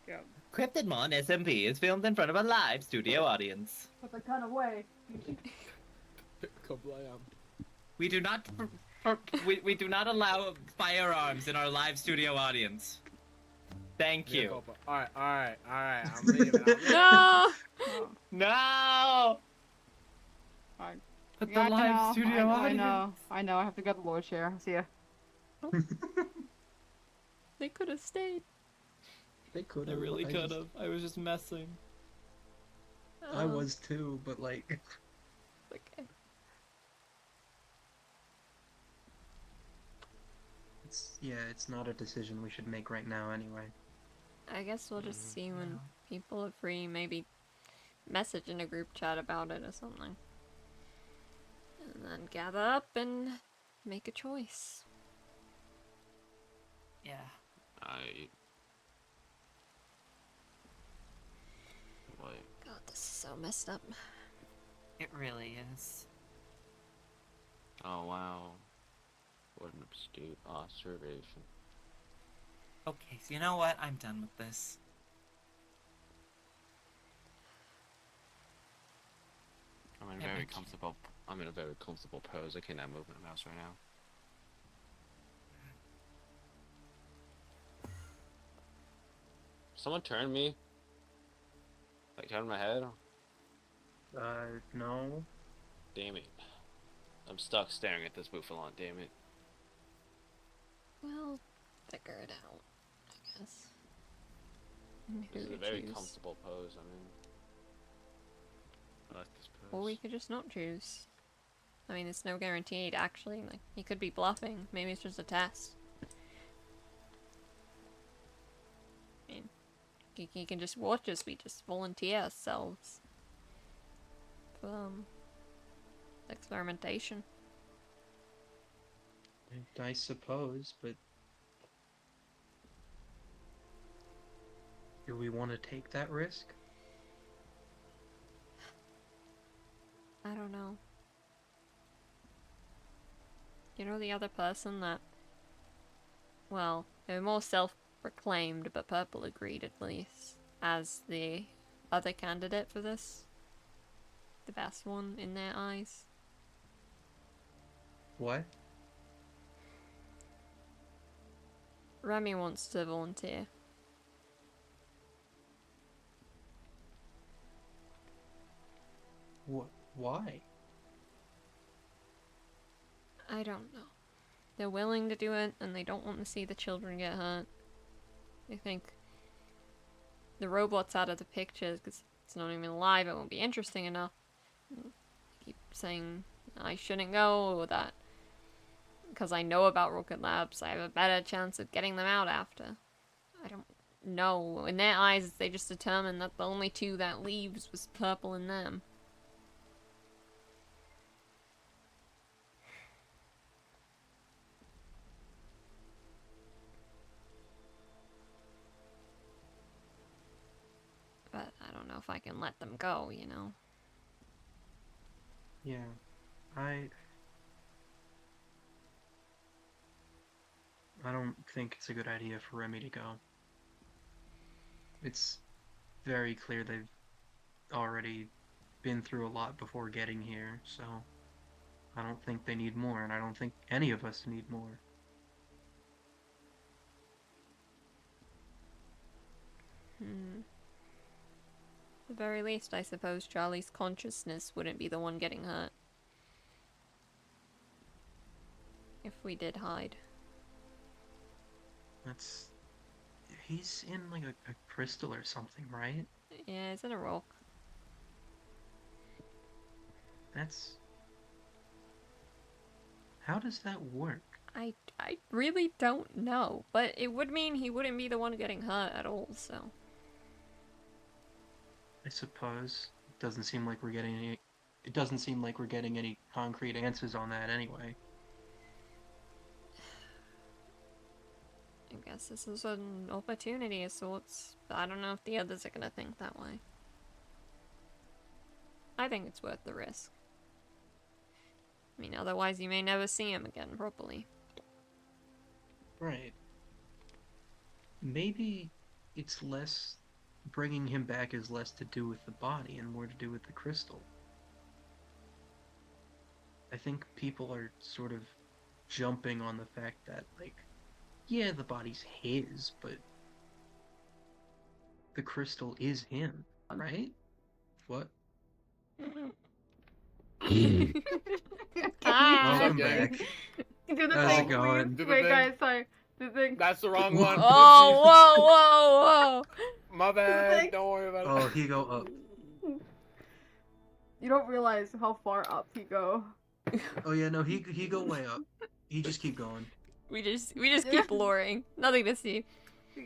Yeah. Cryptidmon SMP is filmed in front of a live studio audience. But the kind of way. Kablam. We do not we do not allow firearms in our live studio audience. Thank Yeah, you. Copa. Alright. I'm leaving. No! No! Fine. But the Got to live know. studio audience. I know. I have to go to the Lord chair. See ya. They could have stayed. They could I have. really could just- have. I was just messing. I was too, but like. Okay. It's not a decision we should make right now anyway. I guess we'll just see when people are free, maybe message in a group chat about it or something. And then gather up and make a choice. Yeah. God, this is so messed up. It really is. Oh wow. What an astute observation. Okay, so you know what? I'm done with this. I'm in a Yeah, very but- comfortable. I'm in a very comfortable pose. I cannot move my mouse right now. Someone turn me. Like turn my head. No. Damn it. I'm stuck staring at this bouffalon. Damn it. We'll figure it out, I guess. And who This is to a very choose. comfortable pose. I mean, I like this pose. Or we could just not choose. I mean, it's no guaranteed, actually. Like, he could be bluffing. Maybe it's just a test. I mean, he can just watch us. We just volunteer ourselves. For, experimentation. I suppose, but do we want to take that risk? I don't know. You know the other person that... Well, they're more self-proclaimed, but Purple agreed at least, as the other candidate for this? The best one in their eyes? What? Remy wants to volunteer. Why? I don't know. They're willing to do it, and they don't want to see the children get hurt. They think the robot's out of the picture because it's not even alive, it won't be interesting enough. They keep saying I shouldn't go, or that because I know about Rocket Labs, I have a better chance of getting them out after. I don't know. In their eyes, they just determined that the only two that leaves was Purple and them. But I don't know if I can let them go, you know? Yeah. I don't think it's a good idea for Remy to go. It's very clear they've already been through a lot before getting here, so I don't think they need more, and I don't think any of us need more. At the very least, I suppose Charlie's consciousness wouldn't be the one getting hurt. If we did hide. That's he's in like a crystal or something, right? Yeah, it's in a rock. That's... How does that work? I really don't know, but it would mean he wouldn't be the one getting hurt at all, so. I suppose. It doesn't seem like we're getting any... It doesn't seem like we're getting any concrete answers on that anyway. I guess this is an opportunity of sorts, but I don't know if the others are gonna think that way. I think it's worth the risk. I mean, otherwise you may never see him again properly. Right. Maybe it's less... Bringing him back is less to do with the body and more to do with the crystal. I think people are sort of jumping on the fact that, like, yeah, the body's his, but the crystal is him, right? What? Welcome back. Do the How's thing, it going? please. Wait, guys, sorry. The thing. That's the wrong one. Oh, whoa, whoa, whoa! My bad. Don't worry about it. Oh, he go up. You don't realize how far up he go. Oh yeah, no, he go way up. He just keep going. We just keep luring. Nothing to see.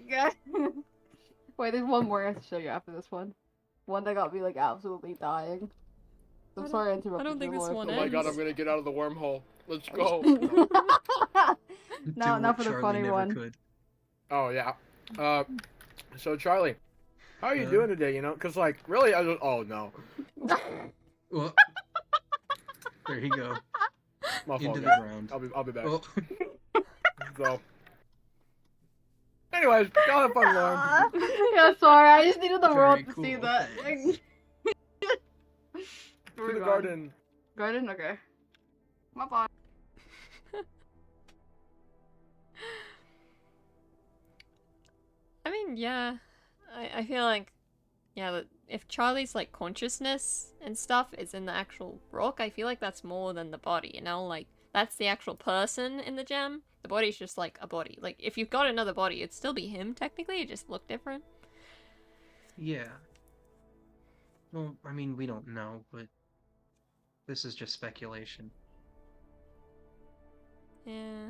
Yeah. Wait, there's one more I have to show you after this one. One that got me like absolutely dying. I'm sorry I interrupted. I don't think you this more. one Oh my god, ends. I'm gonna get out of the wormhole. Let's go. No, not for the Charlie funny never one. could. Oh yeah. So Charlie, how are you Huh? doing today? You know, cause like really, I just oh no. Well, there he go. My fault, Into the guys. ground. I'll be back. Oh. So. Anyways, y'all have fun, Lauren. Yeah, sorry, I just needed the Very world to cool, see that. thanks. To the garden. Garden? Okay. My bad. I mean, yeah. I feel like, yeah, that if Charlie's, like, consciousness and stuff is in the actual rock, I feel like that's more than the body, you know? Like, that's the actual person in the gem. The body's just, like, a body. Like, if you've got another body, it'd still be him, technically. It just look different. Yeah. Well, I mean, we don't know, but this is just speculation. Yeah.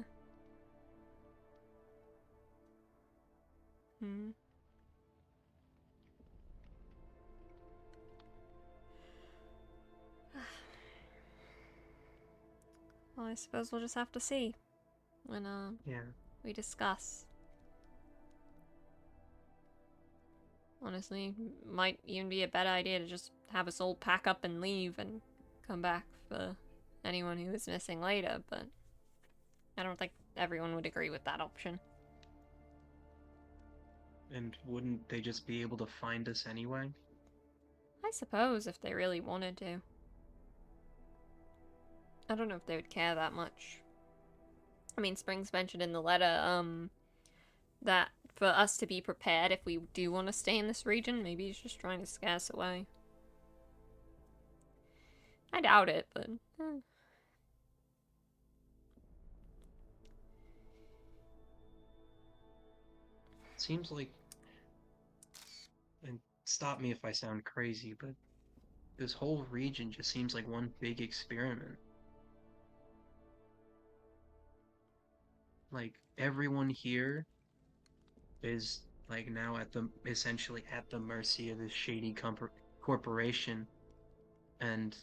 Hmm. Well, I suppose we'll just have to see when Yeah. we discuss. Honestly, might even be a better idea to just have us all pack up and leave and come back for anyone who is missing later, but I don't think everyone would agree with that option. And wouldn't they just be able to find us anyway? I suppose if they really wanted to. I don't know if they would care that much. I mean, Springs mentioned in the letter, that for us to be prepared if we do want to stay in this region, maybe he's just trying to scare us away. I doubt it, but... Seems like... And stop me if I sound crazy, but this whole region just seems like one big experiment. Like, everyone here is, like, now essentially at the mercy of this shady corporation, and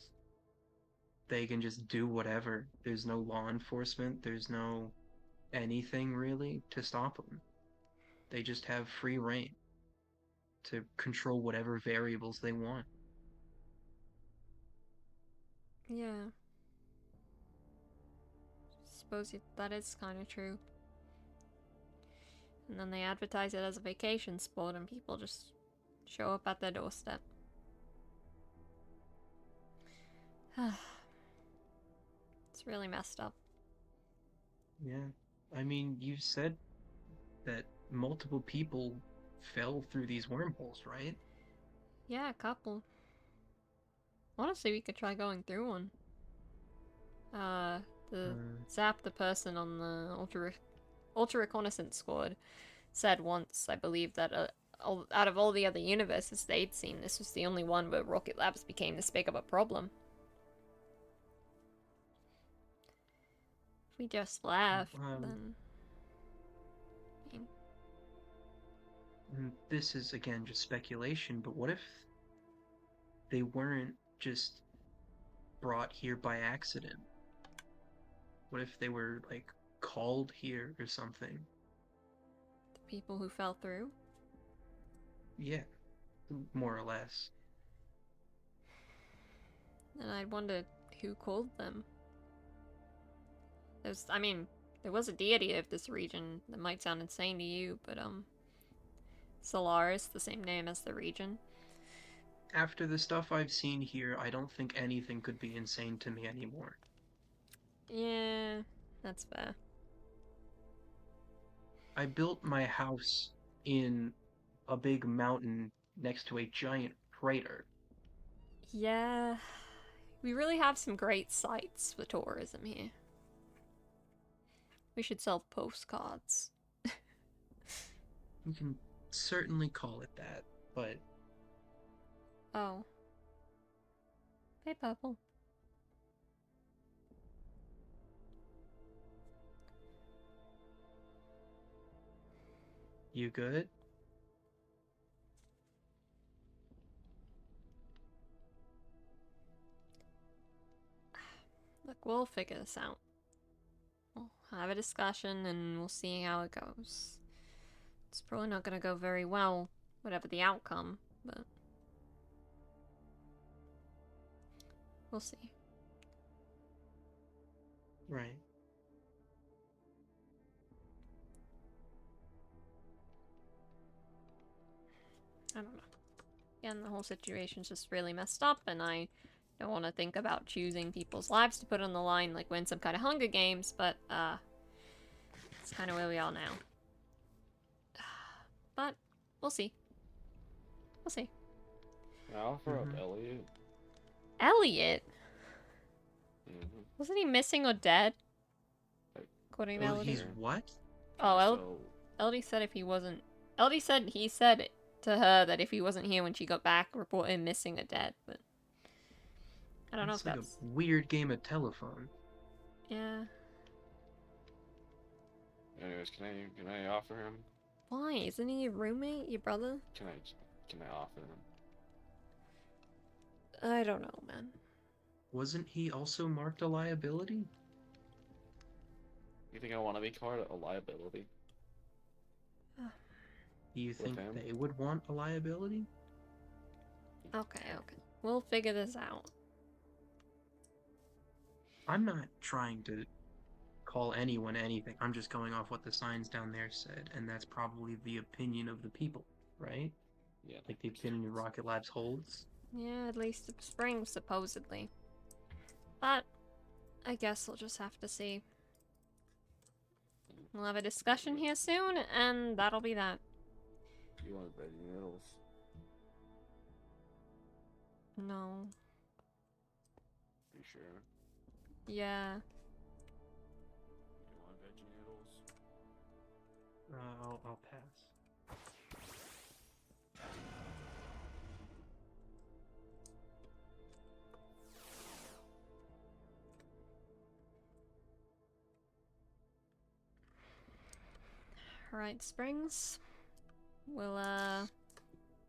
they can just do whatever. There's no law enforcement, there's no anything, really, to stop them. They just have free reign to control whatever variables they want. Yeah. Suppose that is kind of true. And then they advertise it as a vacation spot and people just show up at their doorstep. It's really messed up. Yeah. I mean, you said that multiple people fell through these wormholes, right? Yeah, a couple. Honestly, we could try going through one. Zap the person on the ultra reconnaissance squad said once, I believe, that out of all the other universes they'd seen, this was the only one where Rocket Labs became this big of a problem. If we just left, then... This is, again, just speculation, but what if they weren't just brought here by accident? What if they were, like, called here or something? The people who fell through? Yeah, more or less. And I'd wonder who called them. I mean, there was a deity of this region that might sound insane to you, but, Solaris, the same name as the region. After the stuff I've seen here, I don't think anything could be insane to me anymore. Yeah, that's fair. I built my house in a big mountain next to a giant crater. Yeah, we really have some great sites for tourism here. We should sell postcards. You can certainly call it that, but... Oh. Hey, Purple. You good? Look, we'll figure this out. We'll have a discussion and we'll see how it goes. It's probably not going to go very well, whatever the outcome, but... we'll see. Right. I don't know. Again, the whole situation's just really messed up, and I don't want to think about choosing people's lives to put on the line like we're in some kind of Hunger Games, but, it's kind of where we are now. But, we'll see. We'll see. I'll offer up Elliot. Elliot? Wasn't he missing or dead? According to Elodie? He's what? Oh, Elodie said if he wasn't... Elodie said he said to her that if he wasn't here when she got back, report him missing or dead, but... I don't know if like that's... a weird game of telephone. Yeah. Anyways, can I offer him? Why? Isn't he your roommate? Your brother? Can I offer him? I don't know, man. Wasn't he also marked a liability? You think I want to be called a liability? Do you think they would want a liability? Okay. We'll figure this out. I'm not trying to call anyone anything. I'm just going off what the signs down there said, and that's probably the opinion of the people, right? Yeah. Like the opinion Rocket Labs holds. Yeah, at least the spring, supposedly. But, I guess we'll just have to see. We'll have a discussion here soon, and that'll be that. You want veggie noodles? No. You sure? Yeah. You want veggie noodles? I'll pass. Alright, Springs. We'll,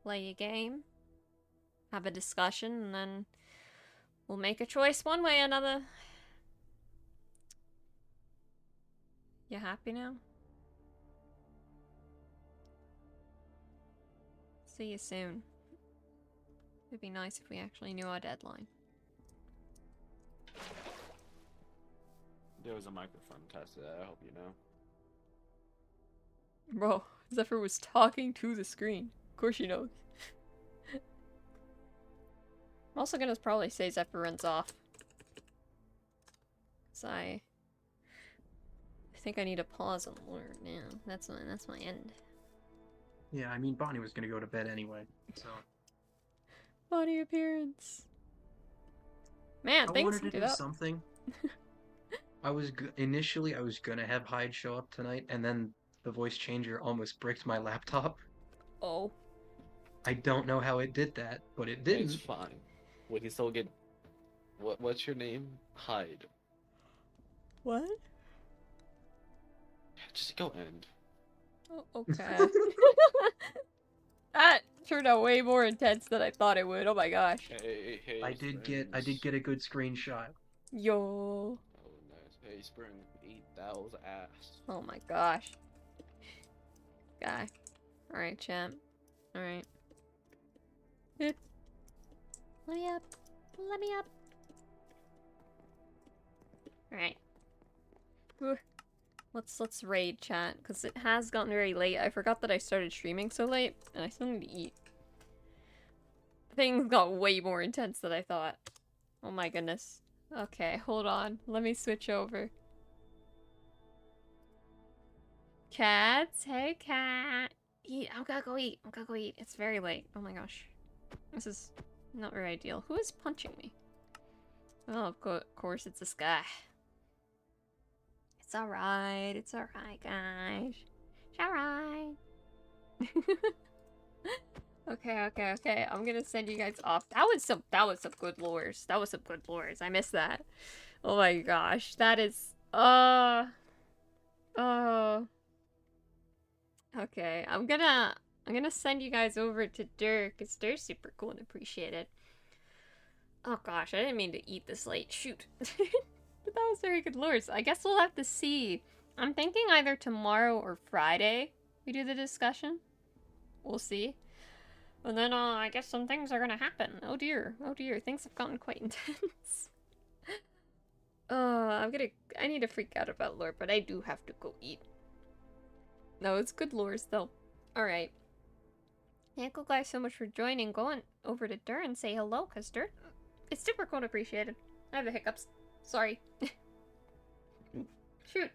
play a game. Have a discussion, and then we'll make a choice one way or another. You happy now? See you soon. It'd be nice if we actually knew our deadline. There was a microphone tested, I hope you know. Bro, Zephyr was talking to the screen. Of course you know. I'm also gonna probably say Zephyr runs off. Cause I think I need to pause on Lord now. That's my end. Yeah, I mean Bonnie was gonna go to bed anyway, so. Body appearance. Man, I things wanted to do do that. something. Initially I was gonna have Hyde show up tonight, and then the voice changer almost bricked my laptop. Oh. I don't know how it did that, but it It's didn't. fine. We can still get. What's your name? Hyde. What? Just go end. Oh, okay. That turned out way more intense than I thought it would. Oh my gosh. Hey, I did get a good screenshot. Yo. Oh, nice. Hey, Spring, eat Dow's ass. Oh my gosh. Guy. Alright, champ. Alright. Let me up. Let me up. Alright. Let's raid chat, because it has gotten very late. I forgot that I started streaming so late, and I still need to eat. Things got way more intense than I thought. Oh my goodness. Okay, hold on. Let me switch over. Cats, hey cat. Eat. I'm gonna go eat. I'm gonna go eat. It's very late. Oh my gosh. This is not very ideal. Who is punching me? Oh, of course, it's this guy. It's alright. It's alright, guys. It's alright. Okay. I'm gonna send you guys off. That was some good lures. That was some good lures. I missed that. Oh my gosh. That is okay. I'm gonna send you guys over to Dirk, because Dirk's super cool and appreciated. Oh gosh, I didn't mean to eat this late. Shoot. But that was very good lures. I guess we'll have to see. I'm thinking either tomorrow or Friday we do the discussion. We'll see. And then, I guess some things are gonna happen. Oh dear. Things have gotten quite intense. I need to freak out about lore, but I do have to go eat. No, it's good lures, though. Alright. Thank you guys so much for joining. Go on over to Dur and say hello, because Dur, it's super cool and appreciated. I have the hiccups. Sorry. Shoot.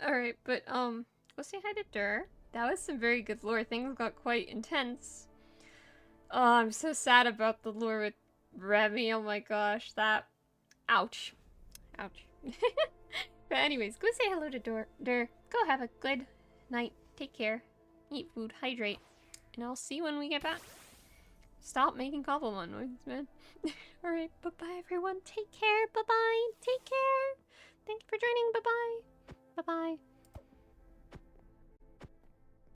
Alright, but, go say hi to Dur. That was some very good lore. Things got quite intense. Oh, I'm so sad about the lure with Remy. Oh my gosh, that... Ouch. But anyways, go say hello to Dur. Go have a good night. Take care. Eat food. Hydrate. And I'll see you when we get back. Stop making Cobblemon noises, man. Alright, bye-bye everyone. Take care. Bye-bye. Take care. Thank you for joining. Bye-bye. Bye-bye.